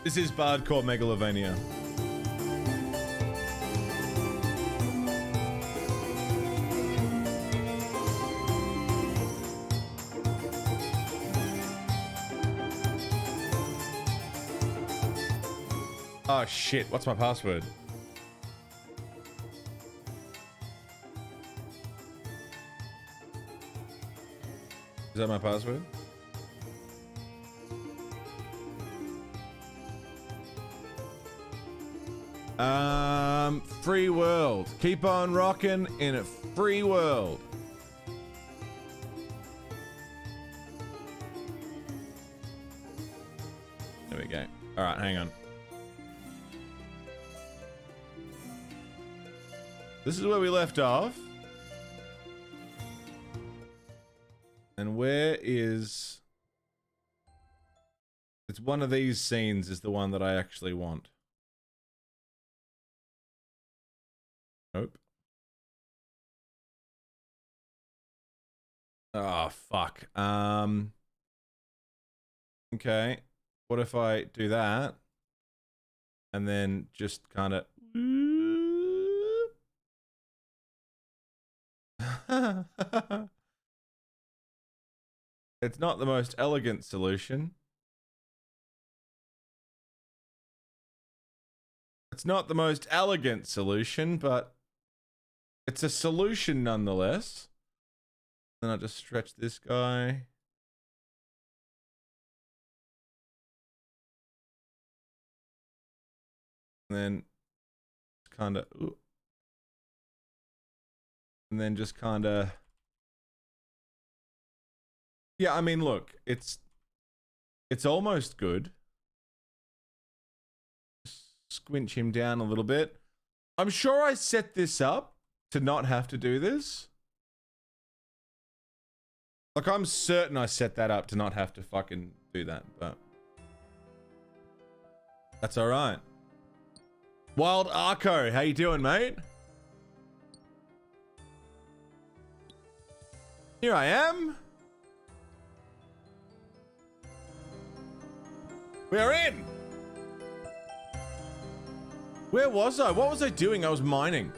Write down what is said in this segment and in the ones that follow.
This is Bardcore Megalovania. Oh shit, what's my password? Is that my password? Free world. Keep on rocking in a free world. There we go. All right, hang on. This is where we left off. And where is... It's one of these scenes is the one that I actually want. Nope. Oh, fuck. Okay. What if I do that? And then just kind of... It's not the most elegant solution. It's not the most elegant solution, but it's a solution nonetheless. Then I'll just stretch this guy. And then kind of... And then just kind of... Yeah, I mean, look, it's almost good. Squinch him down a little bit. I'm sure I set this up to not have to do this. Like, I'm certain I set that up to not have to fucking do that, but that's all right. Wild Arco, how you doing, mate? Here I am. We're in. Where was I? What was I doing? I was mining.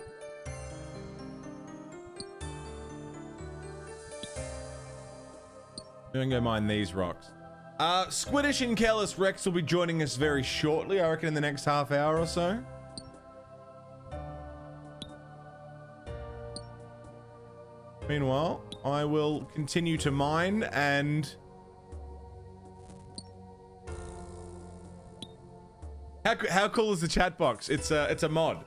I'm gonna go mine these rocks. Squiddish and Careless Rex will be joining us very shortly. I reckon in the next half hour or so. Meanwhile, I will continue to mine and... How cool is the chat box? It's a mod.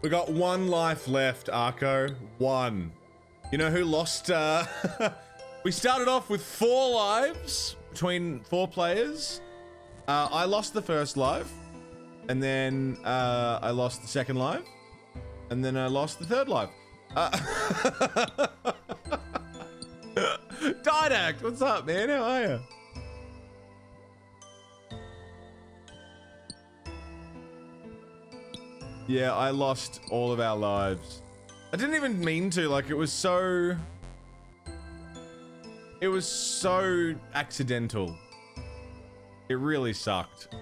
We got one life left, Arco. One. You know who lost? We started off with 4 lives between 4 players. I lost the first life, and then I lost the second life, and then I lost the third life. Didact, what's up, man? How are you? Yeah, I lost all of our lives. I didn't even mean to, like, it was so accidental. It really sucked.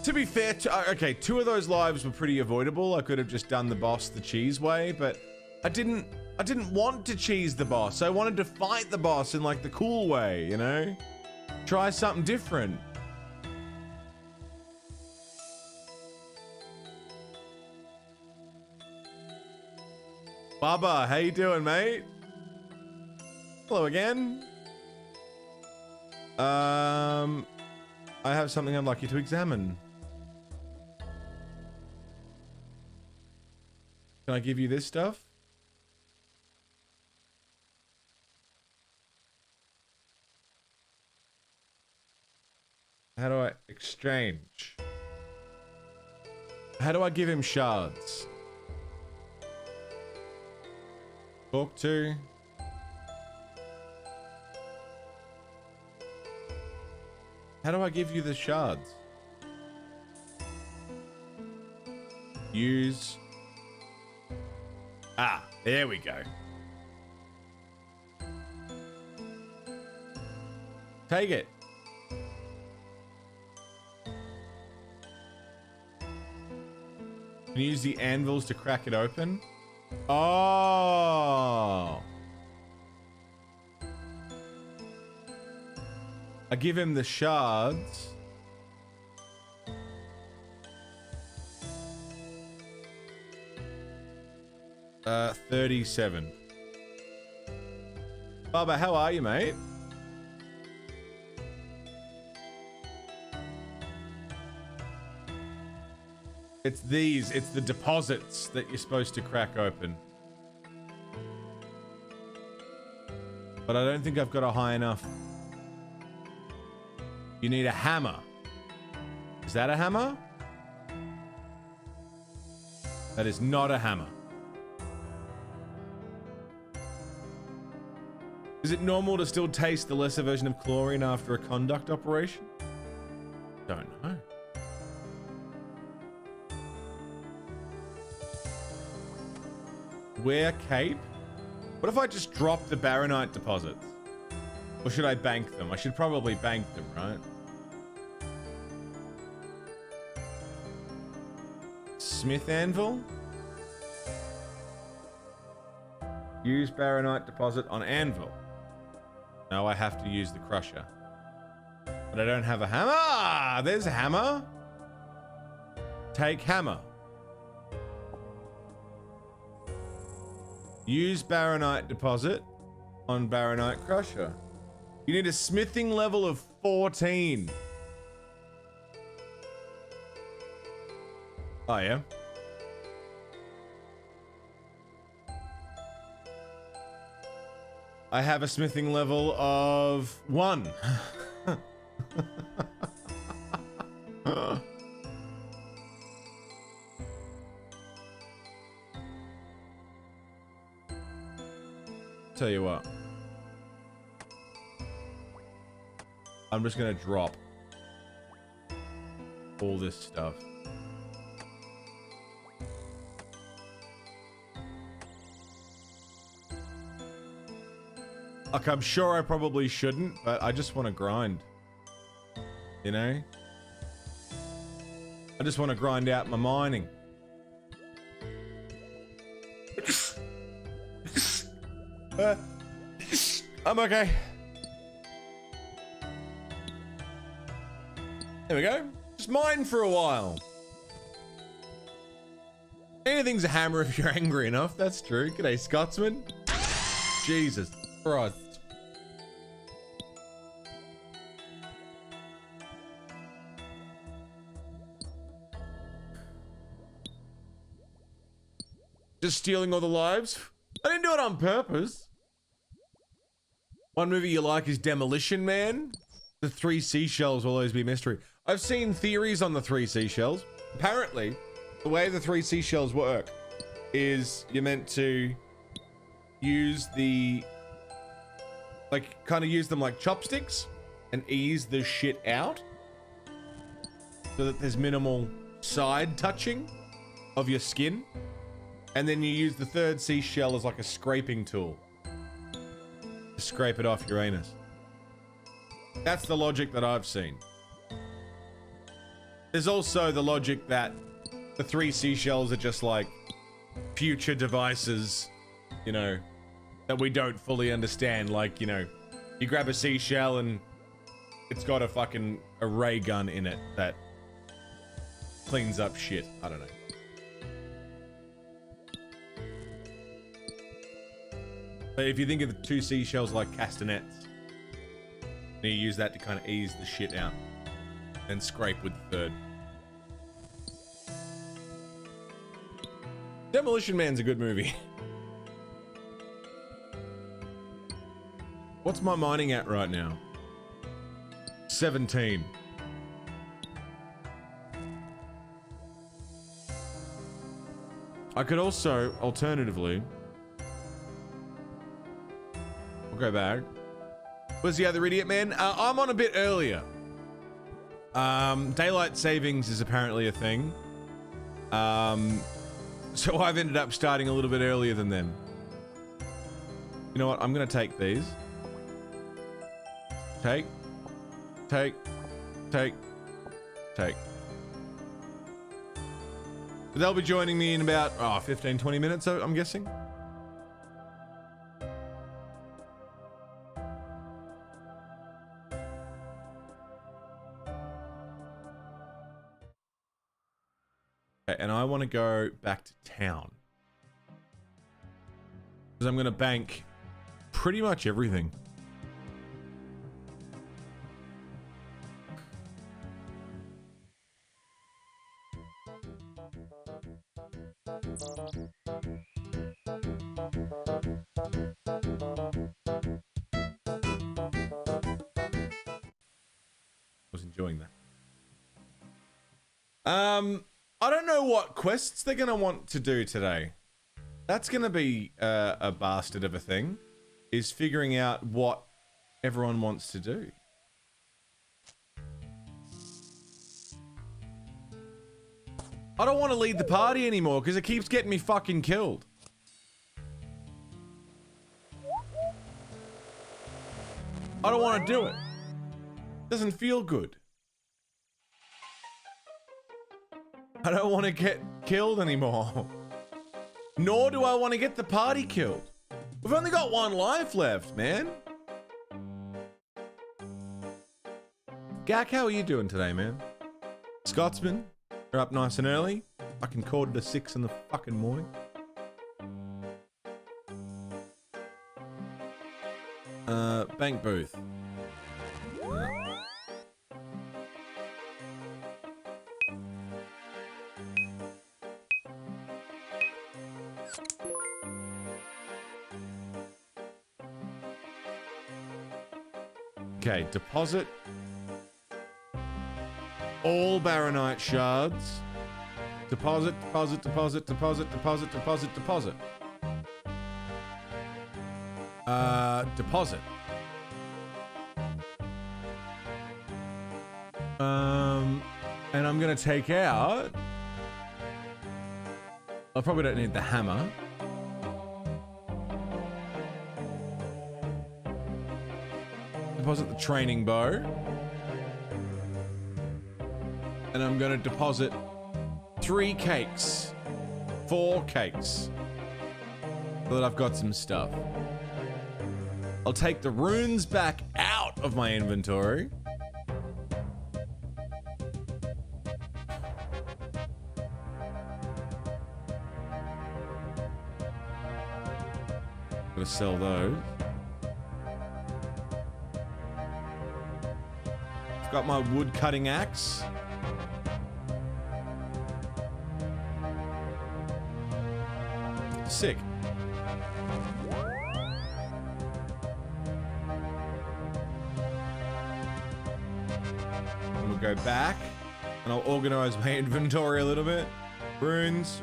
To be fair, okay, 2 of those lives were pretty avoidable. I could have just done the boss the cheese way, but I didn't want to cheese the boss. I wanted to fight the boss in, like, the cool way, you know? Try something different. Baba, how you doing, mate? Hello again. I have something I'd like you to examine. Can I give you this stuff? How do I exchange? How do I give him shards? Talk to. How do I give you the shards? Use. Ah, there we go. Take it. Can you use the anvils to crack it open? Oh. I give him the shards. Uh, 37. Bubba, how are you, mate? It's the deposits that you're supposed to crack open. But I don't think I've got a high enough. You need a hammer. Is that a hammer? That is not a hammer. Is it normal to still taste the lesser version of chlorine after a conduct operation? Don't know. Wear cape? What if I just drop the baronite deposits? Or should I bank them? I should probably bank them, right? Smith anvil? Use baronite deposit on anvil. No, I have to use the crusher. But I don't have a hammer. Ah, there's a hammer. Take hammer. Use baronite deposit on baronite crusher. You need a smithing level of 14. Oh, yeah? I have a smithing level of 1. Tell you what. I'm just gonna drop all this stuff. Like, I'm sure I probably shouldn't, but I just want to grind. You know? I just want to grind out my mining. I'm okay. There we go. Just mine for a while. Anything's a hammer if you're angry enough. That's true. G'day, Scotsman. Jesus Christ. Just stealing all the lives? I didn't do it on purpose. One movie you like is Demolition Man. The 3 seashells will always be a mystery. I've seen theories on the 3 seashells. Apparently, the way the 3 seashells work is you're meant to use the, like, kind of use them like chopsticks and ease the shit out so that there's minimal side touching of your skin. And then you use the 3rd seashell as like a scraping tool to scrape it off your anus. That's the logic that I've seen. There's also the logic that the 3 seashells are just like future devices, you know, that we don't fully understand. Like, you know, you grab a seashell and it's got a fucking ray gun in it that cleans up shit. I don't know. But if you think of the 2 seashells like castanets, you use that to kind of ease the shit out and scrape with the 3rd. Demolition Man's a good movie. What's my mining at right now? 17. I could also, alternatively, we'll go back. Where's the other idiot, man? I'm on a bit earlier. Daylight savings is apparently a thing. So I've ended up starting a little bit earlier than them. You know what? I'm gonna take these. Take. Take. They'll be joining me in about 15, 20 minutes, I'm guessing. Okay, and I want to go back to town. Because I'm going to bank pretty much everything. Was enjoying that. I don't know what quests they're gonna want to do today. That's gonna be a bastard of a thing, is figuring out what everyone wants to do. I don't want to lead the party anymore because it keeps getting me fucking killed. I don't want to do it. Doesn't feel good. I don't want to get killed anymore. Nor do I want to get the party killed. We've only got one life left, man. Gak, how are you doing today, man? Scotsman, you're up nice and early. I can call it 6 in the fucking morning. Bank booth. Okay, deposit all Baronite shards. Deposit. Deposit. And I'm gonna take out. I probably don't need the hammer. Deposit the training bow. And I'm gonna deposit 3 cakes. 4 cakes. So that I've got some stuff. I'll take the runes back out of my inventory. Gonna sell those. I've got my wood cutting axe. Sick. And we'll go back and I'll organize my inventory a little bit. Runes.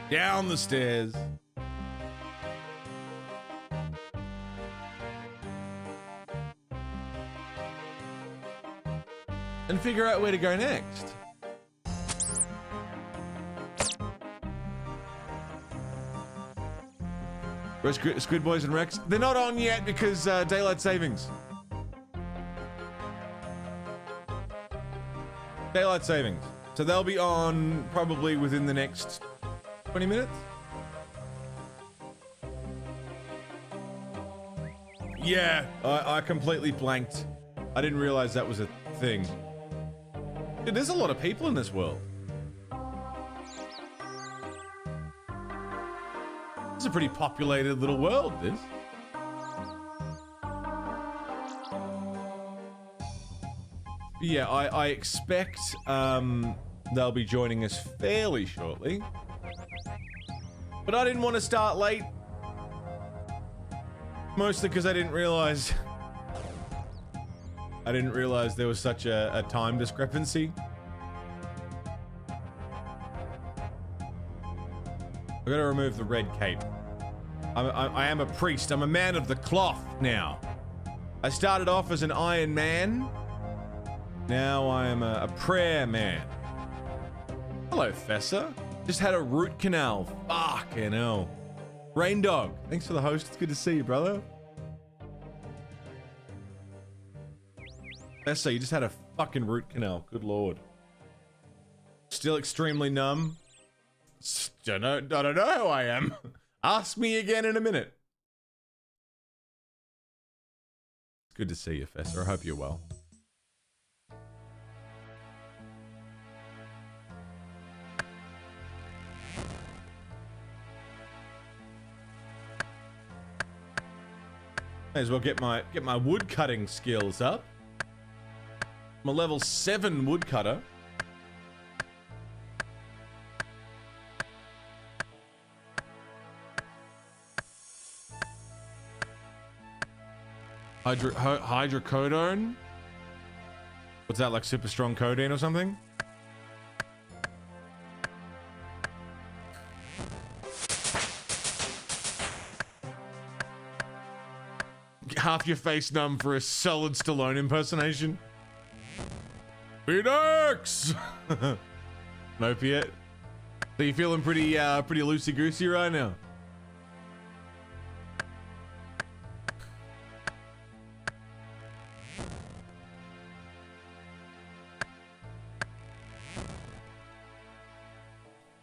Down the stairs. And figure out where to go next. Where's Squid Boys and Rex? They're not on yet because daylight savings. Daylight savings. So they'll be on probably within the next 20 minutes? Yeah, I completely blanked. I didn't realize that was a thing. Dude, there's a lot of people in this world. It's a pretty populated little world, this. Yeah, I expect they'll be joining us fairly shortly. But I didn't want to start late. Mostly because I didn't realize there was such a time discrepancy. I gotta remove the red cape. I am a priest. I'm a man of the cloth now. I started off as an Iron Man. Now I am a prayer man. Hello, Fessa. Just had a root canal. Fucking hell. Rain Dog, thanks for the host. It's good to see you, brother. Professor, you just had a fucking root canal. Good lord. Still extremely numb. I don't know how I am. Ask me again in a minute. It's good to see you, Fester. I hope you're well. May as well get my wood cutting skills up. I'm a level 7 woodcutter. Hydrocodone? What's that, like super strong codeine or something? Half your face numb for a solid Stallone impersonation. Phoenix! An opiate. So you feeling pretty loosey-goosey right now?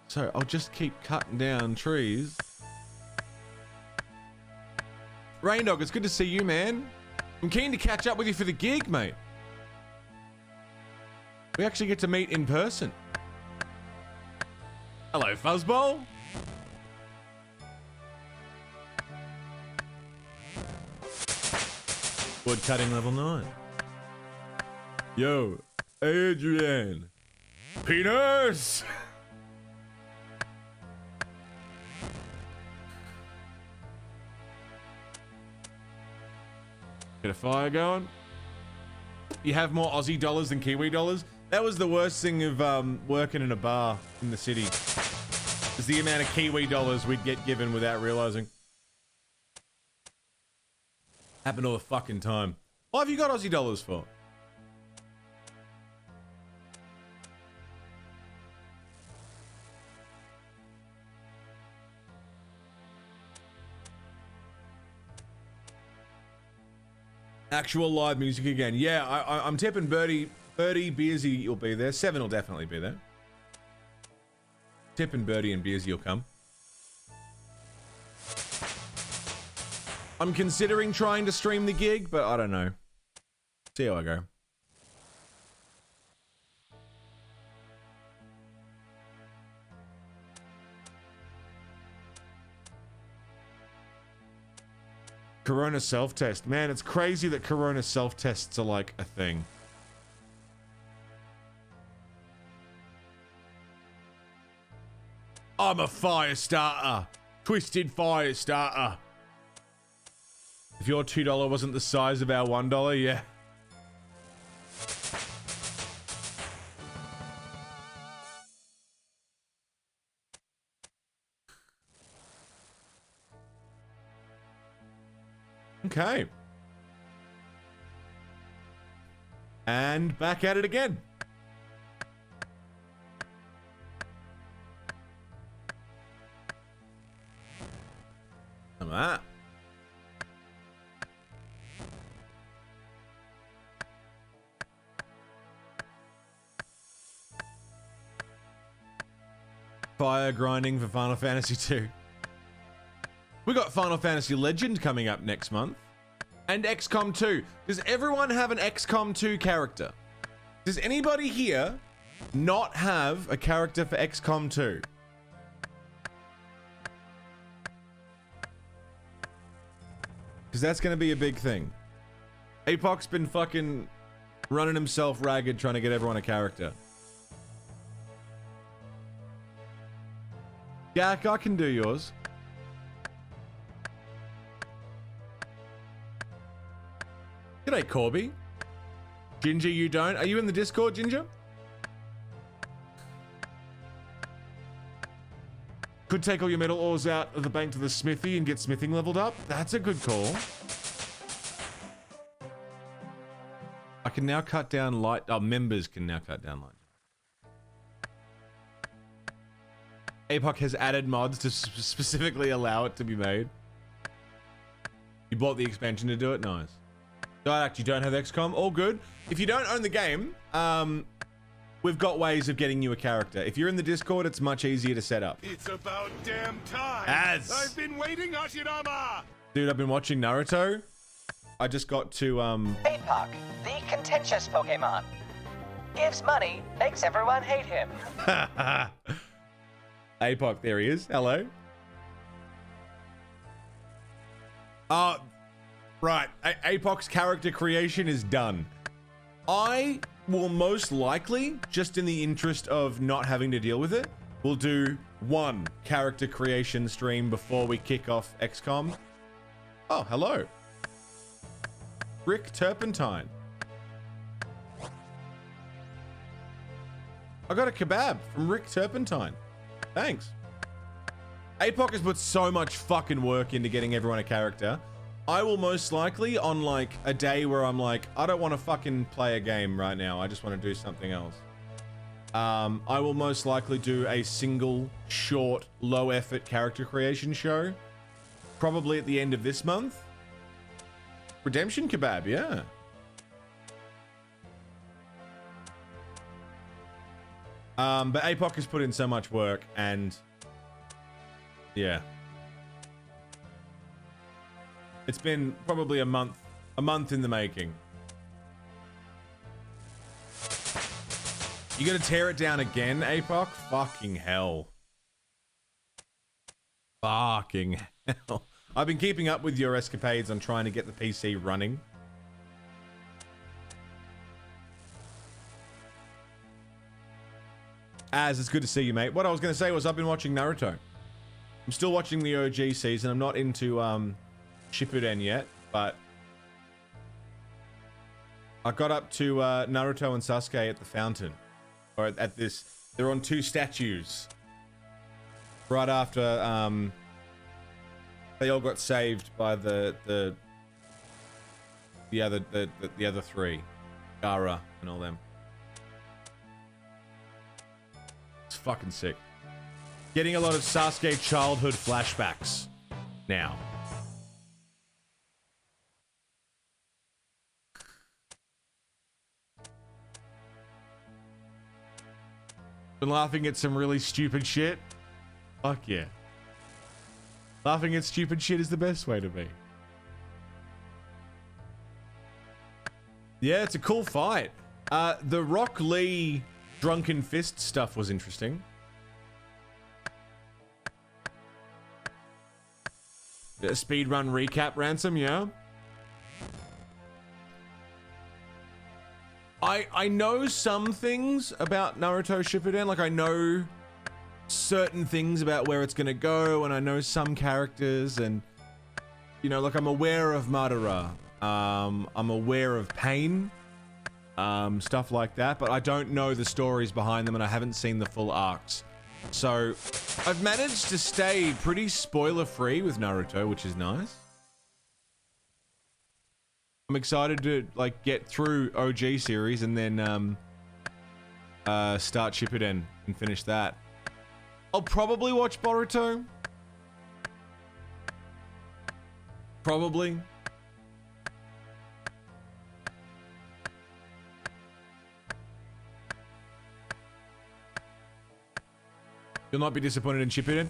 So I'll just keep cutting down trees. Rain Dog, it's good to see you, man. I'm keen to catch up with you for the gig, mate. We actually get to meet in person. Hello, Fuzzball. Wood cutting level 9. Yo, Adrian. Penis! Get a fire going. You have more Aussie dollars than Kiwi dollars. That was the worst thing of working in a bar in the city. Is the amount of Kiwi dollars we'd get given without realizing. Happened all the fucking time. What have you got Aussie dollars for? Actual live music again. Yeah, I'm tipping Birdie, Beersy will be there. 7 will definitely be there. Tipping Birdie and Beersy will come. I'm considering trying to stream the gig, but I don't know. See how I go. Corona self-test. Man, it's crazy that Corona self-tests are like a thing. I'm a fire starter. Twisted fire starter. If your $2 wasn't the size of our $1, yeah. Okay. And back at it again. Come on. Fire grinding for Final Fantasy 2. We got Final Fantasy Legend coming up next month. And XCOM 2. Does everyone have an XCOM 2 character? Does anybody here not have a character for XCOM 2? Because that's going to be a big thing. Apoc's been fucking running himself ragged trying to get everyone a character. Jack, I can do yours. G'day, Corby. Ginger, you don't? Are you in the Discord, Ginger? Could take all your metal ores out of the bank to the smithy and get smithing leveled up. That's a good call. I can now cut down light. Oh, members can now cut down light. APOC has added mods to specifically allow it to be made. You bought the expansion to do it? Nice. Didact, you don't have XCOM? All good. If you don't own the game, we've got ways of getting you a character. If you're in the Discord, it's much easier to set up. It's about damn time. I've been waiting, Hashirama. Dude, I've been watching Naruto. I just got to, APOC, the contentious Pokemon. Gives money, makes everyone hate him. APOC, there he is. Hello. Right. APOC's character creation is done. I will most likely, just in the interest of not having to deal with it, will do one character creation stream before we kick off XCOM. Oh, hello. Rick Turpentine. I got a kebab from Rick Turpentine. Thanks. APOC has put so much fucking work into getting everyone a character. I will most likely, on like a day where I'm like, I don't want to fucking play a game right now. I just want to do something else. I will most likely do a single, short, low effort character creation show. Probably at the end of this month. Redemption kebab, yeah. But APOC has put in so much work and yeah. It's been probably a month in the making. You gonna tear it down again, APOC? Fucking hell. Fucking hell. I've been keeping up with your escapades on trying to get the PC running. Az, it's good to see you, mate. What I was gonna say was I've been watching Naruto. I'm still watching the OG season. I'm not into Shippuden yet, but I got up to Naruto and Sasuke at the fountain, or at this. They're on two statues. Right after they all got saved by the other three, Gaara and all them. It's fucking sick. Getting a lot of Sasuke childhood flashbacks now. Been laughing at some really stupid shit. Fuck yeah. Laughing at stupid shit is the best way to be. Yeah, it's a cool fight. The Rock Lee Drunken Fist stuff was interesting. A speedrun recap, Ransom, yeah? I know some things about Naruto Shippuden. Like, I know certain things about where it's gonna go, and I know some characters, and, you know, like, I'm aware of Madara. I'm aware of Pain. Stuff like that, but I don't know the stories behind them, and I haven't seen the full arcs. So, I've managed to stay pretty spoiler-free with Naruto, which is nice. I'm excited to, like, get through OG series and then, start Shippuden and finish that. I'll probably watch Boruto. Probably. You'll not be disappointed in Shippuden.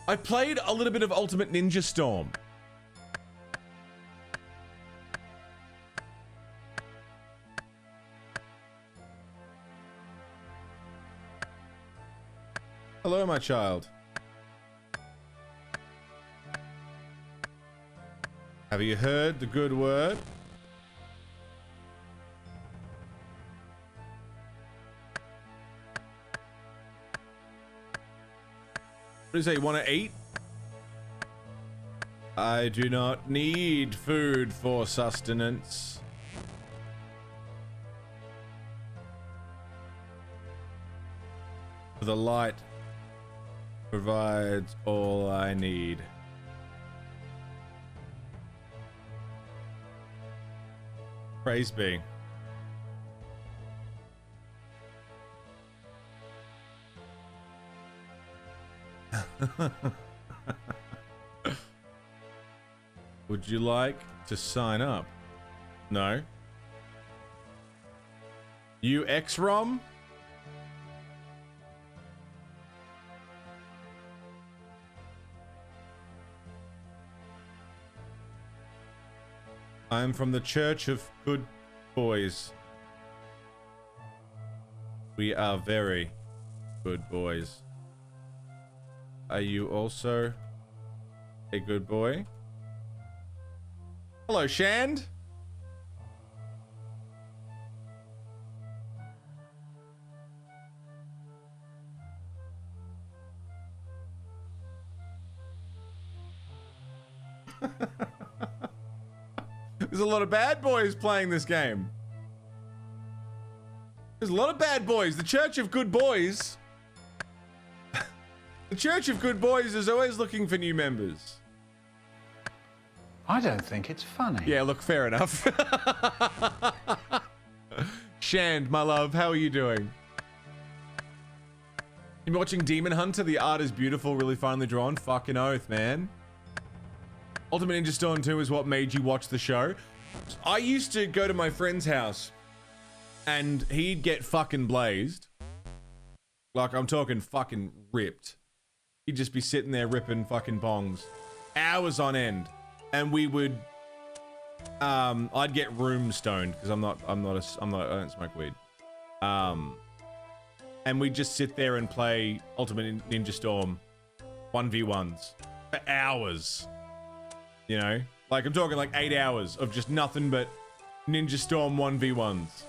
I played a little bit of Ultimate Ninja Storm. Hello, my child. Have you heard the good word? What is it? You want to eat? I do not need food for sustenance. The light provides all I need. Praise be. Would you like to sign up? No. UX-ROM? I am from the Church of Good Boys. We are very good boys. Are you also a good boy? Hello, Shand. There's a lot of bad boys playing this game. There's a lot of bad boys. The Church of Good Boys. The Church of Good Boys is always looking for new members. I don't think it's funny. Yeah, look, fair enough. Shand, my love, how are you doing? You watching Demon Hunter? The art is beautiful, really finely drawn. Fucking oath, man. Ultimate Ninja Storm 2 is what made you watch the show. I used to go to my friend's house and he'd get fucking blazed. Like, I'm talking fucking ripped. He'd just be sitting there ripping fucking bongs. Hours on end. And we would, I'd get room stoned because I don't smoke weed. And we'd just sit there and play Ultimate Ninja Storm 1v1s for hours. You know, like I'm talking like 8 hours of just nothing but Ninja Storm 1v1s.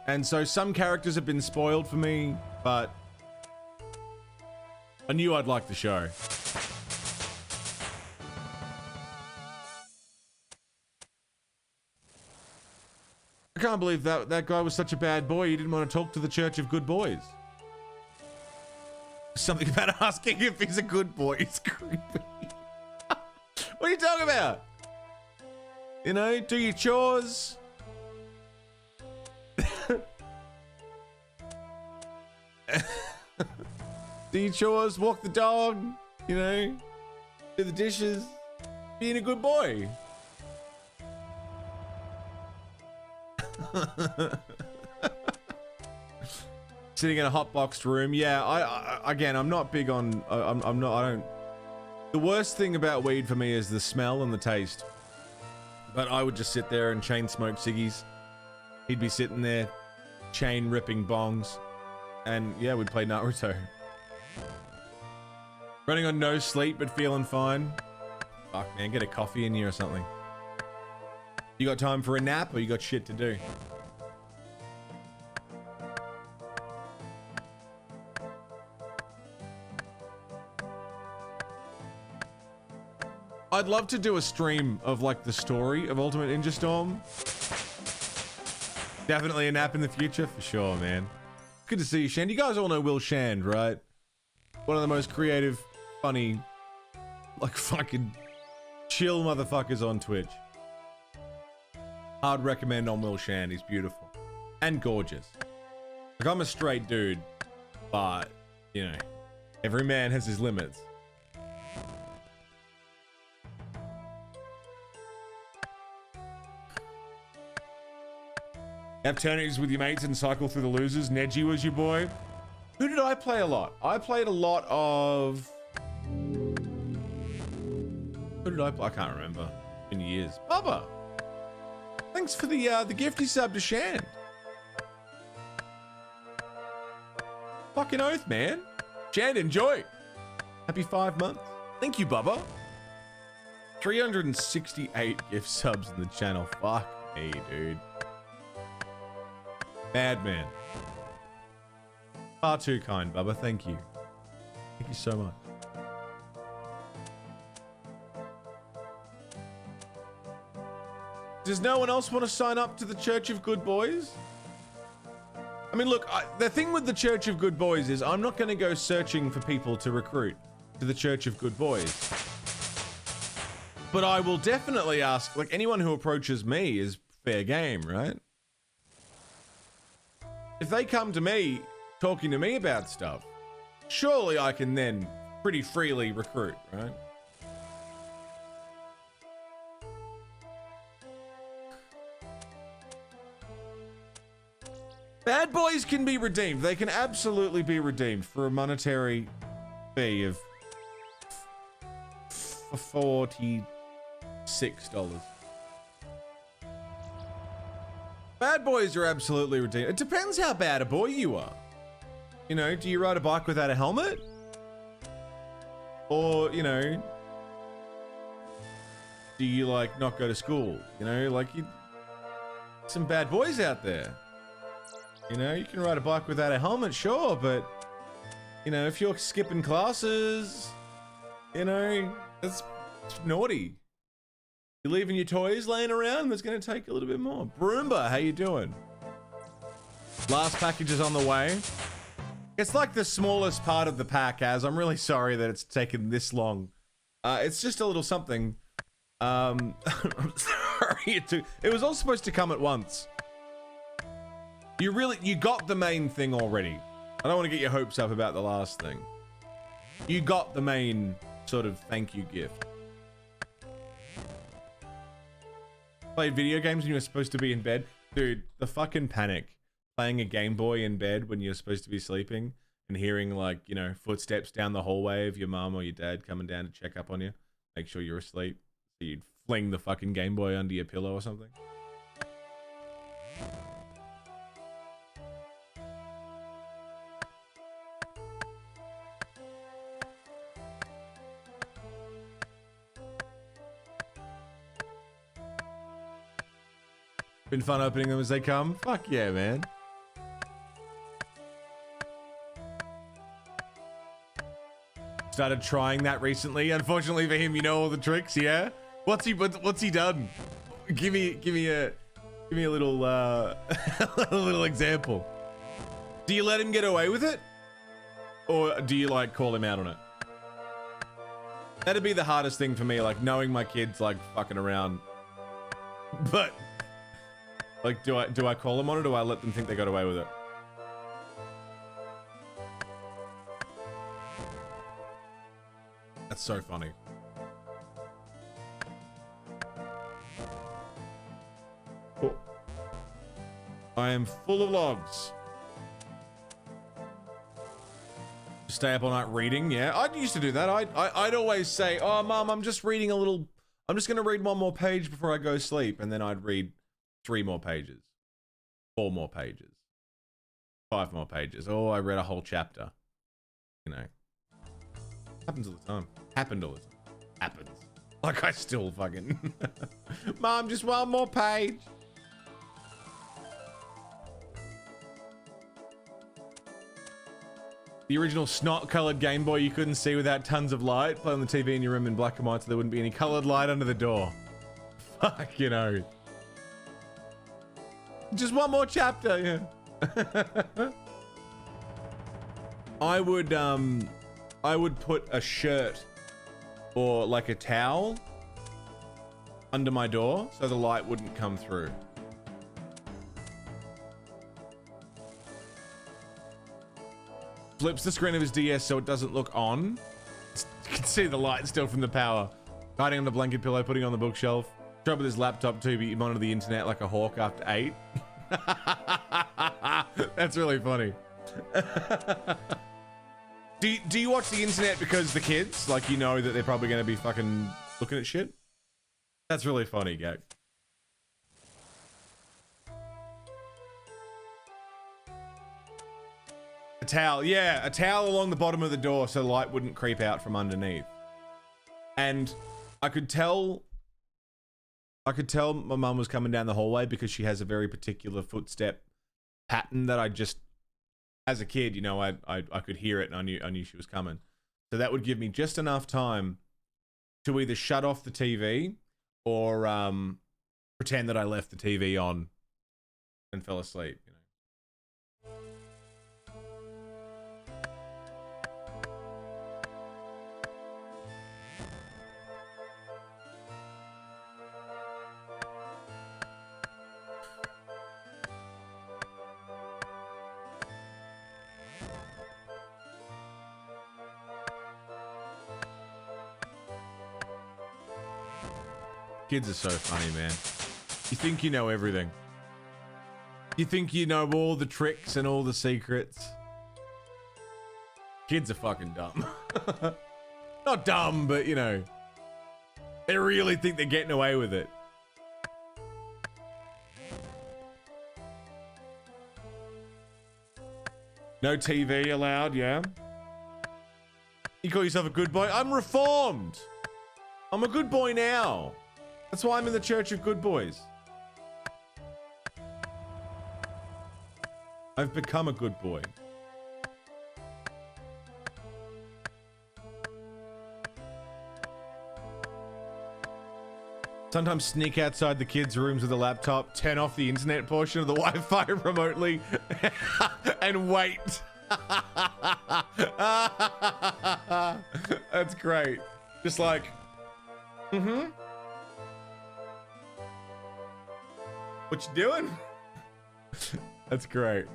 And so some characters have been spoiled for me, but I knew I'd like the show. I can't believe that guy was such a bad boy. He didn't want to talk to the Church of Good Boys. Something about asking if he's a good boy is creepy. What are you talking about? You know, do your chores. Do your chores, walk the dog, you know, do the dishes, being a good boy. Sitting in a hot boxed room. Yeah, I again, I'm not big on, I don't. The worst thing about weed for me is the smell and the taste. But I would just sit there and chain smoke ciggies. He'd be sitting there, chain ripping bongs. And yeah, we'd play Naruto. Running on no sleep, but feeling fine. Fuck, man, get a coffee in here or something. You got time for a nap or you got shit to do? I'd love to do a stream of like the story of Ultimate Ninja Storm. Definitely a nap in the future for sure, man. Good to see you, Shand. You guys all know Will Shand, right? One of the most creative, funny, like fucking chill motherfuckers on Twitch. Hard recommend on Will Shand. He's beautiful and gorgeous. Like, I'm a straight dude, but you know, every man has his limits. Have tourneys with your mates and cycle through the losers. Neji was your boy. Who did I play a lot? I played a lot of... Who did I play? I can't remember. It's been years. Bubba! Thanks for the gifty sub to Shand. Fucking oath, man. Shand, enjoy. Happy 5 months. Thank you, Bubba. 368 gift subs in the channel. Fuck me, dude. Madman. Far too kind, Bubba. Thank you. Thank you so much. Does no one else want to sign up to the Church of Good Boys? I mean, look, the thing with the Church of Good Boys is I'm not going to go searching for people to recruit to the Church of Good Boys. But I will definitely ask, like, anyone who approaches me is fair game, right? If they come to me, talking to me about stuff, surely I can then pretty freely recruit, right? Bad boys can be redeemed. They can absolutely be redeemed for a monetary fee of $46. Bad boys are absolutely redeemed. It depends how bad a boy you are. You know, do you ride a bike without a helmet? Or, you know, do you like not go to school? You know, like some bad boys out there. You know, you can ride a bike without a helmet, sure, but you know, if you're skipping classes, you know, it's naughty. You're leaving your toys laying around, that's gonna take a little bit more. Broomba, how you doing? Last package is on the way. It's like the smallest part of the pack, as I'm really sorry that it's taken this long. It's just a little something. I'm sorry, it was all supposed to come at once. You got the main thing already. I don't want to get your hopes up about the last thing. You got the main sort of thank you gift. Played video games when you were supposed to be in bed. Dude, the fucking panic. Playing a Game Boy in bed when you're supposed to be sleeping and hearing, like, you know, footsteps down the hallway of your mum or your dad coming down to check up on you. Make sure you're asleep. So you'd fling the fucking Game Boy under your pillow or something. Been fun opening them as they come. Fuck yeah, man. Started trying that recently. Unfortunately for him, you know all the tricks, yeah? What's he done? Give me a little a little example. Do you let him get away with it? Or do you like call him out on it? That'd be the hardest thing for me, like knowing my kids like fucking around. But like, do I call them on it, or do I let them think they got away with it? That's so funny. Cool. I am full of logs. Stay up all night reading, yeah. I used to do that. I'd always say, oh, Mom, I'm just reading a little... I'm just going to read one more page before I go to sleep. And then I'd read 3 more pages. 4 more pages. 5 more pages. Oh, I read a whole chapter. You know. Happens all the time. Happened all the time. Happens. Like, I still fucking... Mom, just 1 more page. The original snot-colored Game Boy you couldn't see without tons of light. Play on the TV in your room in black and white so there wouldn't be any colored light under the door. Fuck, you know. Just 1 more chapter, yeah. I would put a shirt or like a towel under my door so the light wouldn't come through. Flips the screen of his DS so it doesn't look on. You can see the light still from the power. Hiding on the blanket pillow, putting on the bookshelf. Drop with his laptop too, but you monitor the internet like a hawk after 8. That's really funny. Do you watch the internet because the kids, like, you know that they're probably going to be fucking looking at shit? That's really funny, Gag. A towel, yeah, a towel along the bottom of the door so the light wouldn't creep out from underneath. And I could tell my mum was coming down the hallway because she has a very particular footstep pattern that I just, as a kid, you know, I could hear it and I knew she was coming. So that would give me just enough time to either shut off the TV or pretend that I left the TV on and fell asleep. You know. Kids are so funny, man. You think you know everything. You think you know all the tricks and all the secrets? Kids are fucking dumb. Not dumb, but you know, they really think they're getting away with it. No TV allowed, yeah? You call yourself a good boy? I'm reformed. I'm a good boy now. That's why I'm in the Church of Good Boys. I've become a good boy. Sometimes sneak outside the kids' rooms with a laptop, turn off the internet portion of the Wi-Fi remotely, and wait. That's great. Just like, what you doing? That's great.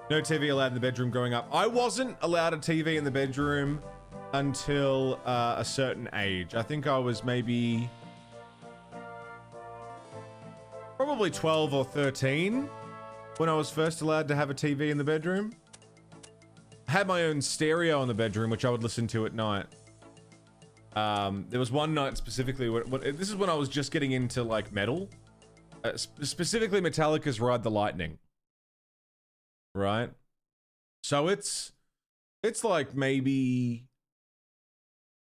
No TV allowed in the bedroom growing up. I wasn't allowed a TV in the bedroom until a certain age. I think I was maybe probably 12 or 13 when I was first allowed to have a TV in the bedroom. I had my own stereo in the bedroom, which I would listen to at night. There was one night specifically, this is when I was just getting into like metal, specifically Metallica's Ride the Lightning. Right? So it's like maybe,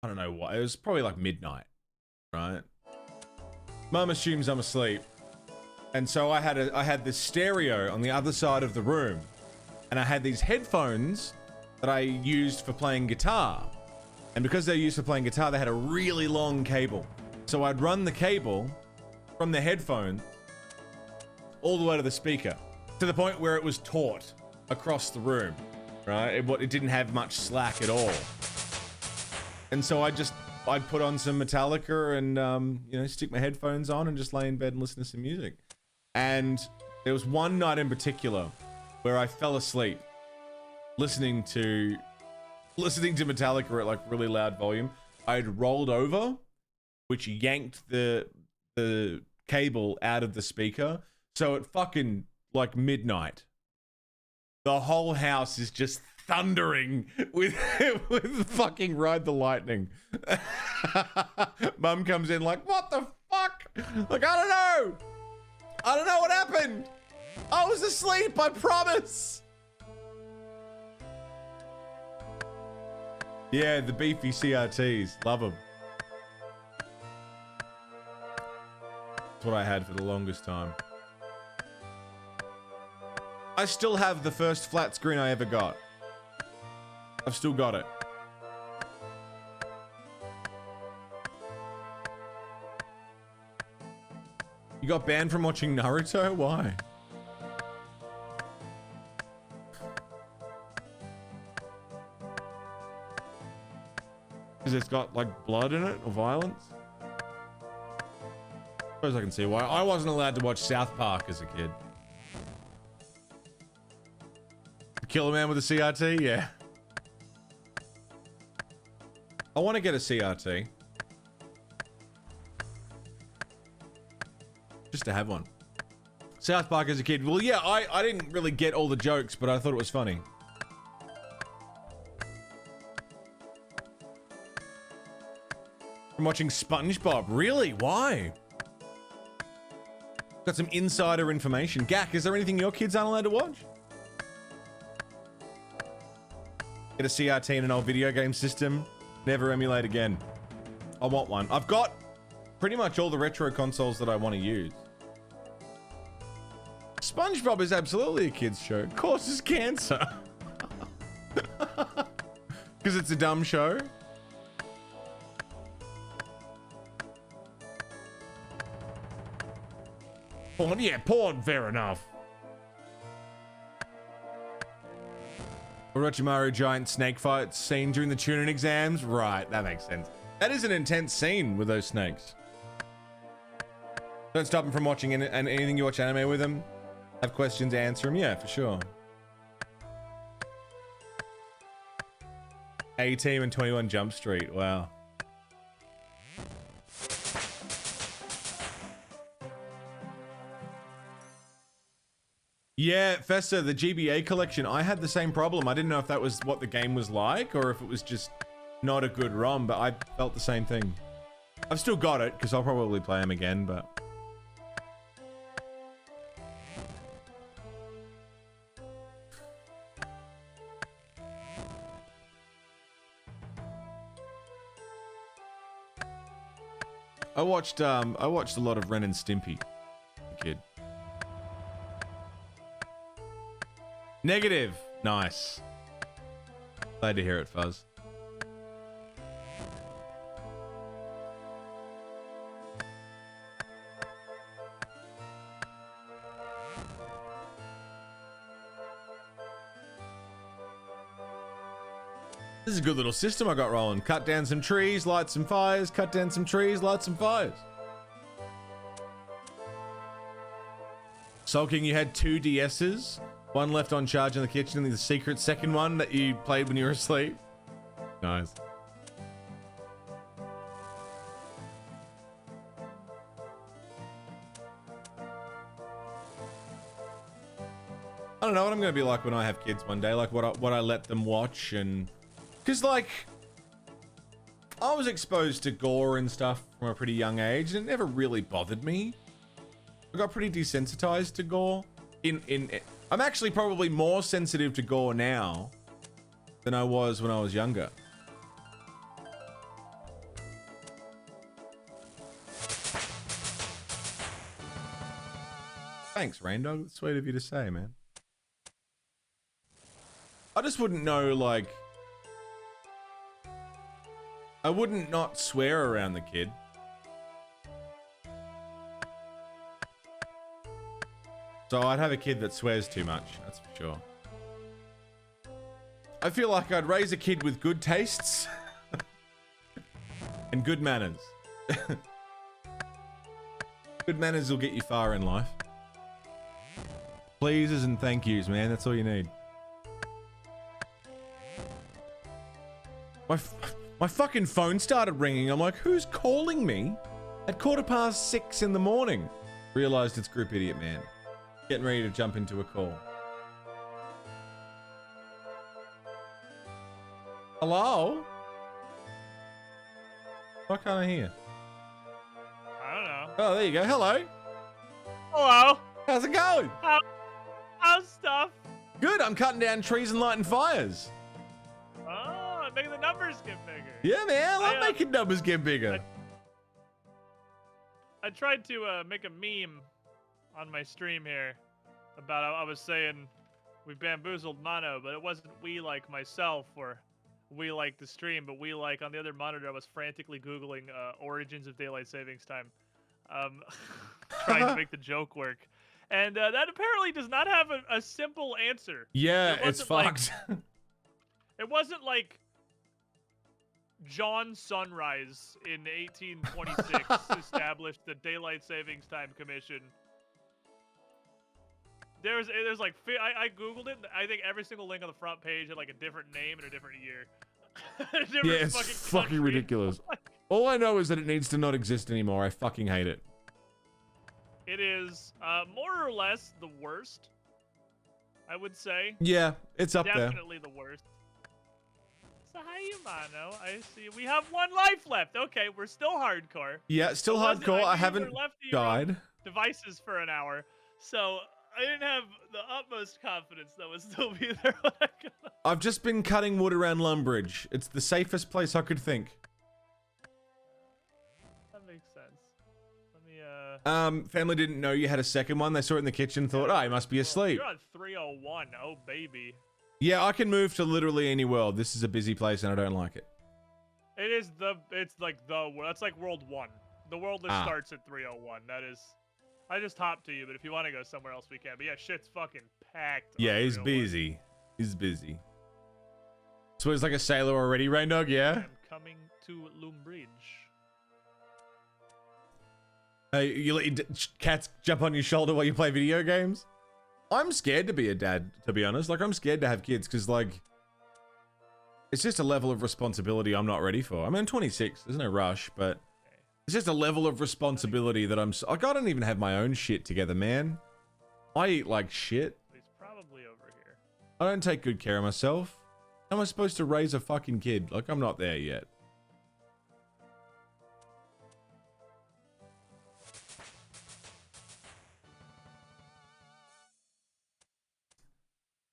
I don't know what, it was probably like midnight, right? Mum assumes I'm asleep. And so I had this stereo on the other side of the room, and I had these headphones that I used for playing guitar. And because they're used for playing guitar, they had a really long cable. So I'd run the cable from the headphone all the way to the speaker, to the point where it was taut across the room, right? It didn't have much slack at all. And so I'd put on some Metallica and, you know, stick my headphones on and just lay in bed and listen to some music. And there was one night in particular where I fell asleep listening to Metallica at like really loud volume. I'd rolled over, which yanked the cable out of the speaker. So at fucking like midnight, the whole house is just thundering with fucking Ride the Lightning. Mum comes in like, what the fuck? Like, I don't know what happened. I was asleep, I promise. Yeah, the beefy CRTs. Love them. That's what I had for the longest time. I still have the first flat screen I ever got. I've still got it. You got banned from watching Naruto? Why? Because it's got like blood in it or violence? I suppose I can see why. I wasn't allowed to watch South Park as a kid. Kill a man with a CRT? Yeah. I want to get a CRT. Just to have one. South Park as a kid. Well, yeah, I didn't really get all the jokes, but I thought it was funny. From watching SpongeBob. Really? Why? Got some insider information. Gak, is there anything your kids aren't allowed to watch? Get a CRT and an old video game system. Never emulate again. I want one. I've got pretty much all the retro consoles that I want to use. SpongeBob is absolutely a kid's show. Causes cancer. Because it's a dumb show. Porn? Yeah, porn, fair enough. Orochimaru giant snake fight scene during the tuning exams? Right, that makes sense. That is an intense scene with those snakes. Don't stop them from watching anything you watch anime with them. Have questions, answer them. Yeah, for sure. A-Team and 21 Jump Street. Wow. Yeah, Festa, the GBA collection, I had the same problem. I didn't know if that was what the game was like or if it was just not a good ROM, but I felt the same thing. I've still got it because I'll probably play them again, but... I watched a lot of Ren and Stimpy, kid. Negative. Nice. Glad to hear it, Fuzz. This is a good little system I got rolling. Cut down some trees, light some fires, cut down some trees, light some fires. Sulking, you had 2 DSs. One left on charge in the kitchen and the secret second one that you played when you were asleep. Nice. I don't know what I'm gonna be like when I have kids one day, like what I let them watch, and because like I was exposed to gore and stuff from a pretty young age and it never really bothered me. I got pretty desensitized to gore. I'm actually probably more sensitive to gore now than I was when I was younger. Thanks, Raindog. That's sweet of you to say, man. I just wouldn't know, like... I wouldn't not swear around the kid. So I'd have a kid that swears too much, that's for sure. I feel like I'd raise a kid with good tastes and good manners. Good manners will get you far in life. Pleases and thank yous, man, that's all you need. My fucking phone started ringing. I'm like, who's calling me at 6:15 in the morning? Realized it's Group Idiot Man. Getting ready to jump into a call. Hello? Why can't I hear? I don't know. Oh, there you go. Hello. Hello. How's it going? How's stuff? Good. I'm cutting down trees and lighting fires. Oh, making the numbers get bigger. Yeah, man. I love making numbers get bigger. I tried to make a meme on my stream here about I was saying we bamboozled Mono, but it wasn't we like myself or we like the stream, but we like on the other monitor. I was frantically Googling origins of daylight savings time, trying to make the joke work. And that apparently does not have a simple answer. Yeah, it's fucked. Like, it wasn't like John Sunrise in 1826 established the Daylight Savings Time Commission. There's like, I googled it. I think every single link on the front page had like a different name and a different year. Yeah, it's fucking ridiculous. All I know is that it needs to not exist anymore. I fucking hate it. It is more or less the worst, I would say. Yeah, it's up there. Definitely the worst. So how you, Mono? I see. We have 1 life left. Okay, we're still hardcore. Yeah, still hardcore. I haven't died. Devices for an hour, so I didn't have the utmost confidence that would still be there when I got... I've just been cutting wood around Lumbridge. It's the safest place I could think. That makes sense. Let me, family didn't know you had a second one. They saw it in the kitchen, thought, oh, he must be asleep. You're on 301. Oh, baby. Yeah, I can move to literally any world. This is a busy place and I don't like it. It's like that's like World 1. The world that starts at 301. That is... I just hopped to you, but if you want to go somewhere else, we can. But yeah, shit's fucking packed. Yeah, he's busy. He's busy. So he's like a sailor already, Raindog, yeah? I'm coming to Lumbridge. Hey, you let your cats jump on your shoulder while you play video games? I'm scared to be a dad, to be honest. Like, I'm scared to have kids, because, like... It's just a level of responsibility I'm not ready for. I mean, I'm 26. There's no rush, but... It's just a level of responsibility that like, I don't even have my own shit together, man. I eat like shit. Please I don't take good care of myself. How am I supposed to raise a fucking kid? Like, I'm not there yet.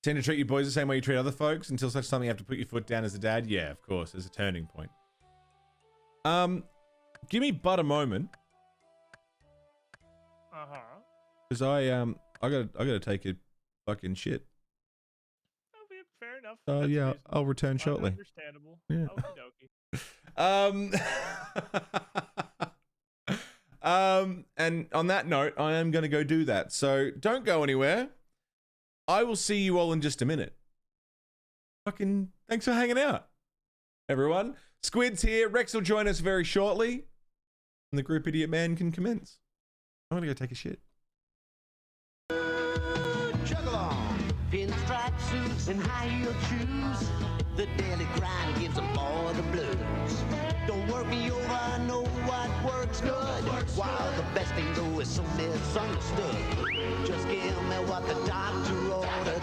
Tend to treat you boys the same way you treat other folks until such time you have to put your foot down as a dad. Yeah, of course. There's a turning point. Give me but a moment. Because I gotta take a fucking shit. Okay, fair enough. So That's yeah, reasonable. I'll return shortly. Understandable. Yeah. Okie dokie. And on that note, I am gonna go do that. So don't go anywhere. I will see you all in just a minute. Fucking thanks for hanging out, everyone. Squid's here. Rex will join us very shortly. And the group idiot man can commence. I'm gonna go take a shit. Chug along. Pinstripe suits and high-heel shoes. The daily grind gives them all the blues. Don't work me over, I know what works good. While the best thing though is so misunderstood. Just give me what the doctor ordered.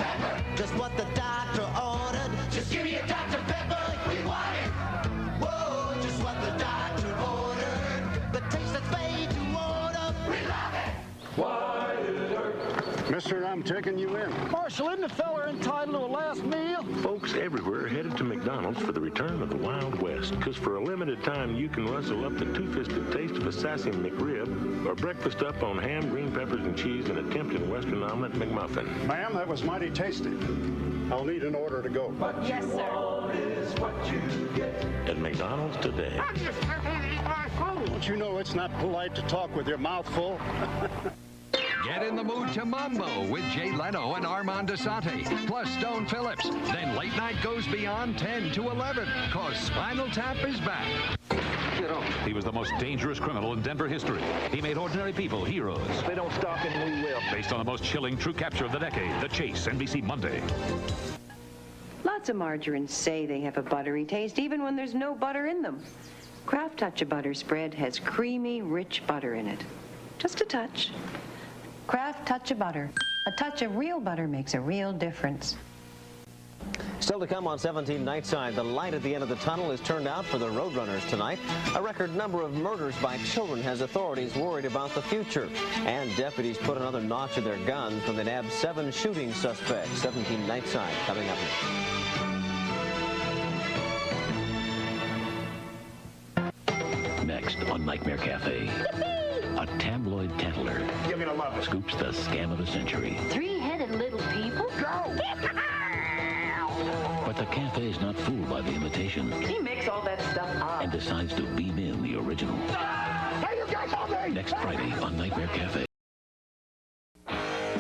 Just what the doctor ordered. Just give me a Dr. Pepper, we want it. Whoa, just what the doctor ordered. The taste that's made to order, we love it. Mister, I'm taking you in. Marshal, isn't the feller entitled to a last meal? Folks everywhere are headed to McDonald's for the return of the Wild West, because for a limited time you can rustle up the two-fisted taste of a sassy McRib, or breakfast up on ham, green peppers, and cheese in a tempting Western omelet McMuffin. Ma'am, that was mighty tasty. I'll need an order to go. Yes, sir. Is what you get at McDonald's today. I'm just here to eat my food. Don't you know it's not polite to talk with your mouth full? Get in the mood to Mambo with Jay Leno and Armand Desante, plus Stone Phillips. Then late night goes beyond 10 to 11, cause Spinal Tap is back. He was the most dangerous criminal in Denver history. He made ordinary people heroes. They don't stop and we will. Based on the most chilling true capture of the decade, The Chase, NBC Monday. Lots of margarines say they have a buttery taste, even when there's no butter in them. Kraft Touch-A-Butter spread has creamy, rich butter in it. Just a touch. Kraft Touch-A-Butter. A touch of real butter makes a real difference. Still to come on 17 Nightside, the light at the end of the tunnel is turned out for the Roadrunners tonight. A record number of murders by children has authorities worried about the future. And deputies put another notch in their guns when they nabbed 7 shooting suspects. 17 Nightside coming up next. Next on Nightmare Cafe. A tabloid tattler. You're gonna love it. Scoops the scam of the century. 3-headed little people? Go! But the cafe is not fooled by the imitation He makes all that stuff up. and decides to beam in the original. Hey, you guys on me! Next Friday on Nightmare Cafe.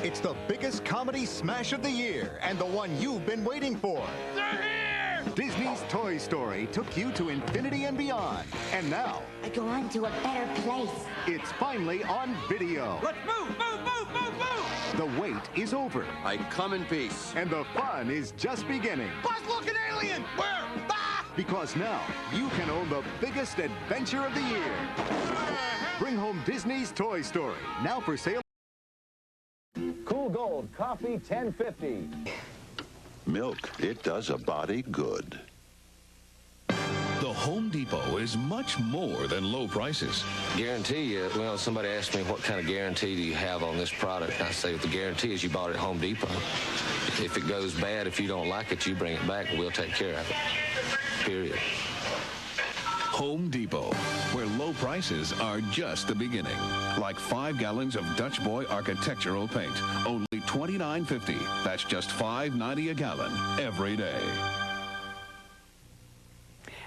It's the biggest comedy smash of the year and the one you've been waiting for. They're here! Disney's Toy Story took you to infinity and beyond. And now, I go on to a better place. it's finally on video. Let's move, move, move, move, move! The wait is over. I come in peace. And the fun is just beginning. Buzz, look, an alien! Where? Ah! Because now, you can own the biggest adventure of the year. Bring home Disney's Toy Story, now for sale. Cool Gold Coffee 1050. Milk, it does a body good. The Home Depot is much more than low prices. Guarantee, well, somebody asked me what kind of guarantee do you have on this product, and I say the guarantee is you bought it at Home Depot. If it goes bad, if you don't like it, you bring it back and we'll take care of it. Period. Home Depot, where low prices are just the beginning. Like 5 gallons of Dutch Boy architectural paint, only $29.50. That's just $5.90 a gallon every day.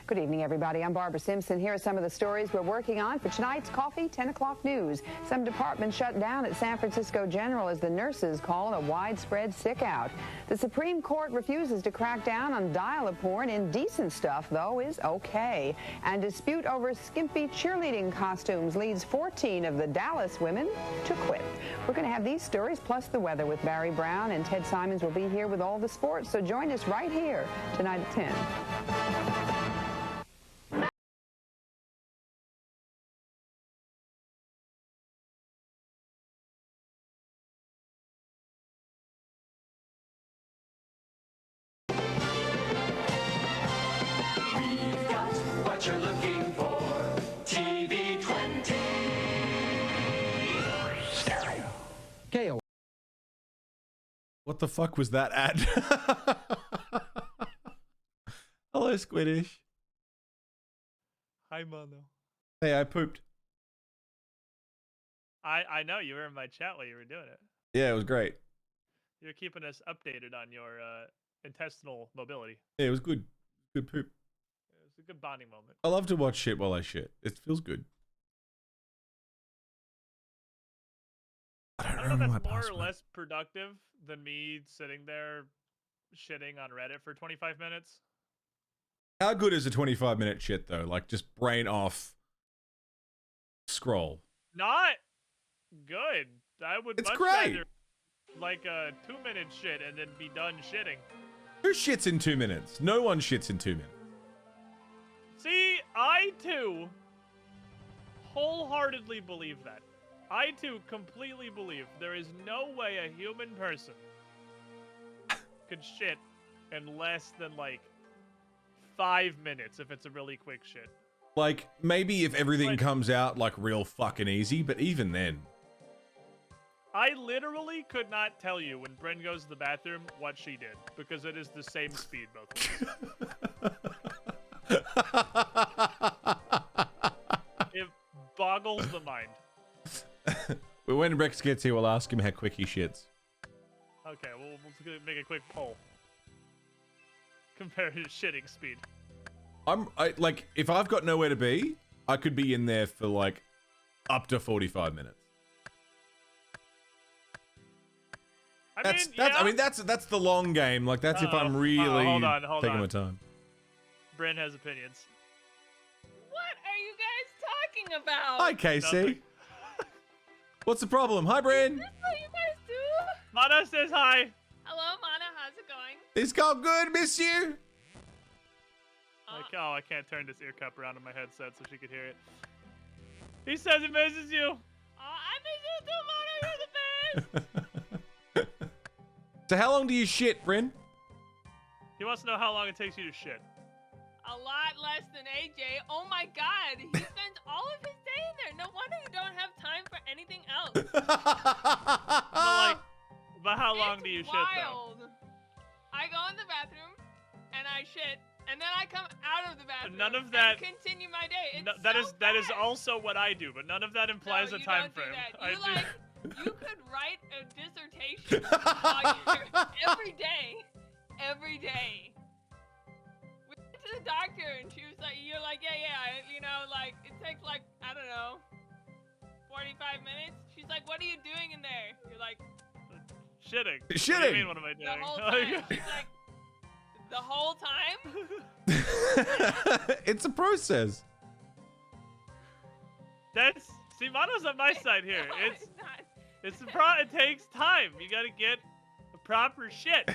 Good evening, everybody. I'm Barbara Simpson. Here are some of the stories we're working on for tonight's Coffee 10 o'clock news. Some departments shut down at San Francisco General as the nurses call a widespread sick out. The Supreme Court refuses to crack down on dial-a-porn. Indecent stuff, though, is okay. And dispute over skimpy cheerleading costumes leads 14 of the Dallas women to quit. We're going to have these stories plus the weather with Barry Brown, and Ted Simons will be here with all the sports. So join us right here tonight at 10. the fuck was that ad? Hello, Squiddish. Hi, Mono. Hey, I pooped. I know you were in my chat while you were doing it. Yeah, it was great. You're keeping us updated on your intestinal mobility. Yeah, it was good. Good poop. It was a good bonding moment. I love to watch shit while I shit. It feels good. I don't know remember if my that's more password. or less productive than me sitting there shitting on Reddit for 25 minutes. How good is a 25-minute shit though? Like just brain off. Scroll. Not good. I would It's much great. rather like a 2-minute shit and then be done shitting. Who shits in 2 minutes? No one shits in 2 minutes. See, I too wholeheartedly believe that. I too completely believe there is no way a human person could shit in less than like 5 minutes if it's a really quick shit. Like, maybe if everything comes out like real fucking easy, but even then. I literally could not tell you when Bryn goes to the bathroom what she did, because it is the same speed both of us. It boggles the mind. But when Rex gets here, we'll ask him how quick he shits. Okay, we'll make a quick poll. Compare his shitting speed. Like, if I've got nowhere to be, I could be in there for like up to 45 minutes. I mean, that's the long game. Like, that's if I'm really hold taking on. my time. Bryn has opinions. What are you guys talking about? Hi, Casey. Nothing. What's the problem? Hi, Bryn. Is this what you guys do? Mana says hi. Hello, Mana. How's it going? It's going good. Miss you. Oh, I can't turn this ear cup around in my headset so she could hear it. He says he misses you. I miss you too, Mana. You're the best. So how long do you shit, Bryn? He wants to know how long it takes you to shit. A lot less than AJ. Oh my god. He spends all of his day in there. No wonder you don't have time for anything else. But how long do you shit, though? Wild. I go in the bathroom, and I shit, and then I come out of the bathroom None of that. and continue my day. It's No, that is also what I do, but none of that implies a time frame. You could write a dissertation every day. Every day. We went to the doctor and she was like, you're like, yeah, you know, like, it takes like, I don't know, 45 minutes. She's like, what are you doing in there? You're like, shitting. Shitting. What do you mean, what am I doing? The whole time. She's like, the whole time? It's a process. See, Mono's on my side here. It takes time. You gotta get a proper shit.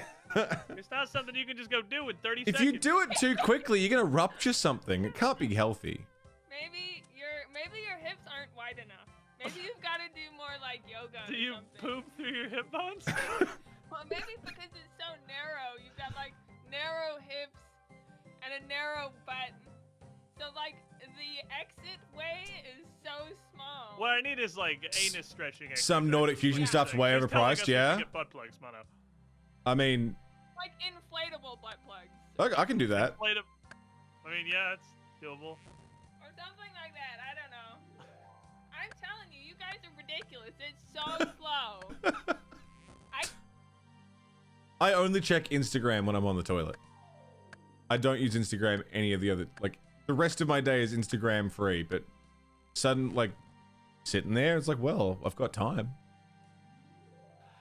It's not something you can just go do in 30 seconds. If you do it too quickly, you're gonna rupture something. It can't be healthy. Maybe your hips aren't wide enough. Maybe you've got to do more like yoga. Do you poop through your hip bones? Well, maybe because it's so narrow. You've got like narrow hips and a narrow butt. So like the exit way is so small. What I need is like anus stretching. Some Nordic fusion stuff's way overpriced, yeah? Get butt plugs, Mono. I mean, like inflatable butt plugs. I can do that. I mean, yeah, it's doable. Or something like that. I don't know. I'm telling you, you guys are ridiculous. It's so slow. I only check Instagram when I'm on the toilet. I don't use Instagram any of the other, like, the rest of my day is Instagram free, but sitting there, it's like, well, I've got time.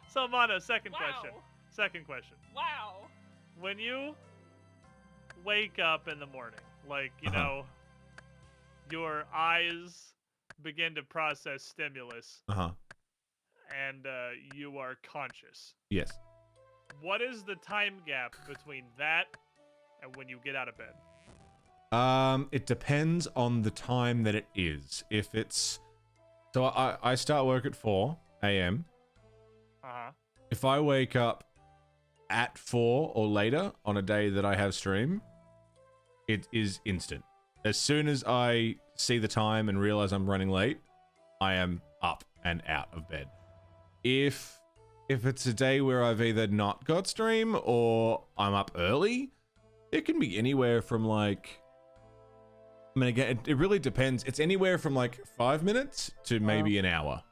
So, Mono, second question. Wow. When you wake up in the morning, like, you know, your eyes begin to process stimulus. And you are conscious. Yes. What is the time gap between that and when you get out of bed? It depends on the time that it is. If it's... So I start work at 4 a.m. If I wake up at 4 or later on a day that I have stream, it is instant. As soon as I see the time and realize I'm running late, I am up and out of bed. If if it's a day where I've either not got stream or I'm up early, it can be anywhere from like, I mean, again, it really depends. It's anywhere from like 5 minutes to maybe an hour.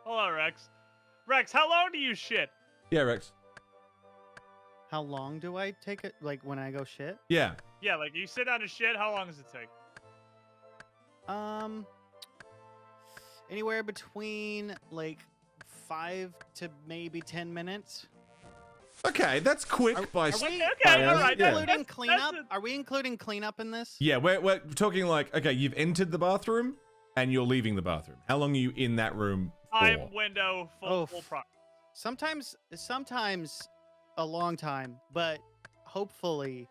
Hello, Rex. Rex, how long do you shit? Yeah, Rex. How long do I take it? Like when I go shit? Yeah. Yeah, like you sit down to shit, how long does it take? Anywhere between like 5 to maybe 10 minutes. Okay, that's quick by. Okay, all right. Including cleanup? Are we including cleanup in this? Yeah, we're talking like, okay, you've entered the bathroom and you're leaving the bathroom. How long are you in that room for? Time window full pro. Sometimes a long time, but hopefully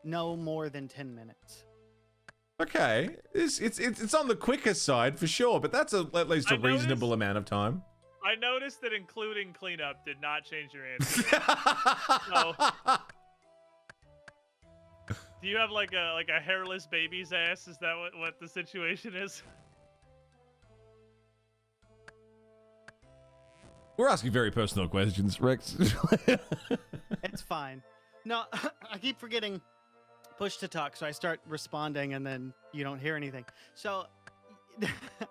no more than 10 minutes. Okay, it's on the quicker side for sure, but that's at least a reasonable amount of time. I noticed that including cleanup did not change your answer. So, do you have like a hairless baby's ass? Is that what the situation is? We're asking very personal questions, Rex. It's fine. No, I keep forgetting push to talk, so I start responding and then you don't hear anything. So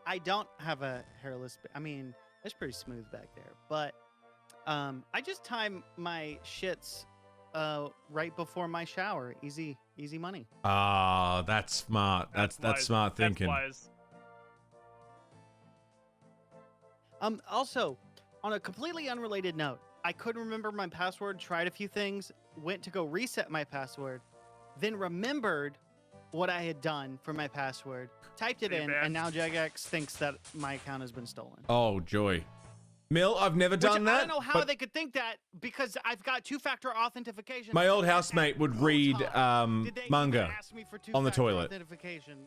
I don't have a hairless. I mean, it's pretty smooth back there, but I just time my shits right before my shower. Easy money. Ah, that's smart. That's smart thinking. That's wise. Also, on a completely unrelated note, I couldn't remember my password, tried a few things, went to go reset my password, then remembered what I had done for my password, typed it in, and now Jagex thinks that my account has been stolen. Oh, joy. Mill, I've never done that. I don't know how they could think that because I've got two-factor authentication. My old housemate would read manga on the toilet.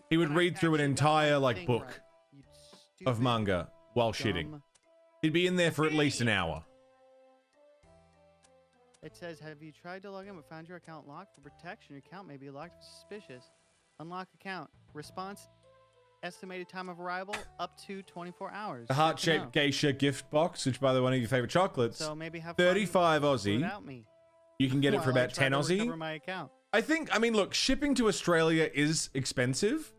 He would read through an entire like book of manga while shitting. He'd be in there for at least an hour. It says, have you tried to log in but found your account locked? For protection, your account may be locked for suspicious. Unlock account. Response, estimated time of arrival, up to 24 hours. The heart-shaped geisha gift box, which by the way, one of your favorite chocolates. So maybe have 35 Aussie. without me. You can get it for about 10 Aussie. Recover my account. I mean, look, shipping to Australia is expensive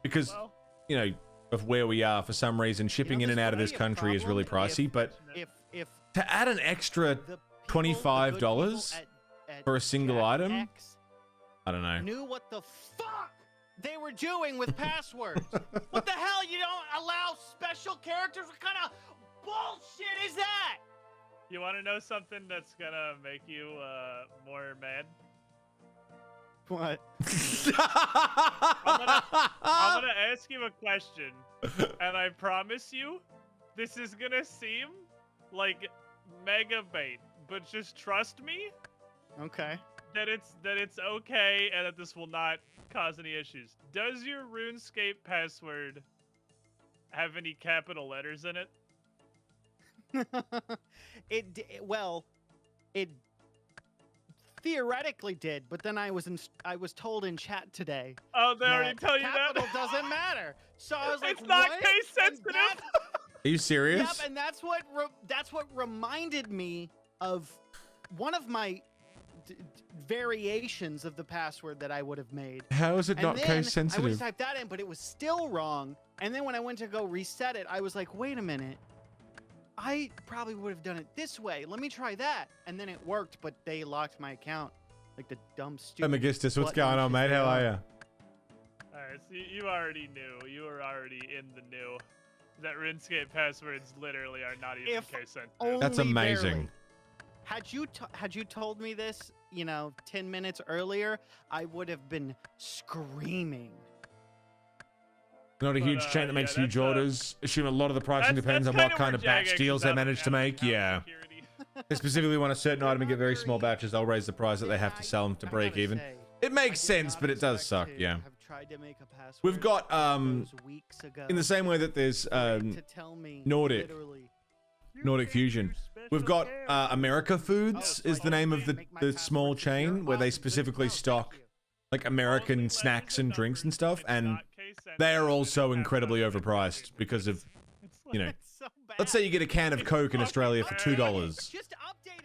because, you know, of where we are for some reason. Shipping in and out of this country is really pricey, but if to add an extra $25 for a single item, I don't know. Knew what the fuck they were doing with passwords. What the hell? You don't allow special characters? What kind of bullshit is that? You want to know something that's gonna make you more mad? What? I'm gonna ask you a question, and I promise you, this is gonna seem like mega bait, but just trust me. Okay. That it's okay, and that this will not cause any issues. Does your RuneScape password have any capital letters in it? It theoretically did, but then I was told in chat today. Oh, they already tell you that? Capital doesn't matter. So I was like, it's not what? case sensitive. Are you serious? Yep, and that's what reminded me of one of my variations of the password that I would have made. How is it not case sensitive? I would have typed that in, but it was still wrong. And then when I went to go reset it, I was like, wait a minute. I probably would have done it this way. Let me try that. And then it worked, but they locked my account. Like the dumb, stupid. Hey, Magistus, what's going on, mate? How are you? Alright, so you already knew. You were already in the know that RuneScape passwords literally are not even case sensitive. That's amazing. Barely. Had you told me this, 10 minutes earlier, I would have been screaming. Not a huge chain that makes huge orders. Assume a lot of the pricing depends on what kind of batch deals they manage to make. Yeah. They specifically want a certain item and get very small batches. They'll raise the price that they have to sell them to break even. It makes sense, but it does suck. Yeah. We've got in the same way that there's Nordic Fusion. We've got America Foods is the name of the small chain where they specifically stock like American snacks and drinks and stuff, and they are also incredibly overpriced because of, Let's say you get a can of Coke in Australia for $2.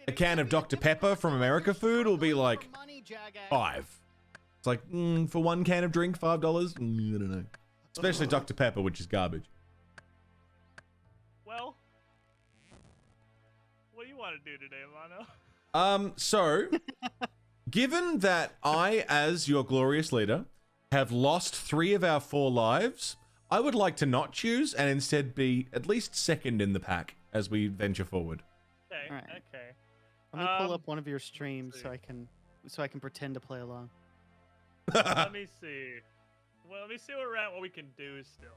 A can of Dr. Pepper from America Food will be like $5. It's like, for one can of drink, $5? I don't know. Especially Dr. Pepper, which is garbage. Well, what do you want to do today, Mono? So, given that I, as your glorious leader, have lost 3 of our 4 lives, I would like to not choose and instead be at least second in the pack as we venture forward. Okay. All right. Okay. Let me pull up one of your streams so I can pretend to play along. Let me see. Well, let me see where we're at. What we can do still.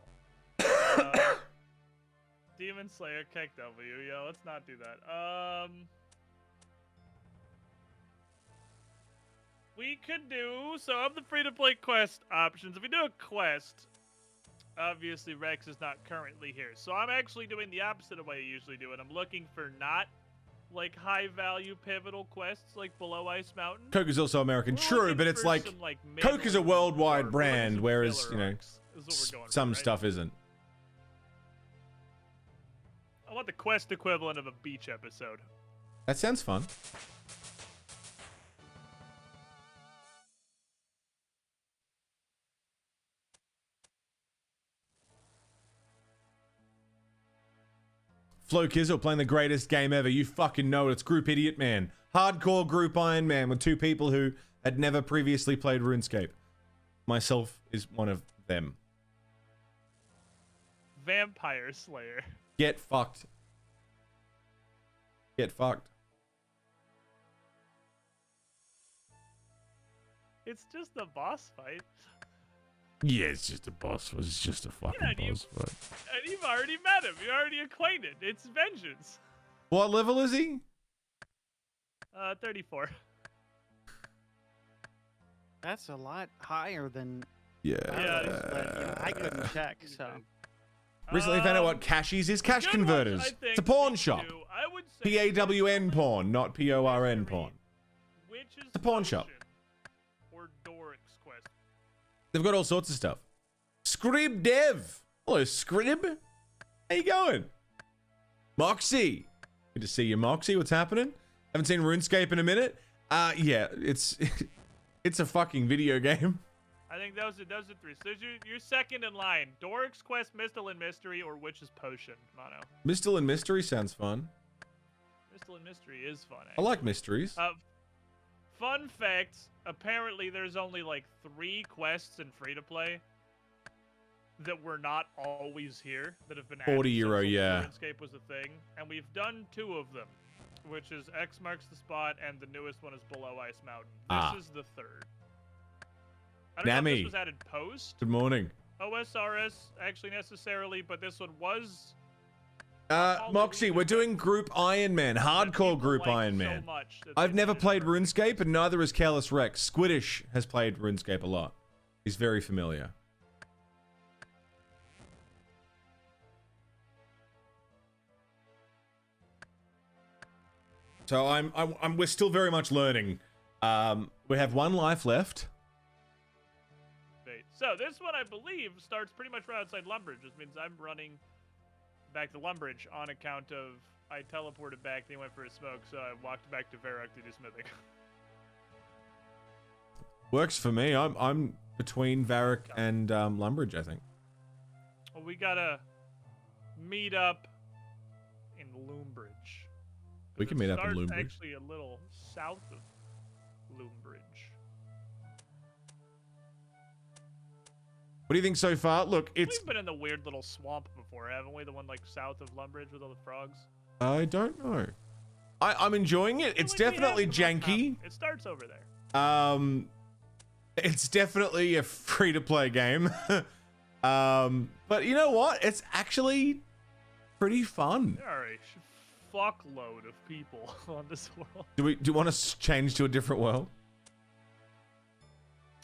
Demon Slayer, Keck W. Yo, let's not do that. We could do so. Of the free-to-play quest options, if we do a quest, obviously Rex is not currently here, so I'm actually doing the opposite of what I usually do, and I'm looking for not like high-value pivotal quests like Below Ice Mountain. Coke is also American, true, but it's like, Coke is a worldwide brand, whereas, you know, some stuff isn't. I want the quest equivalent of a beach episode. That sounds fun. Flo Kizzle playing the greatest game ever. You fucking know it. It's Group Idiot Man. Hardcore Group Iron Man with 2 people who had never previously played RuneScape. Myself is one of them. Vampire Slayer. Get fucked. Get fucked. It's just a boss fight. Yeah, it's just a boss. It's just a fucking boss fight. And you've already met him. You're already acquainted. It's vengeance. What level is he? 34. That's a lot higher than. Yeah. But, you know, I couldn't check, so. Recently found out what Cashies is. Cash converters. It's a pawn shop. PAWN porn, not PORN porn. It's a pawn shop. Or Doric's quest. They've got all sorts of stuff. Scrib Dev. Hello, Scrib. How you going? Moxie. Good to see you, Moxie. What's happening? Haven't seen RuneScape in a minute. Yeah, it's it's a fucking video game. I think those are 3. So you're second in line. Doric's quest, Mistle and Mystery, or Witch's Potion, Mono. Mistle and Mystery sounds fun. Mistle and Mystery is fun. I like mysteries. Fun fact, apparently there's only like 3 quests in free-to-play that were not always here, that have been added €40, since yeah. RuneScape was a thing, and we've done 2 of them, which is X Marks the Spot, and the newest one is Below Ice Mountain. This is the 3rd. I don't know if this was added post. Good morning. OSRS, actually necessarily, but this one was... Moxie, we're doing Group Iron Man, hardcore Group Iron Man. I've never played RuneScape, and neither has Careless Rex. Squiddish has played RuneScape a lot. He's very familiar. So we're still very much learning. We have 1 life left. So this one, I believe, starts pretty much right outside Lumbridge, which means I'm running back to Lumbridge on account of I teleported back, then he went for a smoke, so I walked back to Varrock to do smithing. Works for me. I'm between Varrock and Lumbridge, I think. Well, we gotta meet up in Lumbridge. We can meet up in Lumbridge. Actually, a little south of Lumbridge. What do you think so far? Look, it's... We've been in the weird little swamp before, haven't we? The one like south of Lumbridge with all the frogs. I don't know. I'm enjoying it. It's definitely janky. It starts over there. It's definitely a free-to-play game. But you know what? It's actually pretty fun. There are a fuckload of people on this world. Do you want to change to a different world?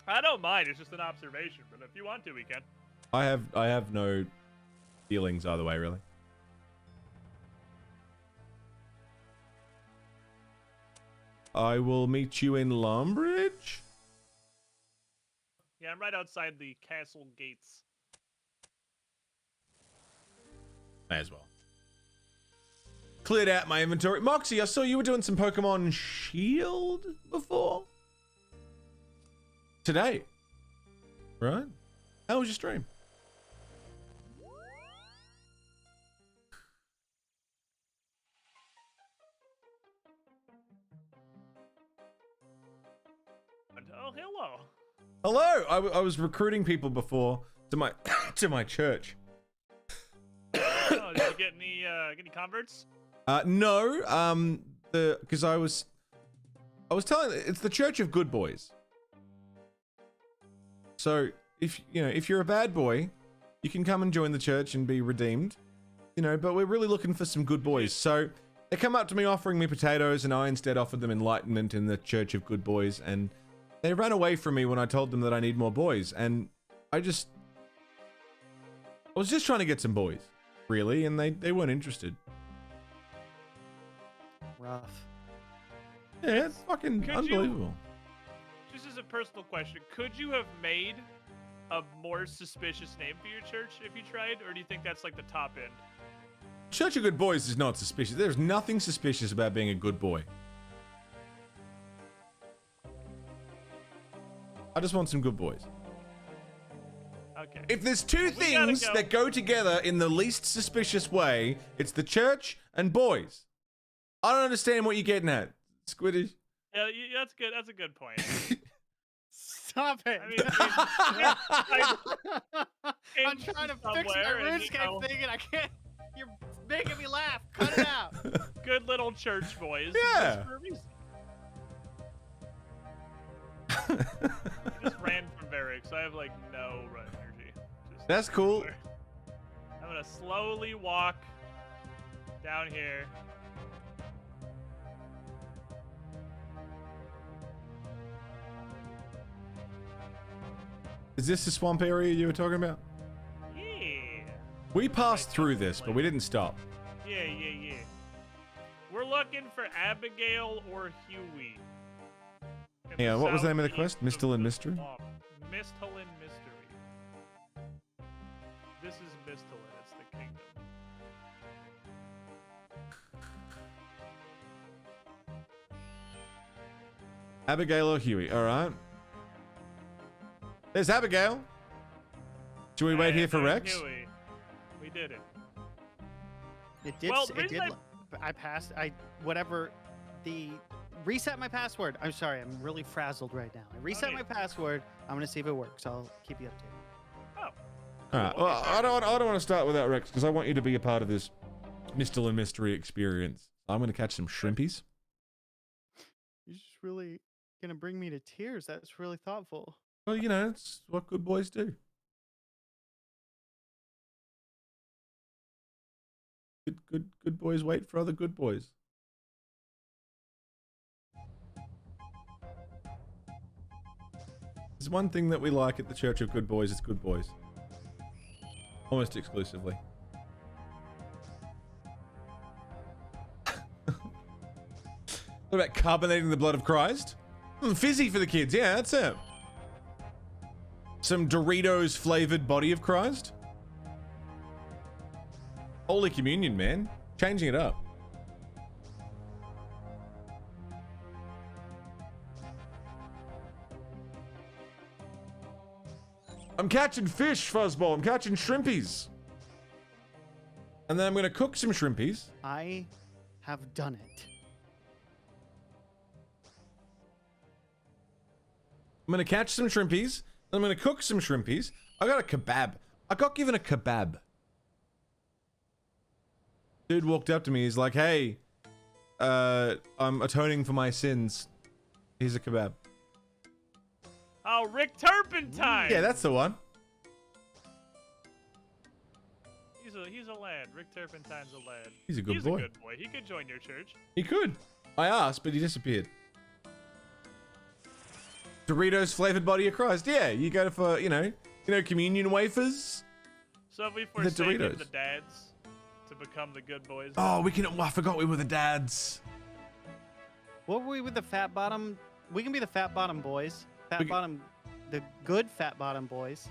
I don't mind. It's just an observation, but if you want to, we can. I have no feelings either way, really. I will meet you in Lumbridge. Yeah, I'm right outside the castle gates. May as well. cleared out my inventory. Moxie, I saw you were doing some Pokemon Shield before. Today. Right? How was your stream? Oh, hello. Hello. I was recruiting people before to my to my church. Oh, did you get any converts? No. Because I was telling, it's the Church of Good Boys. So if you're a bad boy, you can come and join the church and be redeemed. But we're really looking for some good boys. So they come up to me offering me potatoes, and I instead offered them enlightenment in the Church of Good Boys, and they ran away from me when I told them that I need more boys. And I was just trying to get some boys, really, and they weren't interested. Rough. Yeah, it's fucking unbelievable. Just as a personal question, could you have made a more suspicious name for your church if you tried, or do you think that's like the top end? Church of Good Boys is not suspicious. There's nothing suspicious about being a good boy. I just want some good boys. Okay. If there's two things that go together in the least suspicious way, it's the church and boys. I don't understand what you're getting at, Squiddy. Yeah, that's good. That's a good point. Stop it. I'm trying to fix my RuneScape thing and I can't. You're making me laugh. Cut it out. Good little church boys. Yeah. Just for a reason. I just ran from barracks, so I have like no run energy. That's cool. I'm gonna slowly walk down here. Is this the swamp area you were talking about? Yeah. We passed through this, but we didn't stop. Yeah. We're looking for Abigail or Huey. Yeah, what was the name of the quest? Mistle and Mystery? Mistle and Mystery. This is Mistlin, it's the kingdom. Abigail or Huey, alright. There's Abigail. Should we wait here for Rex? Huey. We did it. It did. Well, It did. I passed. Reset my password. I'm sorry. I'm really frazzled right now. I reset my password. I'm gonna see if it works. I'll keep you updated. Oh. Alright. Well, I don't want to start without Rex because I want you to be a part of this Mistle and Mystery experience. I'm gonna catch some shrimpies. You're just really gonna bring me to tears. That's really thoughtful. Well, it's what good boys do. Good boys wait for other good boys. There's one thing that we like at the Church of Good Boys, it's good boys. Almost exclusively. What about carbonating the blood of Christ? Fizzy for the kids, yeah, that's it. Some Doritos flavored body of Christ. Holy Communion, man. Changing it up. I'm catching fish, Fuzzball. I'm catching shrimpies. And then I'm going to cook some shrimpies. I have done it. I'm going to catch some shrimpies. I'm going to cook some shrimpies. I got a kebab. I got given a kebab. Dude walked up to me. He's like, hey, I'm atoning for my sins. Here's a kebab. Oh, Rick Turpentine! Yeah, that's the one. He's a lad. Rick Turpentine's a lad. He's a good boy. He's a good boy. He could join your church. He could. I asked, but he disappeared. Doritos flavored body of Christ. Yeah, you go for, communion wafers. So if we forsake the dads to become the good boys. Oh, I forgot we were the dads. What were we with the fat bottom? We can be the fat bottom boys. The good fat bottom boys.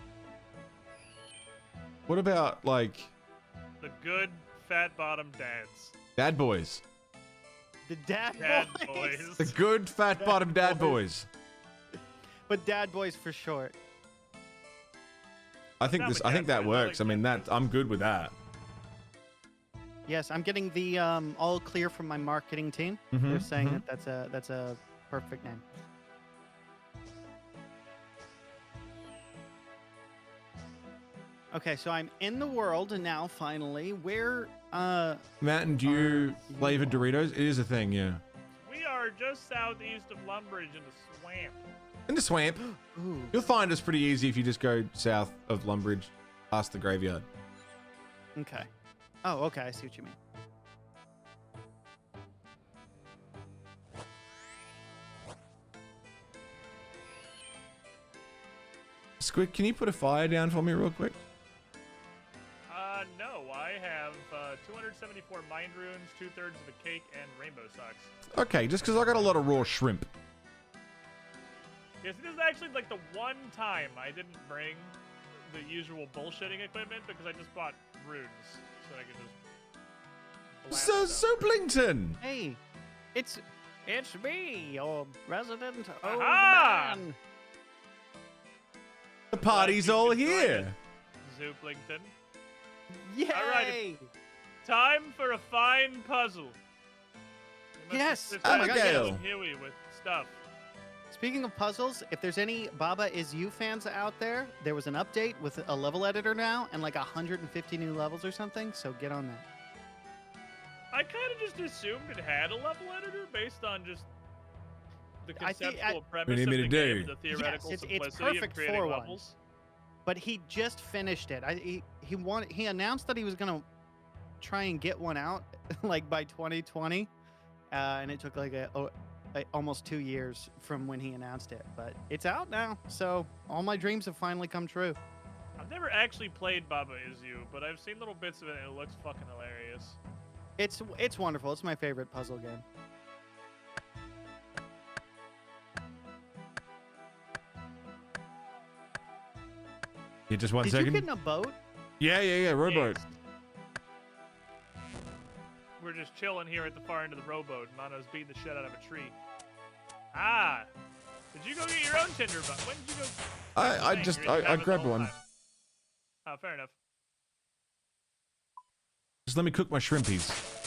What about, the good fat bottom dads? Dad boys. The dad boys. The good fat bottom dad boys. But dad boys for short. I think that works. I mean, I'm good with that. Yes, I'm getting the all clear from my marketing team. Mhm, They're saying mhm. that that's a perfect name. Okay, so I'm in the world now. Finally, where? Matt, do you flavor Doritos? It is a thing, yeah. We are just southeast of Lumbridge in the swamp. In the swamp. You'll find us pretty easy if you just go south of Lumbridge, past the graveyard. Okay. Oh, okay. I see what you mean. Squid, can you put a fire down for me real quick? No, I have 274 mind runes, 2/3 of a cake, and rainbow socks. Okay, just because I got a lot of raw shrimp. Yes, this is actually like the one time I didn't bring the usual bullshitting equipment because I just bought runes so I could just. So, Soplington! Hey, it's me, your resident old Aha! man. The party's all here. Zooplington. Yay! Alright, time for a fine puzzle. Yes! Oh my God, yes. Huey with stuff. Speaking of puzzles, if there's any Baba Is You fans out there, there was an update with a level editor now and like 150 new levels or something, so get on that. I kind of just assumed it had a level editor based on just the conceptual premise What do you of mean the to game, do? the theoretical Yes, it's simplicity of perfect creating for one. levels. But he just finished it. He announced that he was gonna try and get one out like by 2020, and it took like almost 2 years from when he announced it. But it's out now, so all my dreams have finally come true. I've never actually played Baba Is You, but I've seen little bits of it and it looks fucking hilarious. It's wonderful. It's my favorite puzzle game. Yeah, just one Did second. you get in a boat? Yeah, rowboat. Yes. We're just chilling here at the far end of the rowboat. Mono's beating the shit out of a tree. Ah! Did you go get your own tinderbox? When did you go? I grabbed one. Oh, fair enough. Just let me cook my shrimpies.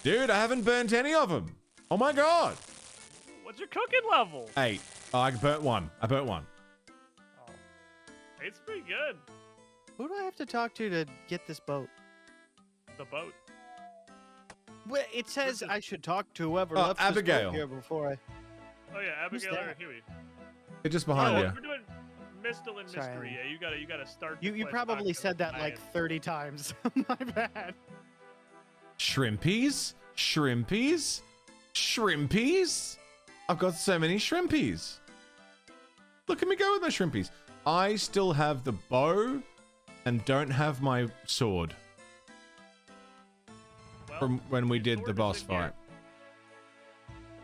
Dude, I haven't burnt any of them. Oh my god. What's your cooking level? 8. Oh, I burnt one. I burnt one. Oh. It's pretty good. Who do I have to talk to get this boat? The boat. Well, it says I should talk to whoever Oh, left this Abigail. boat here before I. Oh yeah, Abigail or that? Huey. They're just behind Oh, you. we're doing Mistle and Sorry. Mystery. Yeah, you gotta start. You probably said that like 30 times. My bad. Shrimpies? Shrimpies? Shrimpies? I've got so many shrimpies. Look at me go with my shrimpies. I still have the bow and don't have my sword. Well, From when we did sword the is boss in fight.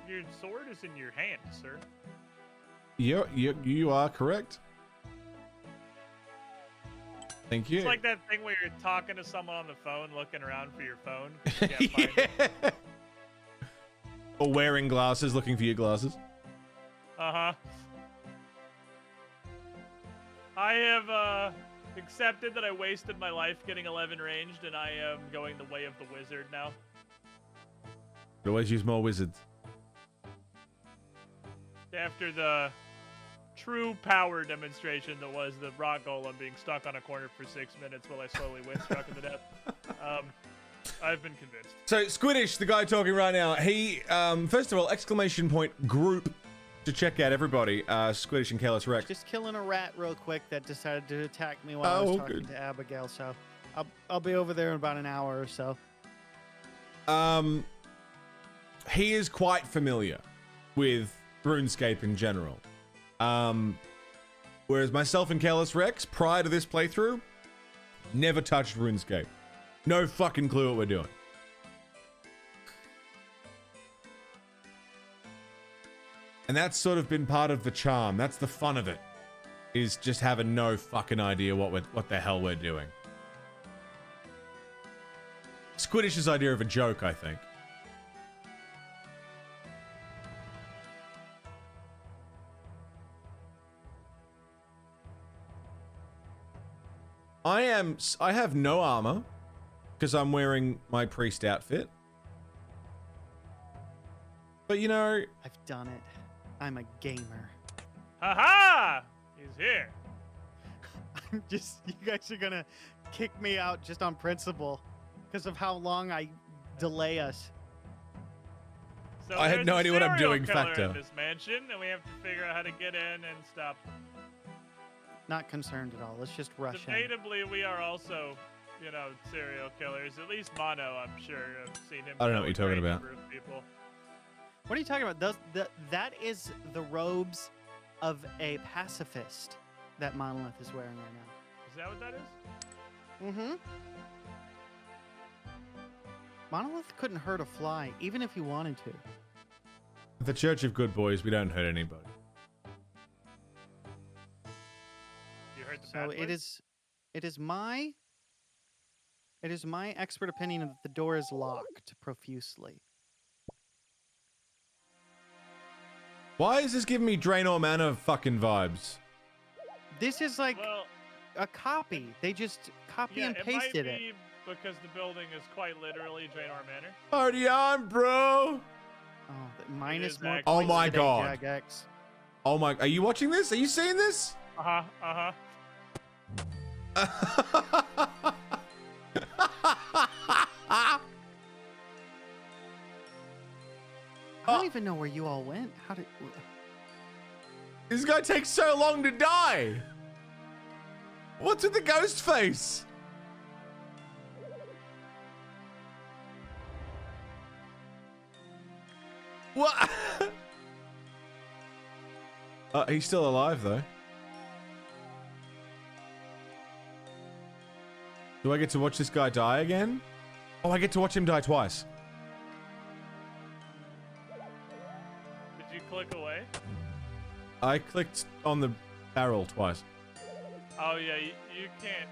Your sword is in your hand, sir. You are correct. Thank you. It's like that thing where you're talking to someone on the phone, looking around for your phone. 'cause you can't find it. Yeah. Or wearing glasses, looking for your glasses. Uh-huh. I have accepted that I wasted my life getting 11 ranged, and I am going the way of the wizard now. But always use more wizards. After the true power demonstration that was the rock golem being stuck on a corner for 6 minutes while I slowly windstruck him to death, I've been convinced. So Squiddish, the guy talking right now, he first of all, exclamation point group to check out everybody. Squiddish and Careless Rex. Just killing a rat real quick that decided to attack me while I was talking good. to Abigail. So I'll be over there in about an hour or so. He is quite familiar with RuneScape in general. Whereas myself and Careless Rex, prior to this playthrough, never touched RuneScape. No fucking clue what we're doing. And that's sort of been part of the charm. That's the fun of it. Is just having no fucking idea what the hell we're doing. Squiddish's idea of a joke, I think. I have no armor because I'm wearing my priest outfit. But you know, I've done it. I'm a gamer. Haha! He's here. I'm just, you guys are gonna kick me out just on principle because of how long I delay us. So I had no idea what I'm doing, Factor. Factor. In this mansion, and we have to figure out how to get in and stop. Not concerned at all. Let's just rush in. Debatably, we are also, you know, serial killers. At least Mono, I'm sure. I've seen him. I don't know kill what you're a talking great about. number of people. What are you talking about? That is the robes of a pacifist that Monolith is wearing right now. Is that what that is? Mm-hmm. Monolith couldn't hurt a fly, even if he wanted to. At the Church of Good Boys, we don't hurt anybody. You heard the So it is my expert opinion that the door is locked profusely. Why is this giving me Draenor Manor fucking vibes? This is like a copy. They just copy and pasted it. it. Might be because the building is quite literally Draenor Manor. Party on, bro! Oh, minus more Oh points my today, god. Jagex. Oh my, are you watching this? Are you seeing this? Uh-huh, uh-huh. I don't even know where you all went. How did... This guy takes so long to die. What's with the ghost face? What? He's still alive though. Do I get to watch this guy die again? Oh, I get to watch him die twice. Did you click away? I clicked on the barrel twice. Oh yeah, you can't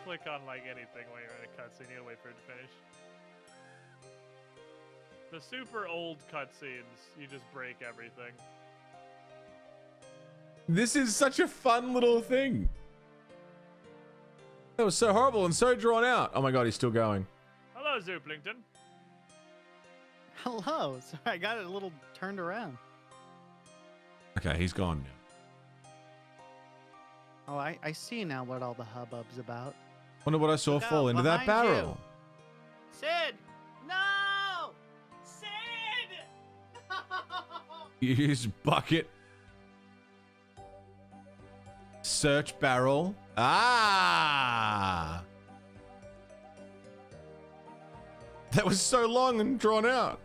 click on like anything while you're in a cutscene. You gotta wait for it to finish. The super old cutscenes, you just break everything. This is such a fun little thing. That was so horrible and so drawn out. Oh my god, he's still going. Hello, Zooplington. Hello. Sorry, I got it a little turned around. Okay, he's gone now. Oh, I see now what all the hubbub's about. Wonder what I saw Look fall out, into that behind barrel. Sid! No! Sid! Use bucket. Search barrel. Ah! That was so long and drawn out.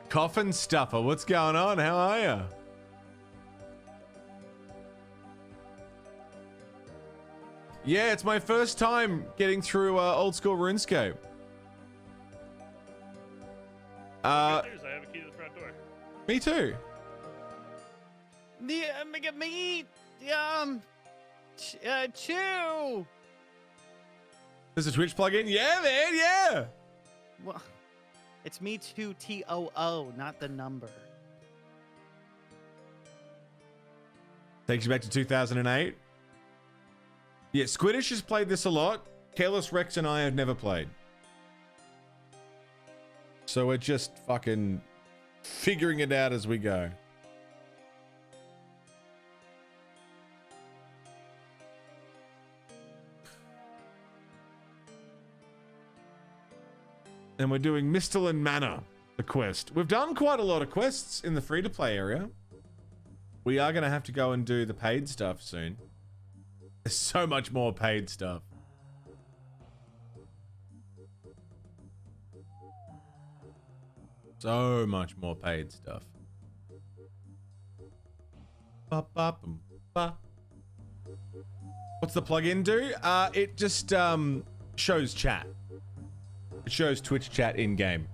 Coffin Stuffer, what's going on? How are ya? Yeah, it's my first time getting through old school RuneScape. Good news, I have a key to the front door. Me too. Chew. There's a Twitch plugin? Yeah, man, yeah. Well, it's me too, TOO, not the number. Takes you back to 2008. Yeah, Squiddish has played this a lot. Careless Rex and I have never played. So we're just fucking figuring it out as we go. And we're doing Misthalin Manor, the quest. We've done quite a lot of quests in the free-to-play area. We are going to have to go and do the paid stuff soon. There's so much more paid stuff. So much more paid stuff. Ba, ba, bum, ba. What's the plugin do? It just shows chat. It shows Twitch chat in game.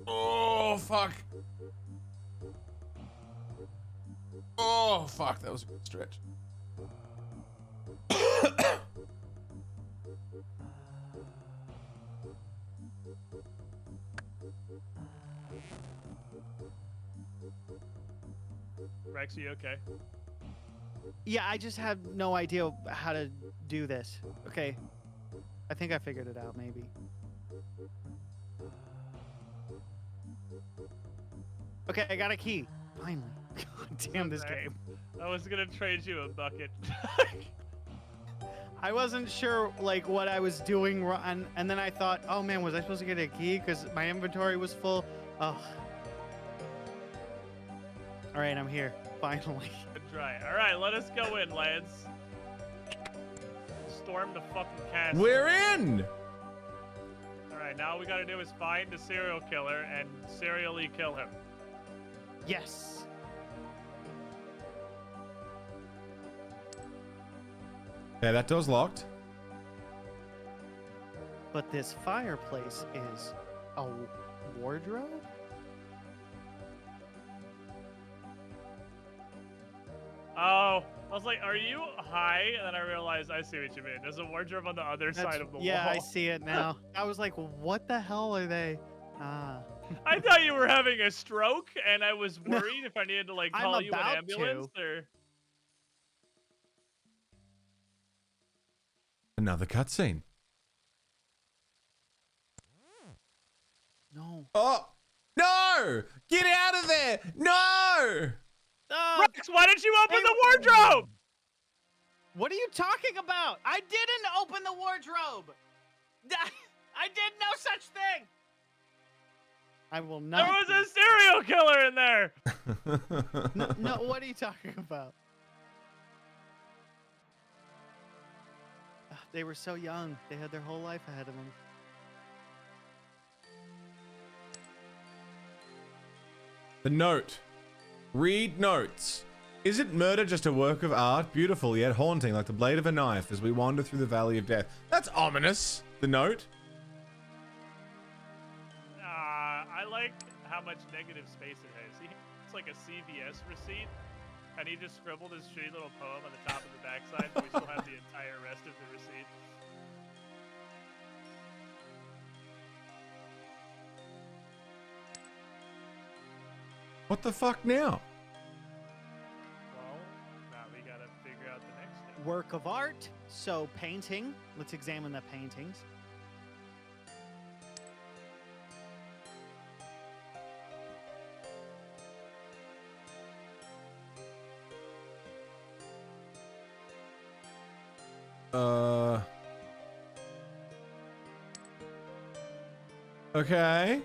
Oh fuck. Oh fuck, that was a good stretch. Rex, are you okay? Yeah, I just have no idea how to do this. Okay. I think I figured it out, maybe. Okay, I got a key. Finally. God damn this game. I was gonna trade you a bucket. I wasn't sure, like, what I was doing wrong, and then I thought, oh man, was I supposed to get a key? Because my inventory was full. Oh. Alright, I'm here. Finally. Good try. Alright, let us go in, lads. Storm the fucking castle. We're in! Alright, now all we gotta do is find the serial killer and serially kill him. Yes. Okay, that door's locked. But this fireplace is a wardrobe? Oh, I was like, are you high? And then I realized, I see what you mean. There's a wardrobe on the other side of the wall. Yeah, I see it now. I was like, what the hell are they? Ah. I thought you were having a stroke, and I was worried if I needed to, like, call you an ambulance or... Another cutscene. No. Oh! No! Get out of there! No! Rex, why didn't you open the wardrobe? What are you talking about? I didn't open the wardrobe. I did no such thing. I will not. There was a serial killer in there. No, what are you talking about? They were so young. They had their whole life ahead of them. The note. Read notes. Isn't murder just a work of art? Beautiful yet haunting, like the blade of a knife as we wander through the valley of death. That's ominous. The note. I like how much negative space it has. It's like a CVS receipt, and he just scribbled his shitty little poem on the top and the backside, but we still have the entire rest of the receipt. What the fuck now? Well, now we gotta figure out the next step. Work of art. So painting. Let's examine the paintings. Okay.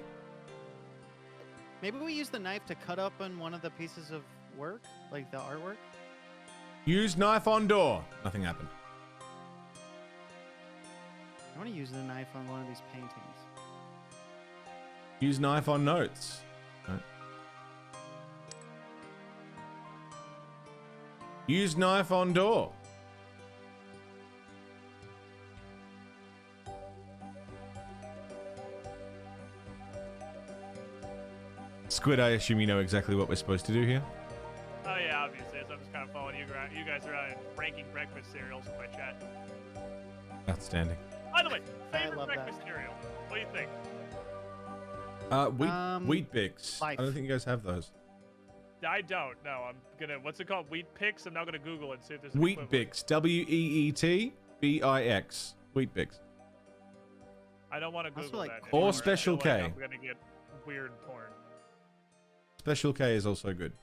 Maybe we use the knife to cut open one of the pieces of work, like the artwork. Use knife on door. Nothing happened. I want to use the knife on one of these paintings. Use knife on notes. No. Use knife on door. Squid, I assume you know exactly what we're supposed to do here? Oh yeah, obviously. So I'm just kind of following you guys around and ranking breakfast cereals in my chat. Outstanding. By the way, favorite breakfast cereal. What do you think? Wheat Bix. I don't think you guys have those. I don't. No, I'm gonna. What's it called? Wheat Pix. I'm now gonna Google it and see if there's. Wheat Bix. WEETBIX. Wheat Bix. I don't want to Google like that. Or anymore. Special I feel like K. I'm gonna get weird porn. Special K is also good.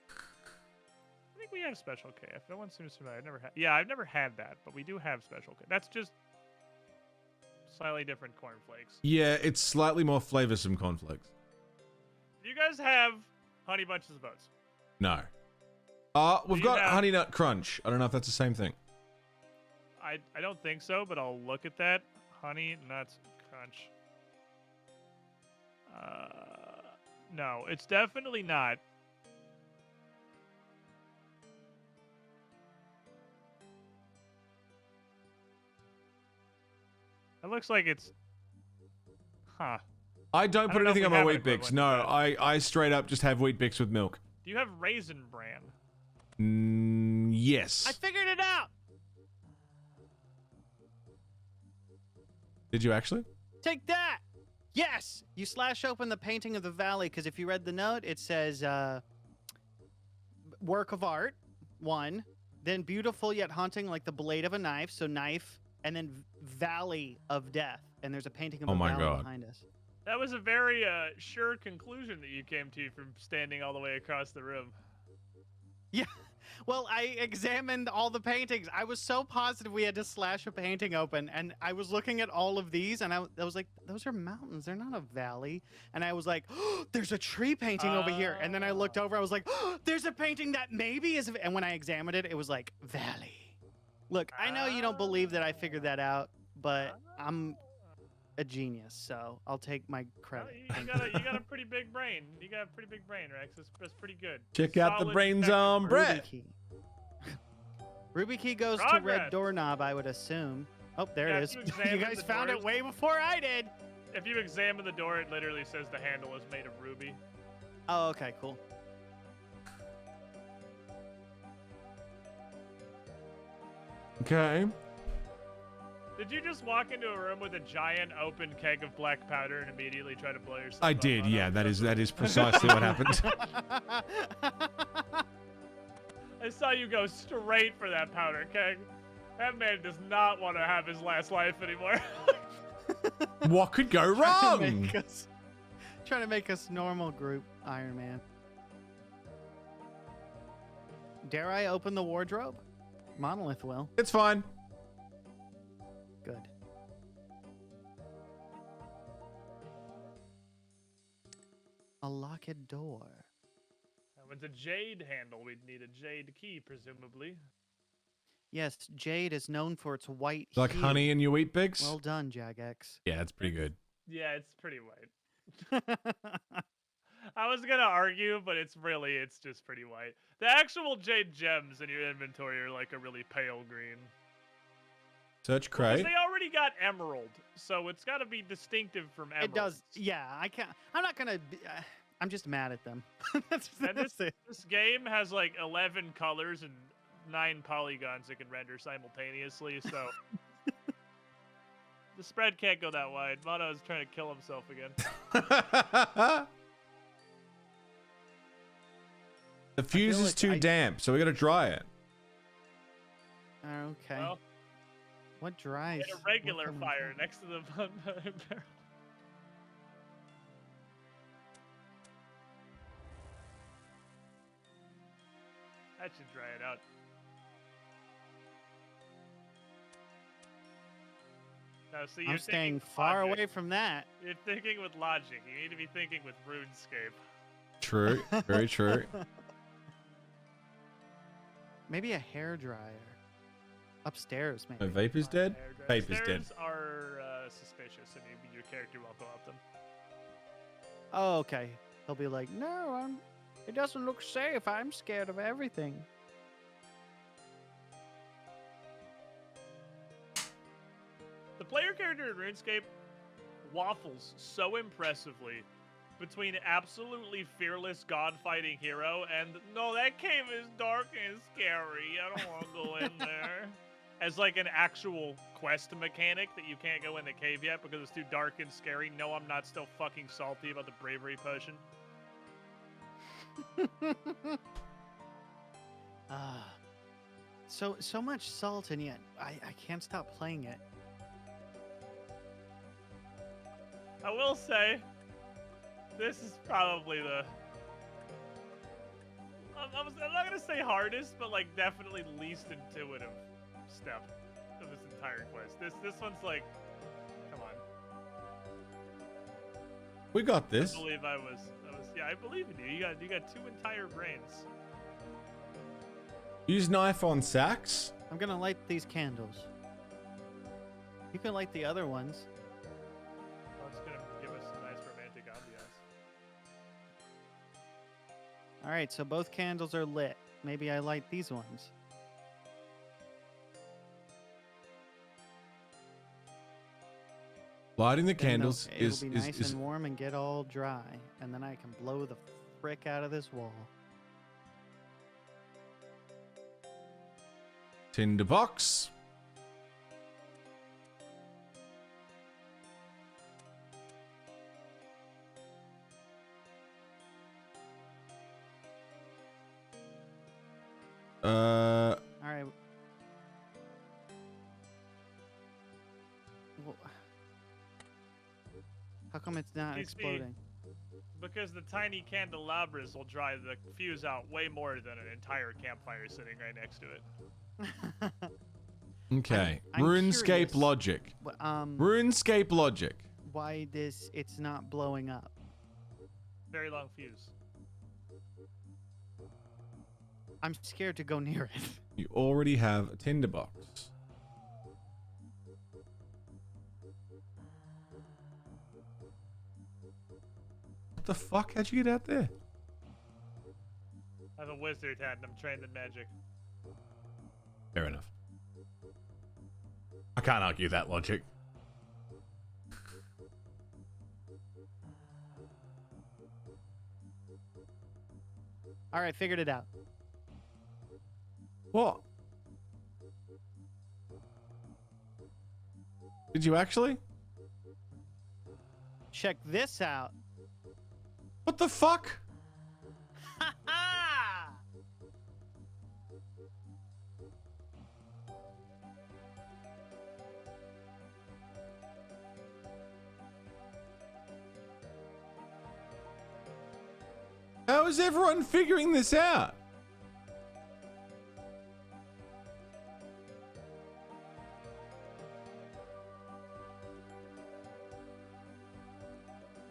I think we have Special K. If no one seems familiar, I've never had. Yeah, I've never had that, but we do have Special K. That's just slightly different cornflakes. Yeah, it's slightly more flavorsome cornflakes. Do you guys have Honey Bunches of Oats? No. We've got Honey Nut Crunch. I don't know if that's the same thing. I don't think so, but I'll look at that. Honey Nut Crunch. No, it's definitely not. It looks like it's... Huh. I don't put know if anything we on my have an wheat bix. equivalent No, to that. I straight up just have wheat bix with milk. Do you have Raisin Bran? Yes. I figured it out. Did you actually? Take that. Yes. You slash open the painting of the valley because if you read the note, it says work of art, 1. Then beautiful yet haunting like the blade of a knife, so knife, and then valley of death. And there's a painting of Oh a my valley God. behind us. That was a very sure conclusion that you came to from standing all the way across the room. Yeah. Well, I examined all the paintings. I was so positive we had to slash a painting open, and I was looking at all of these, and I was like, those are mountains. They're not a valley. And I was like, oh, there's a tree painting over here. And then I looked over. I was like, oh, there's a painting that maybe is... And when I examined it, it was like, valley. Look, I know you don't believe that I figured that out, but I'm a genius, so I'll take my credit. You got a pretty big brain. You got a pretty big brain, Rex. That's pretty good. Check out the Solid brains detective on work. Brett. Ruby key goes to Progress. red doorknob, I would assume. Oh, there Yeah, it if is. you You examine guys the found it doors- way before I did. If you examine the door, it literally says the handle is made of ruby. Oh, okay, cool. Okay. Did you just walk into a room with a giant open keg of black powder and immediately try to blow yourself I up did, on yeah. it? That is precisely what happened. I saw you go straight for that powder keg. That man does not want to have his last life anymore. What could go wrong? Trying to make us normal group, Iron Man. Dare I open the wardrobe? Monolith will. It's fine. Good. A locked door. That one's a jade handle. We'd need a jade key, presumably. Yes, jade is known for its white Like hue. honey in your wheat bix? Well done, Jagex. Yeah, it's pretty good. Yeah, it's pretty white. I was gonna argue, but it's just pretty white. The actual jade gems in your inventory are like a really pale green. Search Because crate. they already got emerald, so it's got to be distinctive from emerald. It does. Yeah, I can't. I'm not gonna. I'm just mad at them. that's And that's it. this game has like 11 colors and 9 polygons it can render simultaneously, so the spread can't go that wide. Mono's trying to kill himself again. The fuse feel is like too damp, so we gotta dry it. Okay. Well, What dries? get a regular fire next to the barrel. That should dry it out. No, see, you're I'm staying thinking with far logic. away from that. You're thinking with logic. You need to be thinking with Runescape. True. Very true. Maybe a hair dryer. Upstairs, My maybe. vape is dead? Vape is dead. Stairs are suspicious, and your character won't go up them. Oh, okay. He'll be like, no, it doesn't look safe. I'm scared of everything. The player character in RuneScape waffles so impressively between absolutely fearless god-fighting hero and no, that cave is dark and scary. I don't want to go in there. As like an actual quest mechanic that you can't go in the cave yet because it's too dark and scary. No, I'm not still fucking salty about the bravery potion. So much salt, and yet I can't stop playing it. I will say, this is probably the... I'm not going to say hardest, but like definitely least intuitive step of this entire quest. This one's like, come on. We got this. I believe I was yeah, I believe in you. You got 2 entire brains. Use knife on sacks. I'm gonna light these candles. You can light the other ones. Well, it's going to give us a nice romantic ambiance. All right, so both candles are lit. Maybe I light these ones. Lighting the Then candles it'll be nice and warm and get all dry, and then I can blow the frick out of this wall. tinderbox. All right. How come it's not You see, exploding? Because the tiny candelabras will drive the fuse out way more than an entire campfire sitting right next to it. Okay. I'm RuneScape curious, logic. RuneScape logic. Why it's not blowing up? Very long fuse. I'm scared to go near it. You already have a tinderbox. What the fuck? How'd you get out there? I have a wizard hat and I'm trained in magic. Fair enough. I can't argue that logic. All right, figured it out. What? Did you actually? Check this out. What the fuck? How is everyone figuring this out?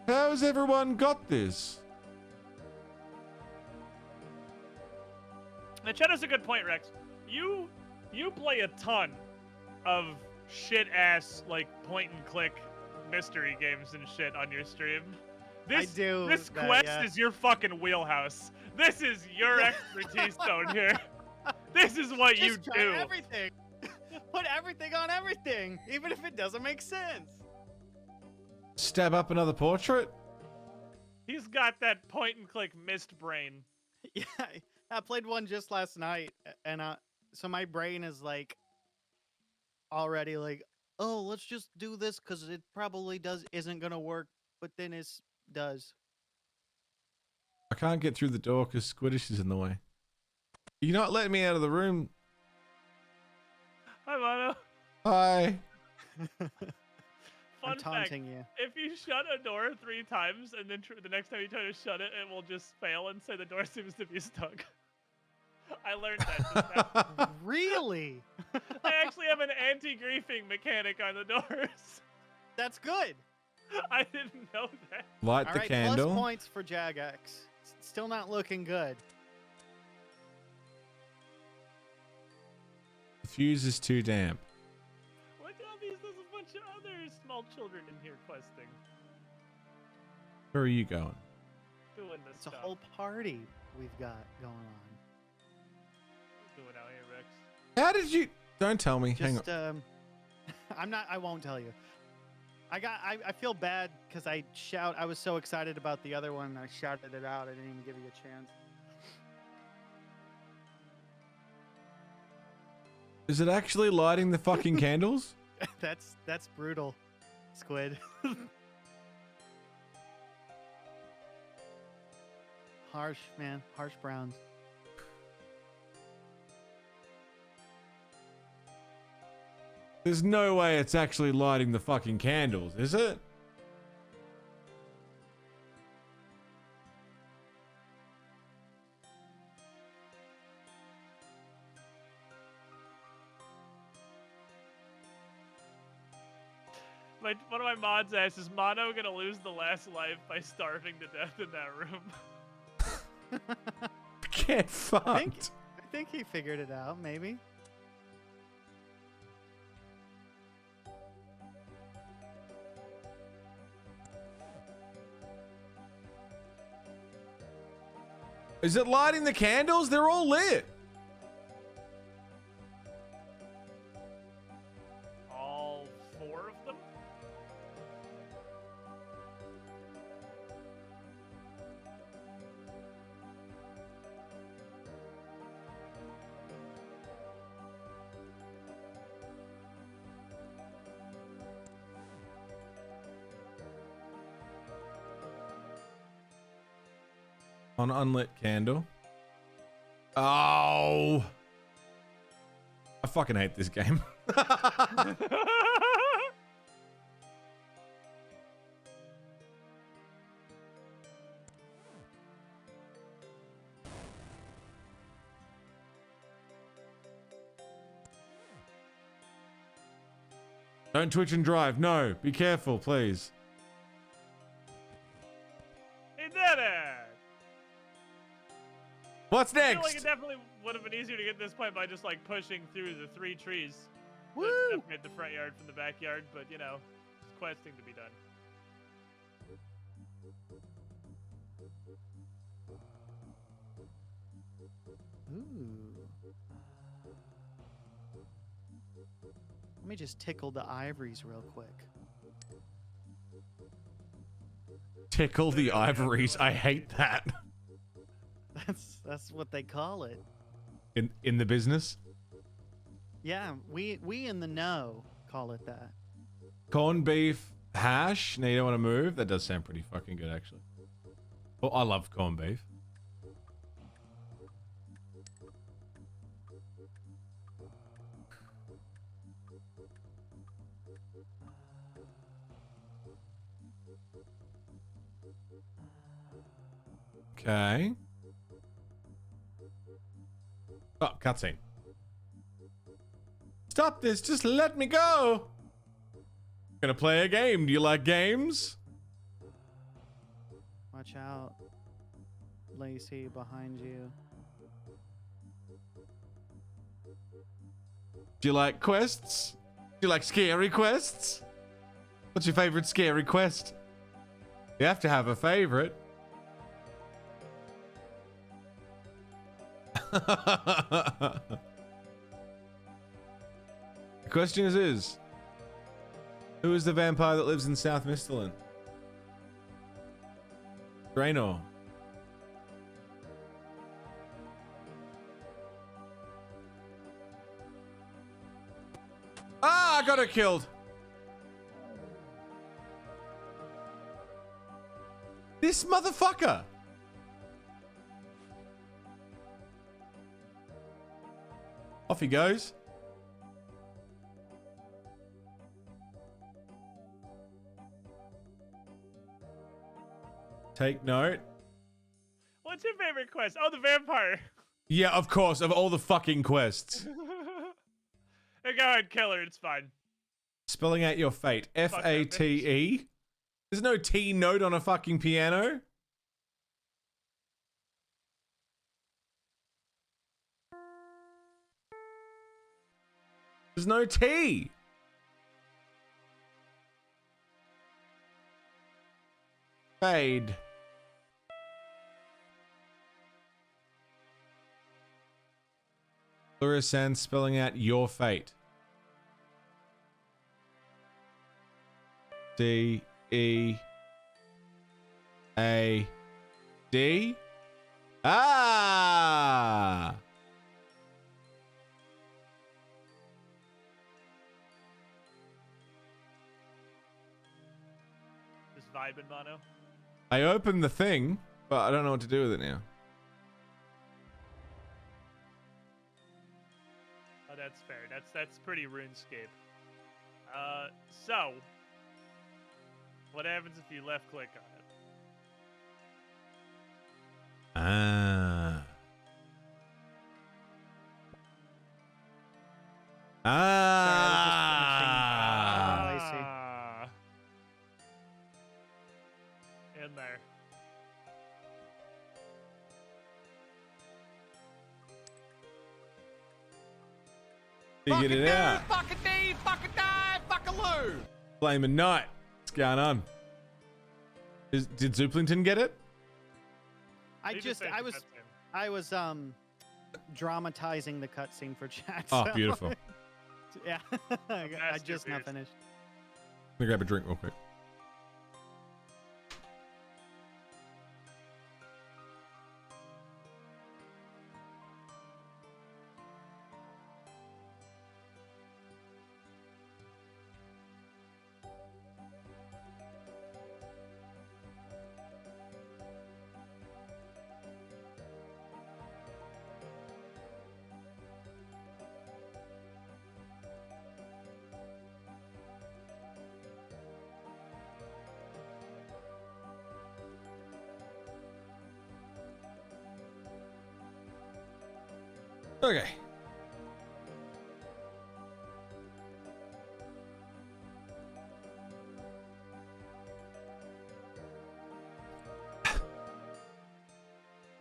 How has everyone got this? Now, Chet has a good point, Rex. You play a ton of shit ass like point and click mystery games and shit on your stream. I do. This that, quest yeah. is your fucking wheelhouse. This is your expertise zone here. This is what you Just try do. everything. Put everything on everything, even if it doesn't make sense. Stab up another portrait? He's got that point and click mist brain. Yeah, I played one just last night, and so my brain is like already like, oh, let's just do this because it probably isn't gonna work, but then it does. I can't get through the door because Squiddish is in the way. You're not letting me out of the room. Hi, Mono. Hi. Fun taunting fact, you. if you shut a door 3 times and then the next time you try to shut it, it will just fail and say the door seems to be stuck. I learned that just now. Really? I actually have an anti-griefing mechanic on the doors. That's good. I didn't know that. Light All the right, candle. plus points for Jagex. Still not looking good. The fuse is too damp. Look at all these. There's a bunch of other small children in here questing. Where are you going? Doing this It's stuff. a whole party we've got going on. Doing out here, Rex. How did you? Don't tell me. Hang on. Just I won't tell you. I feel bad because I was so excited about the other one and I shouted it out. I didn't even give you a chance. Is it actually lighting the fucking candles? That's brutal, Squid. Harsh, man. Harsh browns. There's no way it's actually lighting the fucking candles, is it? One of my mods asks, is Mono gonna lose the last life by starving to death in that room? Get fucked. I think he figured it out, maybe. Is it lighting the candles? They're all lit. All 4 of them? On unlit candle. Oh. I fucking hate this game. Don't twitch and drive. No, be careful, please. He did it! What's I feel next? like it definitely would have been easier to get this point by just like pushing through the 3 trees. Woo! That separate the front yard from the backyard, but you know, there's questing to be done. Ooh. Let me just tickle the ivories real quick. Tickle the ivories. I hate that. That's what they call it. In the business? Yeah, we in the know call it that. Corned beef hash. Now you don't want to move. That does sound pretty fucking good, actually. Oh, I love corned beef. Okay. Oh, cutscene. Stop this. Just let me go. Gonna play a game. Do you like games? Watch out, Lacey, behind you. Do you like quests? Do you like scary quests? What's your favorite scary quest? You have to have a favorite. The question is, who is the vampire that lives in South Mistland? Draenor. Ah, I got her killed. This motherfucker. Off he goes. Take note. What's your favorite quest? Oh, the vampire. Yeah, of course, of all the fucking quests. Hey, go ahead, kill her. It's fine. Spelling out your fate. F-A-T-E. There's no T note on a fucking piano. There's no T. Fade. Laura Sands spelling out your fate. D E A D. Ah. Just vibing, Mono. I opened the thing, but I don't know what to do with it now. Oh, that's fair. That's pretty RuneScape. So what happens if you left click on it? Ah. Ah. I see. In there. Figured it out. Fucking D, fucking die, fucking lose. Flaming Knight. What's going on? Did Zuplington get it? I was I was dramatizing the cutscene for chat. Oh, so- beautiful. Yeah, I just now finished. Let me grab a drink real quick. Okay.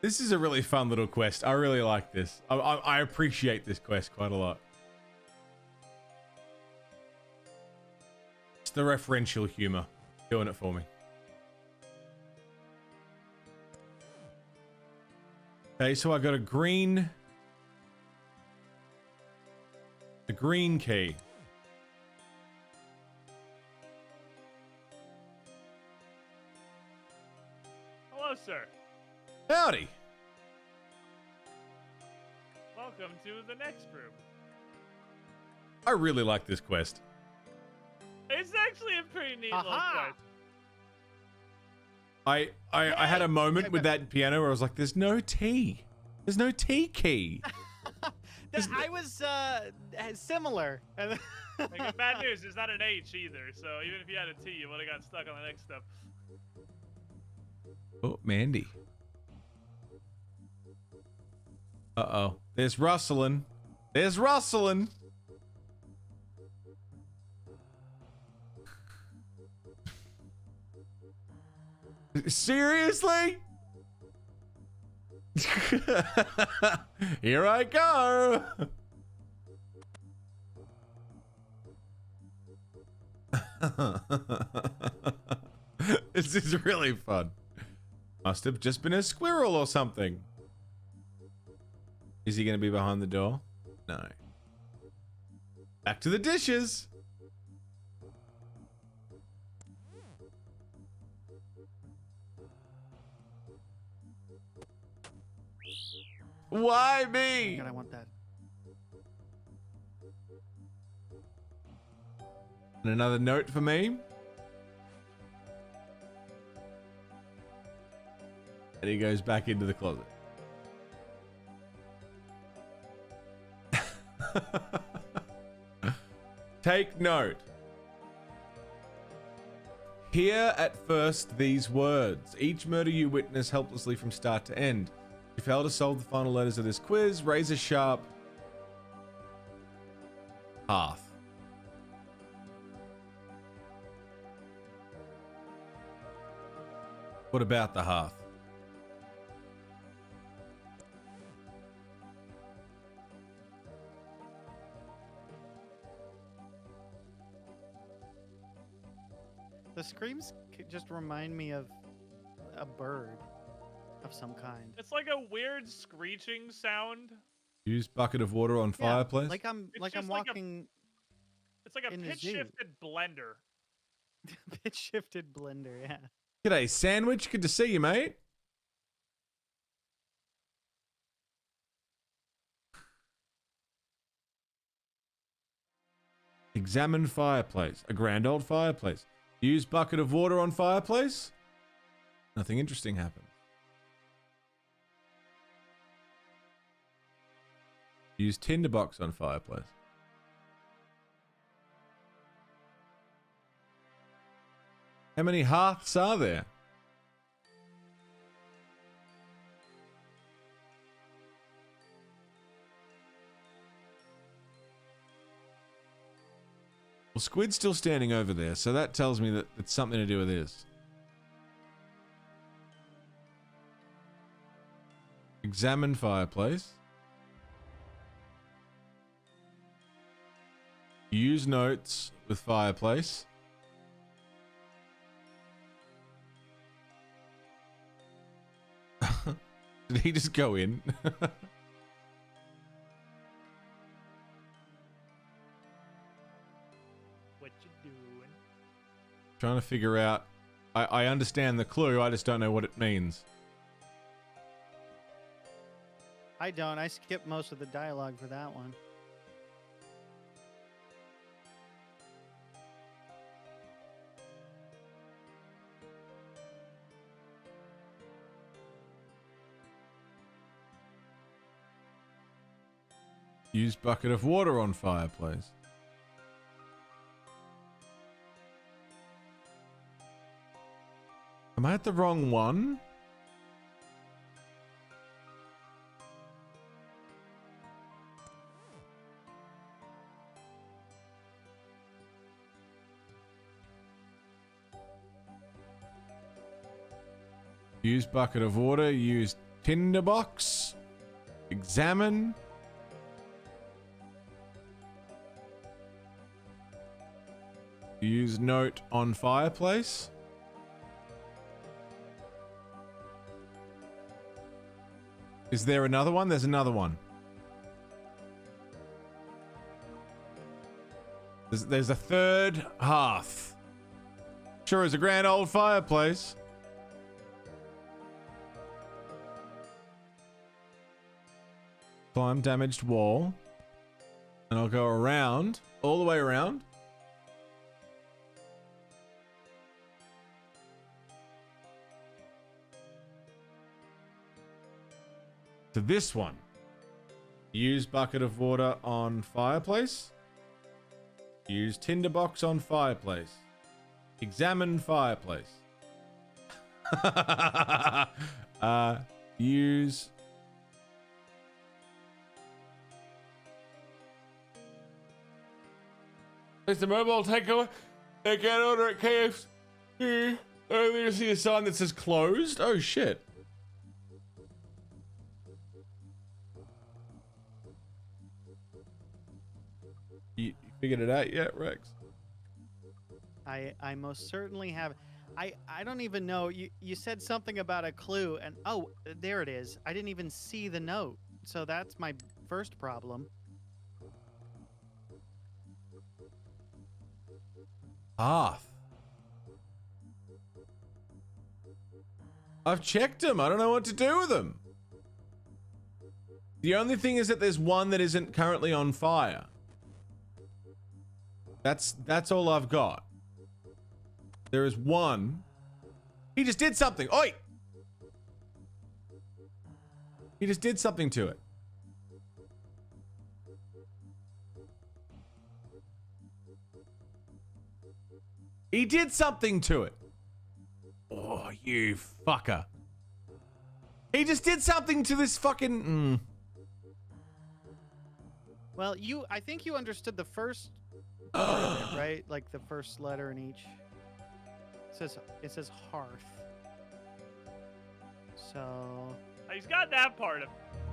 This is a really fun little quest. I really like this. I appreciate this quest quite a lot. It's the referential humor doing it for me. Okay, so I got a green... The green key. Hello, sir. Howdy. Welcome to the next room. I really like this quest. It's actually a pretty neat little quest. I had a moment with that piano where I was like, there's no T. There's no T key. I was similar. Like, bad news, there's not an H either, so even if you had a T, you would have got stuck on the next step. Oh, Mandy. Uh-oh. There's rustling. There's rustling. Seriously? Here I go. This is really fun. Must have just been a squirrel or something. Is he going to be behind the door? No. Back to the dishes. Why me? God, I want that. And another note for me. And he goes back into the closet. Take note. Hear at first these words. Each murder you witness helplessly from start to end. If you fail to solve the final letters of this quiz, raise a sharp hearth. What about the hearth? The screams just remind me of a bird of some kind. It's like a weird screeching sound. Use bucket of water on fireplace. Like I'm just walking. It's like a in a pitch zoo. shifted blender. Pitch shifted blender, yeah. G'day, Sandwich. Good to see you, mate. Examine fireplace. A grand old fireplace. Use bucket of water on fireplace. Nothing interesting happens. Use tinderbox on fireplace. How many hearths are there? Well, Squid's still standing over there, so that tells me that it's something to do with this. Examine fireplace. Use notes with fireplace. Did he just go in? What you doing? Trying to figure out. I understand the clue, I just don't know what it means. I don't. I skipped most of the dialogue for that one. Use bucket of water on fireplace. Am I at the wrong one? Use bucket of water, use tinderbox, examine. Use note on fireplace. Is there another one? There's another one. There's a third hearth. Sure is a grand old fireplace. Climb damaged wall. And I'll go around, all the way around. To this one. Use bucket of water on fireplace. Use tinderbox on fireplace. Examine fireplace. Use... Place the mobile takeover. Take out order at KFC. Earlier see a sign that says closed. Oh shit. You figured it out yet, Rex? I most certainly have. I don't even know. You said something about a clue, and oh, there it is. I didn't even see the note, so that's my first problem. Hearth. I've checked them. I don't know what to do with them. The only thing is that there's one that isn't currently on fire. That's all I've got. There is one. He just did something. Oi! He just did something to it. He did something to it. Oh, you fucker. He just did something to this fucking... Well, I think you understood the first part of it, right? Like the first letter in each. It says hearth. So... He's got that part of.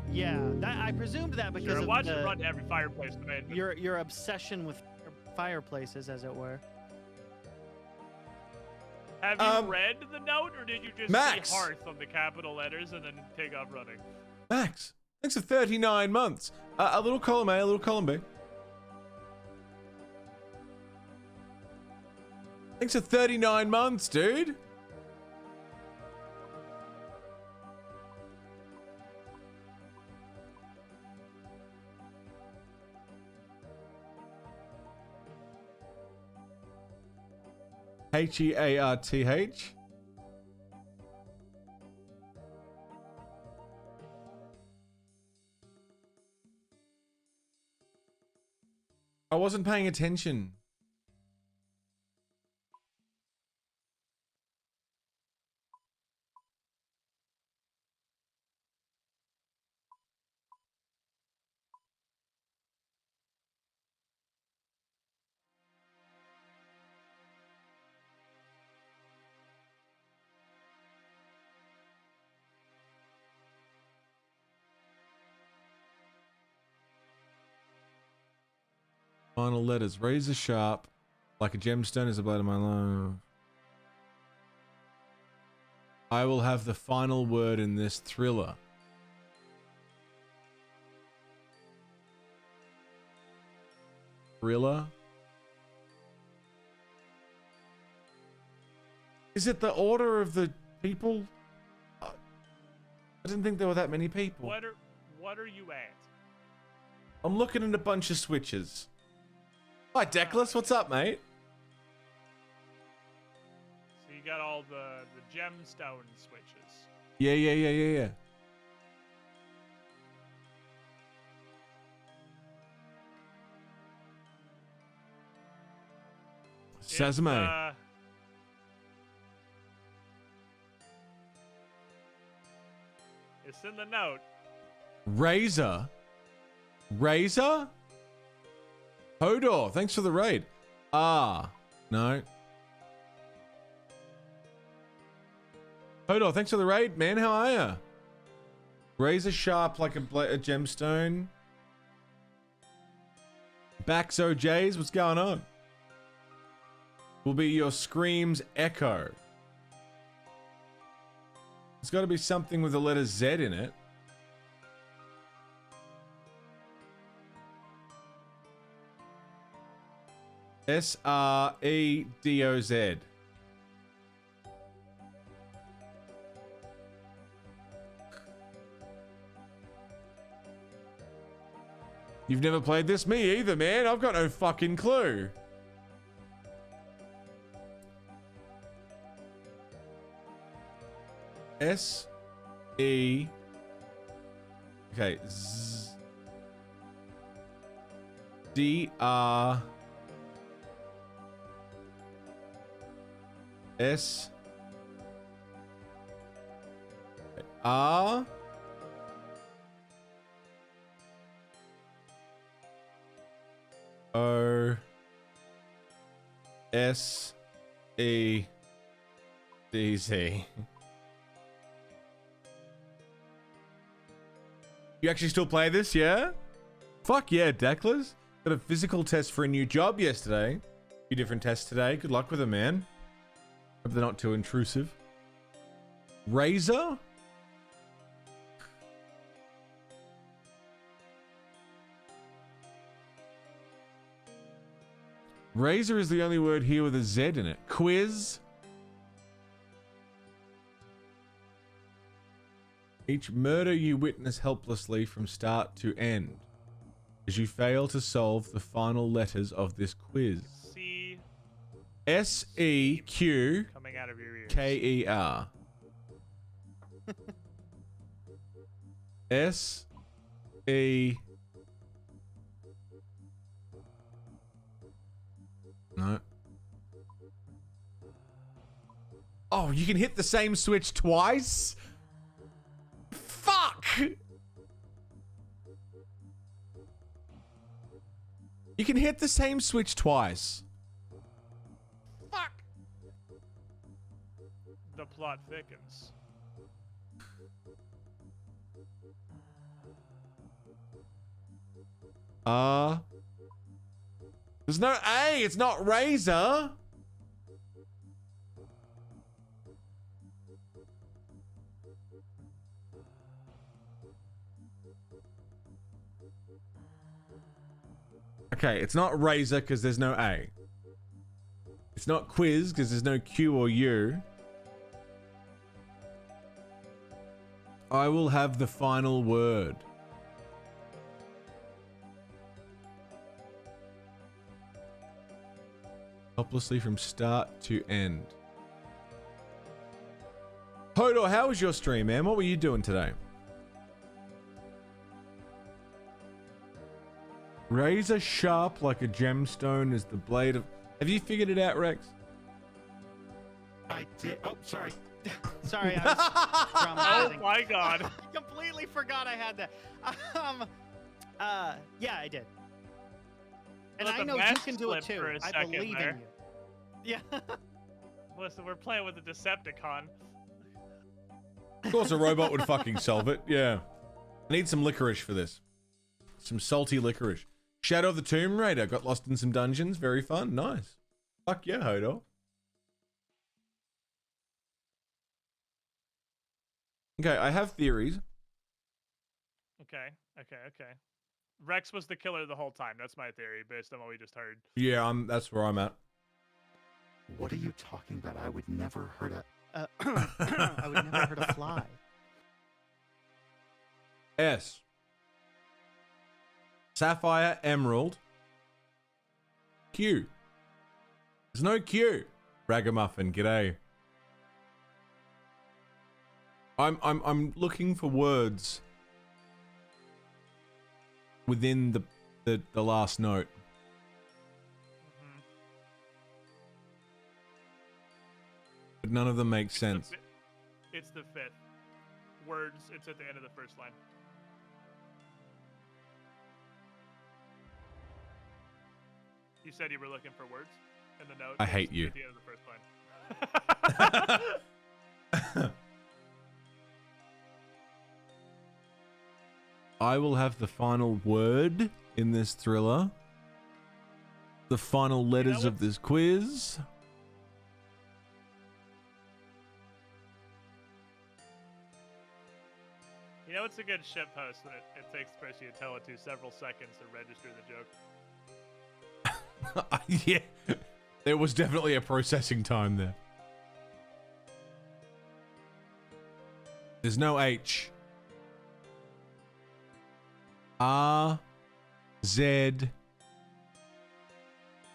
Yeah, I presumed that because Sure, of watch it run to every fireplace today. your obsession with fireplaces, as it were. Have you read the note, or did you just Max. see hearth on the capital letters and then take off running? Max, thanks for 39 months. A little column A, a little column B. Thanks for 39 months, dude. Hearth. I wasn't paying attention. Final letters. Razor sharp. Like a gemstone is the blade of my love. I will have the final word in this thriller. Thriller. Is it the order of the people? I didn't think there were that many people. What are you at? I'm looking at a bunch of switches. Hi, Deckless. What's up, mate? So you got all the gemstone switches. Yeah. Sesame. It's in the note. Razor. Hodor, thanks for the raid. No. Hodor, thanks for the raid, man. How are ya? Razor sharp like a gemstone. Bax OJs, what's going on? Will be your scream's echo. It's got to be something with the letter Z in it. SREDOZ. You've never played this? Me either, man. I've got no fucking clue. S-E... Okay. D-R... S... R... O... S... E... D... Z. You actually still play this, yeah? Fuck yeah, Decklers. Got a physical test for a new job yesterday. A few different tests today. Good luck with them, man. Hope they're not too intrusive. Razor? Razor is the only word here with a Z in it. Quiz? Each murder you witness helplessly from start to end as you fail to solve the final letters of this quiz. C. S-E-Q Coming out of your ears. K-E-R. S-E... No. Oh, you can hit the same switch twice? Fuck! You can hit the same switch twice. Fuck! The plot thickens. There's no A, it's not Razor. Okay, it's not Razor because there's no A. It's not Quiz because there's no Q or U. I will have the final word. Helplessly from start to end. Hodor, how was your stream, man? What were you doing today? Razor sharp like a gemstone is the blade of... Have you figured it out, Rex? I did. Oh, sorry. Sorry, I was dramatizing. Oh my god. I completely forgot I had that. Yeah, I did. And Let I the know you mask can do it slip too. for a I second believe there. in you. Yeah. Listen, we're playing with a Decepticon. Of course a robot would fucking solve it, yeah. I need some licorice for this. Some salty licorice. Shadow of the Tomb Raider. Got lost in some dungeons. Very fun. Nice. Fuck yeah, Hodor. Okay, I have theories. Okay. Rex was the killer the whole time. That's my theory, based on what we just heard. Yeah, that's where I'm at. What are you talking about? I would never hurt a... I would never hurt a fly. S. Sapphire, Emerald. Q. There's no Q. Ragamuffin, g'day. I'm looking for words within the last note. But none of them make sense. It's the fifth. Words, it's at the end of the first line. You said you were looking for words in the note. I hate you. At the end of the first line. I will have the final word in this thriller. The final letters of this quiz. You know it's a good ship post when it takes Percy and Telatu several seconds to register the joke. Yeah, there was definitely a processing time there. There's no H. R Z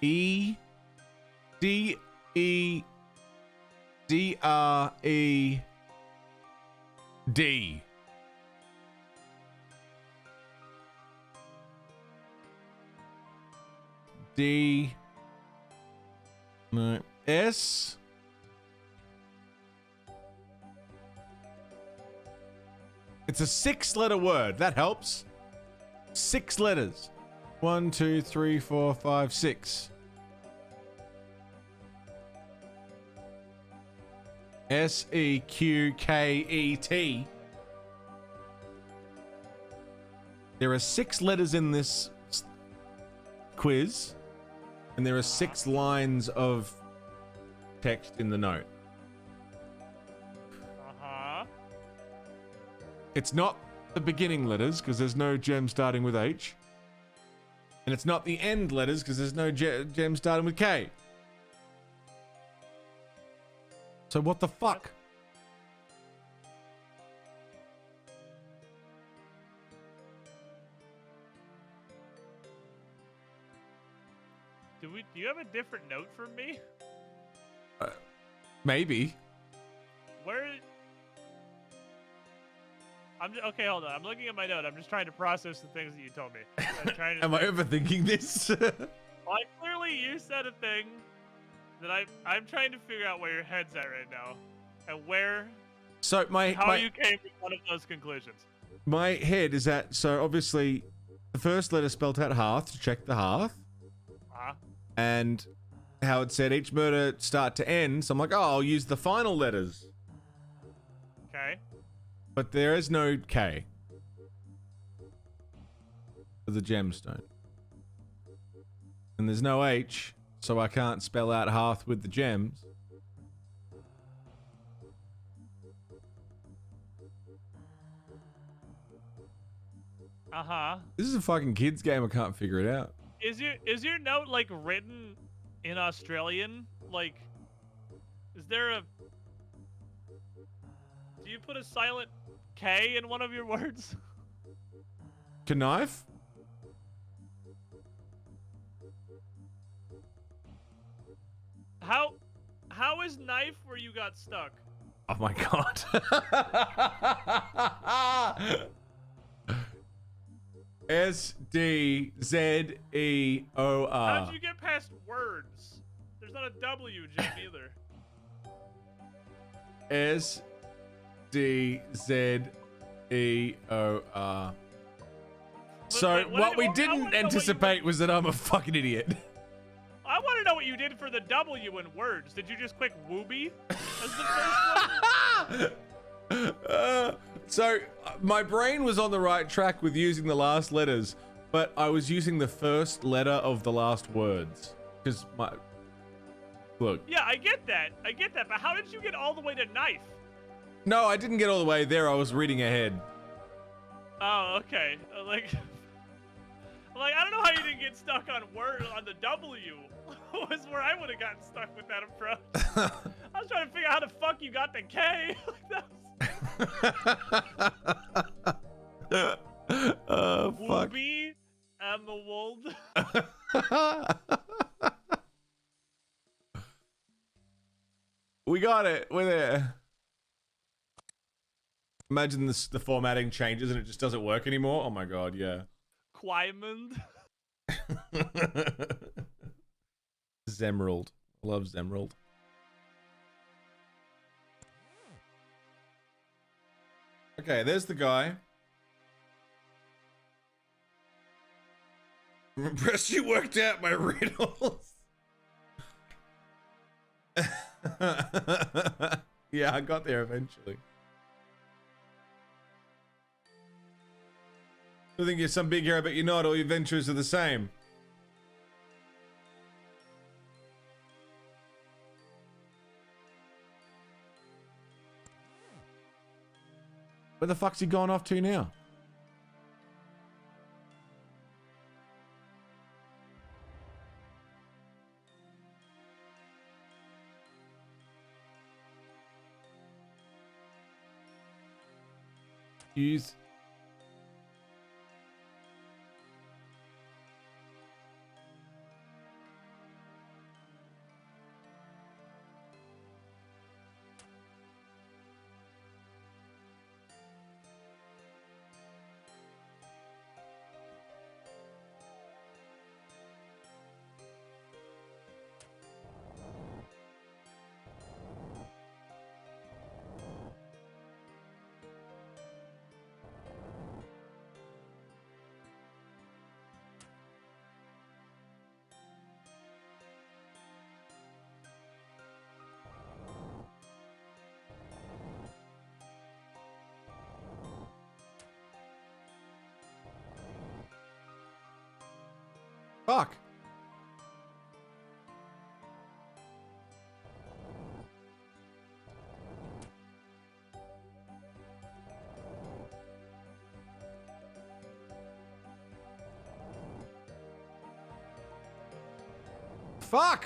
E D E D R E D. D. No. S. It's a 6-letter word. That helps. 6 letters. 1, 2, 3, 4, 5, 6. S-E-Q-K-E-T. There are 6 letters in this quiz, and there are 6 lines of text in the note. It's not the beginning letters, because there's no gem starting with H. And it's not the end letters, because there's no gem starting with K. So what the fuck? Do you have a different note from me? Maybe. Where? Okay, hold on. I'm looking at my note. I'm just trying to process the things that you told me. I'm trying to Am I overthinking this? Well, clearly you said a thing that I'm trying to figure out where your head's at right now, and where. So how you came to one of those conclusions. My head is at, so obviously the first letter spelled out hearth to check the hearth. And how it said each murder start to end. So I'm like, oh, I'll use the final letters. Okay. But there is no K for the gemstone. And there's no H, so I can't spell out hearth with the gems. This is a fucking kids game. I can't figure it out. Is your note like written in Australian? Like, is there a? Do you put a silent K in one of your words? Knife? How is knife where you got stuck? Oh my god. S-D-Z-E-O-R. How did you get past words? There's not a W, Jim, either. S-D-Z-E-O-R. So what we didn't anticipate was that I'm a fucking idiot. I want to know what you did for the W in words. Did you just click Wooby as the first one? So my brain was on the right track with using the last letters, but I was using the first letter of the last words. Because look. Yeah, I get that. But how did you get all the way to knife? No, I didn't get all the way there. I was reading ahead. Oh, okay. I'm like, I don't know how you didn't get stuck on word on the W. Was where I would have gotten stuck with that approach. I was trying to figure out how the fuck you got the K. Fuck. Wooby and the Wold. We got it. We're there. Imagine this, the formatting changes and it just doesn't work anymore. Oh my god, yeah. Quymond. Zemerald. Love Zemerald. Okay, there's the guy. I'm impressed you worked out my riddles. Yeah, I got there eventually. I think you're some big hero, but you're not. All your adventures are the same. Where the fuck's he gone off to now? Use. Fuck. Fuck.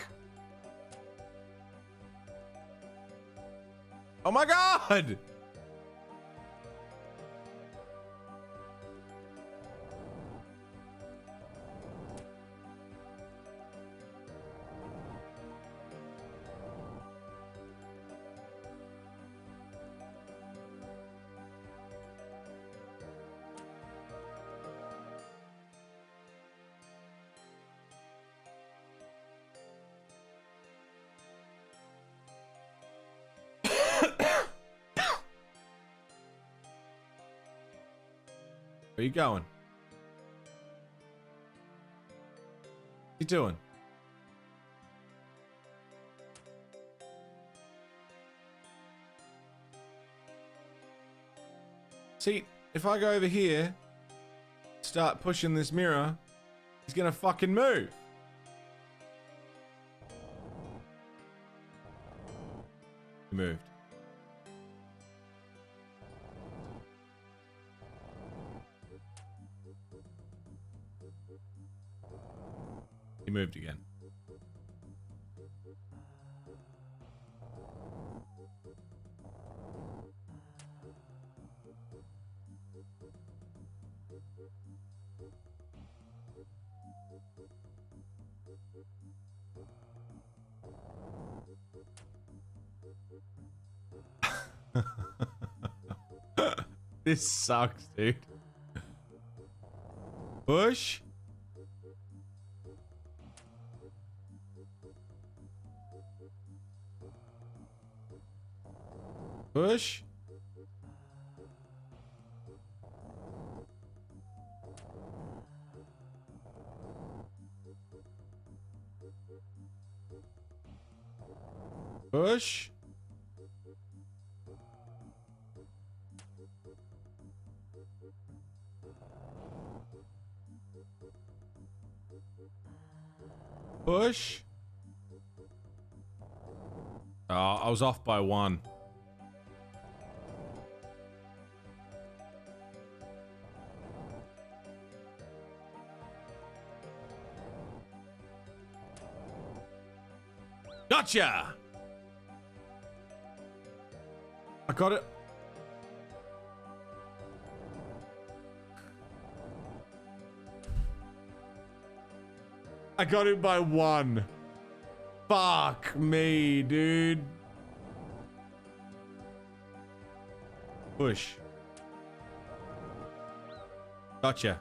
Oh my god. Where you going? What you doing? See, if I go over here, start pushing this mirror, he's gonna fucking move. He moved. He moved again. This sucks, dude. Push. Push. Push. Push. Oh, I was off by one. Gotcha! I got it. I got it by 1. Fuck me, dude. Push. Gotcha.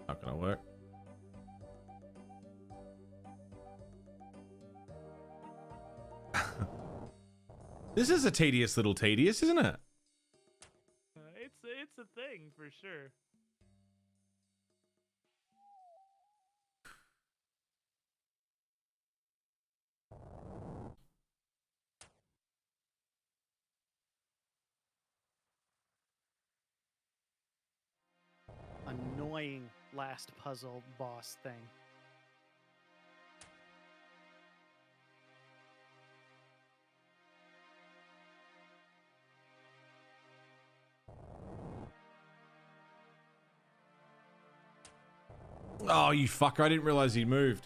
Not gonna work. This is a tedious little tedious, isn't it? It's a thing for sure. Annoying last puzzle boss thing. Oh, you fucker. I didn't realize he'd moved.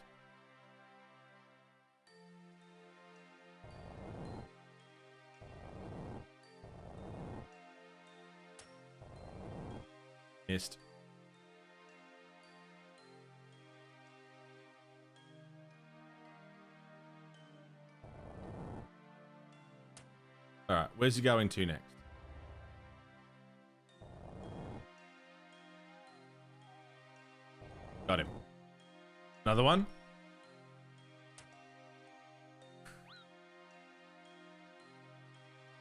Missed. All right, where's he going to next? Got him. Another one.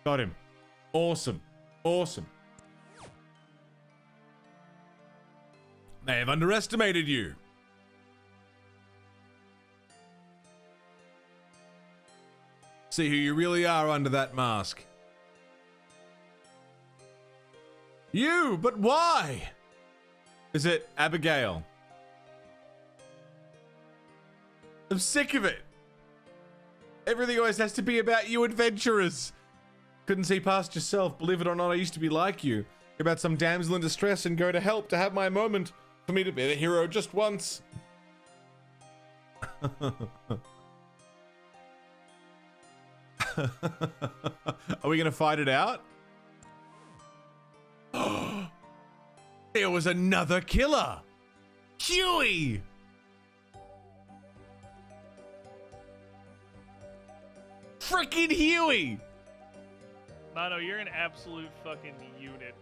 Got him. Awesome. Awesome. They have underestimated you. See who you really are under that mask. You, but why? Is it Abigail? I'm sick of it. Everything always has to be about you adventurers. Couldn't see past yourself. Believe it or not, I used to be like you. About some damsel in distress and go to help to have my moment. For me to be the hero just once. Are we gonna fight it out? There was another killer. Huey. Freaking Huey. Mono, you're an absolute fucking unit.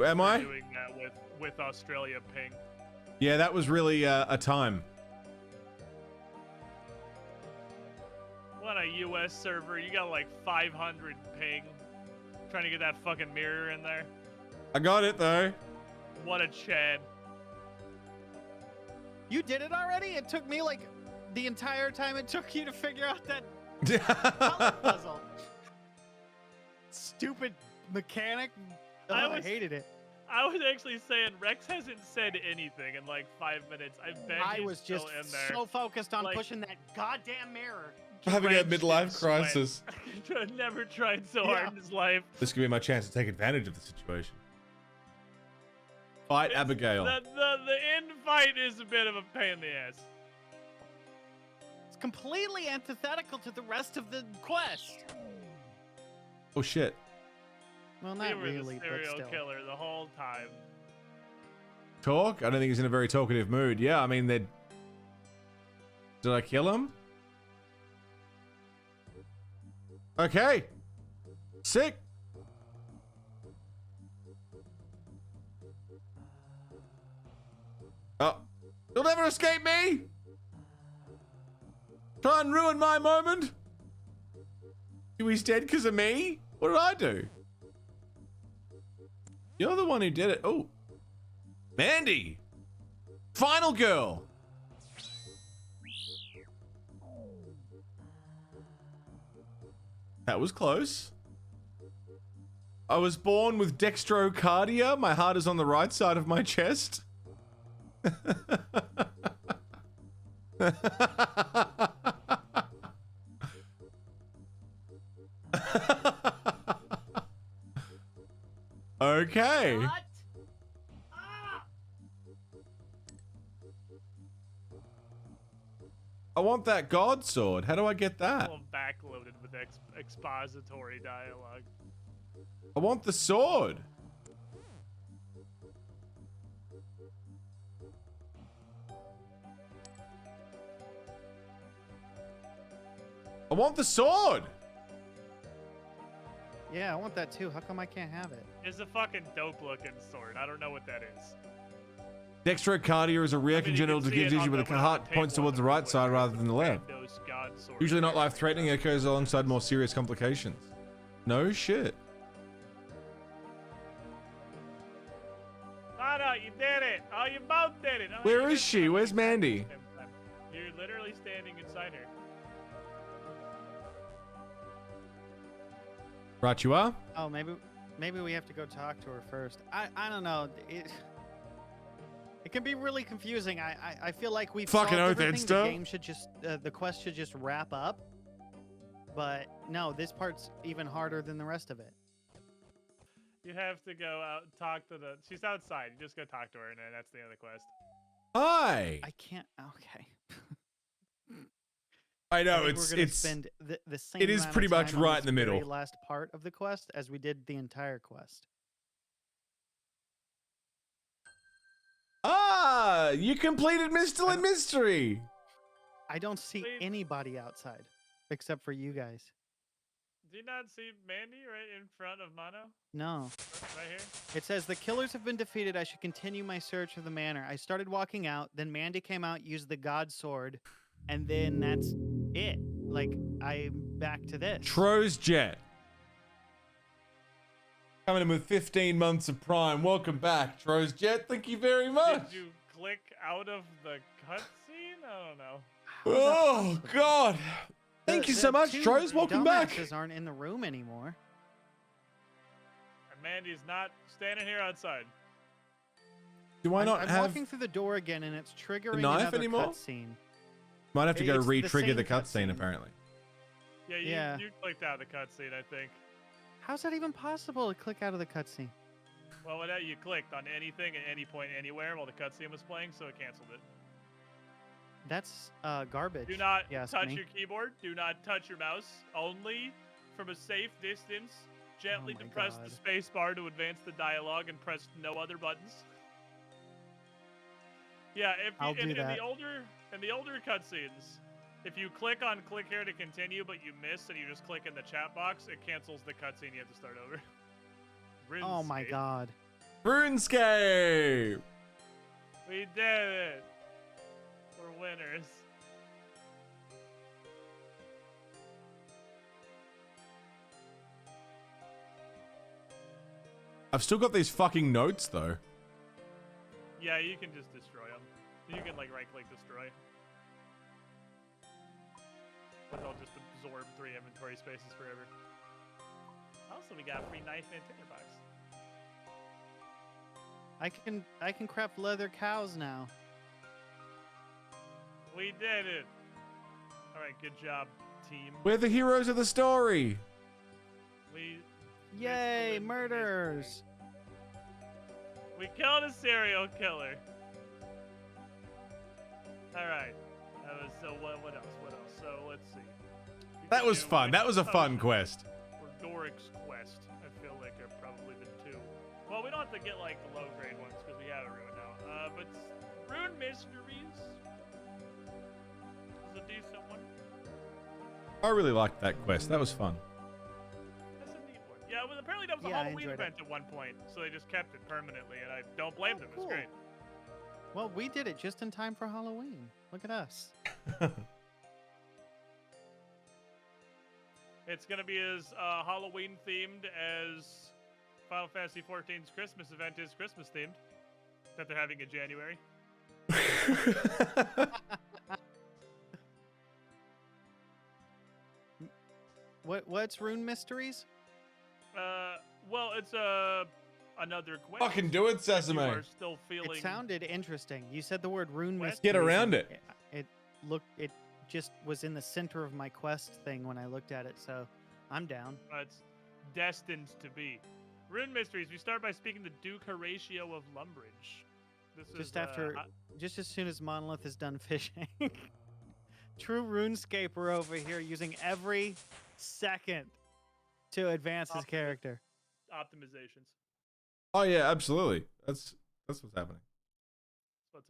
Am I? Doing that with Australia ping. Yeah, that was really a time. On a US server, you got like 500 ping. Trying to get that fucking mirror in there. I got it though. What a Chad. You did it already? It took me like the entire time it took you to figure out that puzzle. Stupid mechanic. I hated it. I was actually saying Rex hasn't said anything in like 5 minutes. I bet I was just still in there. so focused on Like, pushing that goddamn mirror. Having a drenched midlife in sweat. crisis. Never tried so hard in his life. This could be my chance to take advantage of the situation. Fight Abigail. The end fight is a bit of a pain in the ass. It's completely antithetical to the rest of the quest. Oh shit. Well, We not were really, the but serial still. killer the whole time. Talk? I don't think he's in a very talkative mood. Yeah, I mean, did I kill him? Okay. Sick. Oh, you'll never escape me. Try and ruin my moment. Huey's dead because of me? What did I do? You're the one who did it. Oh. Mandy. Final girl. That was close. I was born with dextrocardia. My heart is on the right side of my chest. Okay. I want that god sword. How do I get that? All backloaded with expository dialogue. I want the sword. I want the sword. Yeah, I want that too. How come I can't have it? It's a fucking dope looking sword. I don't know what that is. Dextrocardia is a rare congenital condition where the heart points towards the right side rather than the left. Usually not life-threatening, it occurs alongside more serious complications. No shit. Oh no, you did it! Oh, you both did it! Oh, Where is she? Where's Mandy? You're literally standing inside her. Right you are? Oh, maybe we have to go talk to her first. I don't know. It can be really confusing. I feel like we've Fucking solved oath, everything. Edster. The game should just the quest should just wrap up. But no, this part's even harder than the rest of it. You have to go out and talk to the... She's outside. You just go talk to her, and then that's the end of the quest. Hi. I can't. Okay. I know think we're gonna it's spend the same. it is amount pretty of much time on right this in the very middle. last part of the quest as we did the entire quest. Ah, you completed Mistland Mystery. I don't see anybody outside except for you guys. Do you not see Mandy right in front of Mono? No. Right here? It says the killers have been defeated. I should continue my search of the manor. I started walking out, then Mandy came out, used the god sword, and then that's it. Like, I'm back to this. Tro's Jet. Coming in with 15 months of Prime. Welcome back, Tro's Jet. Thank you very much. Did you click out of the cutscene? I don't know. Oh, God. Thank you so much, two Tro's. Welcome back. dumbasses aren't in the room anymore. And Mandy's not standing here outside. Do I not I'm have walking through the door again, and it's triggering the knife another anymore? cutscene. Might have to go It's the re-trigger same the cutscene, apparently. Yeah, you clicked out of the cutscene, I think. How's that even possible to click out of the cutscene? Well, whenever you clicked on anything at any point anywhere while the cutscene was playing, so it canceled it. That's garbage. Do not you ask touch me. your keyboard. Do not touch your mouse. Only from a safe distance. Gently Oh my depress God. the space bar to advance the dialogue and press no other buttons. Yeah, if you, I'll do in that. the older cutscenes, if you click on click here to continue, but you miss and you just click in the chat box, it cancels the cutscene. You have to start over. Oh my Runescape. God. RuneScape. We did it. We're winners. I've still got these fucking notes, though. Yeah, you can just destroy them. You can like right-click destroy. But they'll just absorb 3 inventory spaces forever. Also, we got a free knife and tinderbox. I can craft leather cows now. We did it. All right, good job, team. We're the heroes of the story. We Yay, murders! we killed a serial killer. All right. That was so. What else? What else? So let's see. You That can was do, fun. like, That was a fun Potion quest. Or Doric's quest. I feel like are probably the 2. Well, we don't have to get like the low grade ones because we have it ruined now. But Rune Mysteries is a decent one. I really liked that quest. That was fun. That's a neat one. Yeah, well, apparently that was a Yeah, I Halloween enjoyed event at one point, so they just kept it permanently, and I don't blame them. cool. It's great. Well, we did it just in time for Halloween. Look at us. It's gonna be as Halloween themed as Final Fantasy XIV's Christmas event is Christmas themed. That they're having in January. What's Rune Mysteries? Well, it's another quest. Fucking do it, if Sesame. You are still feeling. It sounded interesting. You said the word Rune Quest? Mysteries. Get around and it. It just was in the center of my quest thing when I looked at it, so I'm down. It's destined to be. Rune Mysteries. We start by speaking to Duke Horatio of Lumbridge. This Just is after, just as soon as Monolith is done fishing. true RuneScaper over here using every second to advance his character. Optimizations. Oh yeah, absolutely. That's what's happening.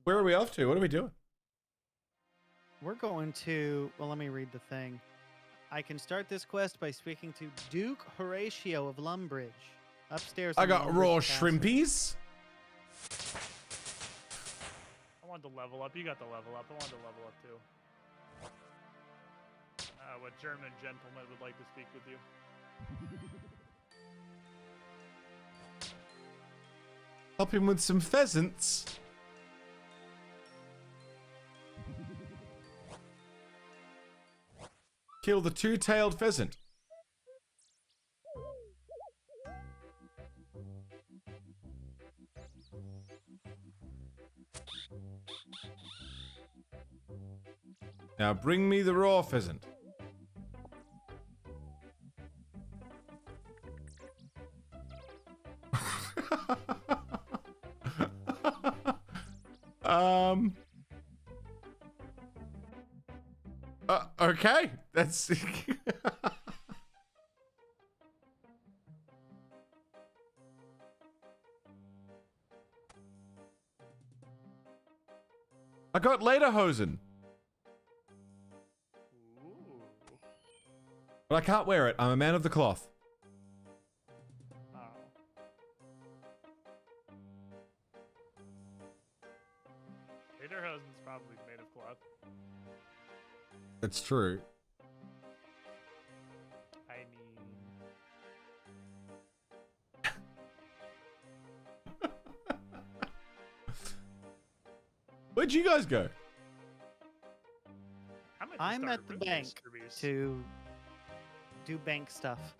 Where are we off to? What are we doing? We're going to, well, let me read the thing. I can start this quest by speaking to Duke Horatio of Lumbridge. Upstairs. I in got Lumbridge raw Castle. shrimpies. I wanted to level up. You got the level up. I wanted to level up too. What German gentleman would like to speak with you? Help him with some pheasants. Kill the two-tailed pheasant. Now bring me the raw pheasant. Okay, that's. I got lederhosen. But I can't wear it. I'm a man of the cloth. Lederhosen's probably made of cloth. That's true. I mean... Where'd you guys go? I'm at the bank to do bank stuff.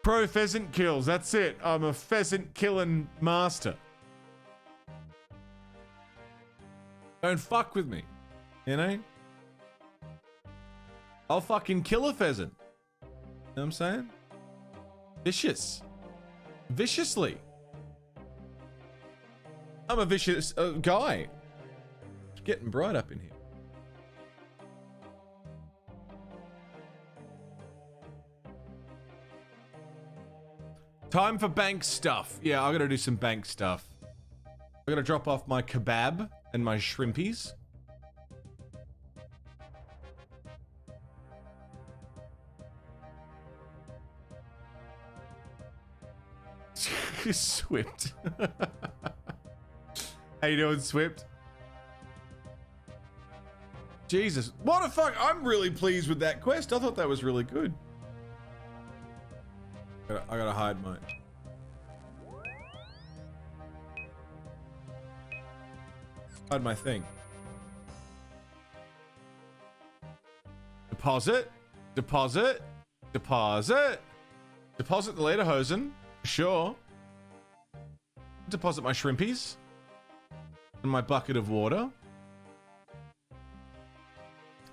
Pro pheasant kills. That's it. I'm a pheasant killing master. Don't fuck with me. You know? I'll fucking kill a pheasant. You know what I'm saying? Vicious. Viciously. I'm a vicious guy. It's getting bright up in here. Time for bank stuff. Yeah, I gotta do some bank stuff. I gotta drop off my kebab and my shrimpies. Swift. How you doing, Swift? Jesus, what the fuck? I'm really pleased with that quest. I thought that was really good. I gotta hide mine. Hide my thing. Deposit. Deposit. Deposit. Deposit the lederhosen. Sure. Deposit my shrimpies. And my bucket of water.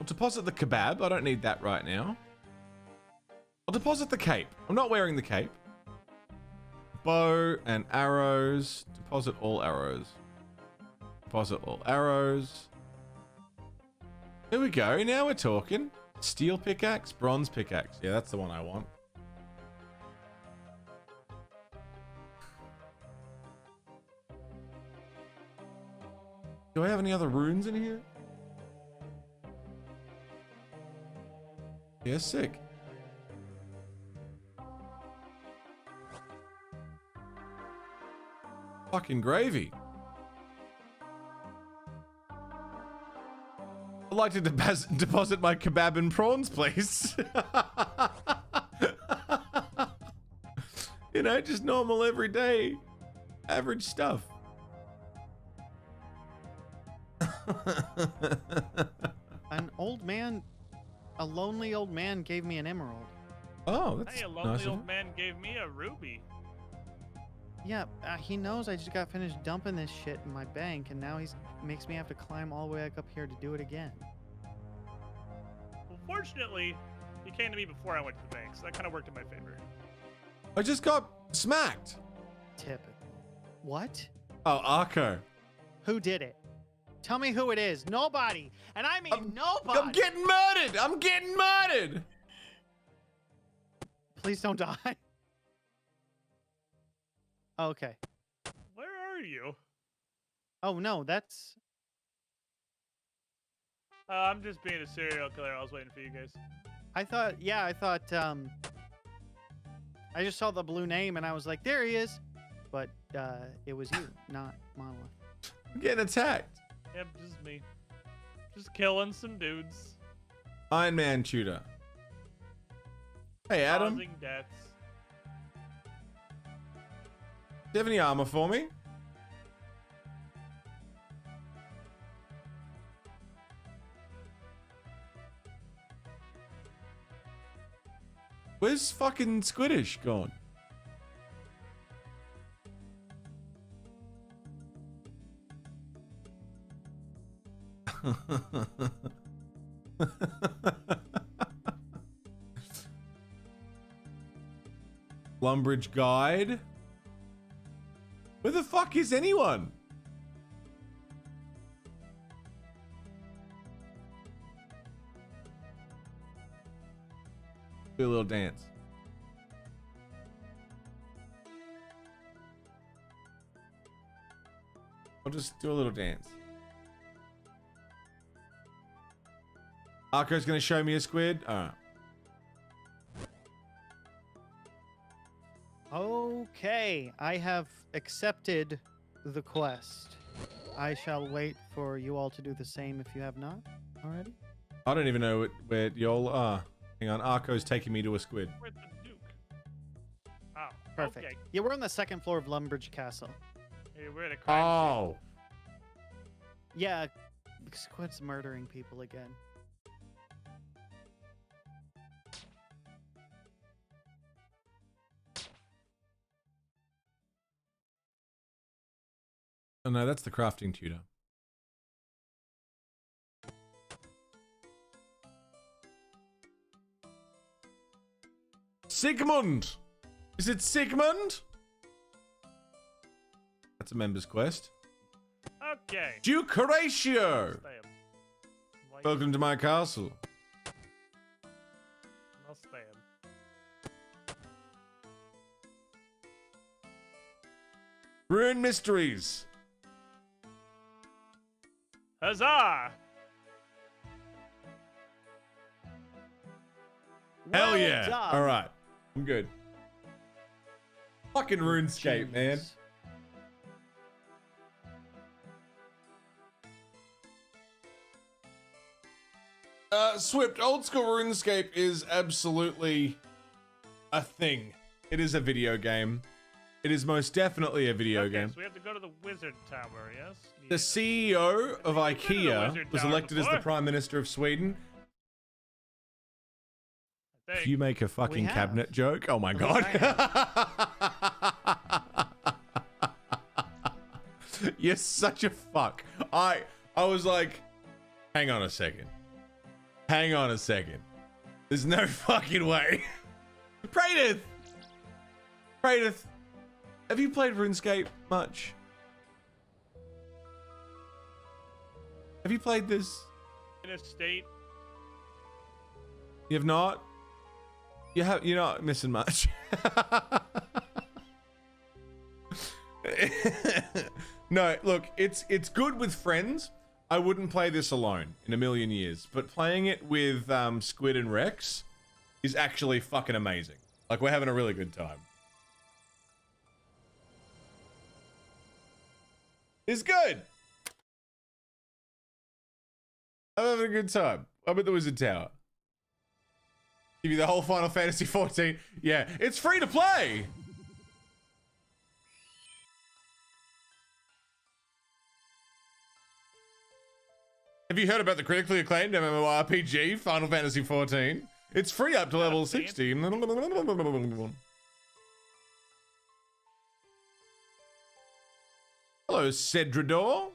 I'll deposit the kebab. I don't need that right now. I'll deposit the cape. I'm not wearing the cape. Bow and arrows. Deposit all arrows. Deposit all arrows. There we go. Now we're talking. Steel pickaxe, bronze pickaxe. Yeah, that's the one I want. Do I have any other runes in here? Yeah, sick. Fucking gravy. I'd like to deposit my kebab and prawns, please. You know, just normal, everyday, average stuff. An old man, a lonely old man gave me an emerald. Oh, that's hey, a nice lonely of old him. man gave me a ruby. Yeah, he knows I just got finished dumping this shit in my bank, and now he's makes me have to climb all the way up here to do it again. Well, fortunately, he came to me before I went to the bank, so that kind of worked in my favor. I just got smacked. Tip. What? Oh, Arco. who did it. Tell me who it is. Nobody. And I mean nobody. I'm getting murdered. I'm getting murdered. Please don't die. Okay. Where are you? Oh, no, that's... I'm just being a serial killer. I was waiting for you guys. I thought, I just saw the blue name and I was like, there he is. But it was you, not Monolith. I'm getting attacked. Yep, just me. Just killing some dudes. Iron Man tutor. Hey, Adam. Causing deaths. Do you have any armor for me? Where's fucking Squiddish gone? Lumbridge guide. Where the fuck is anyone? Do a little dance. I'll just do a little dance. Arco's gonna show me a squid? Alright. Okay, I have accepted the quest. I shall wait for you all to do the same if you have not already. I don't even know where y'all are. Hang on, Arco's taking me to a squid. Where's the Duke? Oh, Perfect. okay. Yeah, we're on the second floor of Lumbridge Castle. Hey, we're at a crime scene. Yeah, Squid's murdering people again. Oh no, that's the crafting tutor. Sigmund! Is it Sigmund? That's a member's quest. Okay. Duke Horatio! Like, Welcome to my castle. I'll stay in. Rune Mysteries. Huzzah! Hell Well yeah. done. Alright. I'm good. Fucking RuneScape, man. Swift, old school RuneScape is absolutely a thing. It is a video game. It is most definitely a video game. So we have to go to the Wizard Tower, yes? The CEO of IKEA was elected as the before. Prime Minister of Sweden. If you make a fucking have. cabinet joke, oh my god. You're such a fuck. I was like, hang on a second. Hang on a second. There's no fucking way. Praedyth! Praedyth, have you played RuneScape much? Have you played this? In a state. You have not? You're not missing much. No, look, it's good with friends. I wouldn't play this alone in a million years, but playing it with Squid and Rex is actually fucking amazing. Like, we're having a really good time. It's good. I'm having a good time. I'm at the Wizard Tower. Give you the whole Final Fantasy 14. Yeah, it's free to play. Have you heard about the critically acclaimed MMORPG Final Fantasy 14? It's free up to level 60. Hello, Cedrador.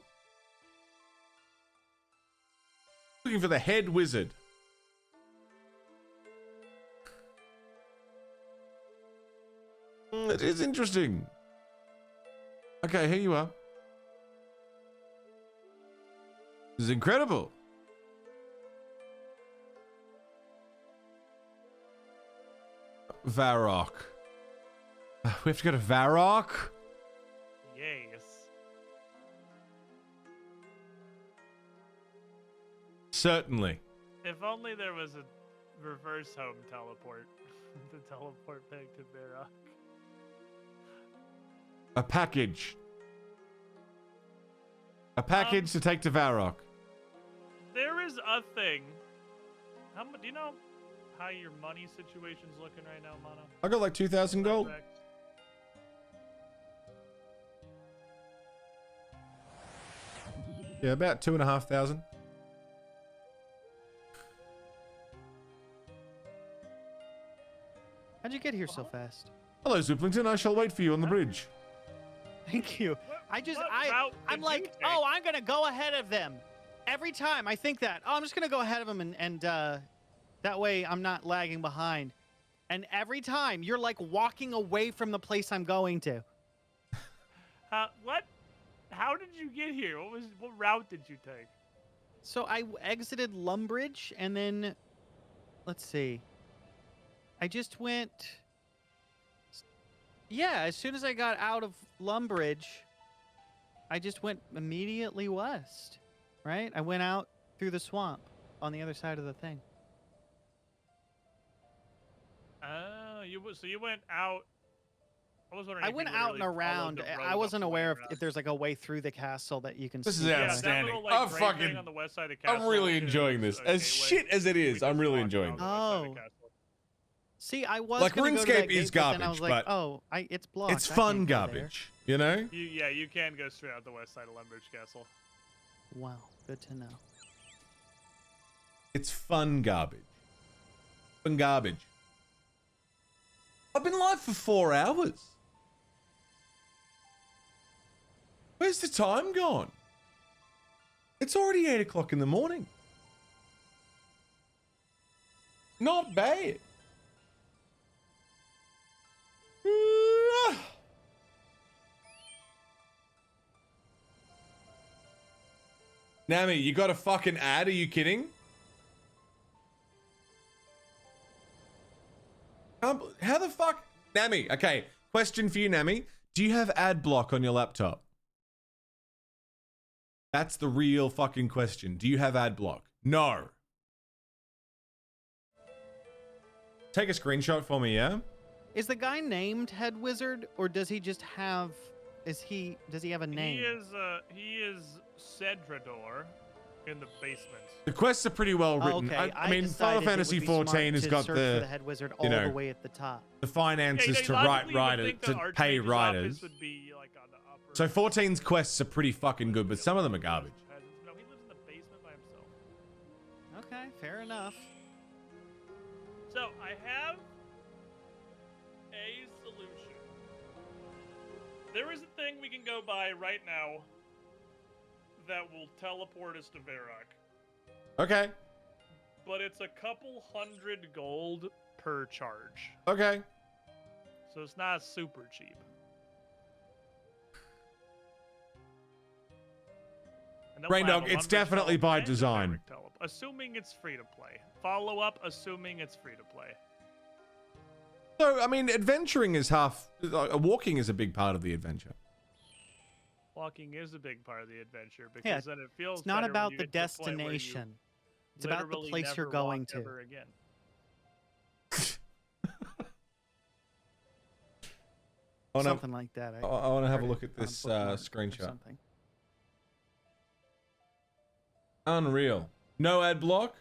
Looking for the head wizard. It is interesting. Okay, here you are. is incredible. Varrock. We have to go to Varrock? Yes. Certainly. If only there was a reverse home teleport to teleport back to Varrock. A package. A package to take to Varrock. There is a thing. Do you know how your money situation's looking right now, Mono? I got like 2,000 gold. Yeah, about 2,500. How'd you get here so fast? Hello, Zuplington. I shall wait for you on the bridge. Thank you. I'm like, take? oh, I'm gonna go ahead of them. Every time I think that, oh, I'm just gonna go ahead of them and that way I'm not lagging behind. And every time you're like walking away from the place I'm going to. What? How did you get here? What route did you take? So I exited Lumbridge and then, let's see. I just went. Yeah, as soon as I got out of Lumbridge, I just went immediately west, right? I went out through the swamp on the other side of the thing. Oh, so you went out. I was wondering. I if went you out and literally followed around. the road I wasn't up the way aware around. if there's like a way through the castle that you can This see. is outstanding. That little, like, I'm great fucking. thing on the west side of the I'm castle really is enjoying this. a As gateway. shit as it is, I'm really enjoying this. Oh. See, I was Like, gonna go to that RuneScape is gate, but then I garbage, was like, but oh, it's blocked. It's I fun can't go there. garbage, you know? You can go straight out the west side of Lumbridge Castle. Wow, good to know. It's fun garbage. Fun garbage. I've been live for 4 hours. Where's the time gone? It's already 8 o'clock in the morning. Not bad. Nami, you got a fucking ad? Are you kidding? How the fuck? Nami, okay. Question for you, Nami. Do you have ad block on your laptop? That's the real fucking question. Do you have ad block? No. Take a screenshot for me, yeah? Is the guy named Head Wizard, or does he just have? Does he have a name? He is Cedrador in the basement. The quests are pretty well written. Okay, I mean, Final decided it Fantasy would be smart XIV has to got search for the Head Wizard all the way at the top. the finances to write writers, to pay writers. Would be like on the upper. So 14's quests are pretty fucking good, but some of them are garbage. No, he lives in the basement by himself. Okay, fair enough. So I have a solution. There is a thing we can go by right now that will teleport us to Varrock. Okay. But it's a couple hundred gold per charge. Okay. So it's not super cheap. Rain Dog, it's definitely by design. Assuming it's free to play. Follow up, assuming it's free to play. So, I mean, adventuring is half... walking is a big part of the adventure. Walking is a big part of the adventure because Yeah, then it feels it's not better when about you the get to the point where you destination. It's about the literally place you're never going walk to. ever again. Something like that. I want to have a heard look it at this on Bookmark or screenshot. something. Unreal. No ad block?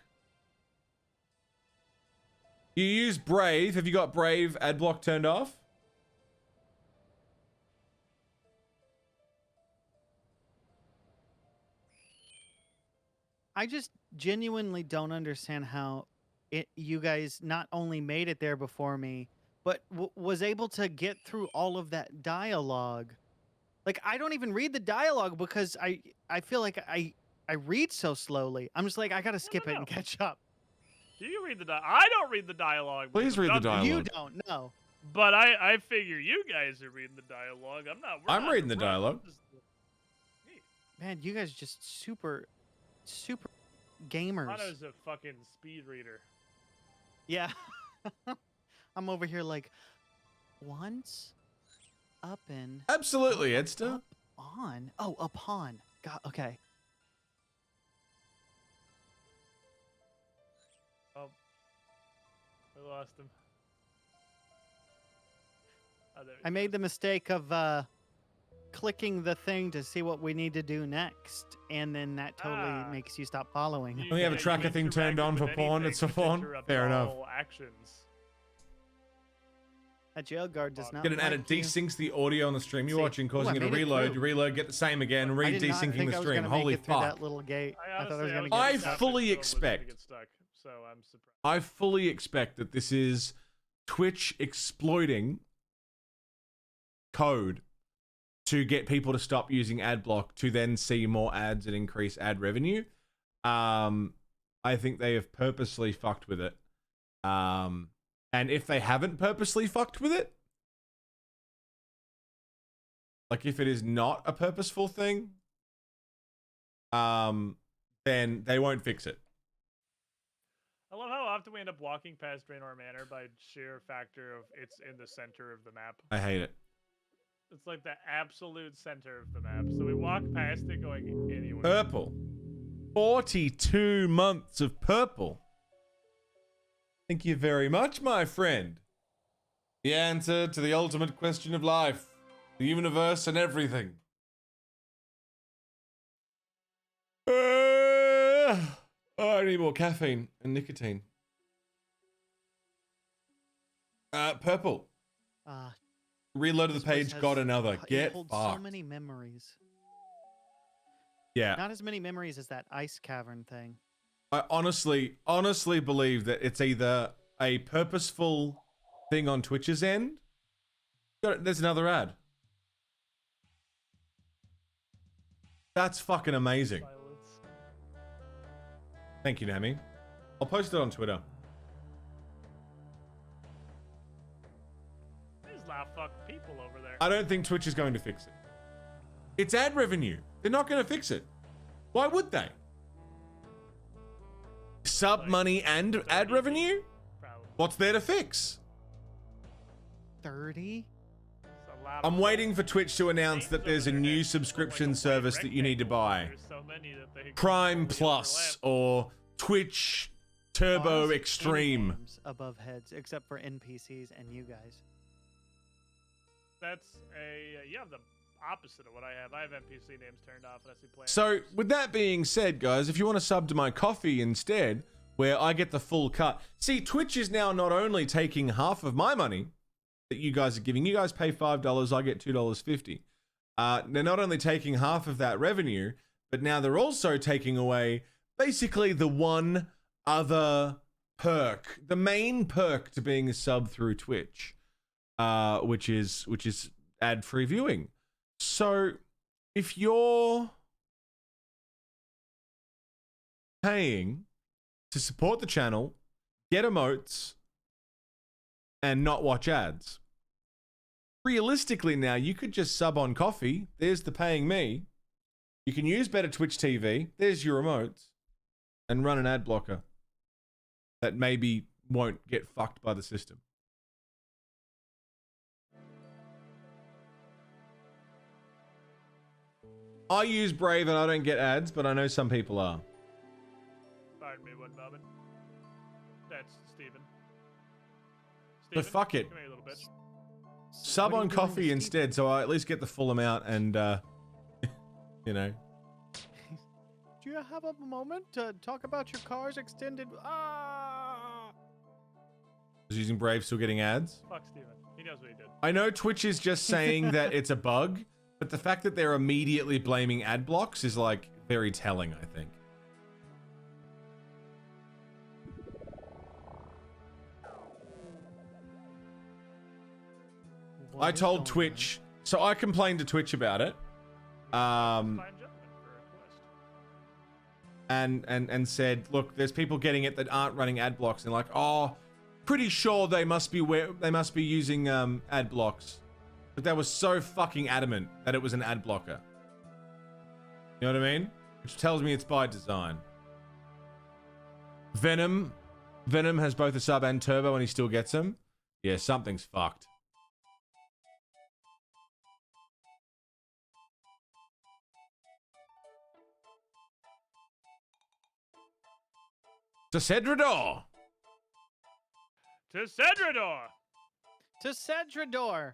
You use Brave. Have you got Brave ad block turned off? I just genuinely don't understand how you guys not only made it there before me, but was able to get through all of that dialogue. Like, I don't even read the dialogue because I feel like I read so slowly. I'm just like, I gotta skip it and catch up. You read the I don't read the dialogue. Please read the dialogue. You don't know. But I figure you guys are reading the dialogue. I'm not. I'm reading the dialogue. Man, you guys just super super gamers. Mono's a fucking speed reader. Yeah. I'm over here like, once, up and... Absolutely, Edster. Up, on. Oh, upon. God, okay. Oh. We lost him. Oh, there I made the mistake of clicking the thing to see what we need to do next, and then that totally makes you stop following. We have a tracker thing turned on for porn. It's for porn. Fair enough. Actions. A jail guard does not. Get an ad. It desyncs the audio on the stream you're watching, causing it to reload. You reload, get the same again, redesyncing the stream. Holy fuck! That little gate. I thought I was gonna get I stuck. fully expect. So I'm surprised. I fully expect that this is Twitch exploiting code to get people to stop using ad block to then see more ads and increase ad revenue. I think they have purposely fucked with it. And if they haven't purposely fucked with it, like if it is not a purposeful thing, then they won't fix it. I love how often we end up walking past Draenor Manor by sheer factor of it's in the center of the map. I hate it. It's like the absolute center of the map. So we walk past it going anywhere. Purple. 42 months of purple. Thank you very much, my friend. The answer to the ultimate question of life, the universe, and everything. I need more caffeine and nicotine. Purple. Reloaded the page, got another. Get holds fucked. so many memories. Yeah. Not as many memories as that ice cavern thing. I honestly believe that it's either a purposeful thing on Twitch's end. There's another ad. That's fucking amazing. Thank you, Nami. I'll post it on Twitter. There's a lot of fucking people over there. I don't think Twitch is going to fix it. It's ad revenue. They're not going to fix it. Why would they? Sub money and ad revenue? What's there to fix? 30? I'm waiting for Twitch to announce that there's a new subscription service that you need to buy. Prime Plus or Twitch Turbo Extreme. Names above heads, except for NPCs and you guys. That's you have the opposite of what I have. I have NPC names turned off and I see players. So, with that being said, guys, if you want to sub to my coffee instead, where I get the full cut. See, Twitch is now not only taking half of my money that you guys are giving. You guys pay $5, I get $2.50. They're not only taking half of that revenue, but now they're also taking away basically the one other perk, the main perk to being a sub through Twitch, which is ad-free viewing. So if you're paying to support the channel, get emotes, and not watch ads, realistically now you could just sub on coffee. There's the paying me. You can use better Twitch TV. There's your emotes, and run an ad blocker that maybe won't get fucked by the system. I use Brave and I don't get ads, but I know some people are. Pardon me one moment. That's Steven. But fuck it. Come here a little bit. Sub on coffee instead, so I at least get the full amount and, you know. Do you have a moment to talk about your car's extended... Is using Brave still getting ads? Fuck Steven. He knows what he did. I know Twitch is just saying that it's a bug, but the fact that they're immediately blaming ad blocks is, like, very telling, I think. I told Twitch, so I complained to Twitch about it, and said, look, there's people getting it that aren't running ad blocks, and like, oh, pretty sure they must be using ad blocks, but they were so fucking adamant that it was an ad blocker. You know what I mean? which tells me it's by design. Venom has both a sub and turbo, and he still gets them. Yeah, something's fucked. To Cedrador! To Cedrador! To Cedrador!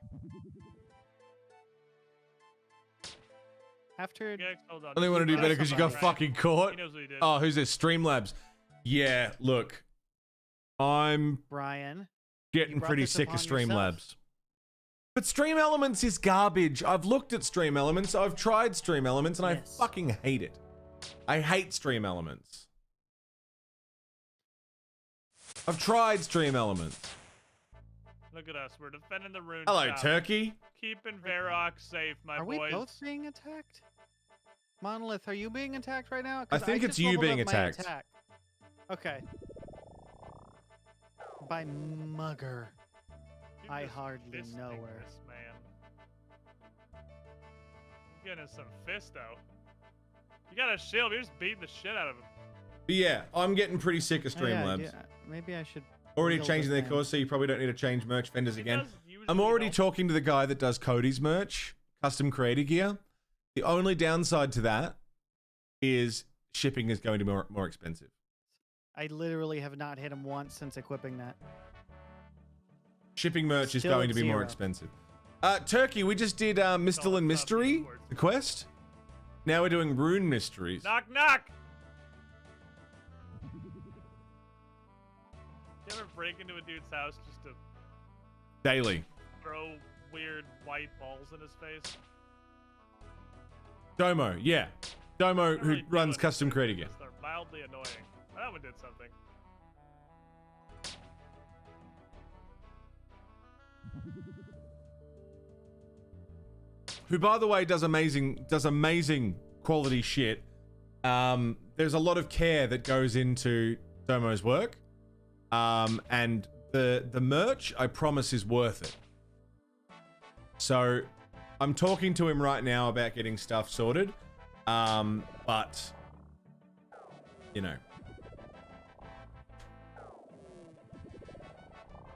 After... Hold on. I only want to do better because you got fucking caught. He knows what he did. Oh, who's this? Streamlabs. Yeah, look. I'm Brian. getting brought pretty this sick of upon yourself. Streamlabs. But Stream Elements is garbage. I've looked at Stream Elements. I've tried Stream Elements, and I fucking hate it. I hate Stream Elements. I've tried Stream Elements. Look at us. We're defending the rune. Hello, shop. Turkey. Keeping Varrock safe, my Are boys. we both being attacked? Monolith, are you being attacked right now? I 'Cause think it's just you leveled being up my attacked. attack. Okay. By Mugger. I hardly know her. This man. You're getting some fisto. You got a shield. You're just beating the shit out of him. But yeah, I'm getting pretty sick of Oh, yeah, Streamlabs. yeah, maybe I should... Already wield changing the their fan. course, so you probably don't need to change merch vendors again. does usually I'm already help. talking to the guy that does Cody's merch, custom creator gear. The only downside to that is shipping is going to be more expensive. I literally have not hit him once since equipping that. Shipping merch is Still going at to be more 0. expensive. Turkey, we just did Mistle and Mystery, the quest. Now we're doing Rune Mysteries. Knock, knock! You ever break into a dude's house just to Daily. throw weird white balls in his face? Domo, yeah. Domo, who really runs do custom creator gear. They're mildly annoying. That one did something. Who, by the way, does amazing quality shit. There's a lot of care that goes into Domo's work. And the merch, I promise, is worth it. So I'm talking to him right now about getting stuff sorted. But you know,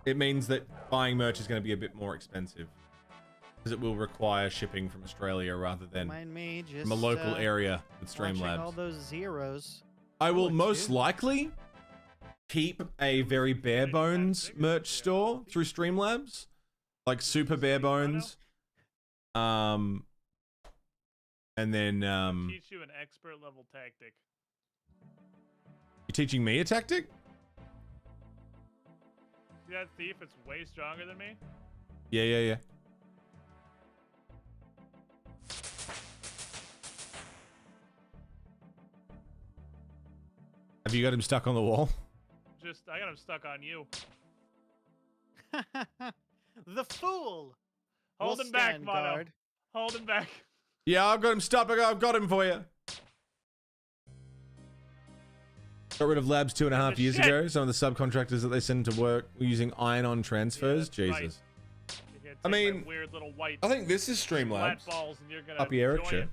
it means that buying merch is going to be a bit more expensive, because it will require shipping from Australia rather than Mind me, just, from a local area with watching all Streamlabs. those zeros. I will Look, most dude. likely keep a very bare bones merch store through Streamlabs, like super bare bones. And then Teach you an expert level tactic. you're teaching me a tactic? See that thief? It's way stronger than me. Yeah. Have you got him stuck on the wall? I got him stuck on you. The fool! Hold will him back, stand Mono. guard. Hold him back. Yeah, I've got him stuck. I've got him for you. Got rid of labs 2.5 years shit. ago. Some of the subcontractors that they send to work were using iron-on transfers. Yeah, that's Jesus. right. You're I gonna take my mean, weird little white I think this is flat Streamlabs. balls, and you're gonna Up your enjoy Eric it.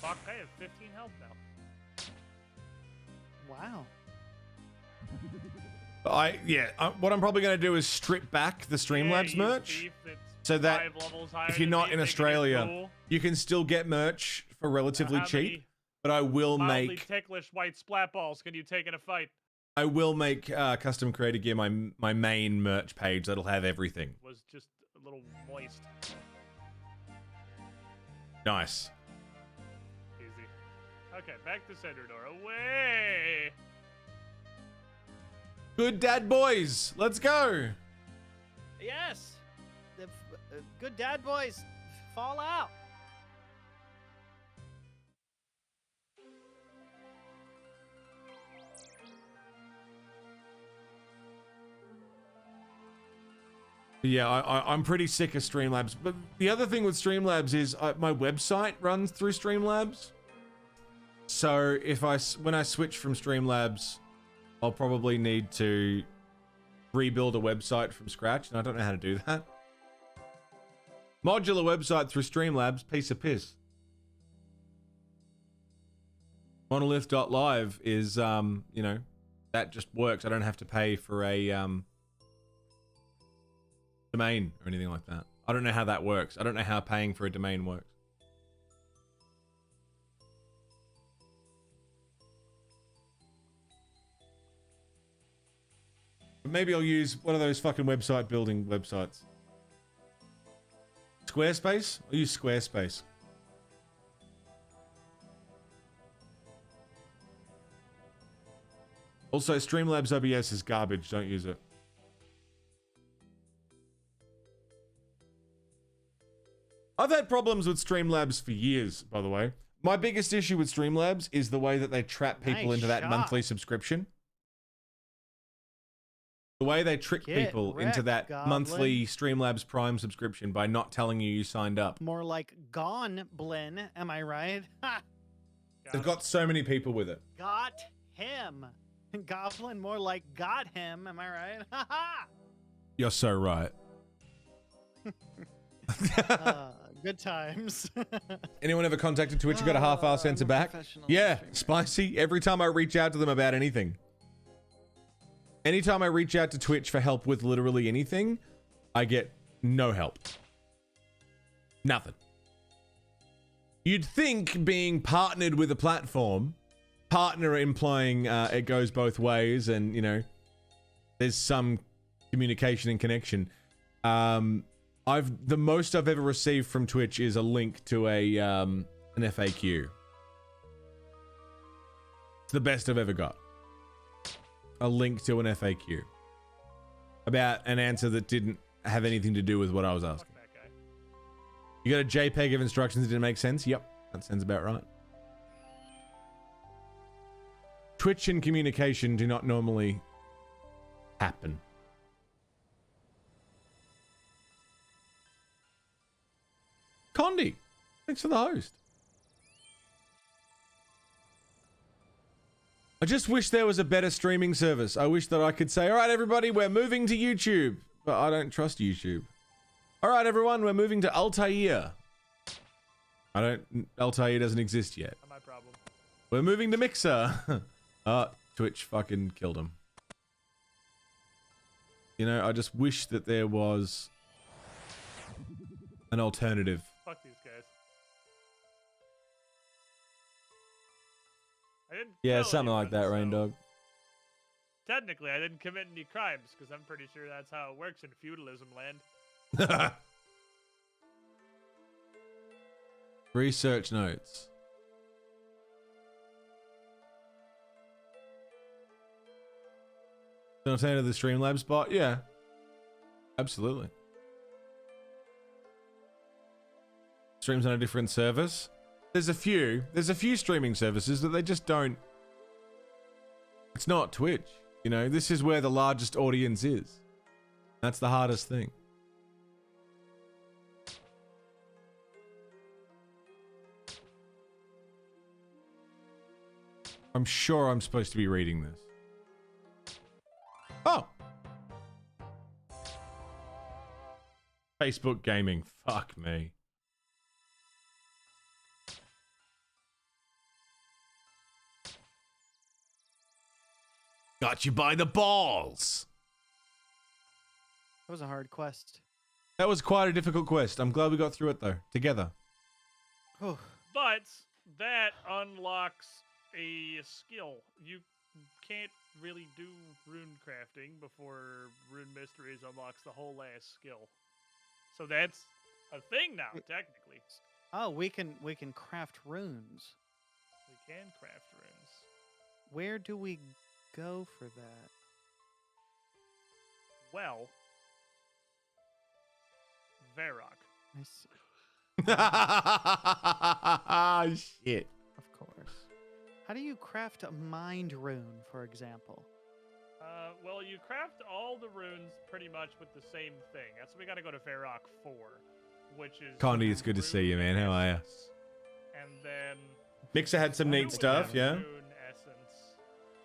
Fuck, I have 15 health now. Wow. What I'm probably going to do is strip back the Streamlabs you merch, thief that's so that 5 levels higher if you're than not me, in thinking you're Australia, cool. you can still get merch for relatively How cheap. many But I will mildly make ticklish white splat balls can you take in a fight? custom creator gear my main merch page that'll have everything. Was just a little moist. Nice. Easy. Okay, back to Cedrador. Away! Good dad boys, let's go. Yes! The good dad boys fall out. Yeah, I'm pretty sick of Streamlabs. But the other thing with Streamlabs is my website runs through Streamlabs. So when I switch from Streamlabs, I'll probably need to rebuild a website from scratch, and I don't know how to do that. Modular website through Streamlabs, piece of piss. Monolith.live is, you know, that just works. I don't have to pay for a domain or anything like that. I don't know how that works. I don't know how paying for a domain works. But maybe I'll use one of those fucking website building websites. Squarespace? I'll use Squarespace. Also, Streamlabs OBS is garbage. Don't use it. I've had problems with Streamlabs for years, by the way. My biggest issue with Streamlabs is the way that they trap people into that monthly subscription. The way they trick people into that monthly Streamlabs Prime subscription by not telling you signed up. More like Gone Blin, am I right? Ha! They've got so many people with it. Got him. Goblin, more like got him, am I right? Ha ha! You're so right. Good times. Anyone ever contacted Twitch and got a half-hour censor back? Yeah, spicy. Every time I reach out to them about anything. Anytime I reach out to Twitch for help with literally anything, I get no help. Nothing. You'd think being partnered with a platform, partner implying it goes both ways and, you know, there's some communication and connection. The most I've ever received from Twitch is a link to a an FAQ. It's the best I've ever got. A link to an FAQ about an answer that didn't have anything to do with what I was asking. You got a JPEG of instructions that didn't make sense? Yep, that sounds about right. Twitch and communication do not normally happen. Condi, thanks for the host. I just wish there was a better streaming service. I wish that I could say, all right, everybody, we're moving to YouTube. But I don't trust YouTube. All right, everyone, we're moving to Altair. Altair doesn't exist yet. Not my problem. We're moving to Mixer. Twitch fucking killed him. You know, I just wish that there was an alternative. Fuck these guys. I didn't Yeah, kill something like anyone, that, Rain so Dog. Technically, I didn't commit any crimes because I'm pretty sure that's how it works in feudalism land. Research notes. An alternative to the Streamlabs bot? Yeah. Absolutely. Streams on a different service? There's a few streaming services that they just don't. It's not Twitch. You know, this is where the largest audience is. That's the hardest thing. I'm sure I'm supposed to be reading this. Oh! Facebook gaming. Fuck me. Got you by the balls. That was a hard quest. That was quite a difficult quest. I'm glad we got through it though, together. Oh. But that unlocks a skill. You can't really do rune crafting before Rune Mysteries unlocks the whole last skill. So that's a thing now, technically. Oh, we can craft runes. We can craft runes. Where do we go for that? Well, Varrock. I see. Shit. Of course. How do you craft a mind rune, for example? Well, you craft all the runes pretty much with the same thing. That's why we got to go to Varrock 4, which is... Condi, it's good to see you, man. How are you? And then... Mixer had some neat stuff, yeah? Rune essence.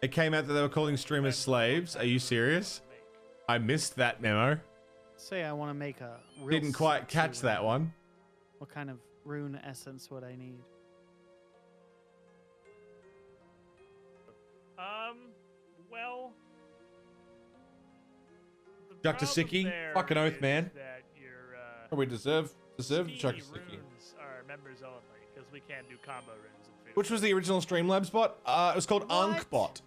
It came out that they were calling streamers slaves. Are you serious? I missed that memo. Say I want to make a real Didn't quite sexy catch that rune. one. What kind of rune essence would I need? Well, Chuck Tasicki? Fucking oath, man. that your Oh, we deserve to Chuck steamy Tasicki. runes are members only, because we can't do combo runes in Freedom. Which was the original Streamlabs bot? It was called Ankbot.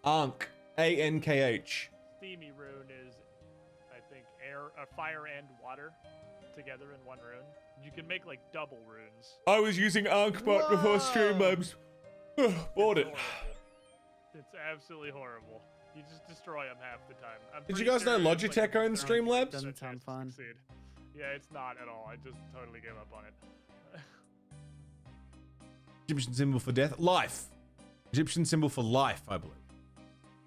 Ank. A-N-K-H. Steamy rune is, I think, fire and water together in one rune. You can make like double runes. I was using Ankbot before Streamlabs. Bought it. It's absolutely horrible. You just destroy them half the time. Did you guys know Logitech owns Streamlabs? Doesn't sound fun. Yeah, it's not at all. I just totally gave up on it. Egyptian symbol for death. Life. Egyptian symbol for life, I believe.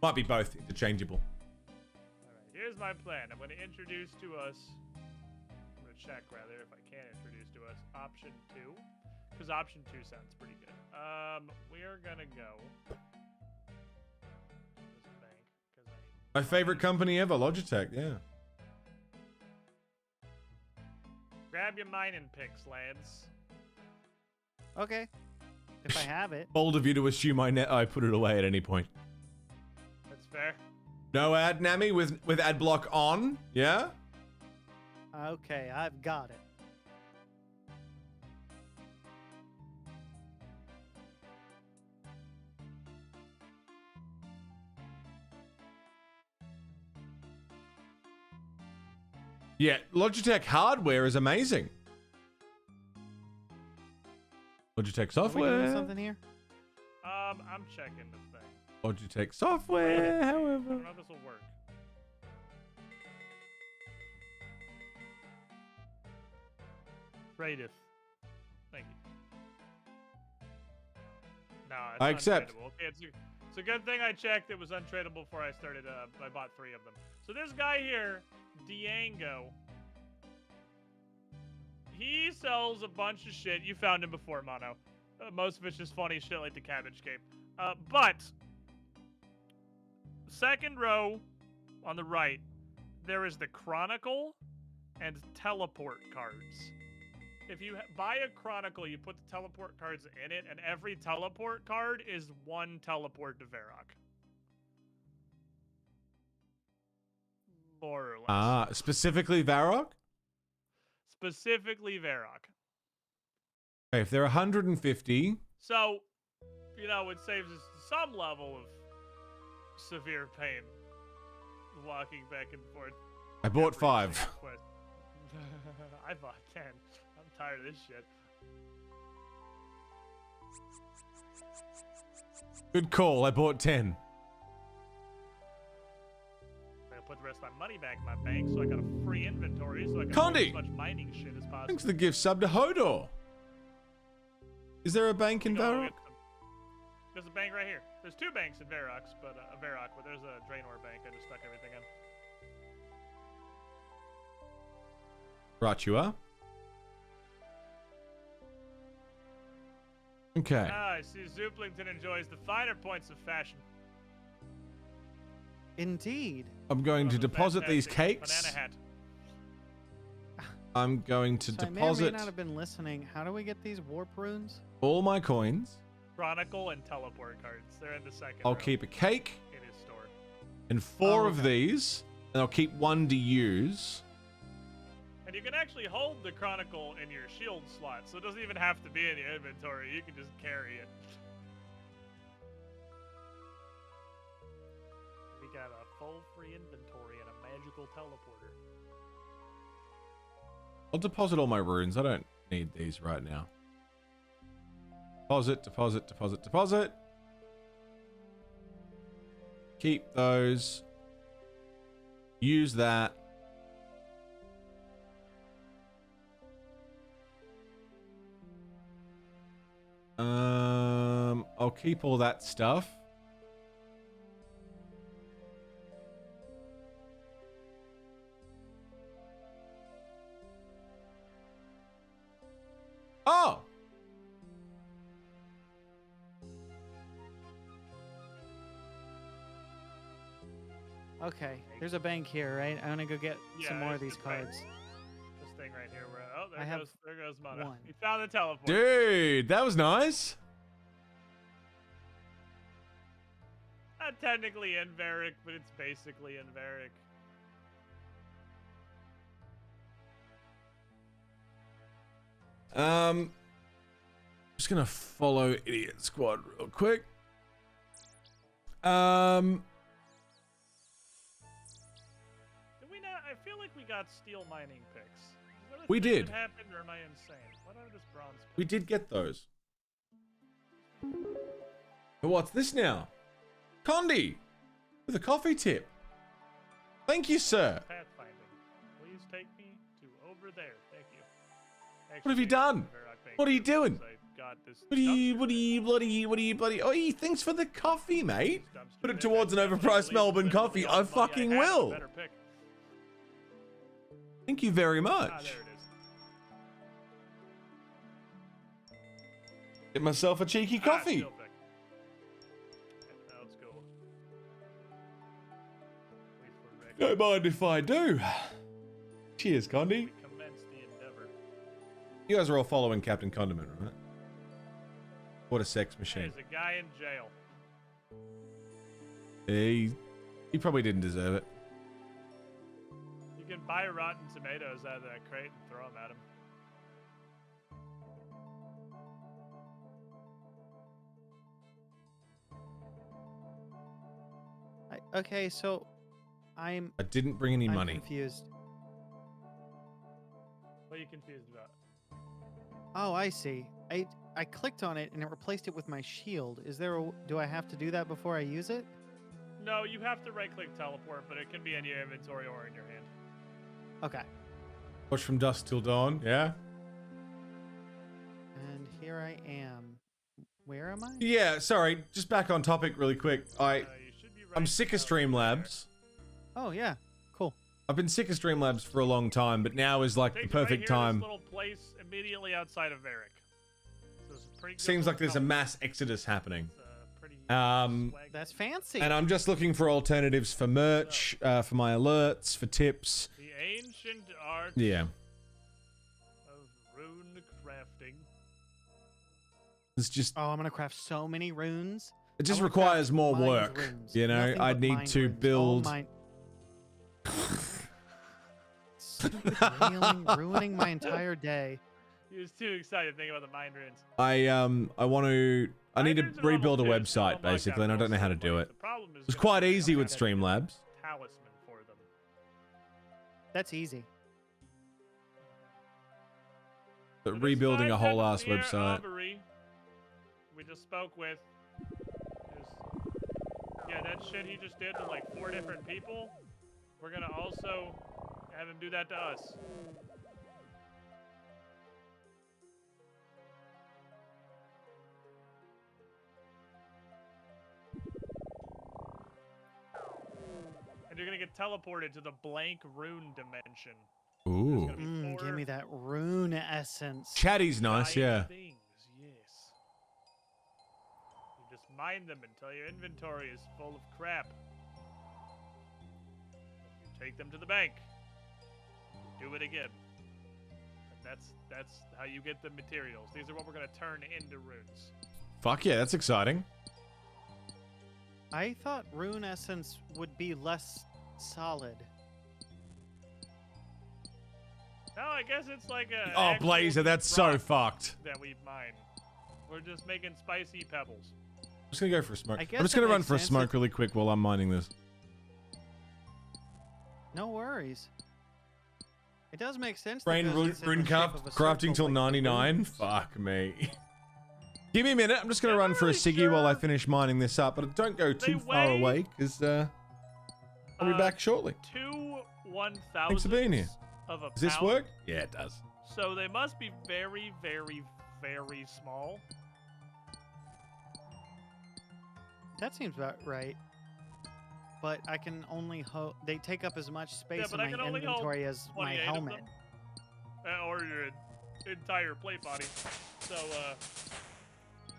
Might be both interchangeable. Alright, here's my plan. I'm going to introduce to us... I'm going to check, rather, if I can introduce to us option 2. Because option 2 sounds pretty good. We are going to go... this bank, 'cause My favorite company ever, Logitech, yeah. grab your mining picks, lads. Okay. If I have it. Bold of you to assume I put it away at any point. That's fair. No ad, Nami, with ad block on, yeah? Okay, I've got it. Yeah, Logitech hardware is amazing. Logitech Are we software. doing something here? I'm checking the thing. Logitech software, I however. don't know if this will work. Raideth. Thank you. No, it's I accept. untradeable. Okay, it's a good thing I checked. It was untradeable before I started. I bought 3 of them. So this guy here, Diango, he sells a bunch of shit. You found him before, Mono. Most of it's just funny shit like the cabbage cape. But second row on the right, there is the Chronicle and Teleport cards. If you buy a Chronicle, you put the teleport cards in it, and every teleport card is 1 teleport to Varrock. More or less. Ah, specifically Varrock? Specifically Varrock. Okay, if they're 150. So, you know, it saves us some level of severe pain walking back and forth. I bought 5. I bought 10. I'm tired of this shit. Good call, I bought 10. I put the rest of my money back in my bank, so I got a free inventory, so I can Condi! do as much mining shit as possible. Thanks for the gift sub to Hodor. Is there a bank in Varrock? There's a bank right here. There's 2 banks in Varrock, but there's a Draenor bank. I just stuck everything in. Right, you are. Okay. Ah, I see Zooplington enjoys the finer points of fashion. Indeed. I'm going to deposit these Fantastic cakes. Banana hat. I'm going to So I deposit may or may not have been listening. How do we get these warp runes? all my coins. Chronicle and teleport cards. They're in the second I'll row keep a cake in his store. and 4 Oh, of okay. these, and I'll keep 1 to use. And you can actually hold the Chronicle in your shield slot, so it doesn't even have to be in your inventory. You can just carry it. We got a full free inventory and a magical teleporter. I'll deposit all my runes. I don't need these right now. Deposit, deposit, deposit, deposit. Keep those. Use that. I'll keep all that stuff. Oh! Okay, there's a bank here, right? I'm gonna go get some more of there's these the bank. cards. This thing right here. Where, oh, I have there goes Mono. 1. He found the teleport. Dude, that was nice. Not technically in Varric, but it's basically in Varric. Just gonna follow Idiot Squad real quick. Did we not? I feel like we got steel mining picks. Is that a We thing did. That happened, or am I insane? What are this bronze picks? We did get those. But what's this now? Condi with a coffee tip. Thank you, sir. Pathfinding. Please take me to over there. Thank you. What have you done? What are you doing? What are you bloody? Oh, thanks for the coffee, mate. Put it towards an overpriced Melbourne coffee. I fucking will. Thank you very much. There it is. Get myself a cheeky coffee. Steel pick. Okay, let's go. Wait for Rick. Don't mind if I do. Cheers, Condi. Commence the endeavor. You guys are all following Captain Condiment, right? What a sex machine. There's a guy in jail. He probably didn't deserve it. You can buy rotten tomatoes out of that crate and throw them at him. Okay, so I didn't bring any I'm money. Confused. What are you confused about? Oh, I see. I clicked on it and it replaced it with my shield. Is there a, do I have to do that before I use it? No, you have to right-click teleport, but it can be in your inventory or in your hand. Okay. Watch from dusk till dawn. Yeah. And here I am. Where am I? Yeah. Sorry. Just back on topic, really quick. I'm sick of Streamlabs. Oh yeah. Cool. I've been sick of Streamlabs for a long time, but now is like the perfect time. This little place immediately outside of Varric. So it's a pretty good Seems like little there's a mass exodus happening. That's fancy. And I'm just looking for alternatives for merch, for my alerts, for tips. The ancient art Yeah. of rune crafting. It's just. Oh, I'm gonna craft so many runes. It just requires more work. Runes. You know, Nothing I but need mind to runes. build. Stupid ruining my entire day. He was too excited to think about the mind runes. I want to. I need to rebuild a website basically, and I don't know how to do it. It's quite easy with Streamlabs. Talisman for them. That's easy. But rebuilding a whole ass Pierre website. Aubrey, we just spoke with. Yeah, that shit he just did to like 4 different people. We're gonna also have him do that to us. And you're gonna get teleported to the blank rune dimension. Ooh. Give me that rune essence. Chatty's nice, yeah. Things, yes. You just mine them until your inventory is full of crap. You take them to the bank. You do it again. And that's how you get the materials. These are what we're gonna turn into runes. Fuck yeah, that's exciting. I thought rune essence would be less solid. No, I guess it's like a. Oh, actual Blazer, that's so rock fucked. That we mine. We're just making spicy pebbles. I'm just gonna go for a smoke. I I'm guess just it gonna run makes for a sense smoke really quick while I'm mining this. No worries. It does make sense. Brain because it's in the rune shape cup of a crafting circle till like 99. runes. Fuck me. Give me a minute. I'm just gonna run for a ciggy while I finish mining this up, but don't go too far weigh- away because I'll be back shortly. 2 1,000 Thanks for being here. of a Does this pound. work? Yeah, it does. So they must be very, very, very small. That seems about right. But I can only they take up as much space but in I can my only hold inventory as my 28 of helmet. them. Or your entire plate body. So,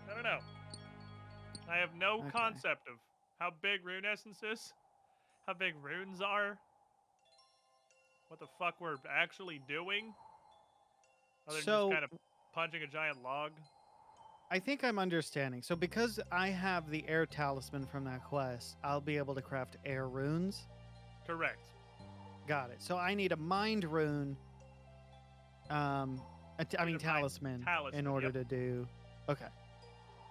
I don't know. I have no Okay. concept of how big rune essence is, how big runes are, what the fuck we're actually doing, other than So- just kind of punching a giant log. I think I'm understanding. So because I have the air talisman from that quest, I'll be able to craft air runes. Correct. Got it. So I need a mind rune. I mean talisman, in order to do. Okay.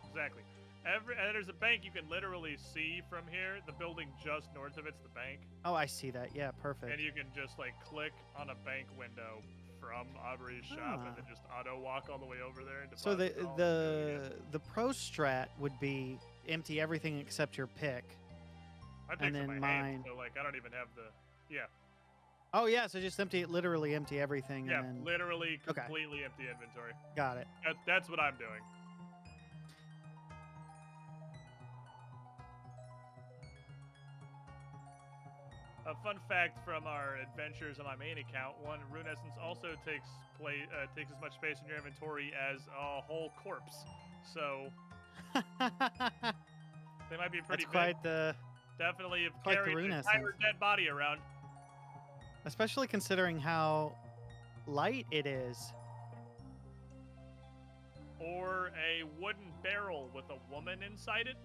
Exactly. And there's a bank you can literally see from here. The building just north of it's the bank. Oh, I see that. Yeah, perfect. And you can just like click on a bank window from Aubrey's shop and then just auto walk all the way over there. And So deposit all the pro strat would be empty everything except your pick. I picked and then my mine. hand, so like I don't even have the yeah. Oh yeah, so just literally empty everything. Yeah, and then... literally completely empty inventory. Got it. That's what I'm doing. A fun fact from our adventures on my main account: one, Rune Essence also takes as much space in your inventory as a whole corpse. So they might be pretty That's quite big. the Definitely have quite the carried Rune an entire Essence. dead body around. Especially considering how light it is. Or a wooden barrel with a woman inside it.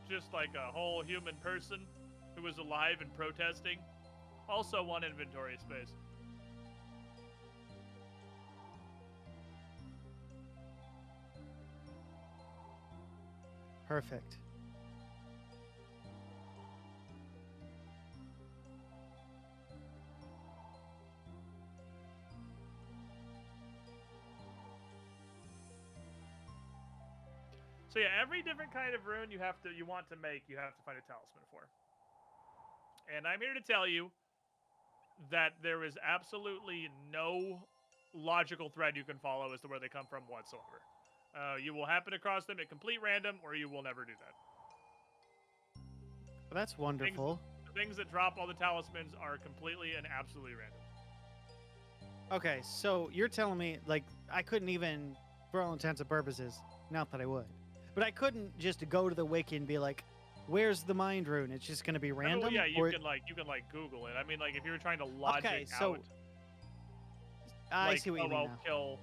Just like a whole human person who was alive and protesting. Also one inventory space. Perfect. So yeah, every different kind of rune you want to make, you have to find a talisman for. And I'm here to tell you that there is absolutely no logical thread you can follow as to where they come from whatsoever. You will happen across them at complete random, or you will never do that. Well, that's wonderful. The things that drop all the talismans are completely and absolutely random. Okay, so you're telling me, like, I couldn't even, for all intents and purposes, not that I would, but I couldn't just go to the wiki and be like, where's the mind rune? It's just going to be random? Oh, yeah, you or... can Google it. I mean, like, if you were trying to logic okay, so... out... I see what you mean I'll now. kill,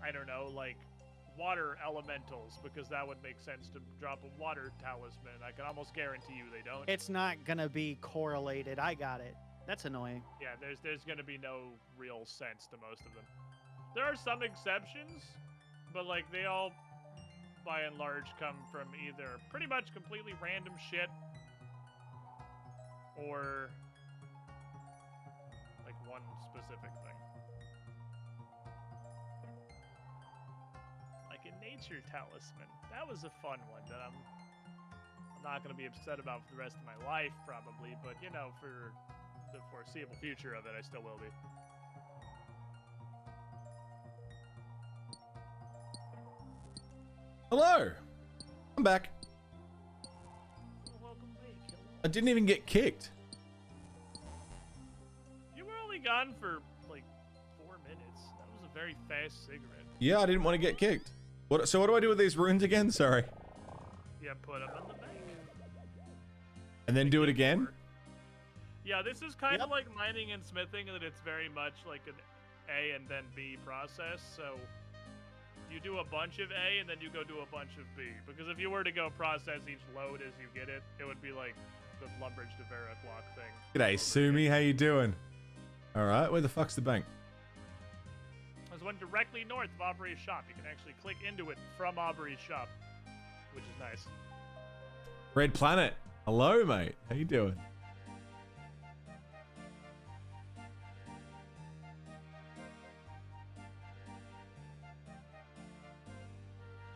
I don't know, like, water elementals, because that would make sense to drop a water talisman. I can almost guarantee you they don't. It's not going to be correlated. I got it. That's annoying. Yeah, there's going to be no real sense to most of them. There are some exceptions, but, like, they all, by and large, come from either pretty much completely random shit or, like, one specific thing. Like a nature talisman. That was a fun one that I'm not going to be upset about for the rest of my life, probably, but, you know, for the foreseeable future of it, I still will be. Hello! I'm back. Welcome back. I didn't even get kicked. You were only gone for, like, 4 minutes. That was a very fast cigarette. Yeah, I didn't want to get kicked. So what do I do with these runes again? Sorry. Yeah, put them in the bank. And then do it again? Yeah, this is kind of like mining and smithing, in that it's very much like an A and then B process. So you do a bunch of A and then you go do a bunch of B. Because if you were to go process each load as you get it, it would be like the Lumbridge to Veraclock thing. G'day, Sumi. How you doing? All right. Where the fuck's the bank? There's one directly north of Aubrey's shop. You can actually click into it from Aubrey's shop, which is nice. Red Planet. Hello, mate. How you doing?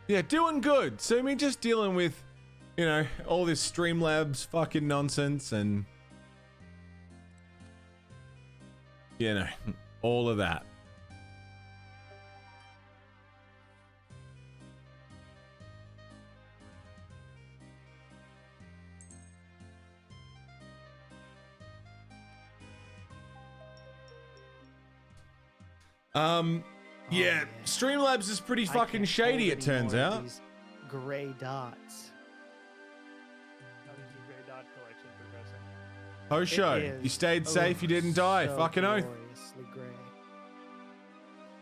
Yeah, doing good. Sumi, just dealing with, you know, all this Streamlabs fucking nonsense and, you know, all of that. Yeah, Streamlabs is pretty fucking shady, it turns out. These gray dots. Gray dot collection progressing. Hosho, you stayed safe, you didn't die. So Fucking oath. gloriously gray.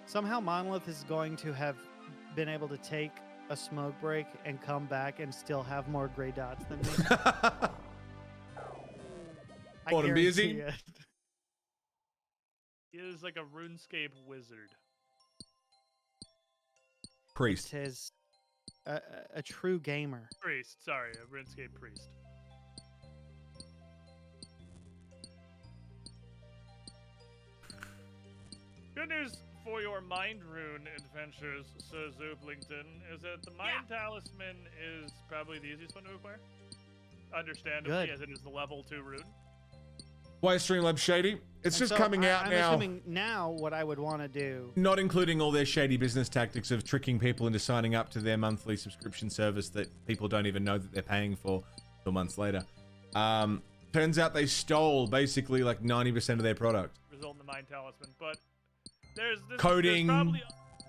Somehow Monolith is going to have been able to take a smoke break and come back and still have more gray dots than me. I Want him busy? guarantee it. He is like a RuneScape wizard. Priest. His a true gamer. Priest, sorry, a RuneScape priest. Good news for your Mind Rune adventures, Sir Zooplington, is that the Mind Talisman is probably the easiest one to acquire. Understandably, Good. as it is the level 2 rune. Why is Streamlabs shady? It's And just so coming out I'm now. assuming now what I would want to do. Not including all their shady business tactics of tricking people into signing up to their monthly subscription service that people don't even know that they're paying for until months later. Turns out they stole basically like 90% of their product. Result in the Mind Talisman, but there's Coding, probably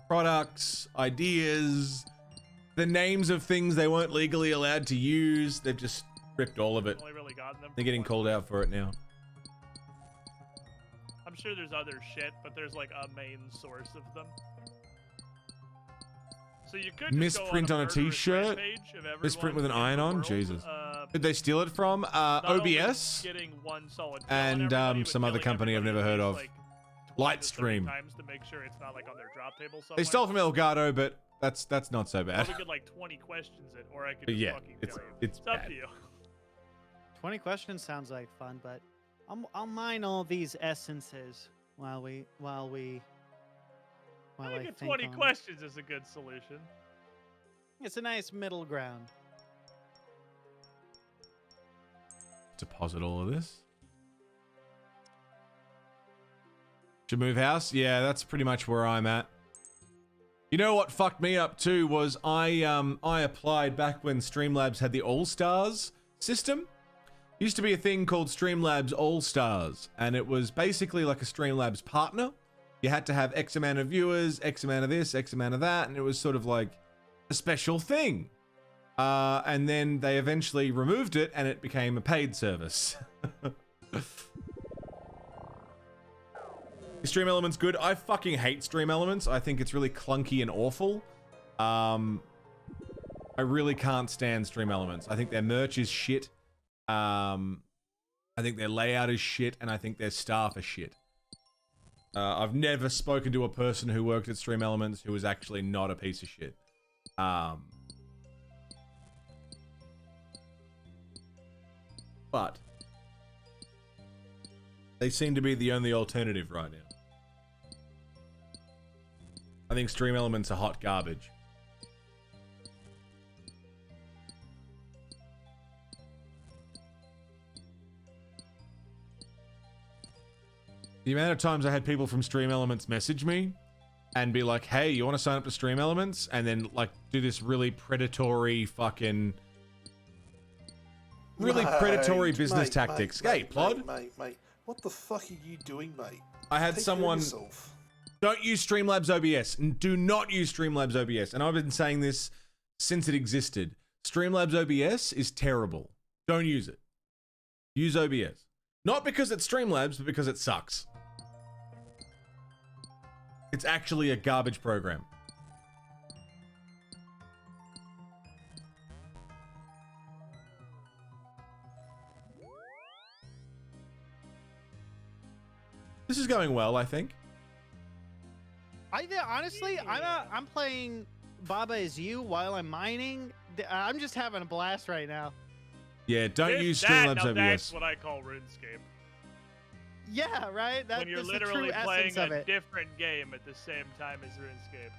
products, ideas, the names of things they weren't legally allowed to use. They've just ripped all of it. only really gotten them. They're getting called out for it now. I'm sure there's other shit, but there's like a main source of them. So you could just Misprint go on a t-shirt. Misprint with an iron on. Jesus. Did they steal it from OBS getting one solid kill and everybody, some but other killing company I've never everybody heard at of? least, like, 20 to 30 Lightstream. times to make sure it's not like on their drop table somewhere. They stole from Elgato, but that's not so Or bad. we could like 20 questions it, or I could just Yeah, fucking it's kill you. it's up bad. to you. 20 questions sounds like fun, but I'll mine all these essences while I I think think 20 on it. questions is a good solution. It's a nice middle ground. Deposit all of this. Should move house? Yeah, that's pretty much where I'm at. You know what fucked me up too was I applied back when Streamlabs had the All Stars system. Used to be a thing called Streamlabs All Stars, and it was basically like a Streamlabs partner. You had to have X amount of viewers, X amount of this, X amount of that, and it was sort of like a special thing. And then they eventually removed it, and it became a paid service. Is Stream Elements good? I fucking hate Stream Elements. I think it's really clunky and awful. I really can't stand Stream Elements. I think their merch is shit. I think their layout is shit, and I think their staff are shit. I've never spoken to a person who worked at Stream Elements who was actually not a piece of shit. But they seem to be the only alternative right now. I think Stream Elements are hot garbage. The amount of times I had people from Stream Elements message me and be like, hey, you want to sign up to Stream Elements? And then, like, do this really predatory fucking... Really predatory business tactics. Hey, Plod. Mate, what the fuck are you doing, mate? I had Take care of someone... yourself. Don't use Streamlabs OBS. Do not use Streamlabs OBS. And I've been saying this since it existed. Streamlabs OBS is terrible. Don't use it. Use OBS. Not because it's Streamlabs, but because it sucks. It's actually a garbage program. This is going well, I think. Honestly, I'm playing Baba Is You while I'm mining. I'm just having a blast right now. Yeah, don't This- use that- Streamlabs now OBS. That's what I call RuneScape. Yeah, right. When you're That's the literally true playing essence of a it. different game at the same time as RuneScape.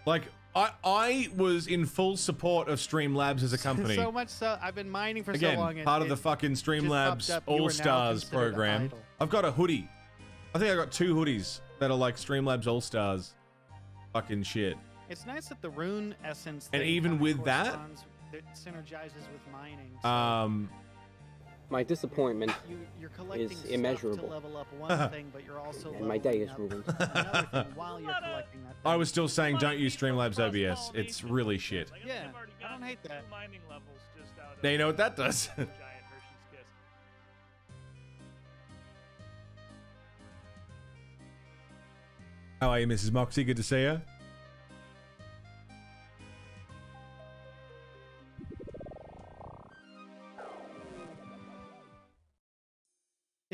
Like, I was in full support of Streamlabs as a company. So much so, I've been mining for Again, so long. part of the fucking just popped Streamlabs up, you are now All Stars considered an program. idol. I've got a hoodie. I think I got 2 hoodies that are like Streamlabs All Stars. Fucking shit. It's nice that the rune essence. And thing even kinda with that- corresponds- it synergizes with mining. My disappointment You're collecting is stuff immeasurable. to level up one thing, but you're also and my day is leveling ruined. up another thing while you're collecting that. I was still saying don't use Streamlabs OBS. It's really shit. Yeah, I don't hate that. Mining levels just out of Now you know what that does. giant Hershey's Kiss. How are you, Mrs. Moxie? Good to see you.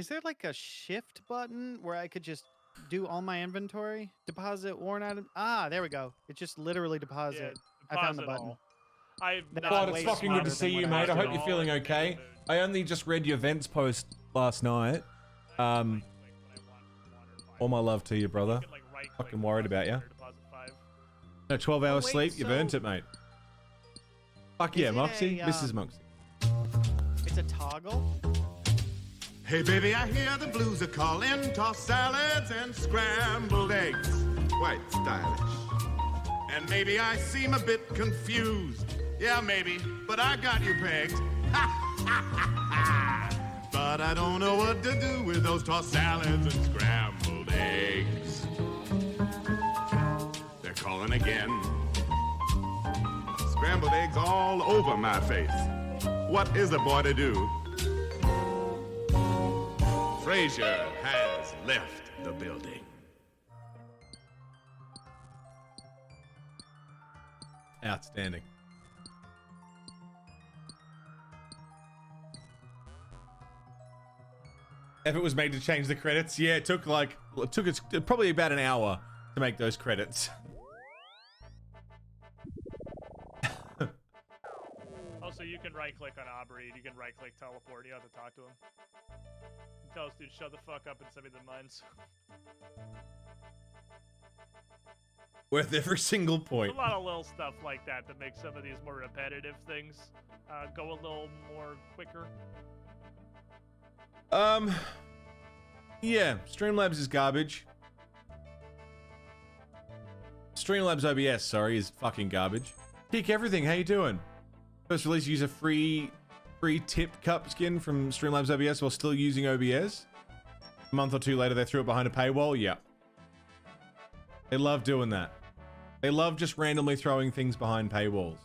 Is there like a shift button where I could just do all my inventory? Deposit worn item. Ah, there we go. It just literally deposit. I found the button. God, it's fucking good to see you, mate. I hope you're feeling okay. I only just read your events post last night. All my love to you, brother. Fucking worried about you. No, 12 hours sleep. You've earned it, mate. Fuck yeah, Moxie. Mrs. Moxie. It's a toggle? Hey baby, I hear the blues are calling. Tossed salads and scrambled eggs. Quite stylish. And maybe I seem a bit confused. Yeah, maybe, but I got you pegged. But I don't know what to do with those tossed salads and scrambled eggs. They're calling again. Scrambled eggs all over my face. What is a boy to do? Frazier has left the building. Outstanding. Effort was made to change the credits. Yeah, it took us probably about an hour to make those credits. Also, you can right-click on Aubrey. You can right-click teleport. You don't have to talk to him. You tell us, dude, shut the fuck up and send me the mines. Worth every single point. A lot of little stuff like that that makes some of these more repetitive things go a little more quicker. Yeah, Streamlabs is garbage. Streamlabs OBS, sorry, is fucking garbage. Kick everything, how you doing? First release, use a free tip cup skin from Streamlabs OBS while still using OBS. A month or two later, they threw it behind a paywall. Yeah. They love doing that. They love just randomly throwing things behind paywalls.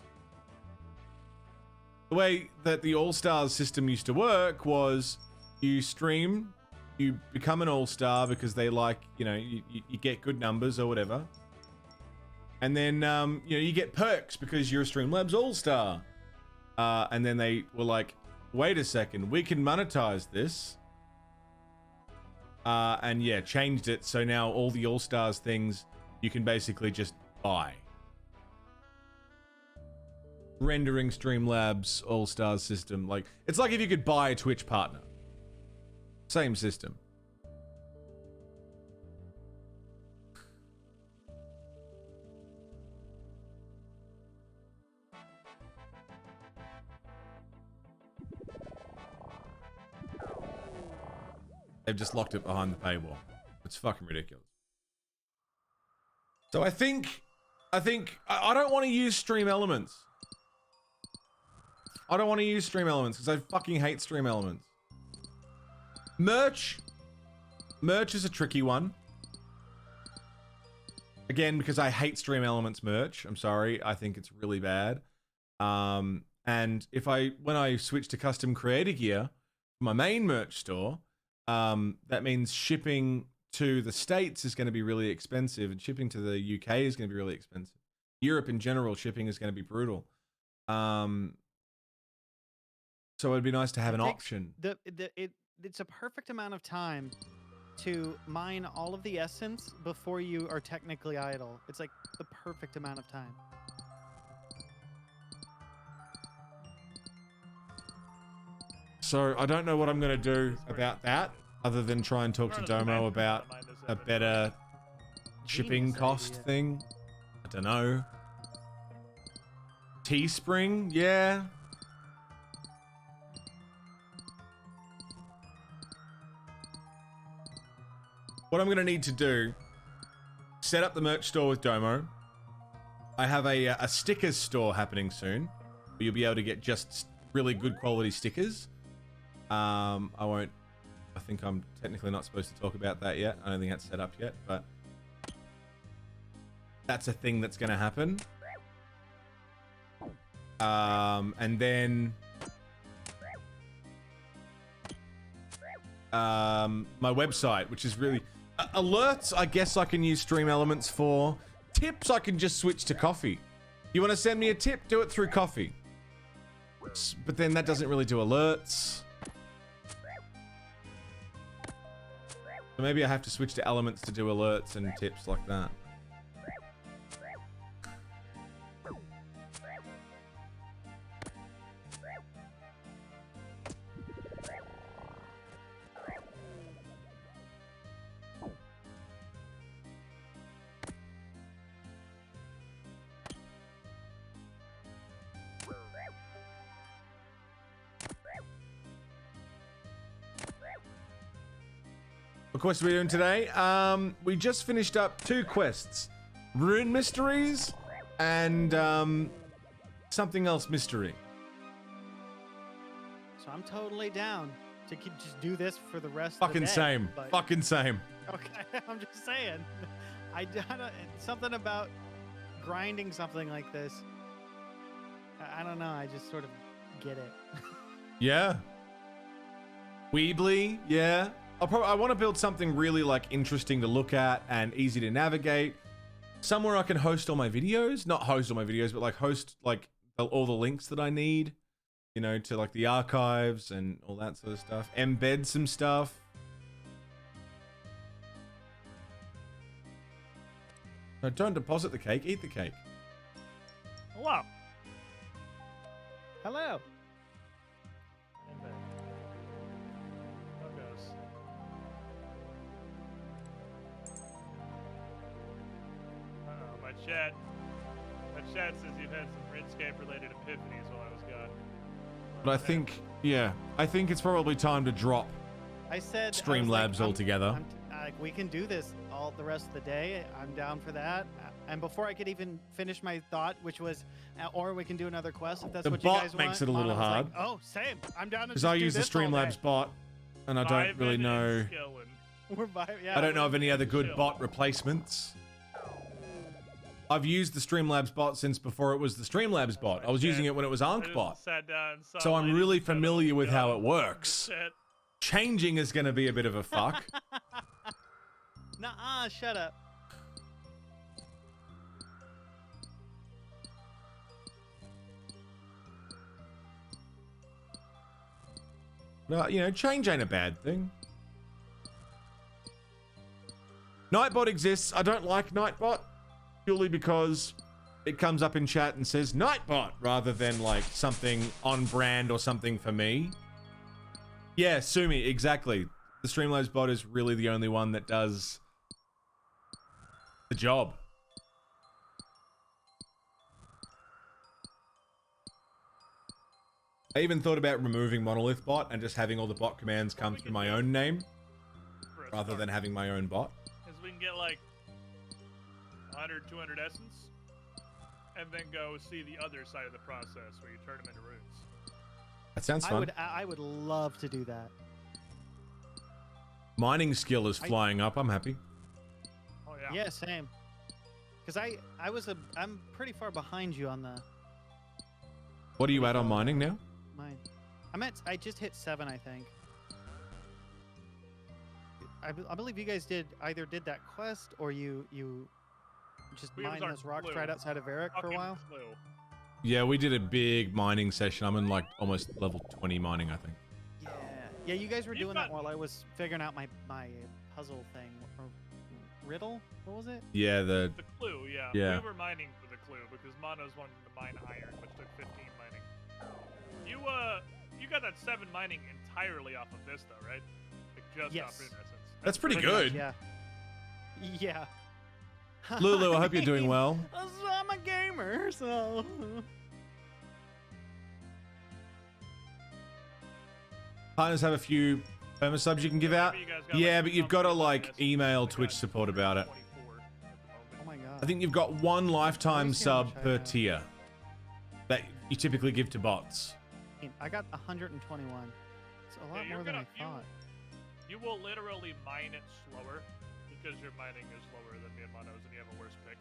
The way that the All-Stars system used to work was you stream, you become an All-Star because they like, you know, you get good numbers or whatever. And then, you know, you get perks because you're a Streamlabs All-Star. And then they were like, wait a second, we can monetize this. And yeah, changed it. So now all the All-Stars things you can basically just buy. Rendering Streamlabs All-Stars system. Like, it's like if you could buy a Twitch partner. Same system. They've just locked it behind the paywall. It's fucking ridiculous. So I think I don't want to use Stream Elements. I don't want to use Stream Elements because I fucking hate Stream Elements. Merch is a tricky one. Again, because I hate Stream Elements merch. I'm sorry. I think it's really bad. And when I switch to custom creator gear, my main merch store, that means shipping to the States is going to be really expensive, and shipping to the UK is going to be really expensive. Europe in general, shipping is going to be brutal. So it'd be nice to have an option. It's a perfect amount of time to mine all of the essence before you are technically idle. It's like the perfect amount of time. So I don't know what I'm going to do about that, other than try and talk to Domo about a better shipping cost thing. I don't know. Teespring, yeah. What I'm going to need to do, set up the merch store with Domo. I have a stickers store happening soon, where you'll be able to get just really good quality stickers. I think I'm technically not supposed to talk about that yet. I don't think that's set up yet, but that's a thing that's going to happen. And then my website, which is really alerts. I guess I can use Stream Elements for. Tips I can just switch to Coffee. You want to send me a tip? Do it through Coffee. But then that doesn't really do alerts. So maybe I have to switch to elements to do alerts and tips like that. What quest are we doing today? We just finished up 2 quests. Rune Mysteries and something else mystery. So I'm totally down to just do this for the rest of the Fucking day. same. but- Fucking same. Okay, I'm just saying. I don't, something about grinding something like this. I don't know. I just sort of get it. Yeah. Weebly, yeah. I want to build something really like interesting to look at and easy to navigate. Somewhere I can host all my videos, not host all my videos, but like host like all the links that I need, you know, to like the archives and all that sort of stuff. Embed some stuff. No, don't deposit the cake, eat the cake. Hello. Hello. My chat says you've had some Runescape-related epiphanies while I was gone. But I think, yeah, I think it's probably time to drop I said Streamlabs altogether. We can do this all the rest of the day. I'm down for that. And before I could even finish my thought, which was, or we can do another quest if that's The what you bot guys want. makes it a little Mono was hard. like, oh, same. I'm down to Because just I do use the this all day." Streamlabs bot, and I don't really know. We're yeah, I don't know of any other good chill. bot replacements. I've used the Streamlabs bot since before it was the Streamlabs bot. I was using it when it was AnkBot. Sat down and saw So I'm ladies really and gentlemen familiar with how go it works. on the chat. Changing is going to be a bit of a fuck. Nuh-uh, shut up. No, you know, change ain't a bad thing. Nightbot exists. I don't like Nightbot purely because it comes up in chat and says Nightbot rather than like something on brand or something for me. Yeah, Sumi, exactly. The Streamlabs bot is really the only one that does the job. I even thought about removing Monolith bot and just having all the bot commands come through my own name rather than having my own bot. Is we can get like 100, 200 essence, and then go see the other side of the process where you turn them into runes. That sounds fun. I would love to do that. Mining skill is flying up. I'm happy. Oh yeah. Yeah, same. Because I'm pretty far behind you on the What are you at on mining now? mine. I just hit 7, I think. I believe you guys either did that quest or you just We was mined our those rocks clue. right outside of Eric for a Fucking while. clue. Yeah, we did a big mining session. I'm in like almost level 20 mining, I think. Yeah, you guys were You've doing got- that while I was figuring out my puzzle thing. Or riddle? What was it? Yeah, the Clue, yeah. Yeah. We were mining for the clue because Mono's wanted to mine iron, which took 15 mining. You got that 7 mining entirely off of Vista, right? Like just Yes. off Rune Essence. That's pretty Much, good. yeah. Yeah. Lulu, I hope you're doing well. I'm a gamer, so. Partners have a few perma-subs you can give out. Yeah, but you've got to like email Twitch support about it. Oh my god. I think you've got 1 lifetime sub per tier that you typically give to bots. I got 121. It's a lot Yeah, more than I thought. You will literally mine it slower because your mining is slower than me and Mono's and you have a worse pick.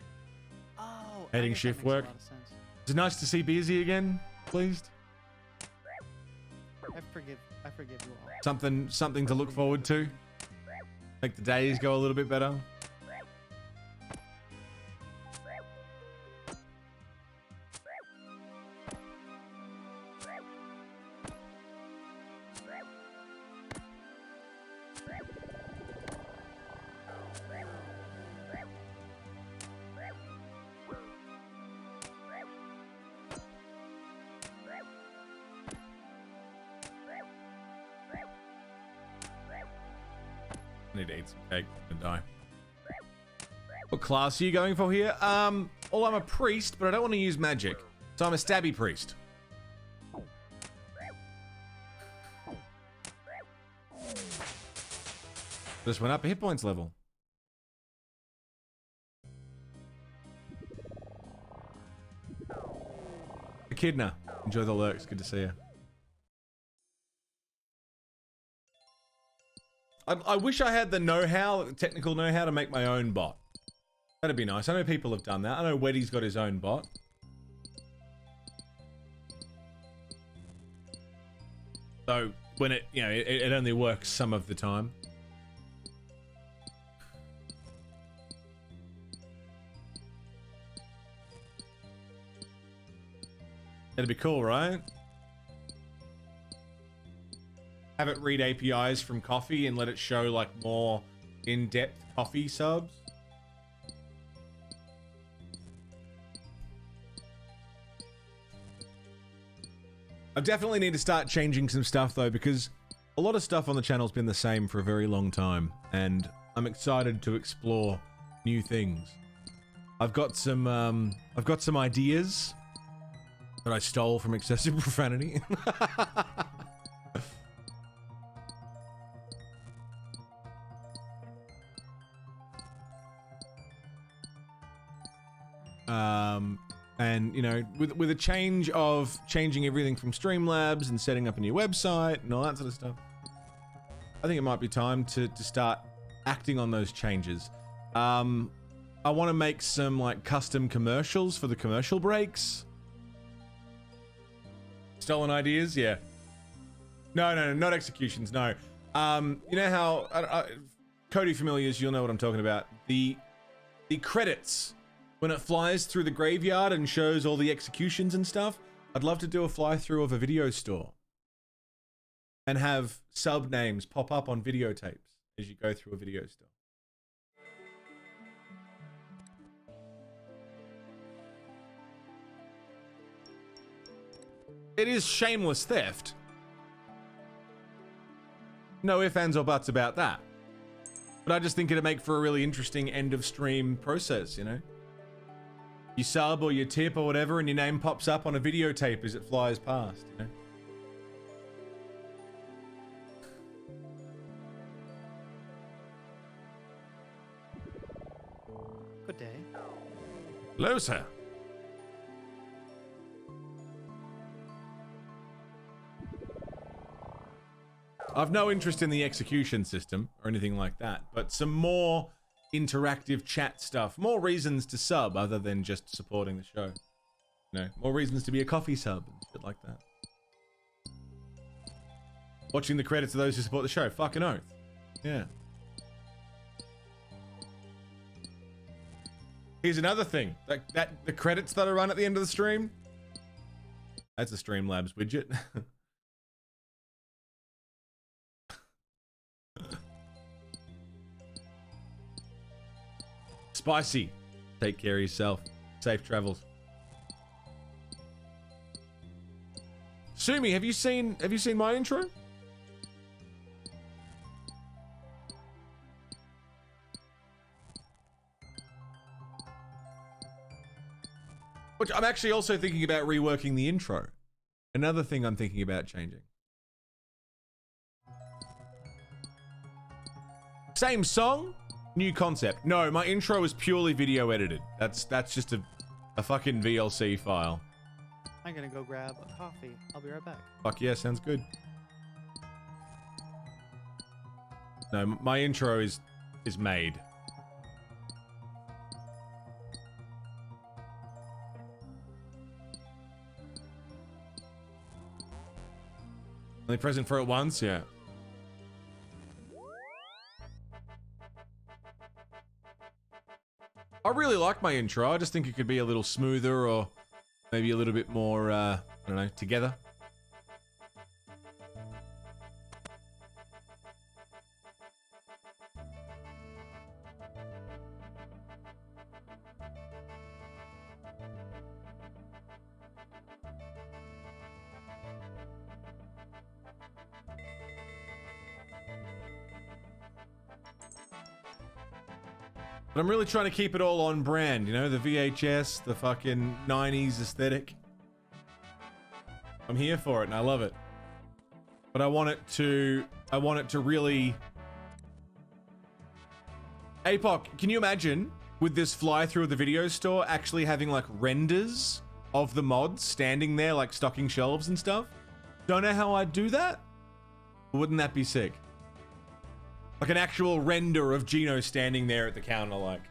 Oh, Heading shift work. Is it nice to see Beezy again? Pleased. I forgive you all. Something to look forward to. Make the days go a little bit better. need to eat some cake and die. What class are you going for here? Well, I'm a priest, but I don't want to use magic. So I'm a stabby priest. Just went up a hit points level. Echidna, enjoy the lurks. Good to see you. I wish I had the know-how, technical know-how to make my own bot. That'd be nice. I know people have done that. I know Weddy's got his own bot. So when it, you know, it only works some of the time. That'd be cool, right? Have it read APIs from coffee and let it show like more in-depth coffee subs. I definitely need to start changing some stuff though, because a lot of stuff on the channel's been the same for a very long time, and I'm excited to explore new things. I've got some ideas that I stole from Excessive Profanity. And you know, with a change of changing everything from Streamlabs and setting up a new website and all that sort of stuff, I think it might be time to start acting on those changes. I want to make some like custom commercials for the commercial breaks. Stolen ideas, yeah. No, not executions. No. You know how Cody familiars, you'll know what I'm talking about. The credits. When it flies through the graveyard and shows all the executions and stuff, I'd love to do a fly through of a video store and have sub names pop up on videotapes as you go through a video store. It is shameless theft. No ifs, ands, or buts about that. But I just think it'd make for a really interesting end of stream process, you know? You sub or you tip or whatever, and your name pops up on a videotape as it flies past, you know? Good day. Hello, sir. I've no interest in the execution system or anything like that, but some more interactive chat stuff, more reasons to sub other than just supporting the show. You know, more reasons to be a coffee sub and shit like that. Watching the credits of those who support the show, fucking oath. Yeah. Here's another thing, that the credits that are run at the end of the stream, that's a Streamlabs widget. Spicy. Take care of yourself. Safe travels. Sumi, have you seen my intro? Which I'm actually also thinking about reworking the intro. Another thing I'm thinking about changing. Same song, new concept. No, my intro was purely video edited. That's just a fucking VLC file. I'm gonna go grab a coffee. I'll be right back. Fuck yeah, sounds good. No, my intro is made. Only present for it once, yeah. I really like my intro. I just think it could be a little smoother or maybe a little bit more, I don't know, together. But I'm really trying to keep it all on brand, you know, the VHS, the fucking 90s aesthetic. I'm here for it and I love it. But I want it to really... APOC, can you imagine with this fly through of the video store actually having like renders of the mods standing there like stocking shelves and stuff? Don't know how I'd do that. Wouldn't that be sick? Like an actual render of Gino standing there at the counter like,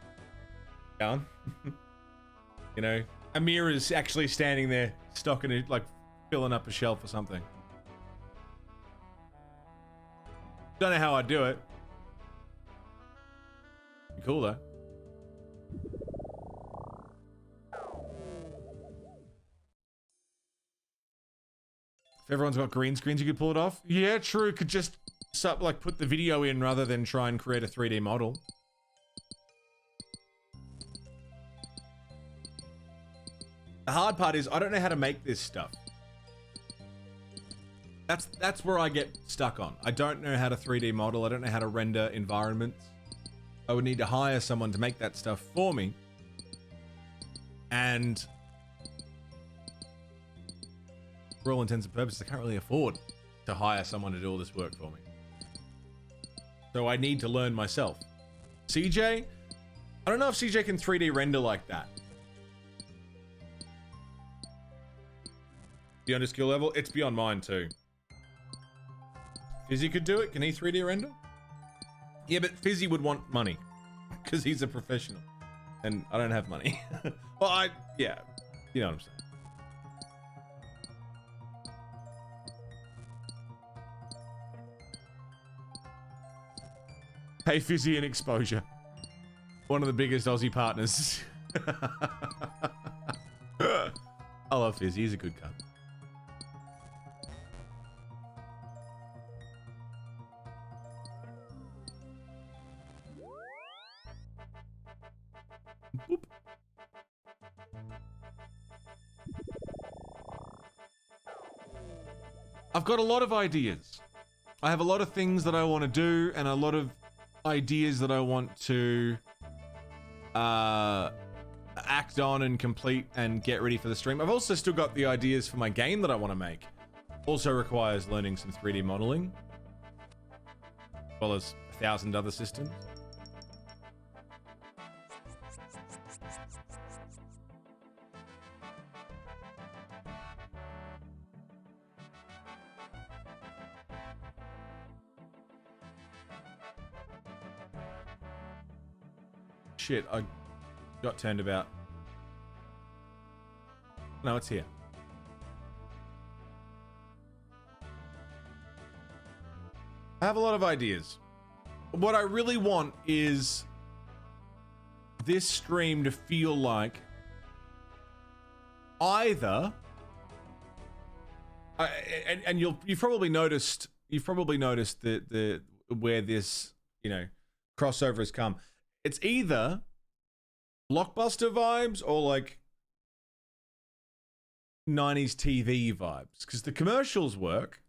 down. You know, Amir is actually standing there stocking it, like filling up a shelf or something. Don't know how I'd do it. Be cool though. If everyone's got green screens, you could pull it off. Yeah, true. Could just like put the video in rather than try and create a 3D model. The hard part is I don't know how to make this stuff. That's where I get stuck on. I don't know how to 3D model. I don't know how to render environments. I would need to hire someone to make that stuff for me. And for all intents and purposes, I can't really afford to hire someone to do all this work for me. So I need to learn myself. CJ? I don't know if CJ can 3D render like that. Beyond his skill level? It's beyond mine too. Fizzy could do it. Can he 3D render? Yeah, but Fizzy would want money because he's a professional and I don't have money. Well, yeah, you know what I'm saying. Pay Fizzy an exposure. One of the biggest Aussie partners. I love Fizzy. He's a good cunt. Boop. I've got a lot of ideas. I have a lot of things that I want to do and a lot of ideas that I want to act on and complete and get ready for the stream. I've also still got the ideas for my game that I want to make. Also requires learning some 3D modeling, as well as 1,000 other systems. Shit, I got turned about. No, it's here. I have a lot of ideas. What I really want is this stream to feel like either, and you've probably noticed the where this, you know, crossover has come. It's either blockbuster vibes or like 90s TV vibes, because the commercials work,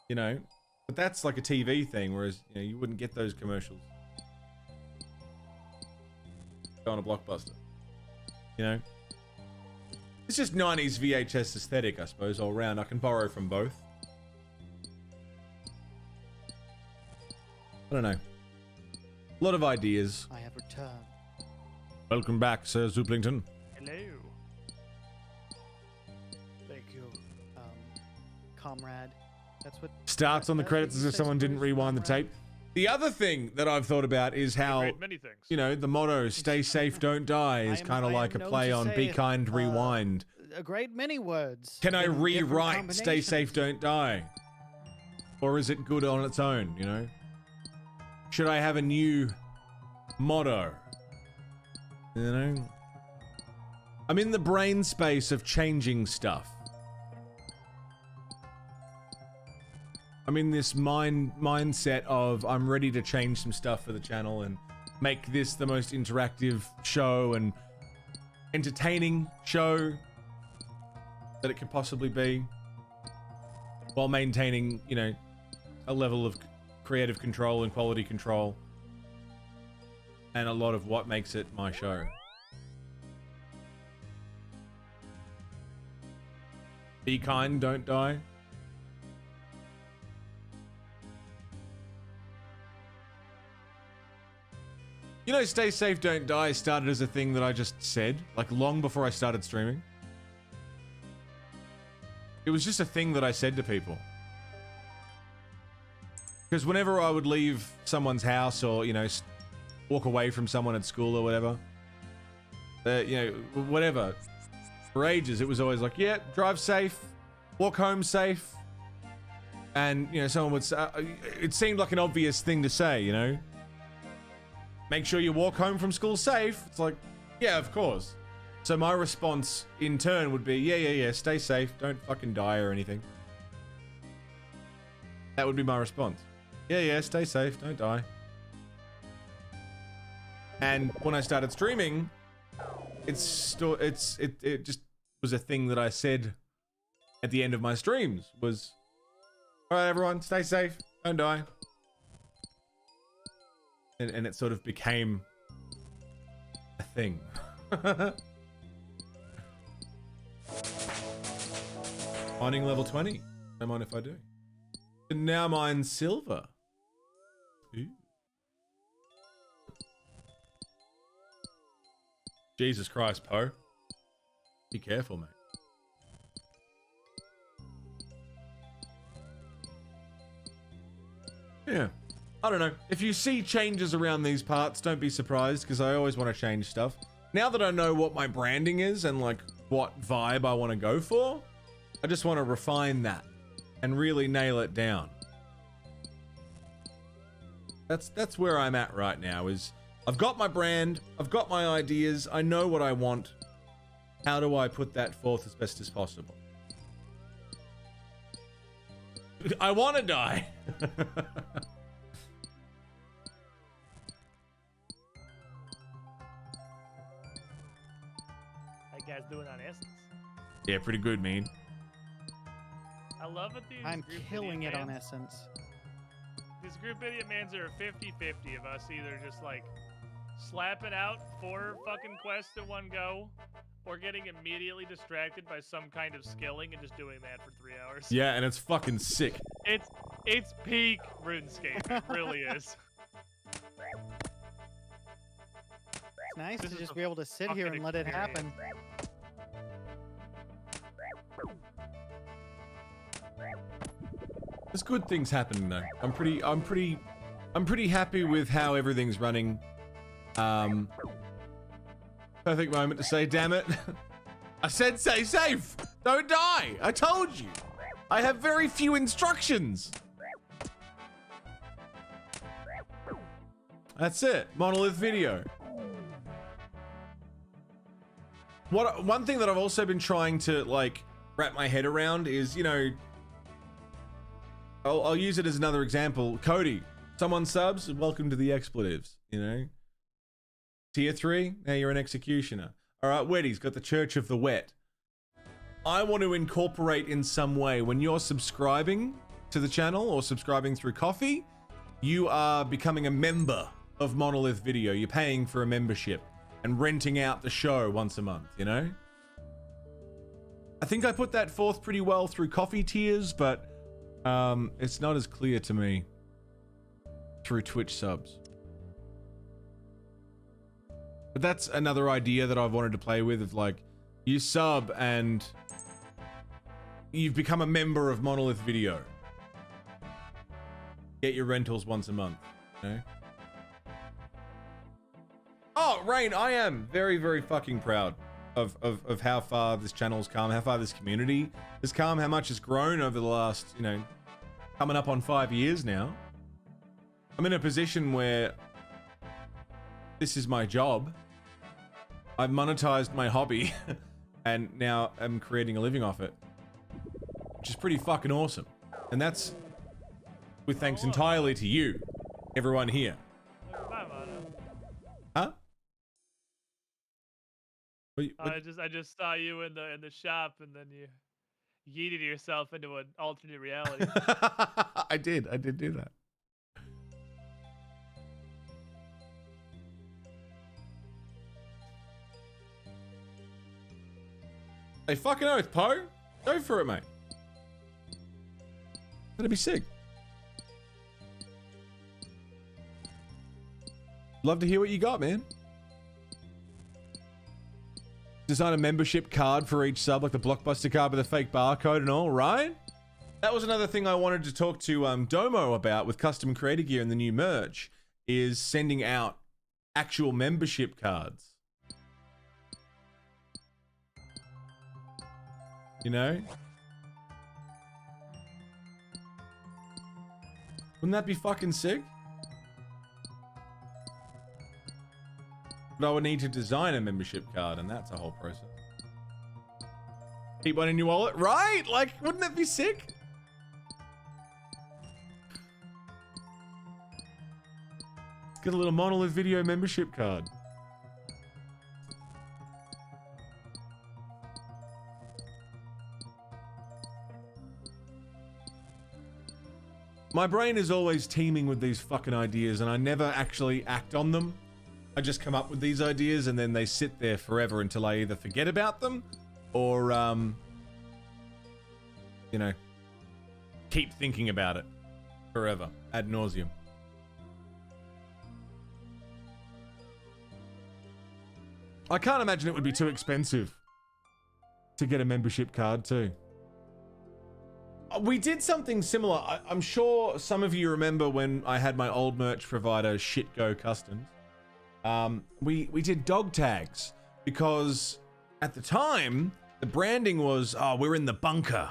you know, but that's like a TV thing, whereas, you know, you wouldn't get those commercials on a blockbuster, you know. It's just 90s VHS aesthetic, I suppose, all around. I can borrow from both. I don't know. A lot of ideas. I have returned. Welcome back, Sir Zooplington. Hello. Thank you, comrade. That's what starts on the credits as if someone didn't rewind the tape. The other thing that I've thought about is how, you know, the motto "Stay safe, don't die" is kind of like a play on "Be kind, rewind." A great many words. Can I rewrite "Stay safe, don't die"? Or is it good on its own, you know? Should I have a new motto? You know? I'm in the brain space of changing stuff. I'm in this mindset of I'm ready to change some stuff for the channel and make this the most interactive show and entertaining show that it could possibly be, while maintaining, you know, a level of creative control and quality control. and a lot of what makes it my show. Be kind, don't die. You know, stay safe, don't die started as a thing that I just said, like long before I started streaming. It was just a thing that I said to people. Because whenever I would leave someone's house or, you know, walk away from someone at school or whatever, you know, whatever, for ages, it was always like, yeah, drive safe, walk home safe. And, you know, someone would say, it seemed like an obvious thing to say, you know? Make sure you walk home from school safe. It's like, yeah, of course. So my response in turn would be, yeah, stay safe. Don't fucking die or anything. That would be my response. Yeah, stay safe. Don't die. And when I started streaming, it just was a thing that I said at the end of my streams was, all right, everyone, stay safe. Don't die. And it sort of became a thing. Mining level 20. Don't mind if I do. And now mine silver. Ooh. Jesus Christ, Poe. Be careful, mate. Yeah. I don't know. If you see changes around these parts, don't be surprised, because I always want to change stuff. Now that I know what my branding is and like what vibe I want to go for, I just want to refine that and really nail it down. That's where I'm at right now, is I've got my brand, I've got my ideas, I know what I want. How do I put that forth as best as possible? I want to die. Guys doing on Essence. Yeah, pretty good, man. I love it. I'm killing it on Essence. These group idiot mans are 50-50 of us either just like slapping out 4 fucking quests in one go, or getting immediately distracted by some kind of skilling and just doing that for 3 hours. Yeah, and it's fucking sick. It's peak RuneScape. It really is. It's nice to just be able to sit here and let it happen. There's good things happening though. I'm pretty happy with how everything's running. Perfect moment to say, damn it. I said stay safe. Don't die. I told you. I have very few instructions. That's it. Monolith video. One thing that I've also been trying to like wrap my head around is, you know, I'll use it as another example. Cody, someone subs, welcome to the expletives, you know. Tier 3, now you're an executioner. All right, Wetty's got the Church of the Wet. I want to incorporate in some way, when you're subscribing to the channel or subscribing through Coffee, you are becoming a member of Monolith Video. You're paying for a membership and renting out the show once a month, you know? I think I put that forth pretty well through Coffee tiers, but it's not as clear to me through Twitch subs. But that's another idea that I've wanted to play with, of like, you sub and you've become a member of Monolith Video. Get your rentals once a month, you know? Oh, Rain, I am very, very fucking proud of how far this channel's come, how far this community has come, how much it's grown over the last, you know, coming up on 5 years now. I'm in a position where this is my job. I've monetized my hobby and now I'm creating a living off it, which is pretty fucking awesome. And that's with thanks entirely to you, everyone here. Huh? I just saw you in the shop, and then you yeeted yourself into an alternate reality. I did do that. Hey, fucking oath, Poe. Go for it, mate. That'd be sick. Love to hear what you got, man. Design a membership card for each sub, like the Blockbuster card with a fake barcode and all, right? That was another thing I wanted to talk to Domo about with custom creator gear and the new merch, is sending out actual membership cards. You know? Wouldn't that be fucking sick? But I would need to design a membership card, and that's a whole process. Keep one in your wallet, right? Like, wouldn't that be sick? Get a little Monolith video membership card. My brain is always teeming with these fucking ideas, and I never actually act on them. I just come up with these ideas, and then they sit there forever until I either forget about them, or, you know, keep thinking about it forever, ad nauseum. I can't imagine it would be too expensive to get a membership card too. We did something similar. I'm sure some of you remember when I had my old merch provider, Shitgo Customs. We did dog tags because at the time the branding was, oh, we're in the bunker.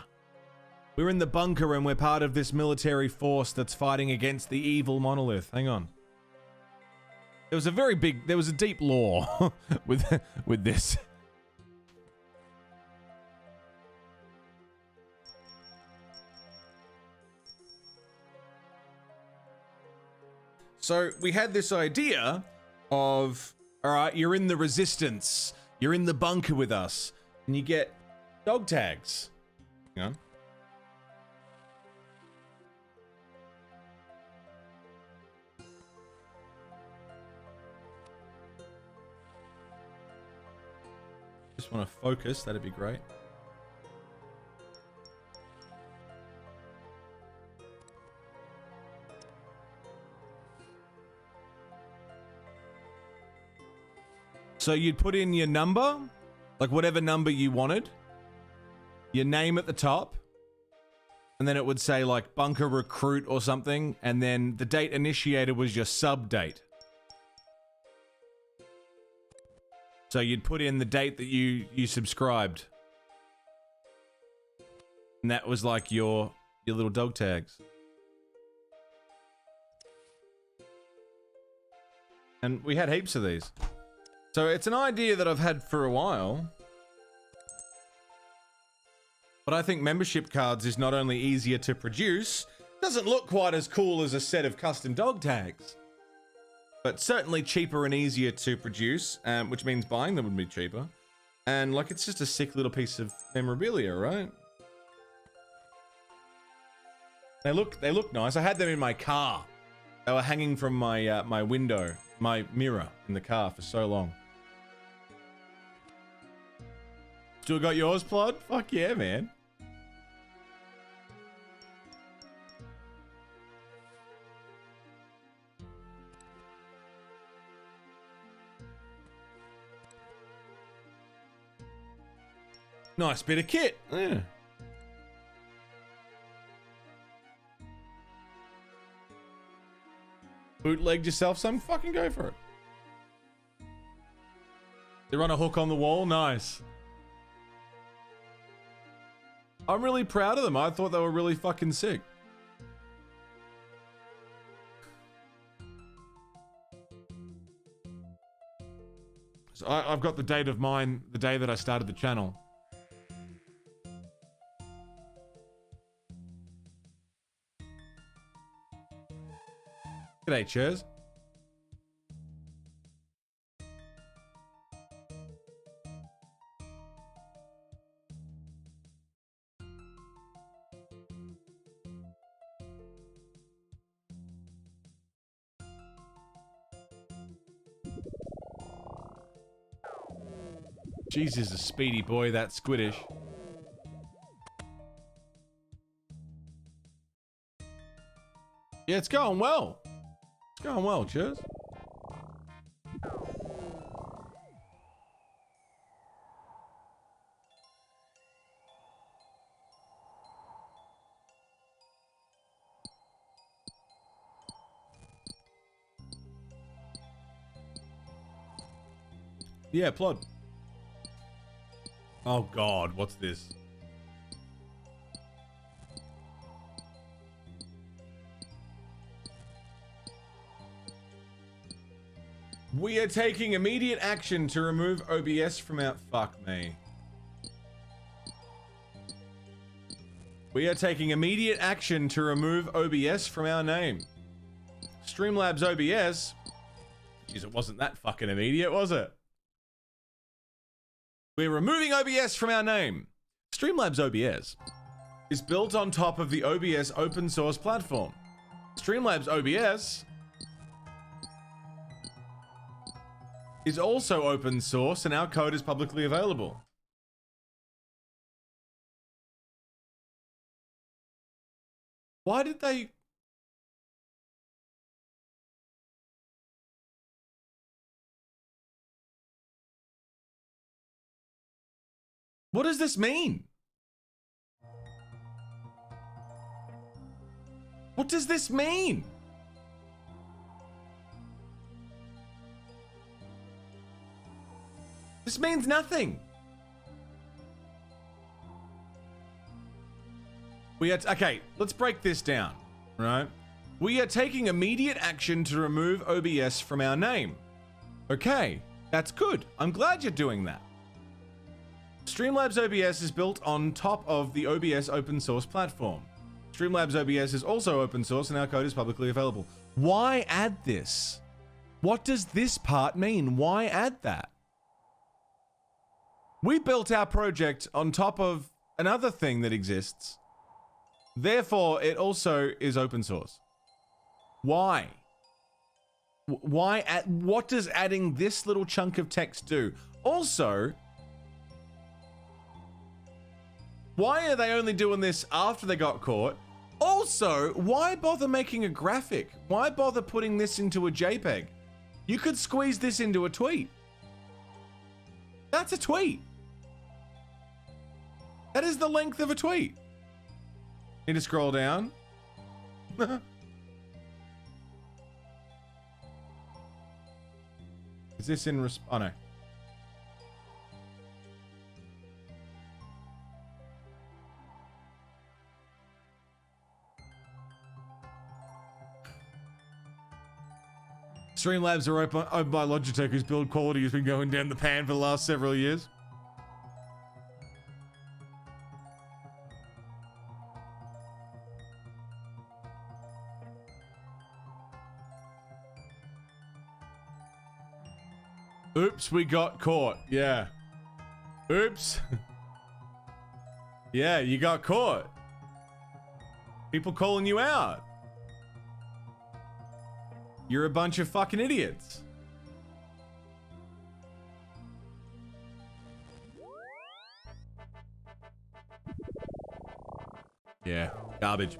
We're in the bunker and we're part of this military force that's fighting against the evil monolith. Hang on. There was a deep lore with this. So we had this idea of, all right, you're in the resistance, you're in the bunker with us, and you get dog tags. Hang on. Just want to focus, that'd be great. So you'd put in your number, like whatever number you wanted, your name at the top, and then it would say like bunker recruit or something, and then the date initiated was your sub date. So you'd put in the date that you subscribed. And that was like your little dog tags. And we had heaps of these. So it's an idea that I've had for a while. But I think membership cards is not only easier to produce, doesn't look quite as cool as a set of custom dog tags, but certainly cheaper and easier to produce, which means buying them would be cheaper. And like, it's just a sick little piece of memorabilia, right? They look nice. I had them in my car. They were hanging from my my window, my mirror in the car for so long. Still got yours, Plod? Fuck yeah, man. Nice bit of kit. Yeah. Bootlegged yourself some? Fucking go for it. They run a hook on the wall? Nice. I'm really proud of them. I thought they were really fucking sick. So I've got the date of mine, the day that I started the channel. G'day, Chairs. Jeez, is a speedy boy, that Squiddish. Yeah, it's going well. It's going well, cheers. Yeah, plod. Oh God, what's this? We are taking immediate action to remove OBS from our... Fuck me. We are taking immediate action to remove OBS from our name. Streamlabs OBS? Jeez, it wasn't that fucking immediate, was it? We're removing OBS from our name. Streamlabs OBS is built on top of the OBS open source platform. Streamlabs OBS is also open source and our code is publicly available. Why did they... What does this mean? What does this mean? This means nothing. Okay, let's break this down, right? We are taking immediate action to remove OBS from our name. Okay, that's good. I'm glad you're doing that. Streamlabs OBS is built on top of the OBS open source platform. Streamlabs OBS is also open source and our code is publicly available. Why add this? What does this part mean? Why add that? We built our project on top of another thing that exists. Therefore, it also is open source. Why? What does adding this little chunk of text do? Also, why are they only doing this after they got caught? Also, why bother making a graphic? Why bother putting this into a JPEG? You could squeeze this into a tweet. That's a tweet. That is the length of a tweet. Need to scroll down. Is this in oh no. Streamlabs are owned by Logitech, whose build quality has been going down the pan for the last several years. Oops, we got caught. Yeah. Oops. Yeah, you got caught. People calling you out. You're a bunch of fucking idiots. Yeah, garbage.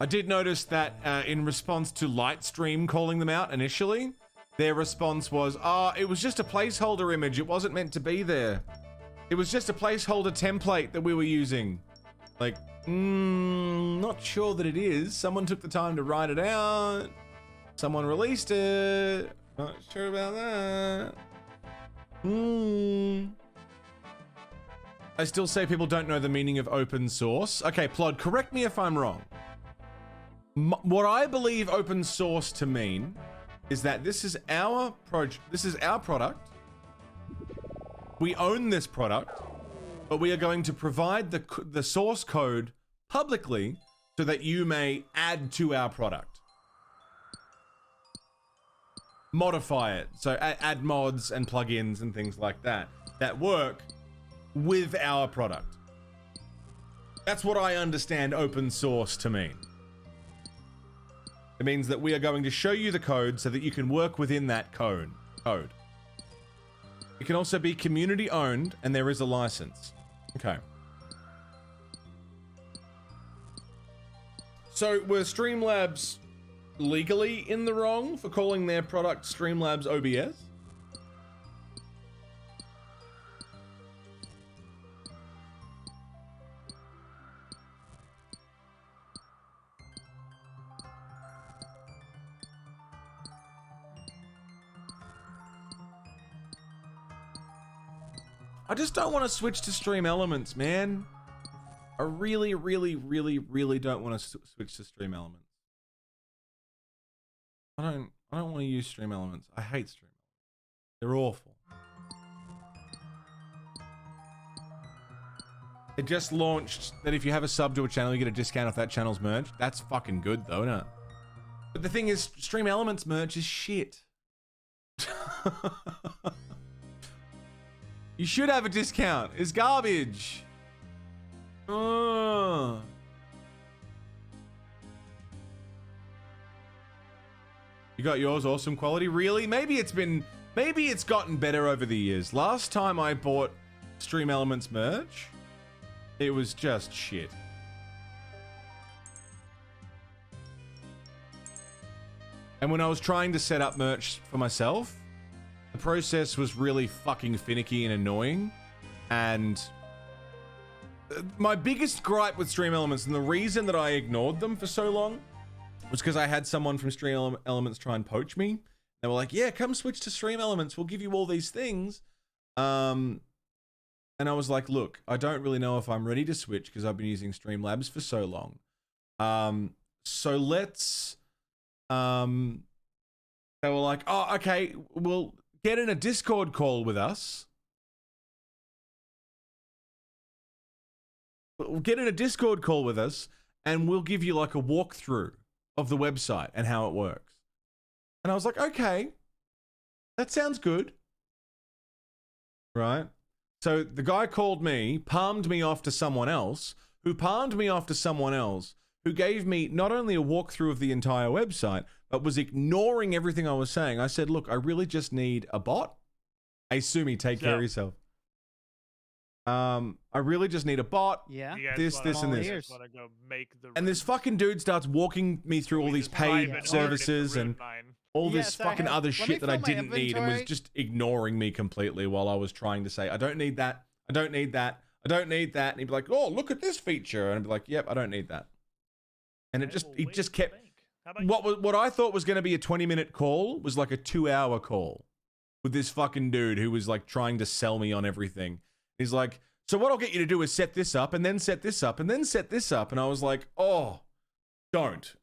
I did notice that in response to Lightstream calling them out initially, their response was, it was just a placeholder image. It wasn't meant to be there. It was just a placeholder template that we were using. Like, not sure that it is. Someone took the time to write it out. Someone released it. Not sure about that. I still say people don't know the meaning of open source. Okay, Plod, correct me if I'm wrong. What I believe open source to mean is that this is our project. This is our product. We own this product, but we are going to provide the source code publicly so that you may add to our product. Modify it. So add mods and plugins and things like that that work with our product. That's what I understand open source to mean. It means that we are going to show you the code so that you can work within that code. It can also be community owned, and there is a license. Okay. So were Streamlabs legally in the wrong for calling their product Streamlabs OBS? I just don't want to switch to Stream Elements, man. I really, really, really, really don't want to switch to Stream Elements. I don't want to use Stream Elements. I hate Stream Elements. They're awful. It just launched that if you have a sub to a channel, you get a discount off that channel's merch. That's fucking good though, isn't it? But the thing is, Stream Elements merch is shit. You should have a discount. It's garbage. You got yours, awesome quality. Really? Maybe it's gotten better over the years. Last time I bought Stream Elements merch, it was just shit. And when I was trying to set up merch for myself, the process was really fucking finicky and annoying. And my biggest gripe with Stream Elements, and the reason that I ignored them for so long, was because I had someone from Stream Elements try and poach me. They were like, yeah, come switch to Stream Elements. We'll give you all these things. And I was like, look, I don't really know if I'm ready to switch because I've been using Streamlabs for so long. So let's... They were like, oh, okay, well, get in a Discord call with us. Get in a Discord call with us, and we'll give you like a walkthrough of the website and how it works. And I was like, okay, that sounds good. Right? So the guy called me, palmed me off to someone else, who palmed me off to someone else, who gave me not only a walkthrough of the entire website, but was ignoring everything I was saying. I said, look, I really just need a bot. Hey, Sumi, take care of yourself. I really just need a bot. Yeah. This, and this. Go make the And this fucking dude starts walking me through all these paid services and all this fucking other shit that I didn't need, and was just ignoring me completely while I was trying to say, I don't need that. I don't need that. I don't need that. And he'd be like, oh, look at this feature. And I'd be like, yep, I don't need that. And it just kept, what I thought was going to be a 20-minute call was like a 2-hour call with this fucking dude who was like trying to sell me on everything. He's like, so what I'll get you to do is set this up and then set this up and then set this up. And I was like, oh, don't.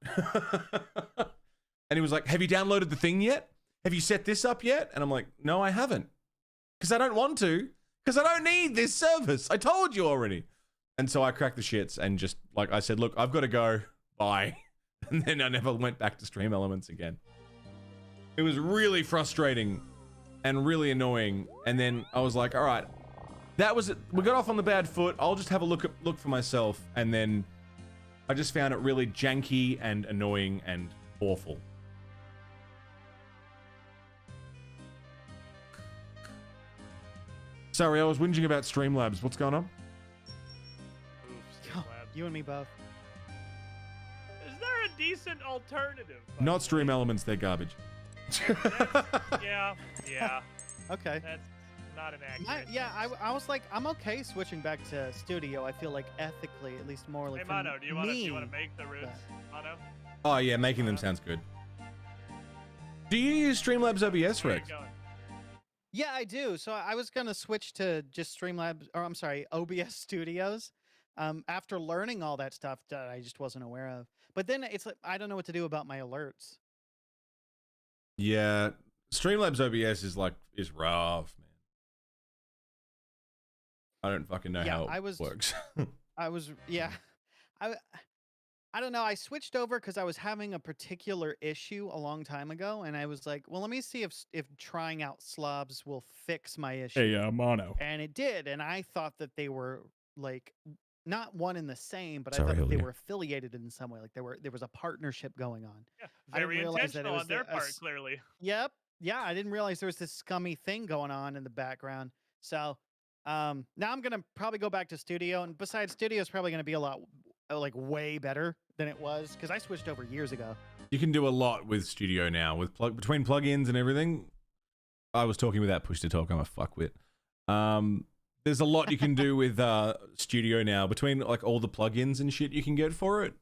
And he was like, have you downloaded the thing yet? Have you set this up yet? And I'm like, no, I haven't. Because I don't want to. Because I don't need this service. I told you already. And so I cracked the shits and just, like, I said, look, I've got to go. Bye. And then I never went back to Stream Elements again. It was really frustrating and really annoying. And then I was like, all right, that was it. We got off on the bad foot. I'll just have a look for myself. And then I just found it really janky and annoying and awful. Sorry, I was whinging about Streamlabs. What's going on? You and me both. Is there a decent alternative? Not Stream Elements, they're garbage. Yeah. Okay. That's not an accurate. I was like, I'm okay switching back to Studio. I feel like ethically, at least morally. Hey, Mono, do you want to make the roots, Mono? Oh yeah, making them sounds good. Do you use Streamlabs OBS, Rex? Yeah, I do. So I was gonna switch to just Streamlabs, or I'm sorry, OBS Studios. After learning all that stuff that I just wasn't aware of. But then it's like, I don't know what to do about my alerts. Yeah, Streamlabs OBS is rough, man. I don't fucking know how it works. I don't know. I switched over because I was having a particular issue a long time ago, and I was like, well, let me see if trying out slobs will fix my issue. Hey, Mono. And it did, and I thought that they were like not one and the same, but Sorry, I thought they Julia. were affiliated in some way. Like there was a partnership going on. Yeah, I didn't very realize that it intentional was on their a part, clearly. Yep. Yeah, I didn't realize there was this scummy thing going on in the background. So now I'm gonna probably go back to Studio, and besides, Studio is probably gonna be a lot like way better than it was because I switched over years ago. You can do a lot with Studio now with between plugins and everything. I was talking without push to talk. I'm a fuckwit. There's a lot you can do with Studio now between like all the plugins and shit you can get for it.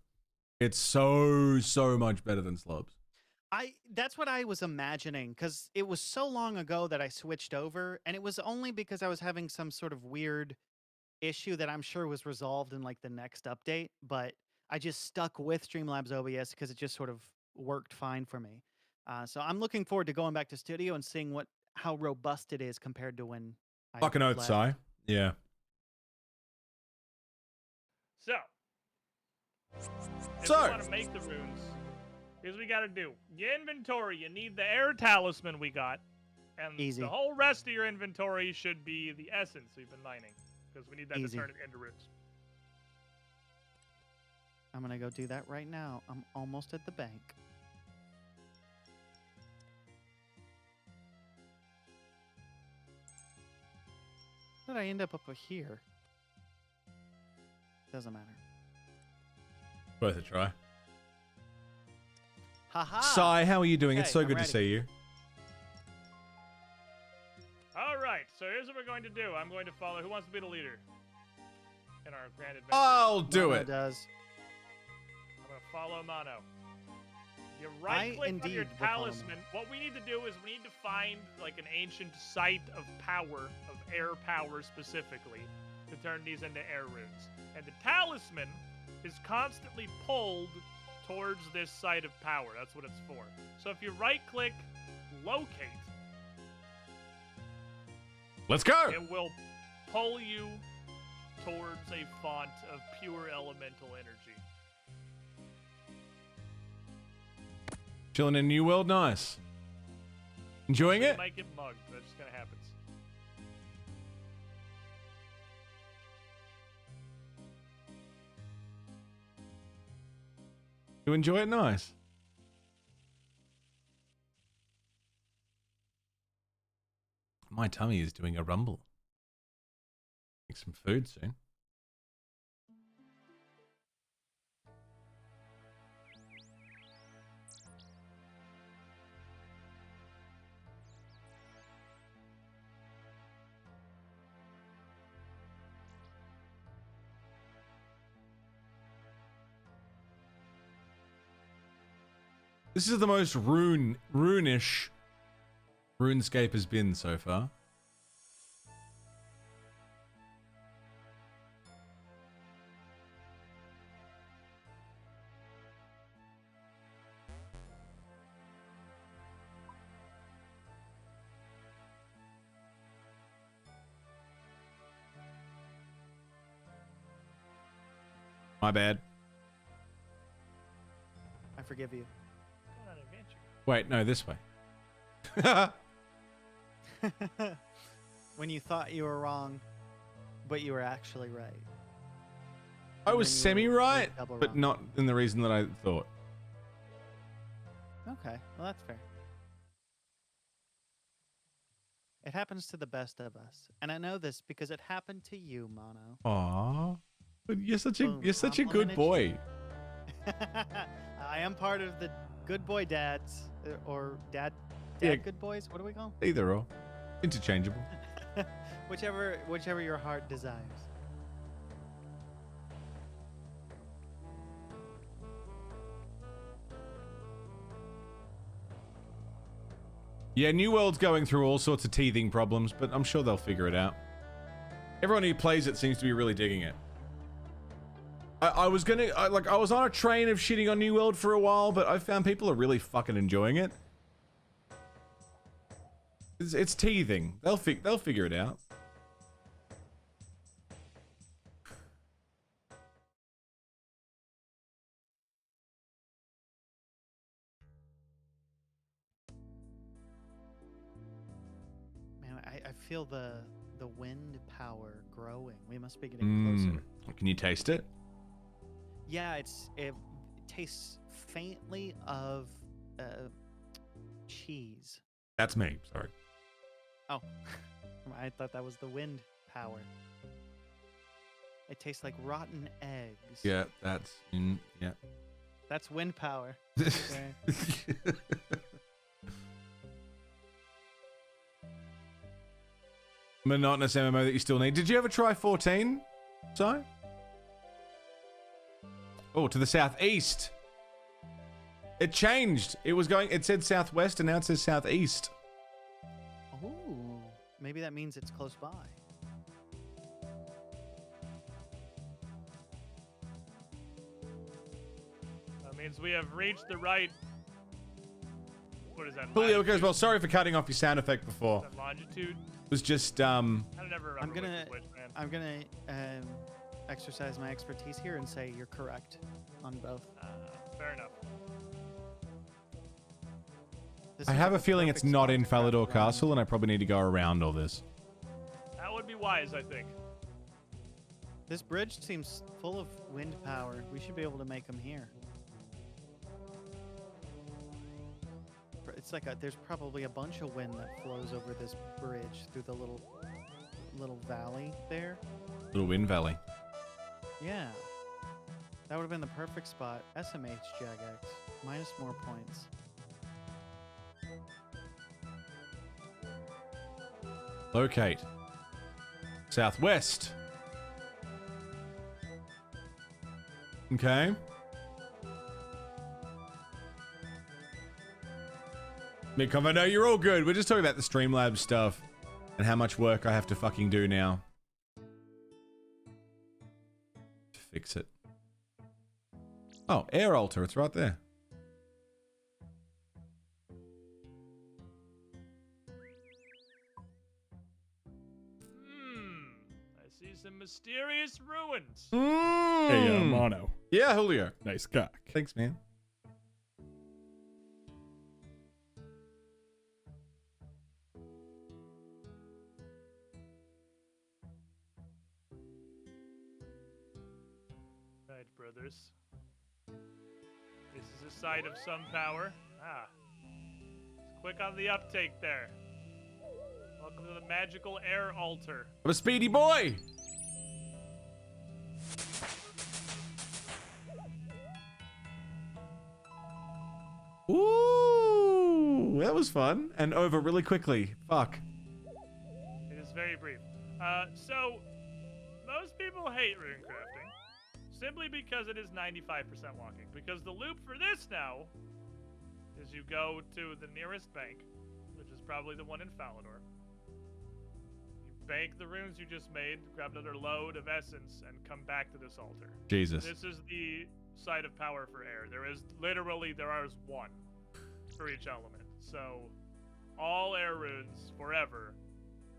It's so much better than Slobs. That's what I was imagining because it was so long ago that I switched over, and it was only because I was having some sort of weird issue that I'm sure was resolved in like the next update, but I just stuck with Streamlabs OBS because it just sort of worked fine for me. So I'm looking forward to going back to Studio and seeing how robust it is compared to when I Fucking oath, left. Sai. Yeah. So, if you want to make the runes, here's what we gotta do. Your inventory, you need the air talisman we got. And Easy. the whole rest of your inventory should be the essence we've been mining. Because we need that Easy. to turn it into runes. I'm gonna go do that right now. I'm almost at the bank. How did I end up here? Doesn't matter. Worth a try. Haha. Sai, how are you doing? It's Okay, so I'm good to ready. see you. All right, so here's what we're going to do. I'm going to follow. Who wants to be the leader in our grand adventure? I'll do Mono it. does. I'm going to follow Mono. You right-click on your indeed will follow talisman. What we need to do is we need to find like an ancient site of power, of air power specifically, to turn these into air runes. And the talisman is constantly pulled towards this site of power. That's what it's for. So if you right-click, locate, Let's go. it will pull you towards a font of pure elemental energy. Chilling in New World, nice. Enjoying You it? might get mugged. That just kind of happens. You enjoy it, nice. My tummy is doing a rumble. Make some food soon. This is the most rune-ish RuneScape has been so far. My bad. I forgive you. Go on an adventure. Wait, no, this way. When you thought you were wrong, but you were actually right. I was then you were semi-right, double but wrong. not in the reason that I thought. Okay, well that's fair. It happens to the best of us, and I know this because it happened to you, Mono. Aww. But you're such a Boom, you're such a good complimented boy. I am part of the good boy dads, or dad Yeah. good boys. What do we call 'em? Either or. Interchangeable. whichever your heart desires. Yeah, New World's going through all sorts of teething problems, but I'm sure they'll figure it out. Everyone who plays it seems to be really digging it. I was on a train of shitting on New World for a while, but I found people are really fucking enjoying it. It's teething. They'll figure it out. Man, I feel the The wind power growing. We must be getting closer. Can you taste it? Yeah, it tastes faintly of cheese. That's me. Sorry. Oh, I thought that was the wind power. It tastes like rotten eggs. Yeah, that's yeah. That's wind power. Okay. Monotonous MMO that you still need. Did you ever try 14? So? Oh, to the southeast. It changed. It said southwest and now it says southeast. Ooh, maybe that means it's close by. That means we have reached the right. What is that? Julio goes, well, sorry for cutting off your sound effect before. That longitude. It was just I never I'm remember gonna exercise my expertise here and say you're correct on both. Fair enough. I have a feeling it's not in Falador Castle and I probably need to go around all this. That would be wise, I think. This bridge seems full of wind power. We should be able to make them here. It's like there's probably a bunch of wind that flows over this bridge through the little valley there. Little wind valley. Yeah. That would have been the perfect spot. SMH Jagex. Minus more points. Locate. Southwest. Okay. Midcom, I know you're all good. We're just talking about the Streamlabs stuff and how much work I have to fucking do now to fix it. Oh, air altar. It's right there. I see some mysterious ruins. Hey, Mono. Yeah, Julio. Nice cock. Thanks, man. Right, brothers. This is a site of some power. It's quick on the uptake there. Welcome to the magical air altar. I'm a speedy boy. Ooh, that was fun and over really quickly. Fuck. It is very brief. So, most people hate rune crafting simply because it is 95% walking. Because the loop for this now is you go to the nearest bank, which is probably the one in Falador. You bank the runes you just made, grab another load of essence, and come back to this altar. Jesus. This is the site of power for air. There is one for each element. So all air runes forever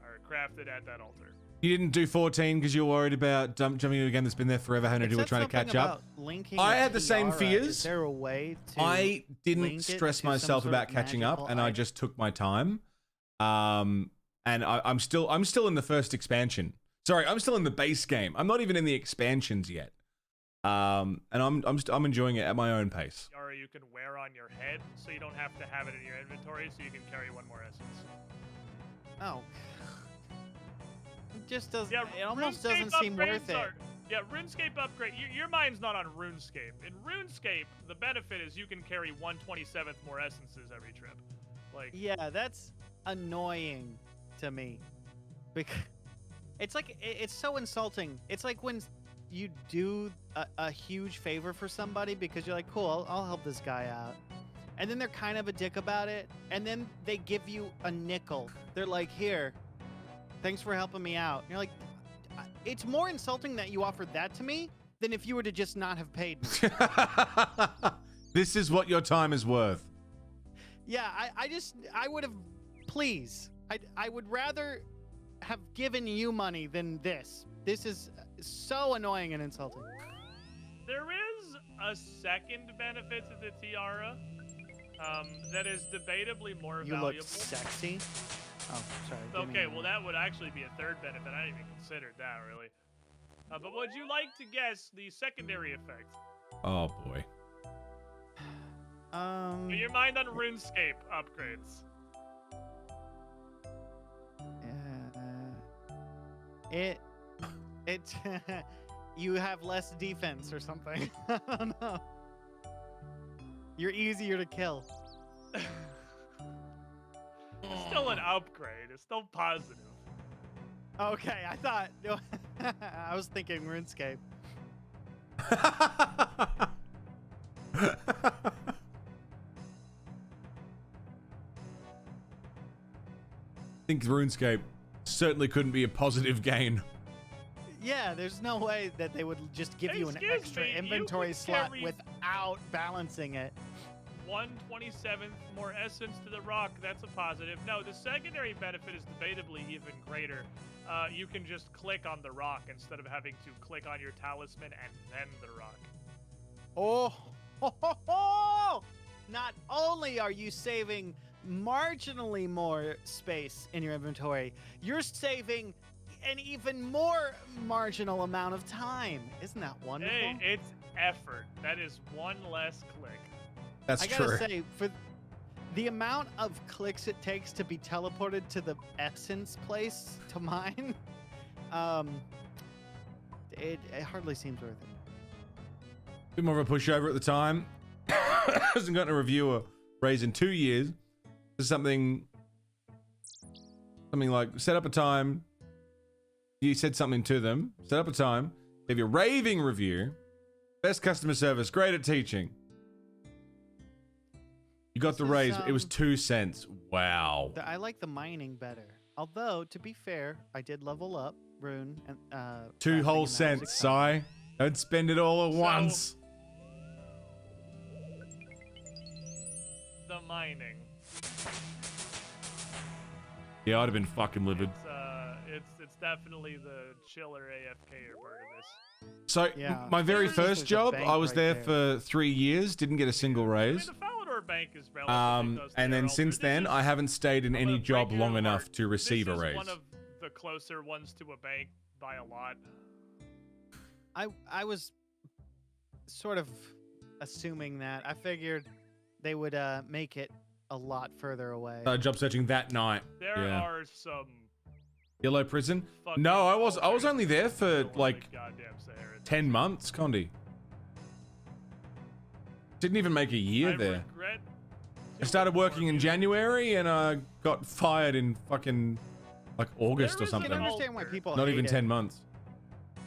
are crafted at that altar. You didn't do 14 because you're worried about jumping in a game that's been there forever. How many people are trying to catch up? I had the same fears. Is there a way to I didn't stress myself about catching up, and I just took my time. And I'm still in the first expansion. Sorry, I'm still in the base game. I'm not even in the expansions yet. And I'm enjoying it at my own pace. Or you can wear on your head, so you don't have to have it in your inventory, so you can carry one more essence. Oh. It just doesn't. Yeah, it almost RuneScape doesn't seem worth it. Yeah, RuneScape upgrade. Your mind's not on RuneScape. In RuneScape, the benefit is you can carry 1/27th more essences every trip. Like. Yeah, that's annoying to me. Because it's like it's so insulting. It's like when you do a huge favor for somebody because you're like, cool, I'll help this guy out. And then they're kind of a dick about it. And then they give you a nickel. They're like, here, thanks for helping me out. And you're like, it's more insulting that you offered that to me than if you were to just not have paid me. This is what your time is worth. Yeah, I would have, please. I would rather have given you money than this. This is so annoying and insulting. There is a second benefit to the tiara that is debatably more valuable. You look sexy. Oh, sorry. give me Okay, a well that would actually be a third benefit. I didn't even consider that really. But would you like to guess the secondary effect? Oh boy. Put your mind on RuneScape upgrades. It you have less defense or something. I don't know. You're easier to kill. It's still an upgrade. It's still positive. Okay, I thought I was thinking RuneScape. I think RuneScape certainly couldn't be a positive gain. Yeah, there's no way that they would just give you an Excuse extra me, you inventory can slot carry- without balancing it. 1/27th more essence to the rock. That's a positive. No, the secondary benefit is debatably even greater. You can just click on the rock instead of having to click on your talisman and then the rock. Oh, not only are you saving marginally more space in your inventory, you're saving an even more marginal amount of time. Isn't that wonderful? Hey, it's effort. That is one less click. That's I gotta say, for the amount of clicks it takes to be teleported to the essence place to mine, it hardly seems worth it. Bit more of a pushover at the time. Hasn't gotten a review or raise in 2 years. There's something like set up a time. You said something to them. Set up a time. Gave you a raving review. Best customer service. Great at teaching. You got the raise. It was 2 cents. Wow. I like the mining better. Although, to be fair, I did level up Rune and 2 whole cents, Si. Don't spend it all at once. The mining. Yeah, I'd have been fucking livid. It's definitely the chiller AFKer part of this. So, Yeah. my very There's first a job, bank I was right there there. for 3 years, didn't get a single raise. The Falador Bank is relatively close to And their then altar. since then, I haven't stayed in any job long enough to receive a This is raise. one of the closer ones to a bank by a lot. I was sort of assuming that. I figured they would make it a lot further away. Job searching that night. There Yeah. are some Yellow prison? fucking No, I was only there for like goddamn Sahara. 10 months, Condi. Didn't even make a year there. Regret I started working in January and I got fired in fucking like August or I something. can understand why people Not hate even it, 10 months.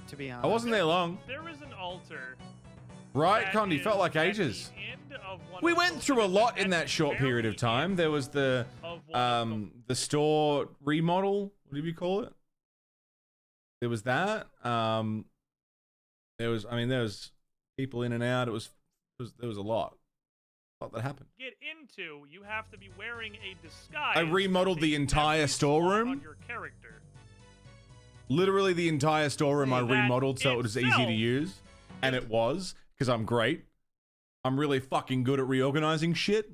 to be honest. I wasn't there long. There is an altar. Right, that Condi? Felt is like at the ages. end of one We of went those- through a lot in at that the short very period of time. There was the the store remodel. What do you call it? There was that. There was people in and out. There was a lot that happened. Get into, you have to be wearing a disguise. I remodeled the entire storeroom. on your character. Literally the entire storeroom I That remodeled so it was easy to itself use, and it was because I'm great. I'm really fucking good at reorganizing shit.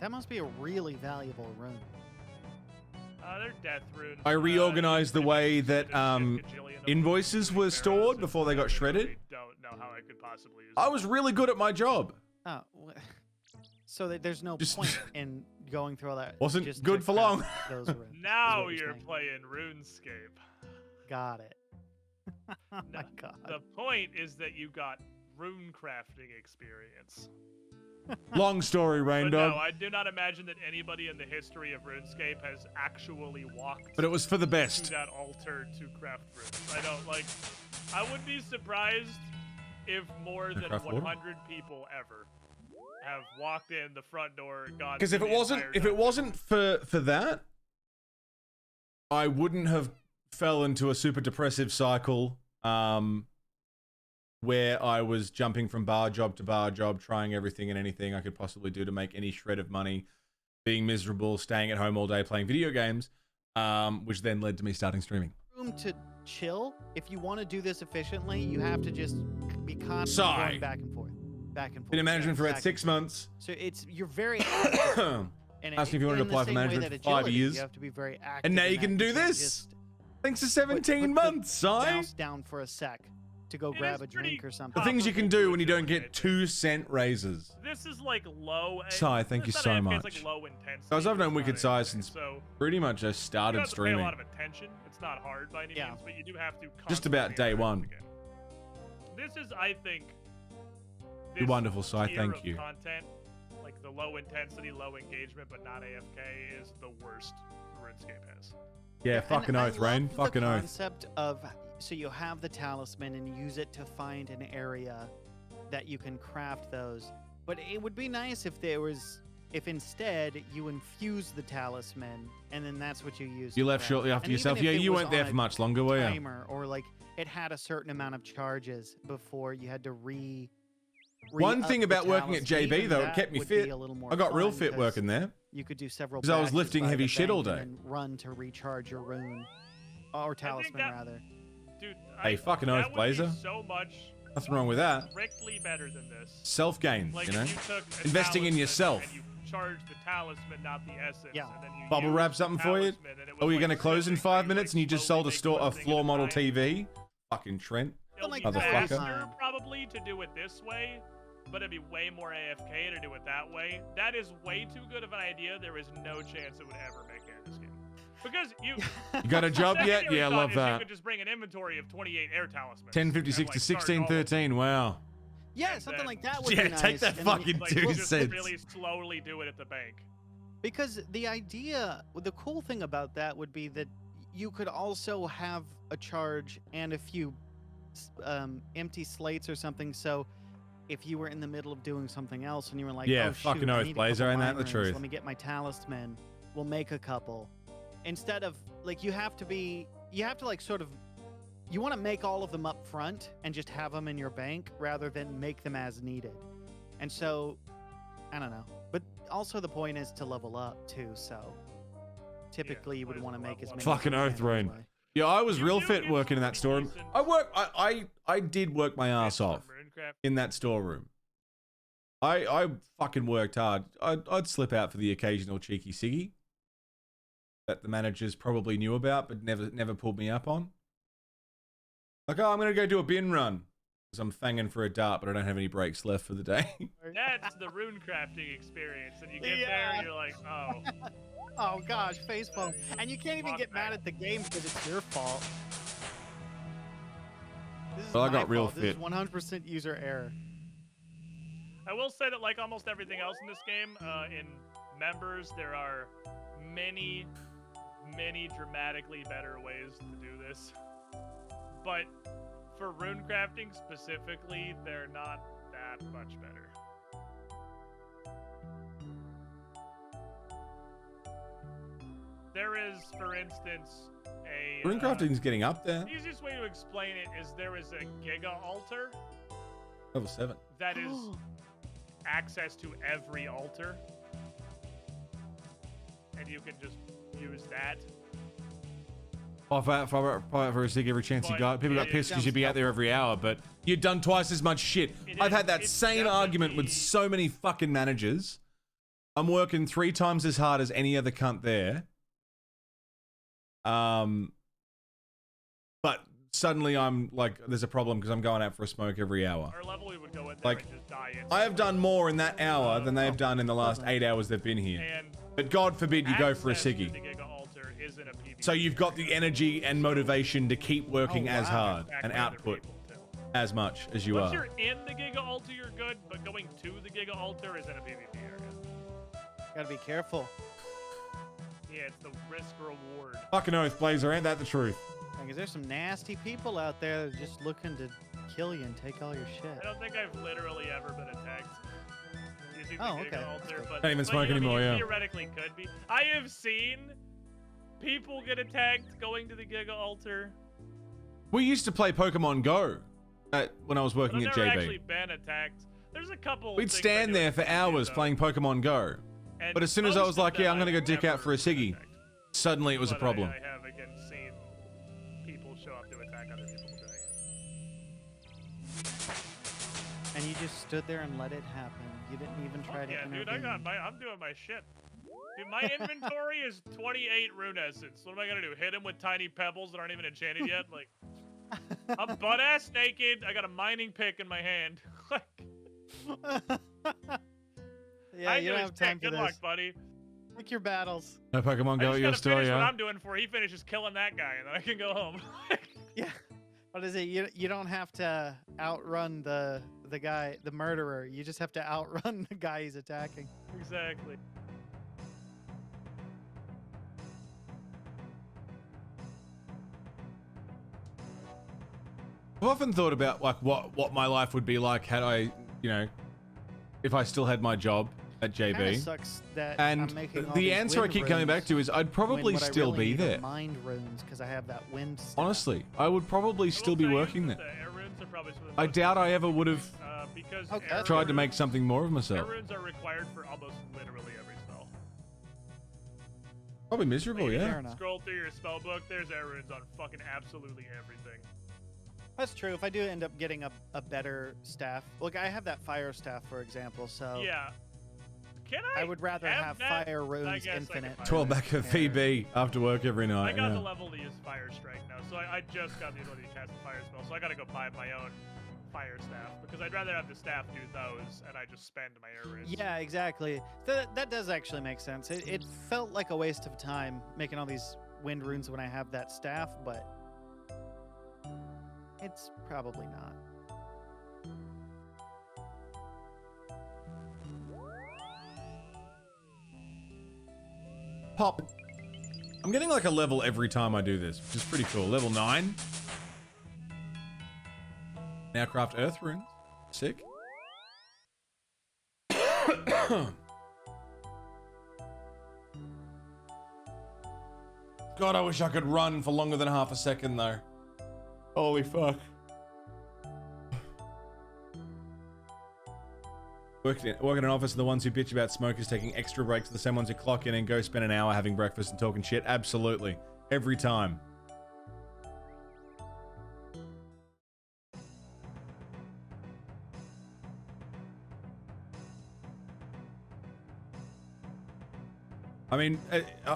That must be a really valuable room. They're death runes. I reorganized the way that invoices were stored before they got shredded. Don't know how I could possibly use I was really good at my job. Oh, so there's no Just- point in going through all that. Wasn't just good to for craft long. Those rooms, is Now what you're saying. playing RuneScape. Got it. Oh my god. The point is that you got rune crafting experience. Long story, Rain But Dog. no, I do not imagine that anybody in the history of RuneScape has actually walked But it was for the to best. that altar to craft runes. I don't like. I would be surprised if more than craft water? 100 people ever have walked in the front door and gone. Because if through it the wasn't entire for that, I wouldn't have fell into a super depressive cycle where I was jumping from bar job to bar job, trying everything and anything I could possibly do to make any shred of money, being miserable, staying at home all day playing video games, which then led to me starting streaming. Room to chill. If you want to do this efficiently, you have to just be constantly Sigh. going back and forth, back and forth. Been in management for about back 6 months. So you're very active. And Asking if you wanted to in the apply for same way management that for 5 agility, years. You have to be very active. And now in you that. can do can't this. just Thanks to put 17 the months, Si. mouse down for a sec to go grab a drink or something. The things you can do when you don't get 2-cent raises. This is like low. Si, thank you it's not so AFK, much. It's like low intensity. Guys, I've known It's Wicked not Si AFK, since so pretty much I you started don't have to pay a streaming. lot of attention. It's not hard by any means, but you do have to. Just about day one. This is, I think, You're wonderful, Si. tier Thank of you. Content, like the low intensity, low engagement, but not AFK, is the worst RuneScape has. Yeah, fucking oath, Rain. Fucking the oath. concept of so you have the talisman and use it to find an area that you can craft those. But it would be nice if instead you infuse the talisman and then that's what you use. You to left craft. shortly after And yourself. even if Yeah, it you was weren't there on for a much longer, were you? timer, or like it had a certain amount of charges before you had to One thing the about working at talisman, JB even though, it that kept me would fit. be a little more I got real fun fit 'cause working there. You could do several. Because I was batches lifting by the heavy shit all bank day. and then run to recharge your rune, or talisman rather. Dude, Hey, fucking that oath, would be Blazer. so much Nothing wrong with that. strictly better than this. Self gain, Like you know? if you took a Investing in talisman yourself. And you charged the talisman, not the essence. Yeah. And then you Bubble used wrap the something for you? talisman, and it Oh, was you're like going to close in 5 minutes and you just sold a closing floor model at a time. TV? Fucking Trent. It'll be Motherfucker. faster, probably, to do it this way, but it'd be way more AFK to do it that way. That is way too good of an idea. There is no chance it would ever make it in this game. Because you... You got a job the yet? secondary Yeah, thought love is that. You could just bring an inventory of 28 air talismans. 1056 and, to like, charge all of them. 1613. Wow. Yeah, something like that would Yeah, be nice. take that and then fucking Like, 2 just cents. really slowly do it at the bank. Because the idea, the cool thing about that would be that you could also have a charge and a few empty slates or something. So if you were in the middle of doing something else and you were like, Yeah, oh, fucking shoot, I oath, need a Blazer, couple ain't that mine the runes, truth? Let me get my talisman. We'll make a couple. Instead of like you have to like sort of you want to make all of them up front and just have them in your bank rather than make them as needed. And so I don't know. But also the point is to level up too, so typically you would want to make as many. Fucking oath, Rain. Yeah, I was real fit working in that storeroom. I did work my ass off in that storeroom. I fucking worked hard. I'd slip out for the occasional cheeky ciggy that the managers probably knew about, but never pulled me up on. Like, oh, I'm gonna go do a bin run because I'm fanging for a dart, but I don't have any breaks left for the day. That's the rune crafting experience, and you get there and you're like, oh. Oh gosh, facepalm. And you can't even get mad at the game because it's your fault. This is Well, I my got real fault. This is fit. 100% user error. I will say that, like almost everything else in this game, in members, there are many dramatically better ways to do this. But for rune crafting specifically, they're not that much better. There is, for instance, a... Rune crafting's getting up there. The easiest way to explain it is there is a Giga Altar Level 7. that is access to every altar. And you can just use that. For a cig every chance you But got. People got it pissed because you'd be out there every hour, but you'd done twice as much shit. I've had that same argument with so many fucking managers. I'm working 3 times as hard as any other cunt there. But suddenly I'm like, there's a problem because I'm going out for a smoke every hour. Our level, we would go in there Like, and just die I have done more in that hour than they've done in the last 8 hours they've been here. And But God forbid you go for a access to ciggy. the Giga Altar isn't a PvP. So you've got the energy and motivation to keep working as hard and output as much as you Once are. you're in the Giga Altar, you're good, but going to the Giga Altar isn't a PvP area. Gotta be careful. Yeah, it's the risk reward. Fucking oath, Blazer, ain't that the truth? Because there's some nasty people out there that are just looking to kill you and take all your I shit. don't think I've literally ever been attacked using the Oh, Giga okay. Altar, but Can't even smoke you know, anymore, you yeah. theoretically could be. I have seen people get attacked going to the Giga Altar. We used to play Pokemon Go when I was But working I've at never JB. actually been attacked. There's a couple. We'd things I stand do there in for PvP, hours though. playing Pokemon Go. And But as soon as I most was of like, yeah, them I'm gonna go I've dick out for a never ciggy, attacked. suddenly it was a But problem. I have again seen people show up to attack other people doing it. And you just stood there and let it happen. You didn't even try to Yeah, intervene. dude, I'm doing my shit. Dude, my inventory is 28 rune essence. What am I gonna do? Hit him with tiny pebbles that aren't even enchanted yet? Like, I'm butt-ass naked. I got a mining pick in my hand. Yeah, you don't have time for Good this. luck, buddy. Pick your battles. No Pokemon I Go just at your gotta store, finish what yeah? I'm doing before he finishes killing that guy, and then I can go home. Yeah. What is it? You don't have to outrun the guy, the murderer. You just have to outrun the guy he's attacking. Exactly. I've often thought about like what my life would be like had I, if I still had my job at Kinda JB. sucks that And I'm making all the these answer I wind keep coming back runes to is I'd probably when what I still really be need are there. Mind runes because I have that wind. Staff. Honestly, I would probably still be working there. The air runes are probably some of the I most doubt I ever would have because tried to make something more of air myself. runes are required for almost literally every spell. Probably miserable, Like, if yeah. you scroll through your spell book, there's air runes on fucking absolutely everything. That's true. If I do end up getting a better staff, look, I have that fire staff, for example. So Yeah. Can I would rather have that? fire I runes guess I infinite. can 12 back at VB after work every I night. got Yeah. the level to use Fire Strike now, so I just got the ability to cast the Fire spell, so I gotta go buy my own Fire Staff, because I'd rather have the staff do those, and I just spend my air runes. Yeah, exactly. That does actually make sense. It felt like a waste of time making all these wind runes when I have that staff, but it's probably not. Pop. I'm getting like a level every time I do this, which is pretty cool. Level 9. Now craft earth runes. Sick. God, I wish I could run for longer than half a second though. Holy fuck. Work in an office, and the ones who bitch about smokers taking extra breaks are the same ones who clock in and go spend an hour having breakfast and talking shit. Absolutely. Every time. I mean,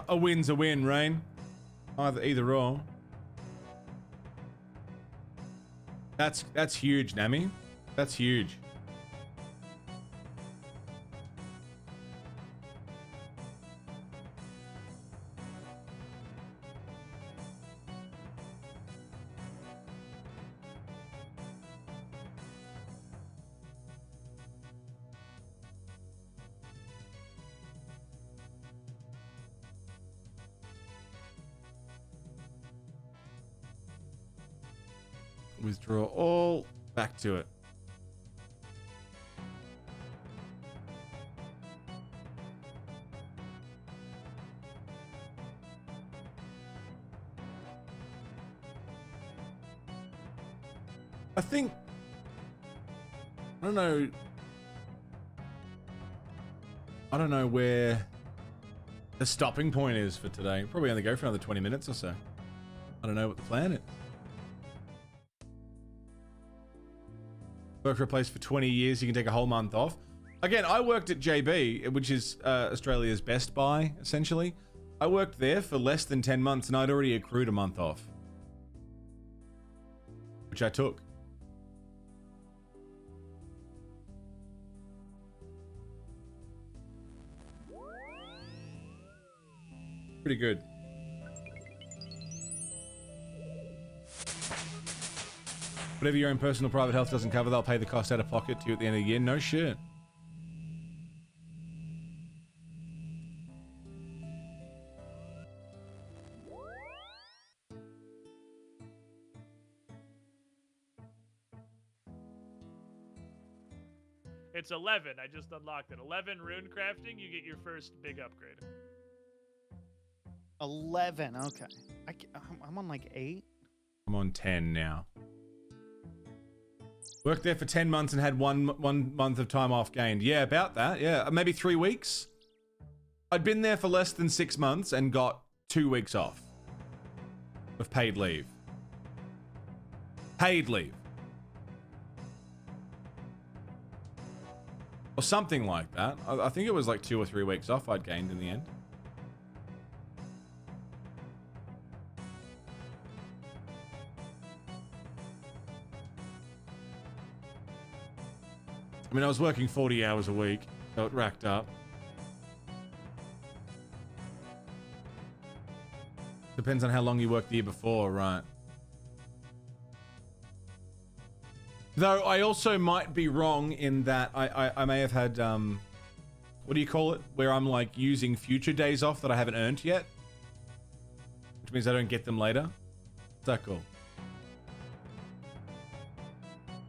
a win's a win, Rain. Either or. That's huge, Nami. That's huge. Withdraw all. Back to it. I think... I don't know where the stopping point is for today. Probably only go for another 20 minutes or so. I don't know what the plan is. Worked for a place for 20 years, you can take a whole month off. Again, I worked at JB, which is Australia's Best Buy, essentially. I worked there for less than 10 months and I'd already accrued a month off. Which I took. Pretty good. Whatever your own personal private health doesn't cover, they'll pay the cost out of pocket to you at the end of the year. No shit. It's 11. I just unlocked it. 11 rune crafting, you get your first big upgrade. 11. Okay. I'm on like 8. I'm on 10 now. Worked there for 10 months and had one month of time off gained. Yeah, about that. Yeah, maybe 3 weeks. I'd been there for less than 6 months and got 2 weeks off of paid leave. Paid leave. Or something like that. I think it was like 2 or 3 weeks off I'd gained in the end. I mean, I was working 40 hours a week, so it racked up. Depends on how long you worked the year before, right? Though I also might be wrong in that I may have had, what do you call it? Where I'm like using future days off that I haven't earned yet. Which means I don't get them later. Is that cool?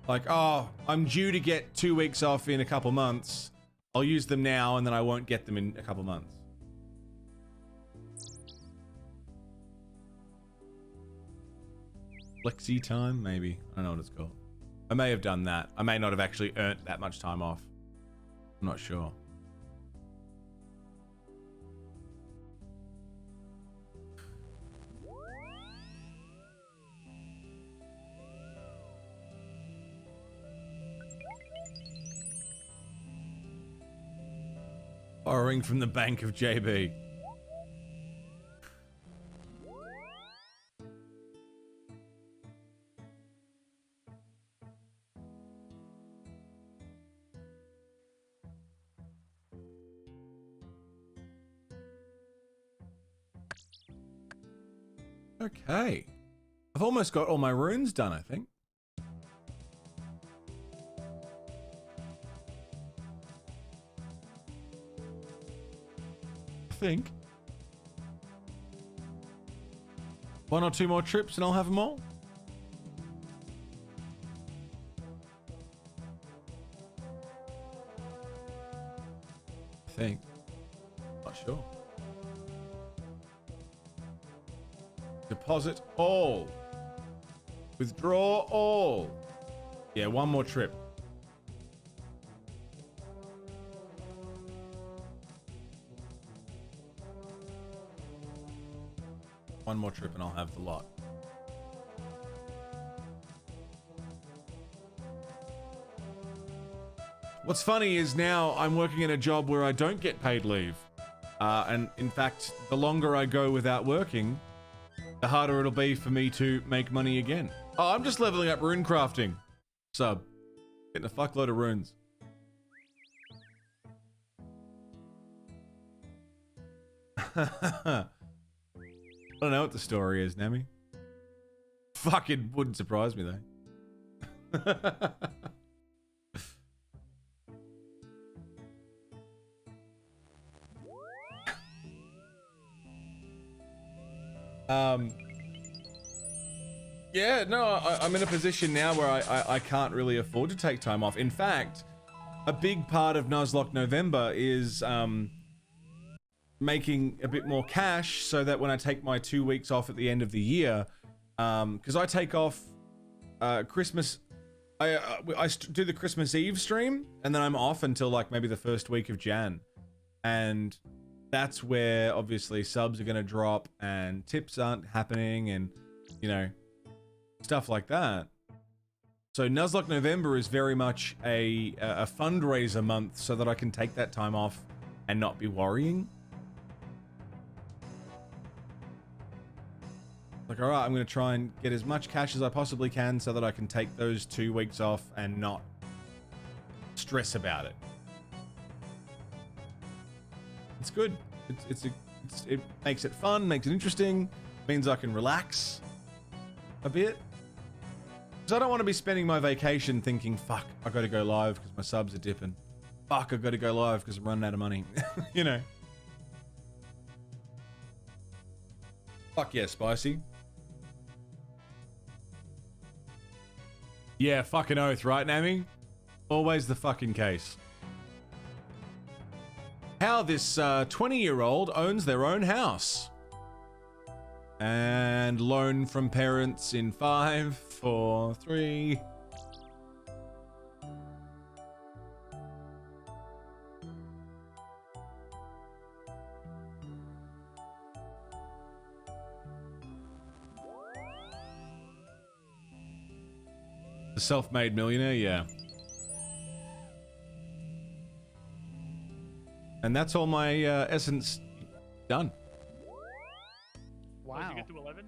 Like, oh, I'm due to get 2 weeks off in a couple months. I'll use them now and then I won't get them in a couple months. Flexi time, maybe. I don't know what it's called. I may have done that. I may not have actually earned that much time off. I'm not sure. Borrowing from the bank of JB. Okay. I've almost got all my runes done, I think. One or two more trips and I'll have them all. I think. Not sure. Deposit all. Withdraw all. Yeah, one more trip. One more trip and I'll have the lot. What's funny is now I'm working in a job where I don't get paid leave. And in fact, the longer I go without working, the harder it'll be for me to make money again. Oh, I'm just leveling up rune crafting. Sub. Getting a fuckload of runes. I don't know what the story is, Nemi. Fucking wouldn't surprise me though. Yeah, no, I'm in a position now where I can't really afford to take time off. In fact, a big part of Nuzlocke November is making a bit more cash so that when I take my 2 weeks off at the end of the year, because I take off Christmas, I do the Christmas Eve stream and then I'm off until like maybe the first week of Jan, and that's where obviously subs are going to drop and tips aren't happening and, you know, stuff like that. So Nuzlocke November is very much a fundraiser month so that I can take that time off and not be worrying. Like, all right, I'm going to try and get as much cash as I possibly can so that I can take those 2 weeks off and not stress about it. It's good. It makes it fun, makes it interesting, means I can relax a bit. Because I don't want to be spending my vacation thinking, fuck, I got to go live because my subs are dipping. Fuck, I got to go live because I'm running out of money. You know. Fuck yeah, spicy. Yeah, fucking oath, right, Nami? Always the fucking case. How this 20-year-old owns their own house. And loan from parents in 5, 4, 3. The self-made millionaire, yeah. And that's all my essence done. Wow. Did you get to 11?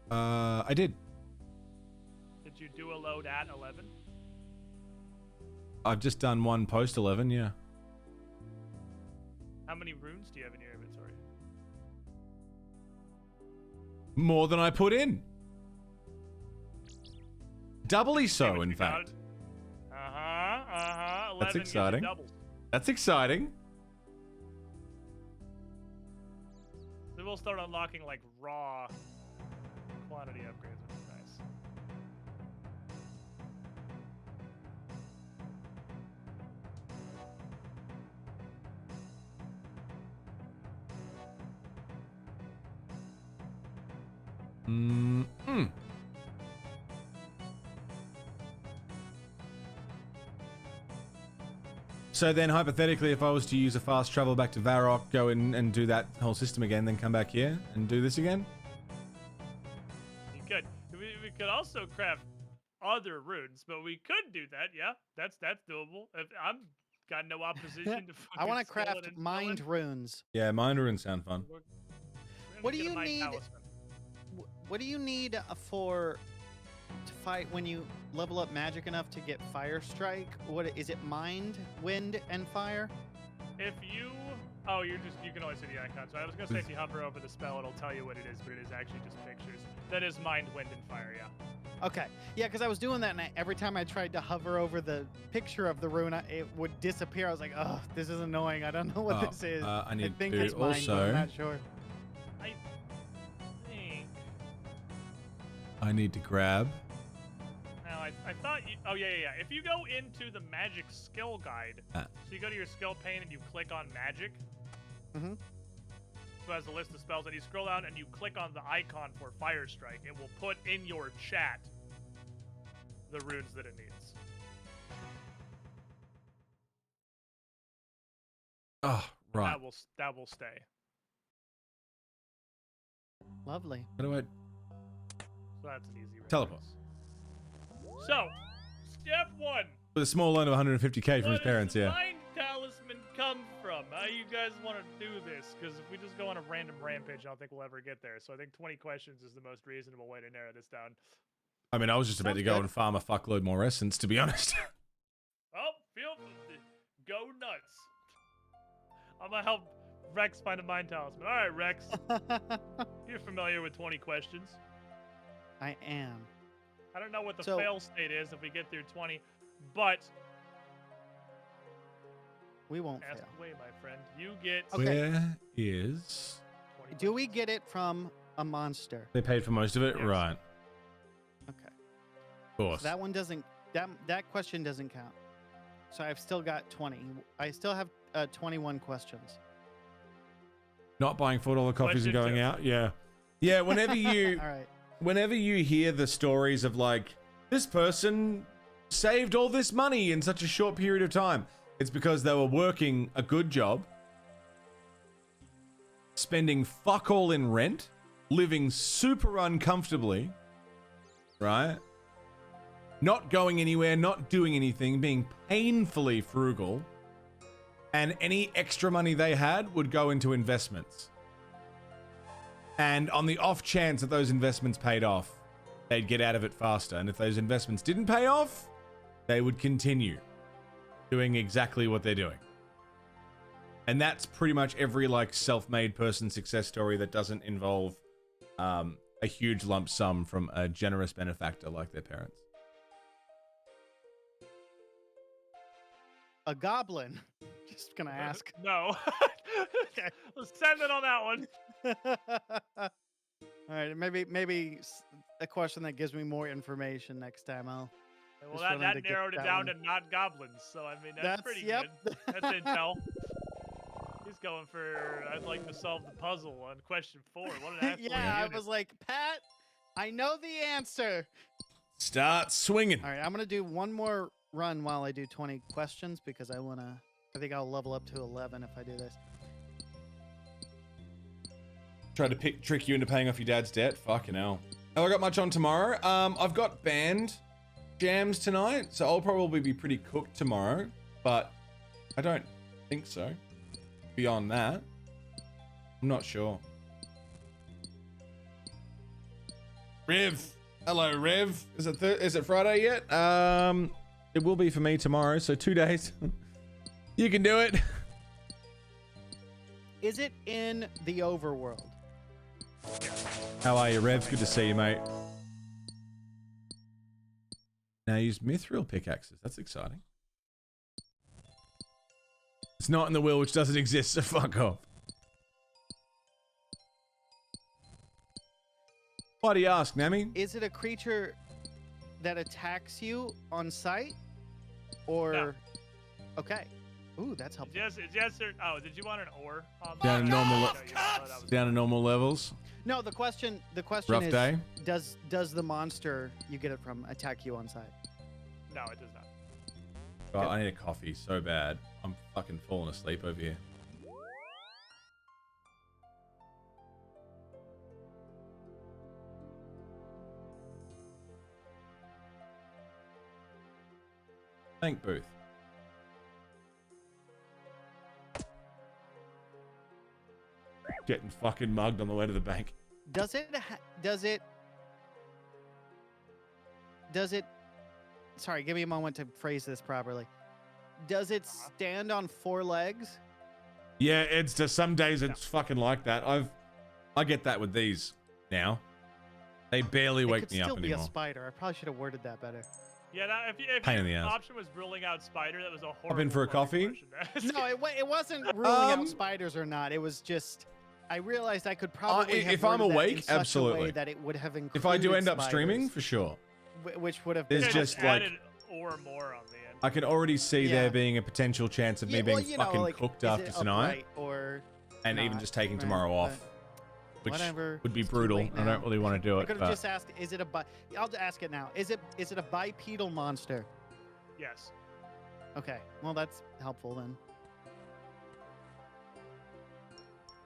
I did. Did you do a load at 11? I've just done one post 11, yeah. How many runes do you have in your inventory? More than I put in. Doubly so, in fact. That's exciting. That's exciting. So we'll start unlocking like raw quantity upgrades, which is nice. So then, hypothetically, if I was to use a fast travel back to Varrock, go in and do that whole system again, then come back here and do this again? You could. We could also craft other runes, but we could do that. Yeah, that's doable. If I'm got no opposition to. I want to craft mind runes. Yeah, mind runes sound fun. What do you need? What do you need for to fight when you level up magic enough to get Fire Strike? What is it? Mind, wind, and fire? If you you can only see the icon. So I was gonna say if you hover over the spell, it'll tell you what it is, but it is actually just pictures. That is mind, wind, and fire. Yeah. Okay. Yeah, because I was doing that, and every time I tried to hover over the picture of the rune, it would disappear. I was like, oh, this is annoying. I don't know what this is. I need think to it's mind, also. but I'm not sure. I need to grab. Now, I thought you... Oh, yeah. If you go into the magic skill guide, so you go to your skill pane and you click on magic, mm-hmm. so it has a list of spells, and you scroll down and you click on the icon for Fire Strike, it will put in your chat the runes that it needs. Oh, right. That will stay. Lovely. How do I... So that's an easy Teleport. So, step 1. With a small loan of 150k from his parents, Where yeah. does Mind Talisman come from? How you guys want to do this? Because if we just go on a random rampage, I don't think we'll ever get there. So I think 20 questions is the most reasonable way to narrow this down. I mean, I was just about to go and farm a fuckload more essence, to be honest. Oh, go nuts. I'm going to help Rex find a Mind Talisman. All right, Rex. You're familiar with 20 questions. I am. I don't know what the fail state is if we get through 20, but we won't ask fail. away, my friend. You get. Okay. Where is? Do we get it from a monster? They paid for most of it, Yes. right? Okay. Of course. So that one doesn't. That question doesn't count. So I've still got 20. I still have 21 questions. Not buying $4 coffees and going out. Yeah. Whenever you. All right. Whenever you hear the stories of like, this person saved all this money in such a short period of time, it's because they were working a good job, spending fuck all in rent, living super uncomfortably, right? Not going anywhere, not doing anything, being painfully frugal, and any extra money they had would go into investments. And on the off chance that those investments paid off, they'd get out of it faster. And if those investments didn't pay off, they would continue doing exactly what they're doing. And that's pretty much every like self-made person success story that doesn't involve a huge lump sum from a generous benefactor like their parents. A goblin. Just gonna ask. No. Let's send it on that one. All right, maybe a question that gives me more information next time. Well, that narrowed it down to not goblins. So I mean, that's pretty good. That's intel. He's going for. I'd like to solve the puzzle on question 4. What an absolute yeah, unit. I was like, Pat, I know the answer. Start swinging. All right, I'm gonna do one more run while I do 20 questions because I think I'll level up to 11 if I do this. Try to trick you into paying off your dad's debt? Fucking hell. Have I got much on tomorrow? I've got band jams tonight, so I'll probably be pretty cooked tomorrow. But I don't think so. Beyond that, I'm not sure. Rev, hello Rev. Is it Friday yet? It will be for me tomorrow, so 2 days. You can do it. Is it in the overworld? How are you, Rev? Good to see you, mate. Now use mithril pickaxes. That's exciting. It's not in the will, which doesn't exist, so fuck off. Why do you ask, Nami? Is it a creature that attacks you on sight? Or... No. Okay. Ooh, that's helpful. It's yes or... Oh, did you want an ore? On Down to normal, that? down to normal levels. No, the question Rough is, day? does the monster you get it from attack you on sight? No, it does not. Oh, I need a coffee so bad. I'm fucking falling asleep over here. Thank Booth. Getting fucking mugged on the way to the bank. Does it sorry, give me a moment to phrase this properly. Does it stand on 4 legs? Yeah, it's just some days it's fucking like that. I get that with these now. They barely wake me up It could still be anymore. a spider. I probably should have worded that better. Yeah, that, if Pain in the your ass. option was ruling out spider, that was a horrible. Hop in for a coffee? No, it wasn't ruling out spiders or not. It was just I realized I could probably have if I'm worded that awake, in such a way absolutely. that it would have included If I do end up spiders, streaming, for sure. which would have There's been just like added or more on the end. I can already see there being a potential chance of me being fucking like, cooked is after it tonight, upright or and not, even just taking right, tomorrow off, but which whatever, would be it's too brutal. late I now. don't really want to do I it. could have But just asked, is it I'll ask it now. Is it a bipedal monster? Yes. Okay, well that's helpful then.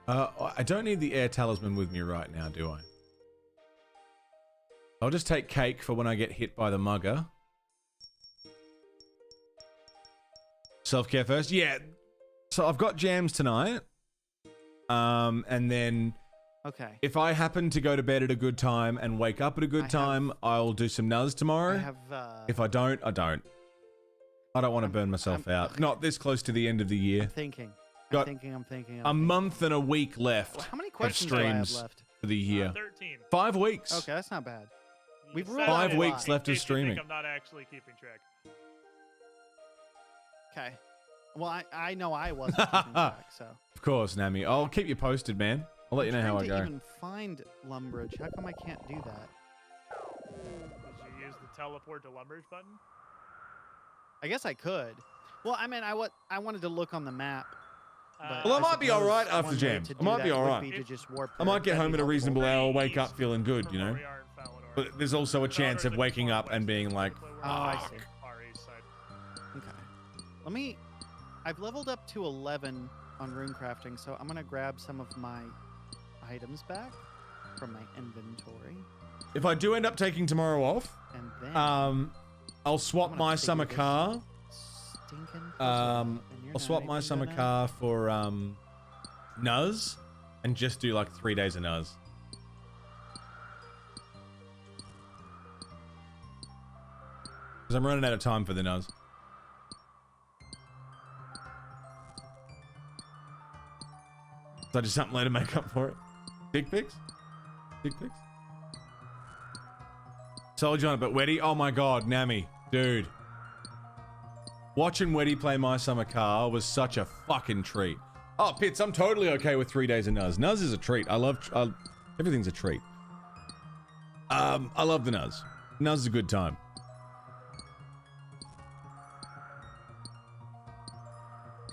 I don't need the air talisman with me right now, do I? I'll just take cake for when I get hit by the mugger. Self-care first? Yeah. So I've got jams tonight. And then Okay. if I happen to go to bed at a good time and wake up at a good time, I'll do some nuz tomorrow. I have, if I don't, I don't. I don't want to burn myself out. Not this close to the end of the year. I'm thinking. Got I'm thinking. a month and a week left Well, how many of questions do I have streams left? for the year. 13. 5 weeks. Okay, that's not bad. We've Set ruled it 5 in weeks in left of case you think streaming. I'm not actually keeping track. Okay. Well, I know I wasn't keeping track, so. Of course, Nami. I'll keep you posted, man. I'll let you know how I I'm go. trying to even find Lumbridge. How come I can't do that? Did you use the teleport to Lumbridge button? I guess I could. Well, I mean, I wanted to look on the map. But Well, I might be suppose alright after one way jams. to I do might that be would alright. be to just warp I might get That'd home be at a reasonable helpful. hour, wake up feeling good, you know? But there's also a chance of waking up and being like, Oh, I fuck. see. Far east side. Okay. I've leveled up to 11 on rune crafting, so I'm gonna grab some of my items back from my inventory. If I do end up taking tomorrow off, And then I'll swap my summer car. stinking I'll swap my summer car for Nuz and just do like 3 days of Nuz. Because I'm running out of time for the Nuz. So I just something later to make up for it. Dick pics? Dick pics? Told you on it, but Weddy, oh my god, Nami, dude. Watching Weddy play My Summer Car was such a fucking treat. Oh, Pitts, I'm totally okay with 3 days of Nuz. Nuz is a treat. I love, everything's a treat. I love the Nuz. Nuz is a good time.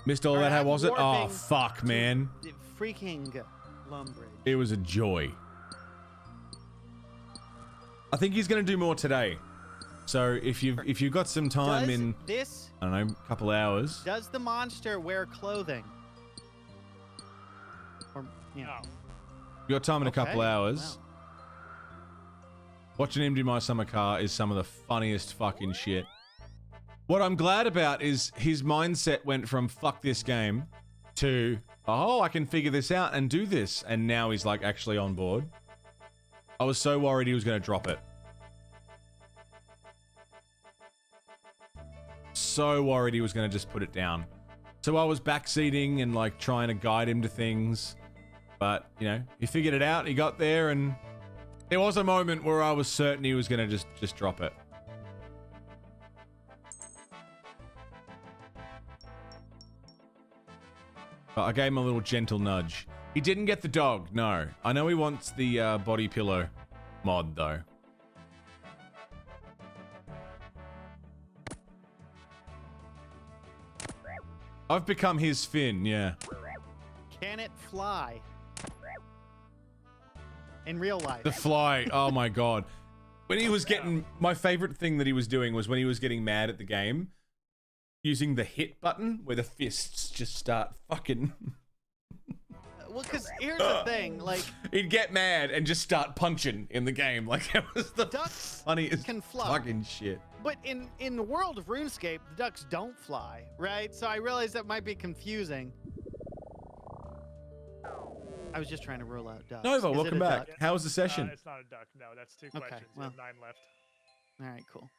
Missed all that, how was it? Oh, fuck, man. Freaking Lumbridge. It was a joy. I think he's going to do more today. So if you've got some time Does in, this- I don't know, a couple hours. Does the monster wear clothing? Or, yeah. You got time in a couple Okay, hours. Watching him do My Summer Car is some of the funniest fucking shit. What I'm glad about is his mindset went from fuck this game to, oh, I can figure this out and do this. And now he's like actually on board. I was so worried he was going to drop it. So worried he was going to just put it down. So I was backseating and like trying to guide him to things. But, you know, he figured it out. He got there and there was a moment where I was certain he was going to just drop it. But I gave him a little gentle nudge. He didn't get the dog, no. I know he wants the body pillow mod, though. I've become his Finn, yeah. Can it fly? In real life. The fly, oh my god. When he was getting... My favorite thing that he was doing was when he was getting mad at the game, using the hit button, where the fists just start fucking... Well, because here's the thing, like... He'd get mad and just start punching in the game. Like, that was the ducks funniest can fly. fucking shit. But in the world of RuneScape, the ducks don't fly, right? So I realize that might be confusing. I was just trying to rule out ducks. Nova, Is welcome it a back. duck? How was the session? It's not a duck. No, that's 2 Okay, questions. well. You have 9 left. All right, cool.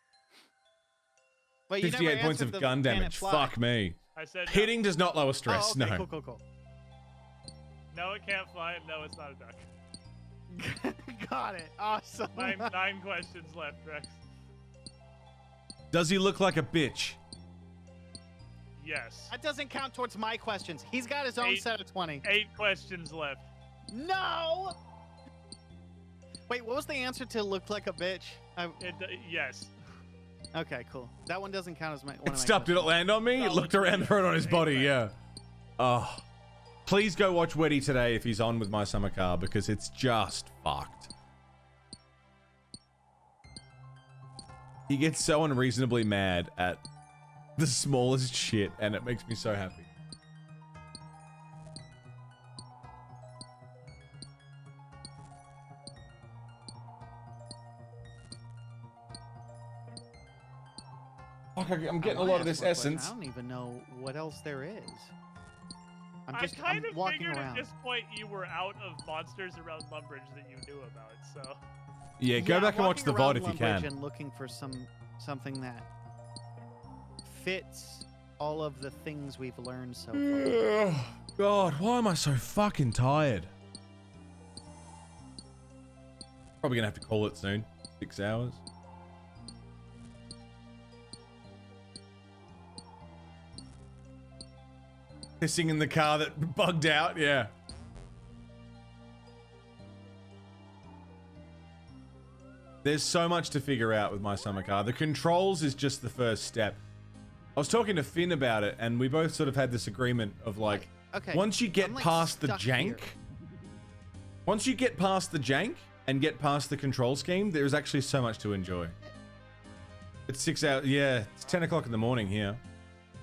Well, you never 58 points answered of the gun can it damage. fly? Fuck me. I said no. Hitting does not lower stress, Oh, okay, no. cool. No, it can't fly. No, it's not a duck. Got it. Awesome. 9 questions left, Rex. Does he look like a bitch? Yes. That doesn't count towards my questions. He's got his own set of 20. 8 questions left. No! Wait, what was the answer to look like a bitch? Yes. Okay, cool. That one doesn't count as my one It of my stopped. Did it land on me? It looked around and threw it on his body, yeah. Oh. Please go watch Weddy today if he's on with my summer car, because it's just fucked. He gets so unreasonably mad at the smallest shit, and it makes me so happy. Fuck, I'm getting a lot of this essence. I don't even know what else there is. I kind of walking figured around. at this point you were out of monsters around Lumbridge that you knew about, so... Yeah, go back and watch the VOD if you can. And looking for something that fits all of the things we've learned so far. God, why am I so fucking tired? Probably gonna have to call it soon. 6 hours. Pissing in the car that bugged out, yeah. There's so much to figure out with my summer car. The controls is just the first step. I was talking to Finn about it, and we both sort of had this agreement of like, Okay, once you get I'm, like, past the stuck jank, here. once you get past the jank and get past the control scheme, there's actually so much to enjoy. It's 6 hours, yeah, it's 10 o'clock in the morning here.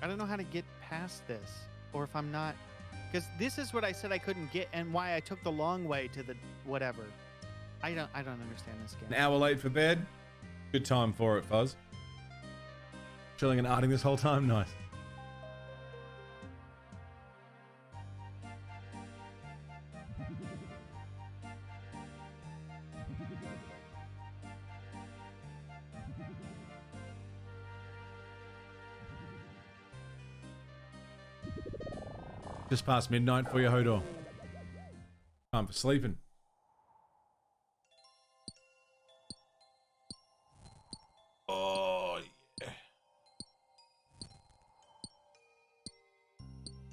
I don't know how to get past this, or if I'm not, because this is what I said I couldn't get, and why I took the long way to the whatever. I don't understand this game. An hour late for bed. Good time for it, Fuzz. Chilling and arting this whole time, nice. Just past midnight for your Hodor. Time for sleeping. Oh, yeah.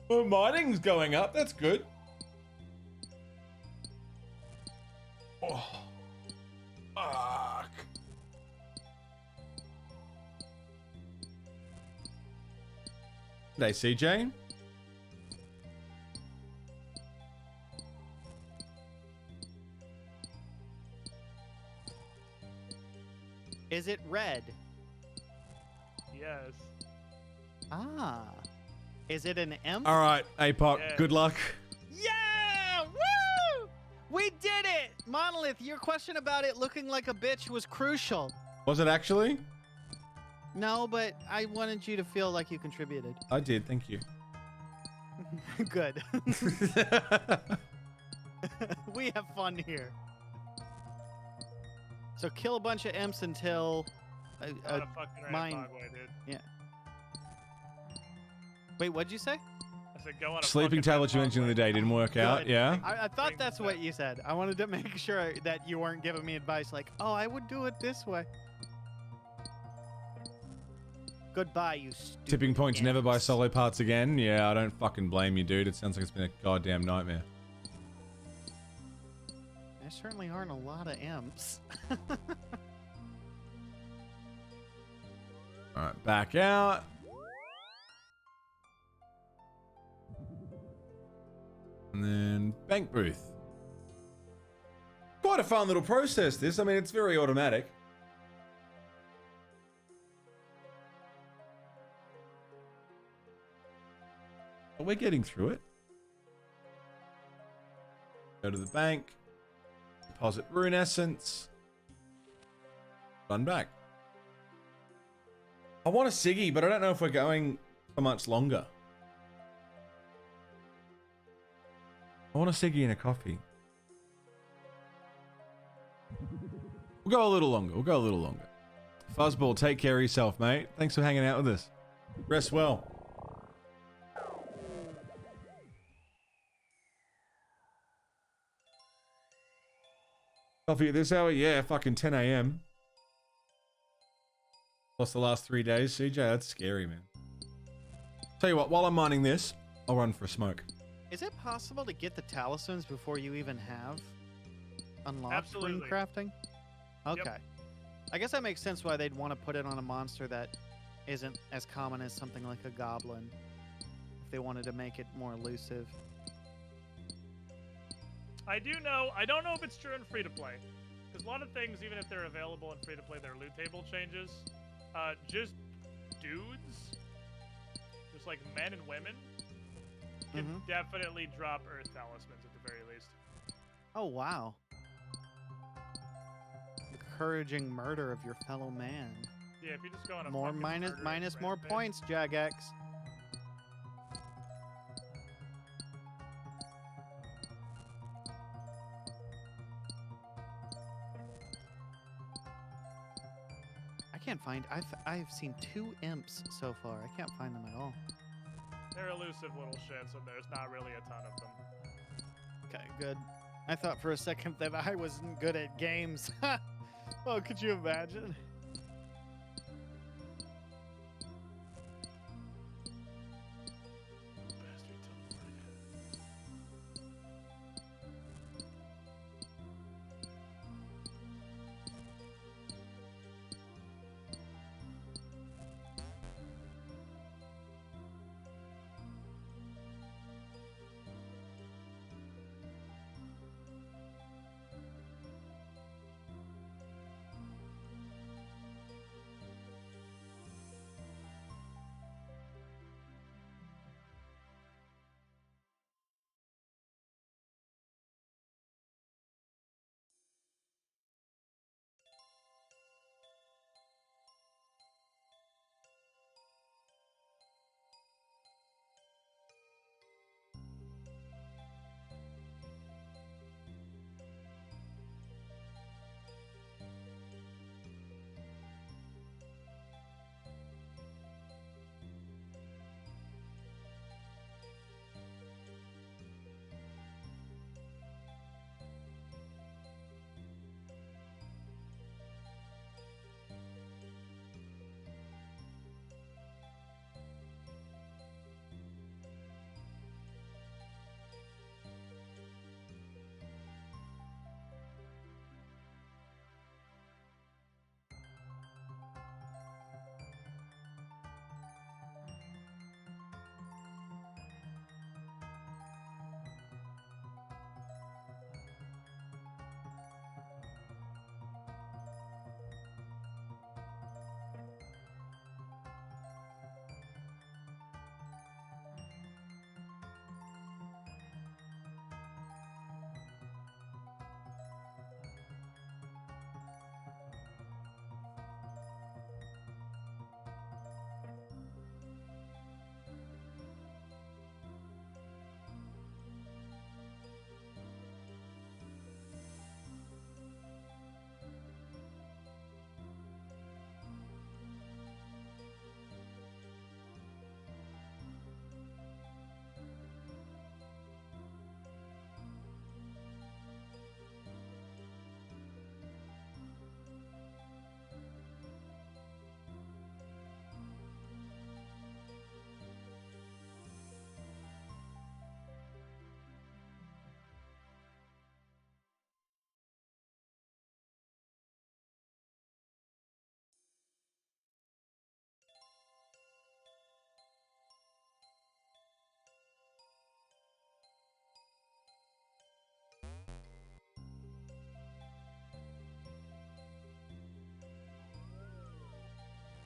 Well, mining's going up. That's good. Oh. Fuck. G'day, CJ. Is it red? Yes. Ah. Is it an M? All right, APOC, Yeah. good luck. Yeah! Woo! We did it! Monolith, your question about it looking like a bitch was crucial. Was it actually? No, but I wanted you to feel like you contributed. I did, thank you. Good. We have fun here. So kill a bunch of imps until Not a fucking mine. Rambogway, dude. Yeah. Wait, what'd you say? I said go on a Sleeping fucking tablet you mentioned the other day didn't work out, Good. yeah? I thought that's what you said. I wanted to make sure that you weren't giving me advice like, oh, I would do it this way. Goodbye, you stupid Tipping points imps. never buy solo parts again. Yeah, I don't fucking blame you, dude. It sounds like it's been a goddamn nightmare. There certainly aren't a lot of imps. Alright, back out. And then bank booth. Quite a fun little process, this. I mean, it's very automatic. But we're getting through it. Go to the bank. Deposit rune essence. Run back. I want a ciggy, but I don't know if we're going for much longer. I want a ciggy and a coffee. We'll go a little longer. We'll go a little longer. Fuzzball, take care of yourself, mate. Thanks for hanging out with us. Rest well. Coffee at this hour? Yeah, fucking 10 a.m. Lost the last 3 days, CJ. That's scary, man. Tell you what, while I'm mining this, I'll run for a smoke. Is it possible to get the talismans before you even have unlocked Absolutely. rune crafting? Okay. Yep. I guess that makes sense why they'd want to put it on a monster that isn't as common as something like a goblin. If they wanted to make it more elusive. I don't know if it's true in free-to-play. Because a lot of things, even if they're available in free-to-play, their loot table changes. Just dudes, just like men and women, can definitely drop Earth talismans at the very least. Oh, wow. Encouraging murder of your fellow man. Yeah, if you just go on a More fucking minus murder more rampage. points, Jagex. I can't find. I've seen 2 imps so far. I can't find them at all. They're elusive little shits, and there's not really a ton of them. Okay, good. I thought for a second that I wasn't good at games. Oh, could you imagine?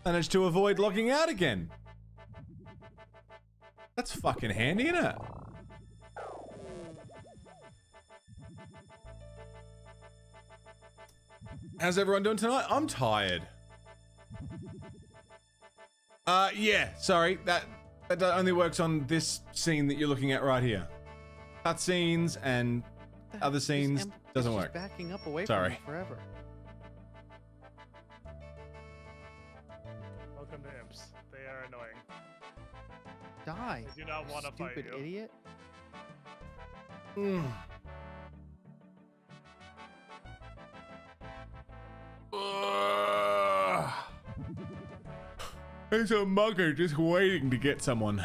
Managed to avoid logging out again. That's fucking handy, isn't it? How's everyone doing tonight? I'm tired. Yeah, sorry. That only works on this scene that you're looking at right here. Cutscenes and other scenes doesn't work. Backing up away Sorry. from me forever. Welcome to imps. They are annoying. Die. I do not want to fight Stupid you. idiot. There's a mugger just waiting to get someone.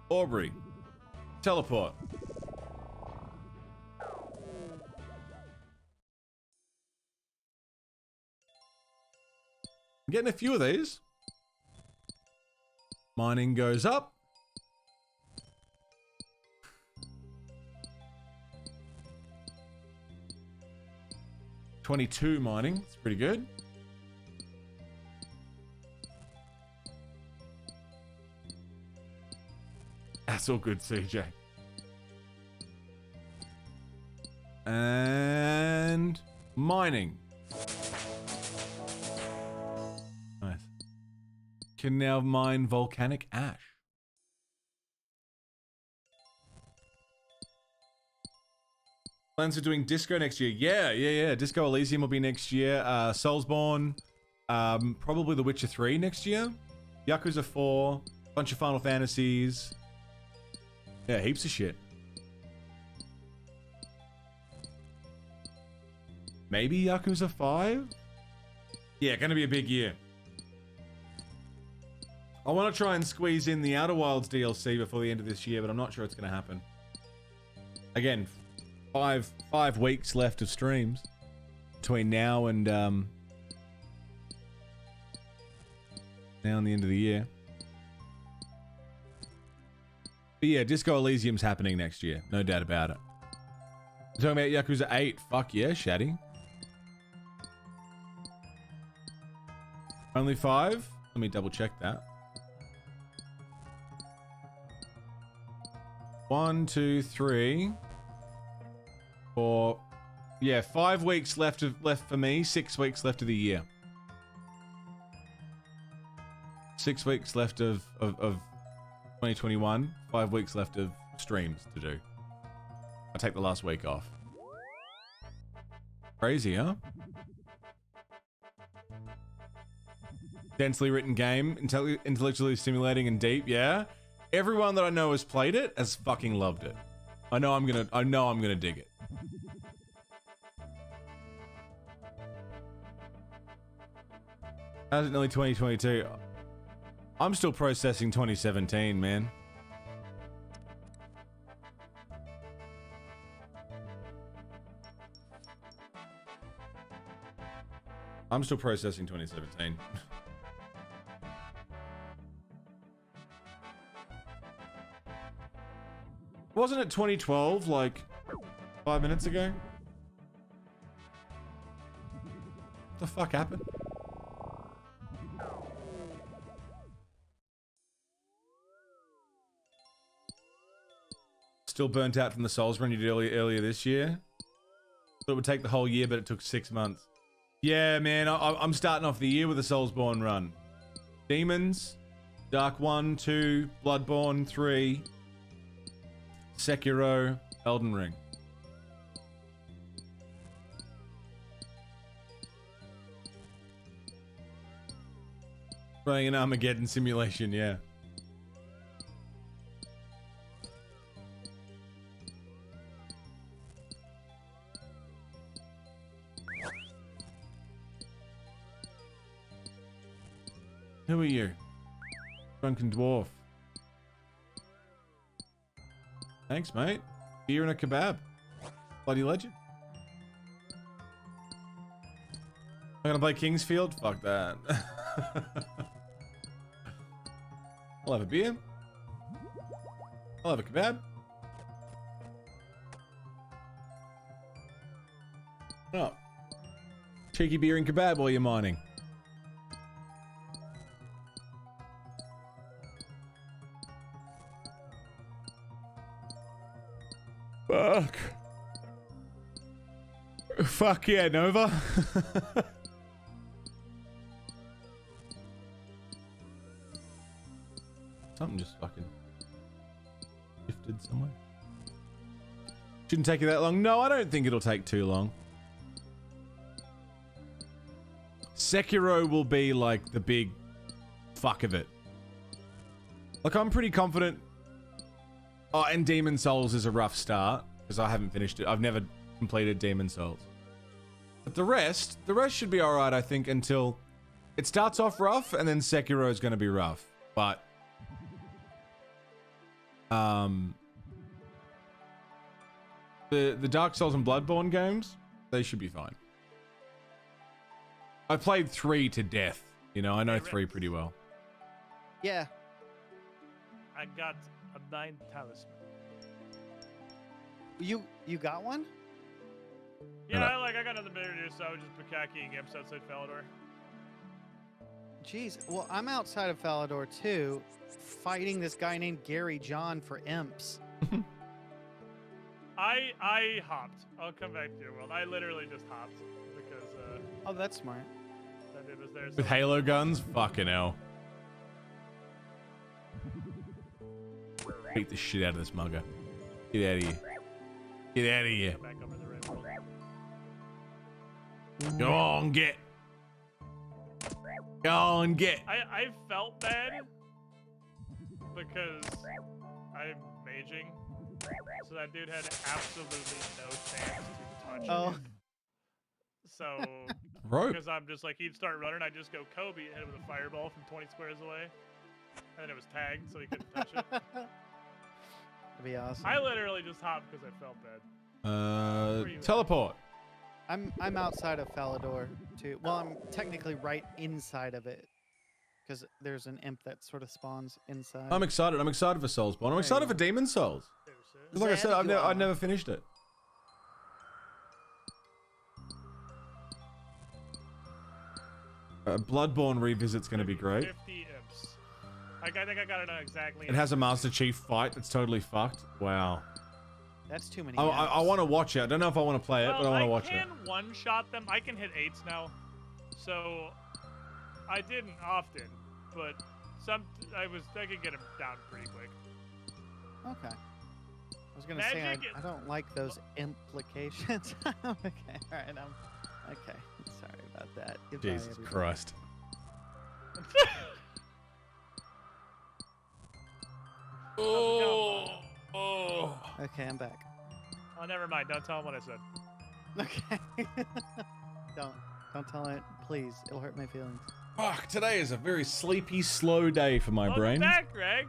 Aubrey. Teleport. I'm getting a few of these. Mining goes up. $22 mining. It's pretty good. That's all good, CJ. And mining. Nice. Can now mine volcanic ash. Plans for doing Disco next year. Yeah. Disco Elysium will be next year. Soulsborne. Probably The Witcher 3 next year. Yakuza 4. Bunch of Final Fantasies. Yeah, heaps of shit. Maybe Yakuza 5? Yeah, gonna be a big year. I want to try and squeeze in the Outer Wilds DLC before the end of this year, but I'm not sure it's gonna happen. Again, five weeks left of streams between now and now and the end of the year. But yeah, Disco Elysium's happening next year. No doubt about it. We're talking about Yakuza 8. Fuck yeah, Shaddy. Only 5? Let me double check that. 1, 2, 3, 4. Yeah, 5 weeks left for me. 6 weeks left of the year. 6 weeks left of 2021. 5 weeks left of streams to do. I'll take the last week off. Crazy, huh? Densely written game, intellectually stimulating and deep, yeah. Everyone that I know has played it has fucking loved it. I know I'm gonna dig it. How's it nearly 2022? I'm still processing 2017, man. I'm still processing 2017. Wasn't it 2012, like 5 minutes ago? What the fuck happened? Still burnt out from the Souls run you did earlier this year. Thought it would take the whole year, but it took 6 months. Yeah, man, I'm starting off the year with a Soulsborne run. Demons, Dark 1, 2, Bloodborne 3, Sekiro, Elden Ring. Running an Armageddon simulation, yeah. Who are you? Drunken dwarf. Thanks, mate. Beer and a kebab. Bloody legend. I'm gonna play Kingsfield? Fuck that. I'll have a beer. I'll have a kebab. Oh. Cheeky beer and kebab while you're mining. Fuck. Fuck yeah, Nova. Something just fucking shifted somewhere. Shouldn't take you that long. No, I don't think it'll take too long. Sekiro will be like the big fuck of it. Like, I'm pretty confident. Oh, and Demon Souls is a rough start because I haven't finished it. I've never completed Demon Souls. But the rest should be alright, I think, until it starts off rough and then Sekiro is going to be rough. But the Dark Souls and Bloodborne games, they should be fine. I played 3 to death. You know, I know 3 pretty well. Yeah. I got a 9 talisman. You got one? Yeah, I got nothing better to do, so I was just bukkake imps outside Falador. Jeez, well, I'm outside of Falador too, fighting this guy named Gary John for imps. I hopped. I'll come back to your world. I literally just hopped because oh, that's smart. That dude was there. With Halo guns? Fucking hell. Beat the shit out of this mugger. Get out of here. Get out of here. Back over the red world. Go on, get. Go on, get. I felt bad because I'm maging, so that dude had absolutely no chance to touch me. So, because I'm just like, he'd start running, I'd just go Kobe and hit him with a fireball from 20 squares away, and then it was tagged, so he couldn't touch it. That'd be awesome. I literally just hopped because I felt bad. Teleport. I'm outside of Falador too. Well, I'm technically right inside of it because there's an imp that sort of spawns inside. I'm excited. I'm excited for Soulsborne. I'm excited for Demon Souls. Because like I said, I've never finished it. Bloodborne Revisit's going to be great. 50 imps. I think I got it on exactly. It has a Master Chief fight that's totally fucked. Wow. That's too many. I want to watch it. I don't know if I want to play it, but I want to watch it. I can one-shot them. I can hit 8s now. So, I didn't often, but I could get them down pretty quick. Okay. I was gonna say I don't like those implications. Okay, all right. Okay. Sorry about that. Goodbye, Jesus everybody. Christ. Oh. Okay, I'm back. Oh, never mind. Don't tell him what I said. Okay. Don't tell it, please. It'll hurt my feelings. Fuck, today is a very sleepy, slow day for my brain. Welcome back, Rex.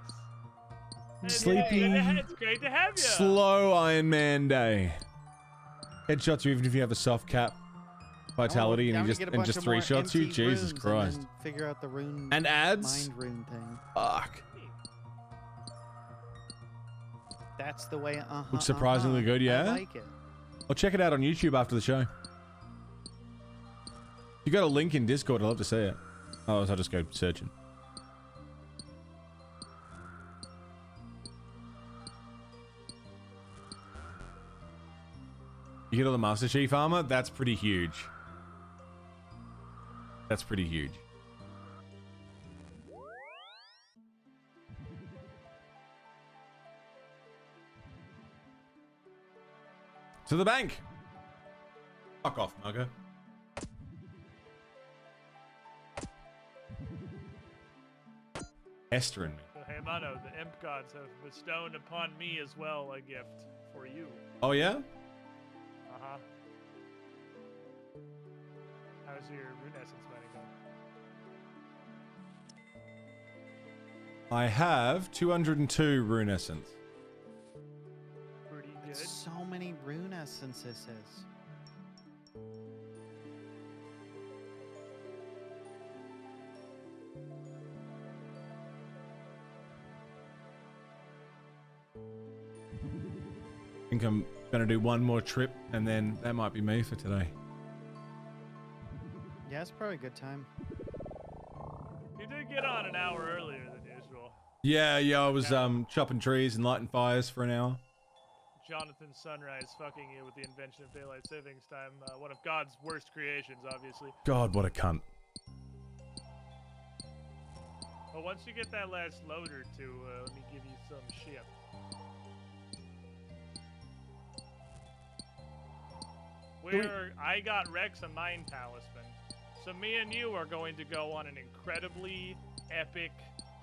Sleepy. It's great to have you. Slow Iron Man day. Headshots you even if you have a soft cap vitality and you just 3 shots you. Jesus Christ. And figure out the rune and ads. Mind rune thing. Fuck. That's the way. Looks surprisingly good, yeah. I like it. I'll check it out on YouTube after the show. You got a link in Discord? I'd love to see it. Oh, I'll just go searching. You get all the Master Chief armor? That's pretty huge. That's pretty huge. To the bank. Fuck off, mugger. Pestering me. Hey, Mono, the imp gods have bestowed upon me as well a gift for you. Oh, yeah? Uh-huh. How's your Runescence money going? I have 202 rune essence. Pretty good. So many rune essences. I think I'm gonna do one more trip and then that might be me for today. Yeah, it's probably a good time. You did get on an hour earlier than usual. Yeah, I was chopping trees and lighting fires for an hour. Jonathan Sunrise fucking you with the invention of daylight savings time. One of God's worst creations, obviously. God, what a cunt. But once you get that last load or two, let me give you some shit. I got Rex a Mind Talisman. So me and you are going to go on an incredibly epic,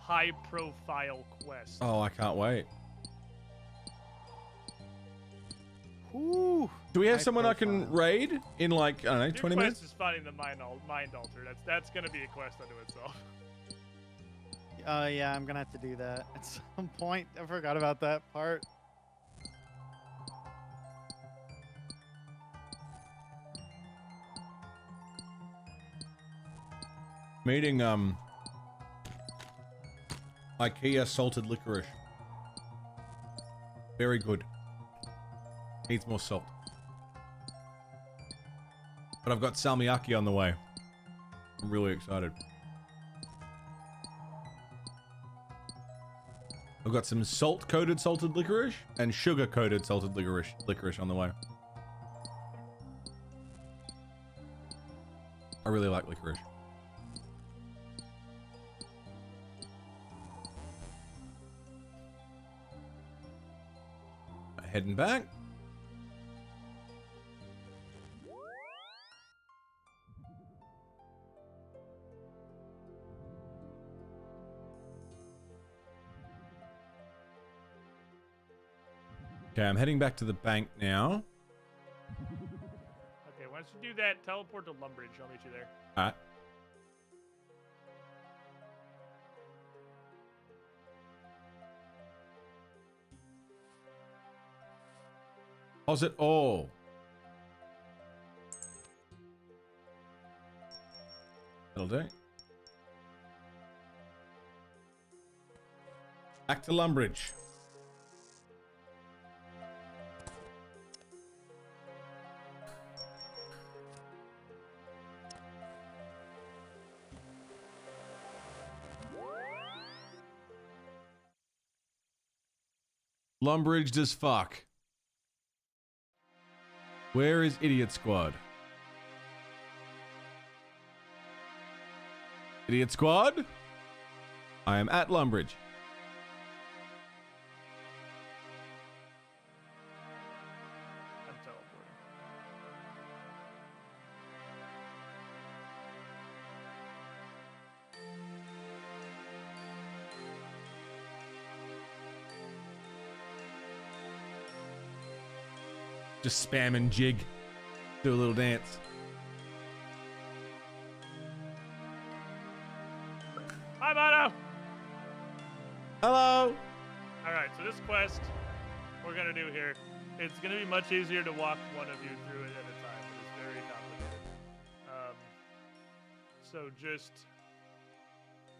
high-profile quest. Oh, I can't wait. Ooh, do we have someone I can raid in like, I don't know, 20 minutes? Your quest is finding the mind altar. That's gonna be a quest unto itself. Oh yeah, I'm gonna have to do that at some point. I forgot about that part. Meeting IKEA salted licorice. Very good. Needs more salt. But I've got salmiakki on the way. I'm really excited. I've got some salt-coated salted licorice and sugar-coated salted licorice on the way. I really like licorice. Heading back. Okay, I'm heading back to the bank now. Okay, once you do that, teleport to Lumbridge. I'll meet you there. Alright. How's it all? That'll do. Back to Lumbridge. Lumbridge as fuck. Where is Idiot Squad? Idiot Squad? I am at Lumbridge. I'm teleporting. Just spam and jig. Do a little dance. Hi, Mono! Hello! Alright, so this quest we're gonna do here, it's gonna be much easier to walk one of you through it at a time. It is very complicated. So just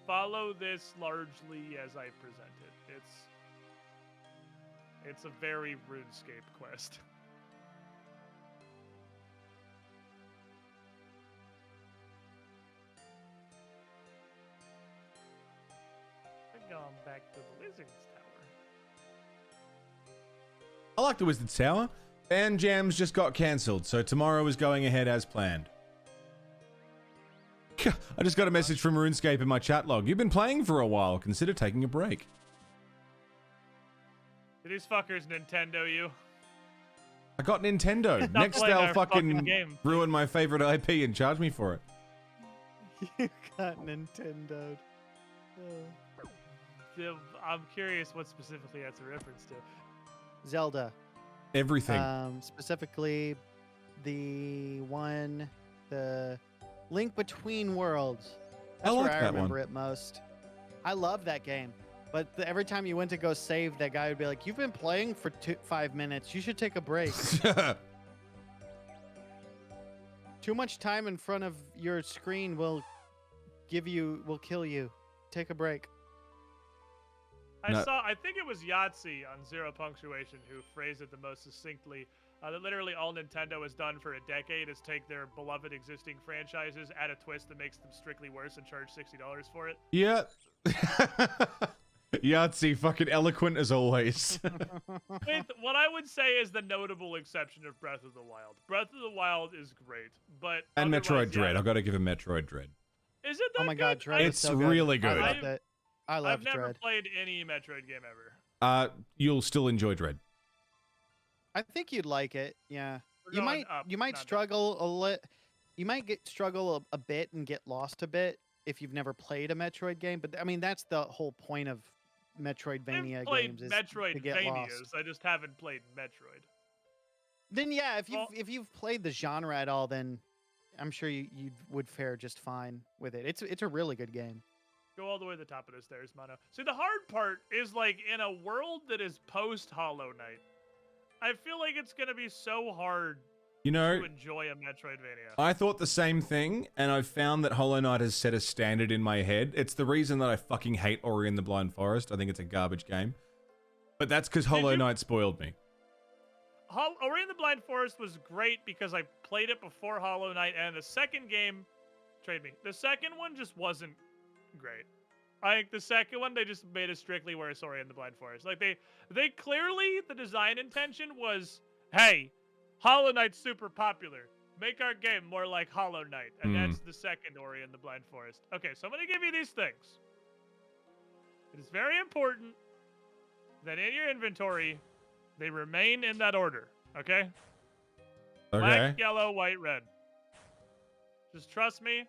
follow this largely as I present it. It's a very RuneScape quest. Going back to the Wizard's Tower. I like the Wizard's Tower. Fan Jams just got cancelled, so tomorrow is going ahead as planned. I just got a message from RuneScape in my chat log. You've been playing for a while. Consider taking a break. Did these fuckers Nintendo you? I got Nintendo. Stop Next playing they'll our fucking game. ruin my favorite IP and charge me for it. You got Nintendo'd. I'm curious what specifically that's a reference to. Zelda. Everything. Specifically, the Link Between Worlds. That's like where I that remember one. it most. I love that game. But every time you went to go save, that guy would be like, "You've been playing for 5 minutes. You should take a break." Too much time in front of your screen will kill you. Take a break. I think it was Yahtzee on Zero Punctuation who phrased it the most succinctly. That literally all Nintendo has done for a decade is take their beloved existing franchises, add a twist that makes them strictly worse, and charge $60 for it. Yeah. Yahtzee, fucking eloquent as always. With what I would say is the notable exception of Breath of the Wild. Breath of the Wild is great, but And otherwise, Metroid Dread. I've got to give him Metroid Dread. Is it that Oh my god, good? Dread It's is so good. really good. I loved it. I love I've never Dread. played any Metroid game ever. You'll still enjoy Dread. I think you'd like it. Yeah. We're You going might up, you might not struggle you might struggle a bit and get lost a bit if you've never played a Metroid game, but I mean that's the whole point of Metroidvania I've played games is to get lost. Metroidvanias. I just haven't played Metroid. Then yeah, if you've played the genre at all, then I'm sure you would fare just fine with it. It's a really good game. Go all the way to the top of the stairs, Mono. See, the hard part is like in a world that is post Hollow Knight. I feel like it's gonna be so hard You know, to enjoy a Metroidvania. I thought the same thing, and I've found that Hollow Knight has set a standard in my head. It's the reason that I fucking hate Ori and the Blind Forest. I think it's a garbage game. But that's because Hollow Knight spoiled me. Ori and the Blind Forest was great because I played it before Hollow Knight, and the second game, trade me. The second one just wasn't great. I think the second one, they just made it strictly where it's Ori and the Blind Forest. Like, they clearly, the design intention was, hey, Hollow Knight's super popular. Make our game more like Hollow Knight. And that's the second Ori and the Blind Forest. Okay, so I'm going to give you these things. It is very important that in your inventory, they remain in that order. Okay? Okay. Black, yellow, white, red. Just trust me.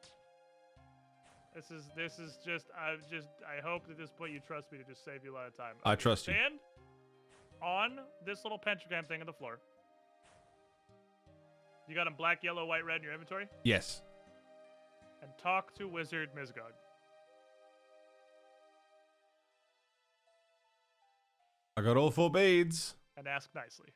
This is just I hope at this point you trust me to just save you a lot of time. I trust you. Stand on this little pentagram thing on the floor. You got them black, yellow, white, red in your inventory? Yes. And talk to Wizard Mizgog. I got all 4 beads. And ask nicely.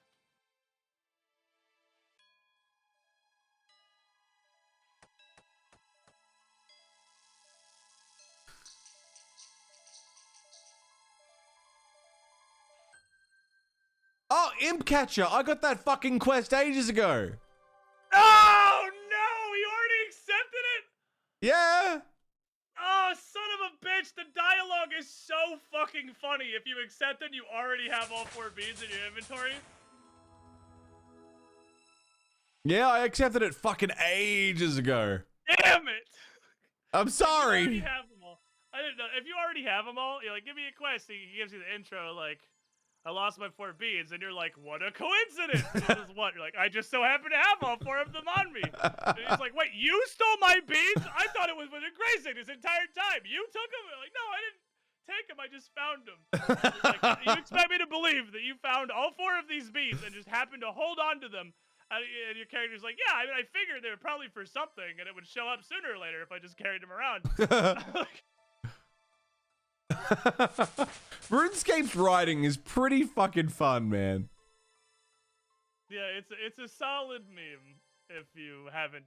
Oh, Imp Catcher! I got that fucking quest ages ago. Oh no! You already accepted it? Yeah. Oh, son of a bitch! The dialogue is so fucking funny. If you accept it, you already have all 4 beads in your inventory. Yeah, I accepted it fucking ages ago. Damn it! I'm sorry. You already have them all. I didn't know. If you already have them all, you're like, give me a quest. He gives you the intro, like, I lost my 4 beads, and you're like, what a coincidence! This is what? You're like, I just so happen to have all 4 of them on me. And he's like, wait, you stole my beads? I thought it was with a Grayson this entire time. You took them? You're like, no, I didn't take them. I just found them. Like, you expect me to believe that you found all 4 of these beads and just happened to hold on to them? And your character's like, yeah, I mean, I figured they were probably for something, and it would show up sooner or later if I just carried them around. RuneScape's writing is pretty fucking fun, man. Yeah, it's a solid meme. If you haven't,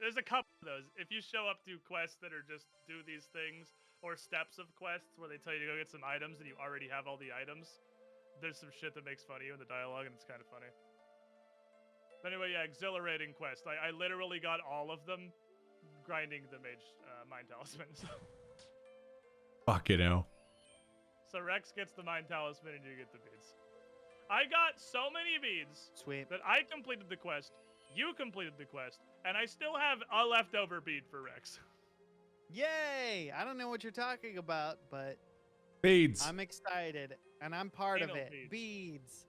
there's a couple of those. If you show up to quests that are just do these things, or steps of quests where they tell you to go get some items and you already have all the items, there's some shit that makes fun of you in the dialogue, and it's kind of funny. But anyway, yeah, exhilarating quest. I literally got all of them grinding the mage mind talisman. Fucking hell. So Rex gets the mind talisman and you get the beads. I got so many beads that I completed the quest, you completed the quest, and I still have a leftover bead for Rex. Yay! I don't know what you're talking about, but beads. I'm excited, and I'm part of it. Beads.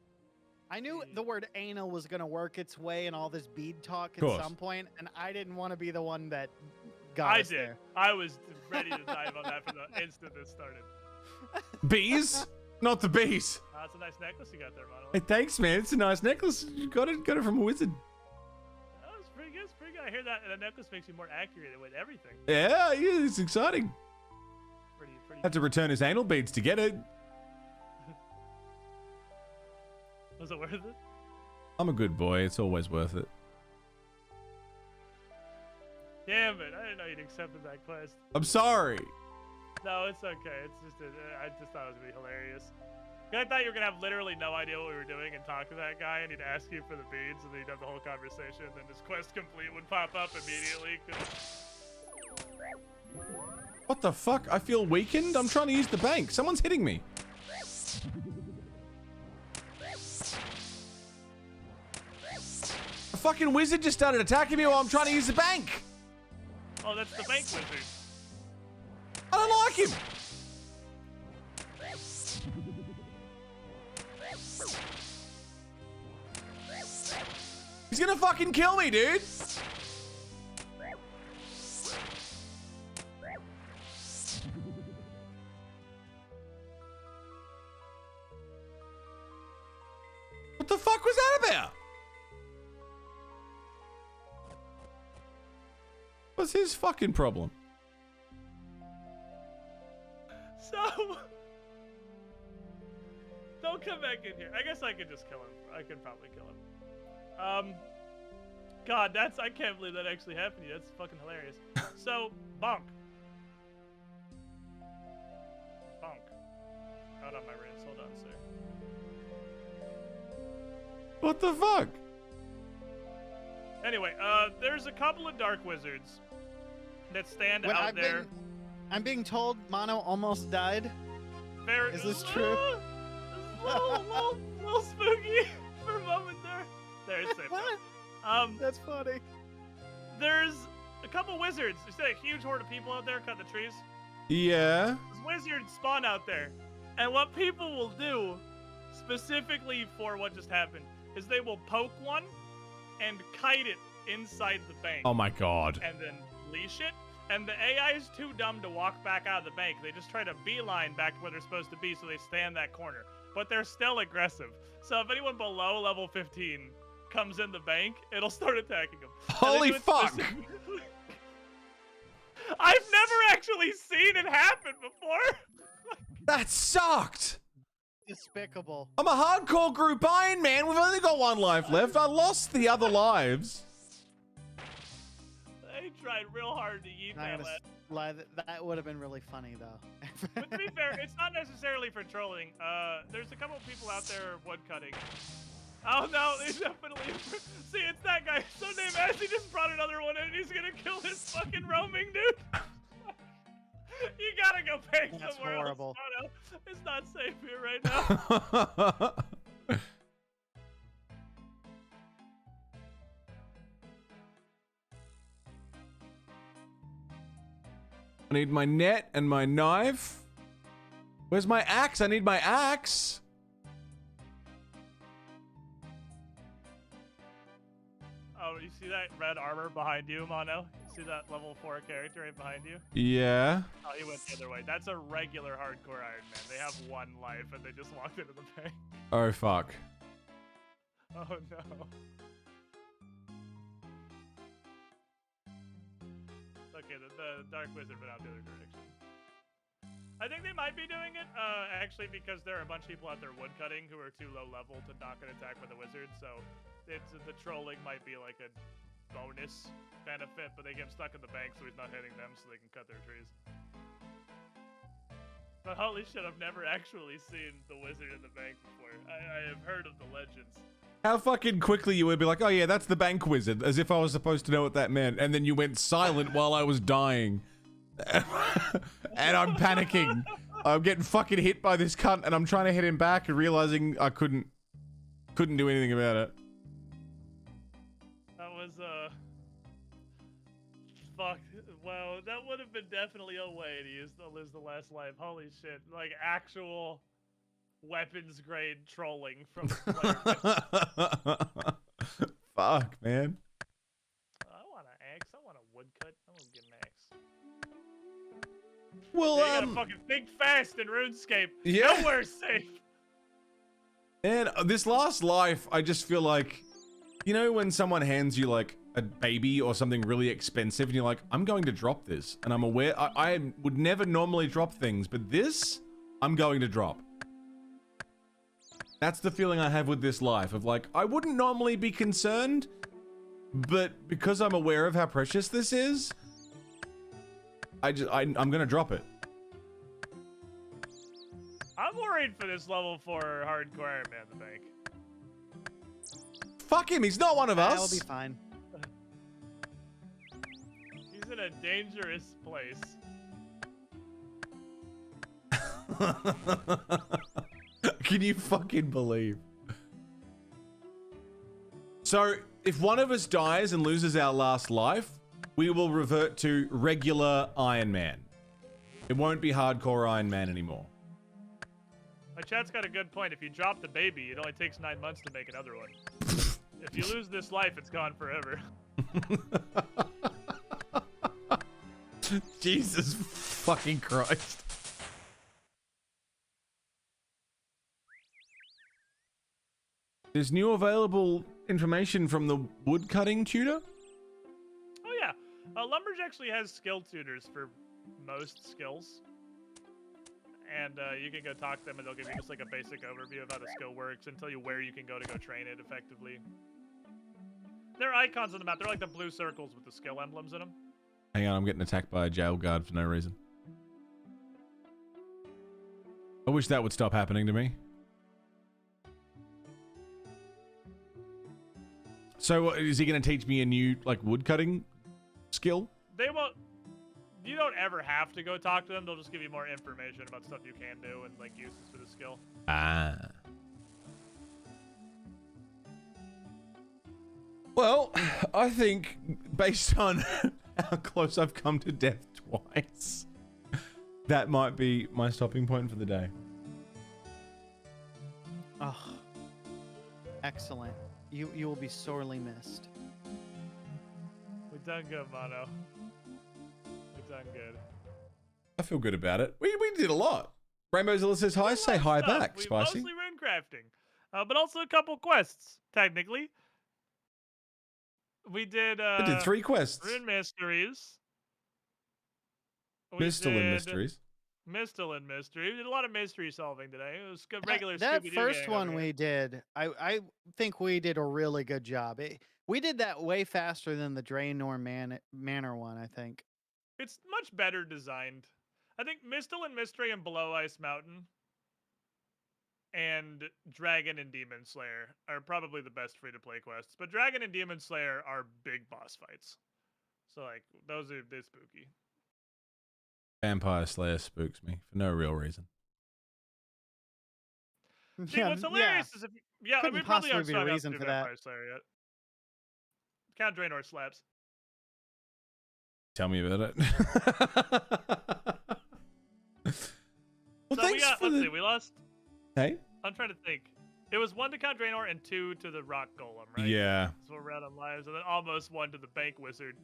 I knew the word anal was going to work its way in all this bead talk at some point, and I didn't want to be the one that got us there. I was ready to dive on that from the instant it started. Bees? Not the bees. That's a nice necklace you got there, Monolith. Hey, thanks, man. It's a nice necklace. You got it from a wizard. That was pretty good. It's pretty good. I hear that the necklace makes you more accurate with everything. Yeah, it's exciting. Pretty Had to return his anal beads to get it. Was it worth it? I'm a good boy. It's always worth it. Damn it! I didn't know you'd accepted that quest. I'm sorry. No, it's okay. It's just I just thought it was gonna be hilarious. I thought you were gonna have literally no idea what we were doing and talk to that guy, and he'd ask you for the beads, and then you'd have the whole conversation, and then this quest complete would pop up immediately. What the fuck? I feel weakened. I'm trying to use the bank. Someone's hitting me. A fucking wizard just started attacking me while I'm trying to use the bank. Oh, that's the bank wizard. I don't like him. He's gonna fucking kill me, dude. What the fuck was that about? What's his fucking problem? So, don't come back in here. I guess I could just kill him. I could probably kill him. God, I can't believe that actually happened to you. That's fucking hilarious. So, bonk. Bonk. Out on my wrist. Hold on, sir. What the fuck? Anyway, there's a couple of dark wizards that stand out there. I'm being told Mono almost died. Is this true? Little spooky for a moment there. There, it's safe. That's funny. There's a couple wizards. You see a huge horde of people out there cutting the trees? Yeah. These wizards spawn out there. And what people will do, specifically for what just happened, is they will poke one and kite it inside the bank. Oh my god. And then leash it. And the AI is too dumb to walk back out of the bank. They just try to beeline back to where they're supposed to be, so they stay in that corner. But they're still aggressive. So if anyone below level 15 comes in the bank, it'll start attacking them. Holy fuck! I've never actually seen it happen before. That sucked. Despicable. I'm a hardcore group Iron Man. We've only got one life left. I lost the other lives. They tried real hard to eat that last. That would have been really funny, though. But to be fair, it's not necessarily for trolling. There's a couple of people out there woodcutting. Oh no, they definitely. See, it's that guy. Sunday Massey just brought another one in and he's gonna kill this fucking roaming dude. You gotta go bank somewhere horrible. else. Oh, no. It's not safe here right now. I need my net and my knife. Where's my axe? I need my axe. Oh, you see that red armor behind you, Mono? You see that level 4 character right behind you? Yeah. Oh, he went the other way. That's a regular hardcore Iron Man. They have one life and they just walked into the bank. Oh fuck. Oh no. Okay, the Dark Wizard went out the other direction. I think they might be doing it, actually, because there are a bunch of people out there woodcutting who are too low level to not get attacked by the wizard, so the trolling might be like a bonus benefit, but they get him stuck in the bank so he's not hitting them so they can cut their trees. But holy shit, I've never actually seen the wizard in the bank before. I have heard of the legends. How fucking quickly you would be like, oh yeah, that's the bank wizard, as if I was supposed to know what that meant, and then you went silent while I was dying. And I'm panicking. I'm getting fucking hit by this cunt, and I'm trying to hit him back and realizing I couldn't do anything about it. That was, fuck. Wow, that would have been definitely a way to lose the last life. Holy shit. Like, actual weapons grade trolling from the player. Fuck, man. I want an axe. I want a woodcut. I'm gonna get an axe. Well, you gotta fucking think fast in RuneScape. Yeah. Nowhere's safe. And this last life, I just feel like, you know, when someone hands you like a baby or something really expensive, and you're like, I'm going to drop this, and I'm aware I would never normally drop things, but this, I'm going to drop. That's the feeling I have with this life of like, I wouldn't normally be concerned, but because I'm aware of how precious this is, I'm gonna drop it. I'm worried for this level 4 hardcore Iron Man in the bank. Fuck him, he's not one of us. I'll be fine. He's in a dangerous place. Can you fucking believe? So, if one of us dies and loses our last life, we will revert to regular Iron Man. It won't be hardcore Iron Man anymore. My chat's got a good point. If you drop the baby, it only takes 9 months to make another one. If you lose this life, it's gone forever. Jesus fucking Christ. There's new available information from the woodcutting tutor? Oh yeah, Lumberj actually has skill tutors for most skills. And you can go talk to them and they'll give you just like a basic overview of how the skill works and tell you where you can go to go train it effectively. They're icons on the map. They're like the blue circles with the skill emblems in them. Hang on, I'm getting attacked by a jail guard for no reason. I wish that would stop happening to me. So is he going to teach me a new like woodcutting skill? They won't. You don't ever have to go talk to them. They'll just give you more information about stuff you can do and like uses for the skill. Ah. Well, I think based on how close I've come to death twice, that might be my stopping point for the day. Oh, excellent. You will be sorely missed. We've done good, Mono. We've done good. I feel good about it. We did a lot. Rainbow Zilla says hi. Say hi back, We Spicy. mostly rune crafting, but also a couple quests, technically. We did 3 quests. Rune Mysteries. Mistalin Mysteries. Mistalin Mystery. We did a lot of mystery solving today. It was good regular That Scooby-Doo first gang one over we here. did, I think we did a really good job. We did that way faster than the Draenor Manor one, I think. It's much better designed. I think Mistalin Mystery and Below Ice Mountain and Dragon and Demon Slayer are probably the best free-to-play quests. But Dragon and Demon Slayer are big boss fights. So, like, they're spooky. Vampire Slayer spooks me for no real reason. See, what's hilarious is if we Couldn't probably aren't possibly be a strong enough reason to do for that. Vampire Slayer yet. Count Draenor slaps. Tell me about it. Well, So thanks for let's the... see, we lost. Hey? I'm trying to think. It was 1 to Count Draenor and 2 to the Rock Golem, right? Yeah. So we're out on lives, and then almost 1 to the Bank Wizard.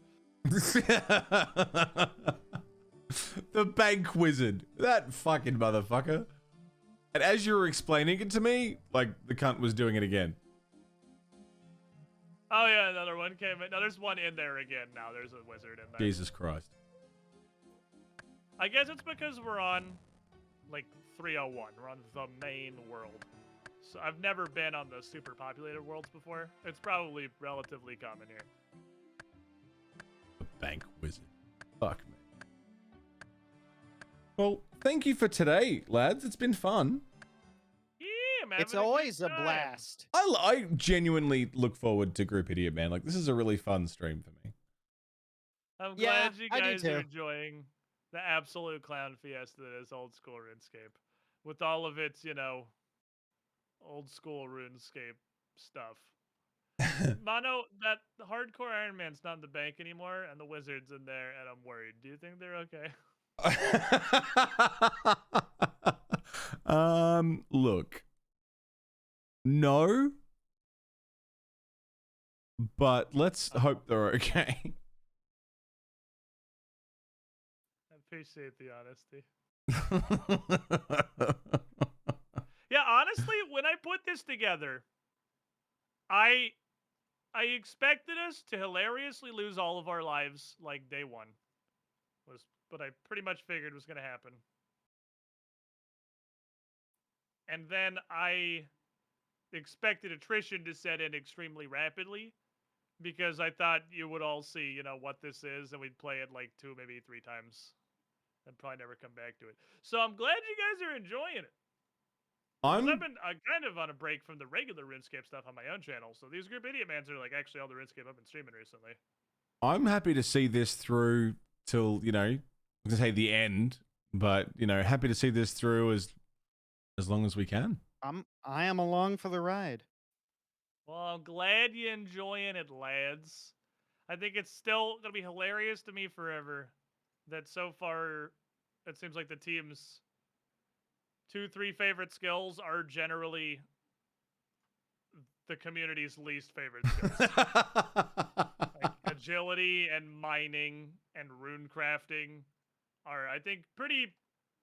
The bank wizard. That fucking motherfucker. And as you were explaining it to me, like, the cunt was doing it again. Oh yeah, another one came in. No, there's one in there again now. There's a wizard in there. Jesus Christ. I guess it's because we're on, like, 301. We're on the main world. So I've never been on the super populated worlds before. It's probably relatively common here. The bank wizard. Fuck me. Well, thank you for today, lads. It's been fun. Yeah, man. It's always a blast. I genuinely look forward to Group Idiot, man. Like, this is a really fun stream for me. I'm Yeah, glad you I do guys are too. enjoying the absolute clown fiesta that is old school RuneScape. With all of its, old school RuneScape stuff. Mono, that hardcore Iron Man's not in the bank anymore, and the wizard's in there, and I'm worried. Do you think they're okay? Look. No. But let's hope they're okay. I appreciate the honesty. Yeah, honestly, when I put this together, I expected us to hilariously lose all of our lives like day one. Was what I pretty much figured was going to happen. And then I expected attrition to set in extremely rapidly because I thought you would all see, what this is, and we'd play it like 2, maybe 3 times and probably never come back to it. So I'm glad you guys are enjoying it. I've been kind of on a break from the regular RuneScape stuff on my own channel, so these Group Idiot Mans are like actually all the RuneScape I've been streaming recently. I'm happy to see this through till, I'm going to say the end, But, you know, happy to see this through as long as we can. I am along for the ride. Well, I'm glad you're enjoying it, lads. I think it's still gonna be hilarious to me forever that so far it seems like the team's 2-3 favorite skills are generally the community's least favorite skills. Like agility and mining and rune crafting are, I think, pretty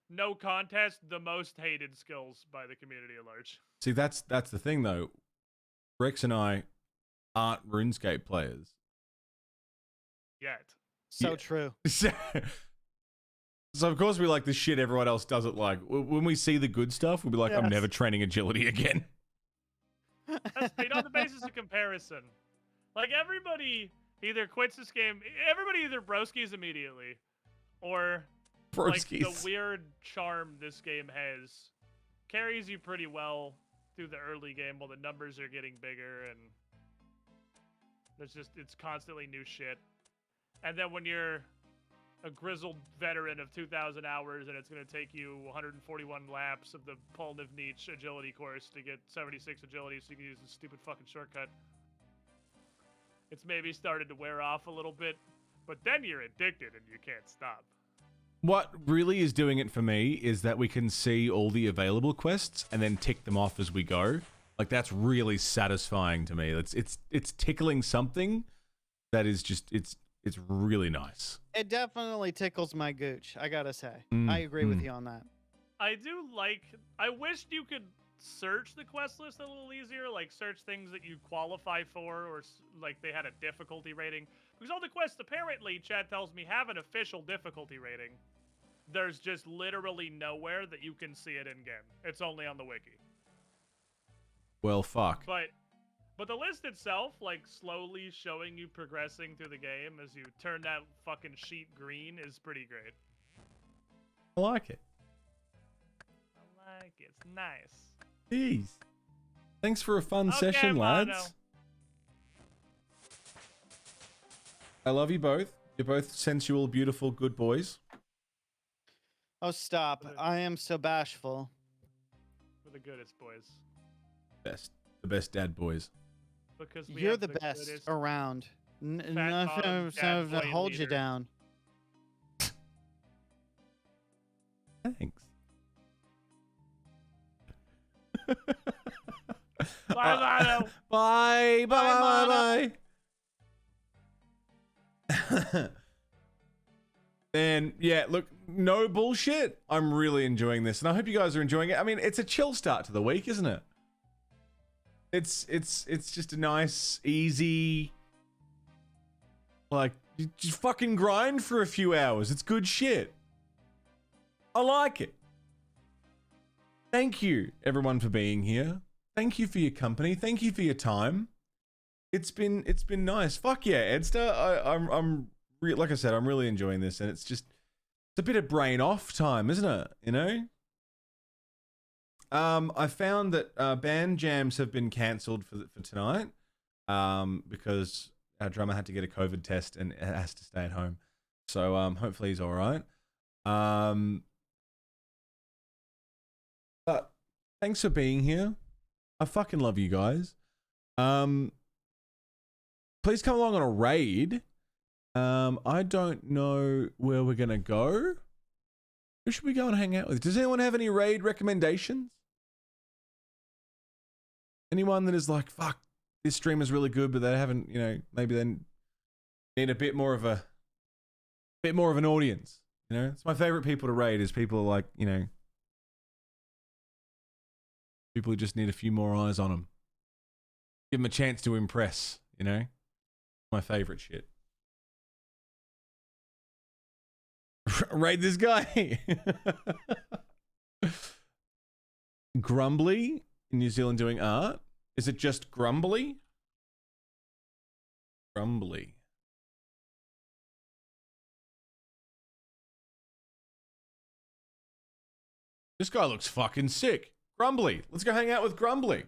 no contest the most hated skills by the community at large. See, that's the thing though. Rex and I aren't RuneScape players. Yet. So true. So of course we like the shit everyone else doesn't like. When we see the good stuff, we'll be like, I'm never training agility again. That's on the basis of comparison. Like everybody either quits this game, everybody either broskies immediately, or like the weird charm this game has carries you pretty well through the early game while the numbers are getting bigger and it's constantly new shit. And then when you're a grizzled veteran of 2,000 hours and it's going to take you 141 laps of the Polniv Niche agility course to get 76 agility so you can use this stupid fucking shortcut, it's maybe started to wear off a little bit, but then you're addicted and you can't stop. What really is doing it for me is that we can see all the available quests and then tick them off as we go. Like that's really satisfying to me. It's tickling something that is just it's really nice. It definitely tickles my gooch, I gotta say. I agree with you on that. I do like... I wished you could search the quest list a little easier, like search things that you qualify for, or like they had a difficulty rating. Because all the quests apparently, chat tells me, have an official difficulty rating. There's just literally nowhere that you can see it in-game. It's only on the wiki. Well, fuck. But the list itself, like, slowly showing you progressing through the game as you turn that fucking sheet green is pretty great. I like it. I like it. It's nice. Jeez. Thanks for a fun session, Mono. lads. I love you both. You're both sensual, beautiful, good boys. Oh, stop. I am so bashful. We're the goodest boys. The best dad boys. Because we You're have the best goodest around. bottom Nothing dad to boy hold you leader. down. Thanks. Bye, Mono. Bye. Bye. Bye. And yeah, look, no bullshit. I'm really enjoying this, and I hope you guys are enjoying it. I mean, it's a chill start to the week, isn't it? It's just a nice, easy, like, you just fucking grind for a few hours. It's good shit. I like it. Thank you, everyone, for being here. Thank you for your company. Thank you for your time. It's been nice. Fuck yeah, Edster. I'm like I said, I'm really enjoying this, and it's a bit of brain off time, isn't it? You know. I found that band jams have been cancelled for tonight because our drummer had to get a COVID test and has to stay at home. So hopefully he's all right. But thanks for being here. I fucking love you guys. Please come along on a raid. I don't know where we're gonna go. Who should we go and hang out with? Does anyone have any raid recommendations? Anyone that is like, fuck, this stream is really good, but they haven't, you know, maybe they need a bit more of an audience. You know, it's my favorite people to raid is people like, you know, people who just need a few more eyes on them. Give them a chance to impress, you know? My favorite shit. Raid this guy. Grumbly in New Zealand doing art. Is it just Grumbly? Grumbly. This guy looks fucking sick. Grumbly. Let's go hang out with Grumbly.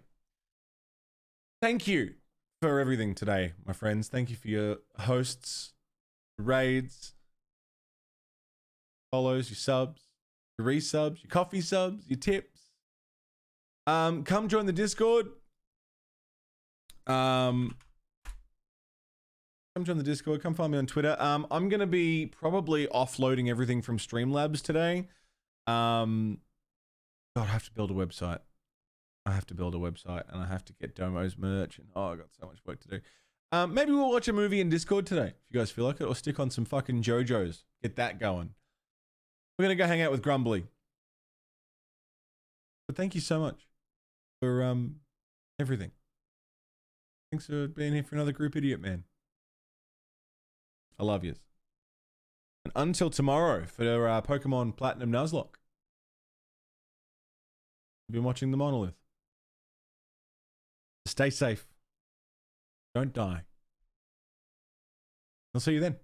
Thank you for everything today, my friends. Thank you for your hosts, raids, follows, your subs. your resubs, your coffee subs, your tips. Come join the Discord. Come join the Discord. Come find me on Twitter. I'm gonna be probably offloading everything from Streamlabs today. God, I have to build a website. I have to build a website, and I have to get Domo's merch. And oh, I got so much work to do. Maybe we'll watch a movie in Discord today, if you guys feel like it, or stick on some fucking JoJo's. Get that going. We're gonna go hang out with Grumbly. But thank you so much for everything. Thanks for being here for another Group Idiot, man. I love yous. And until tomorrow for Pokemon Platinum Nuzlocke. You've been watching The Monolith. Stay safe. Don't die. I'll see you then.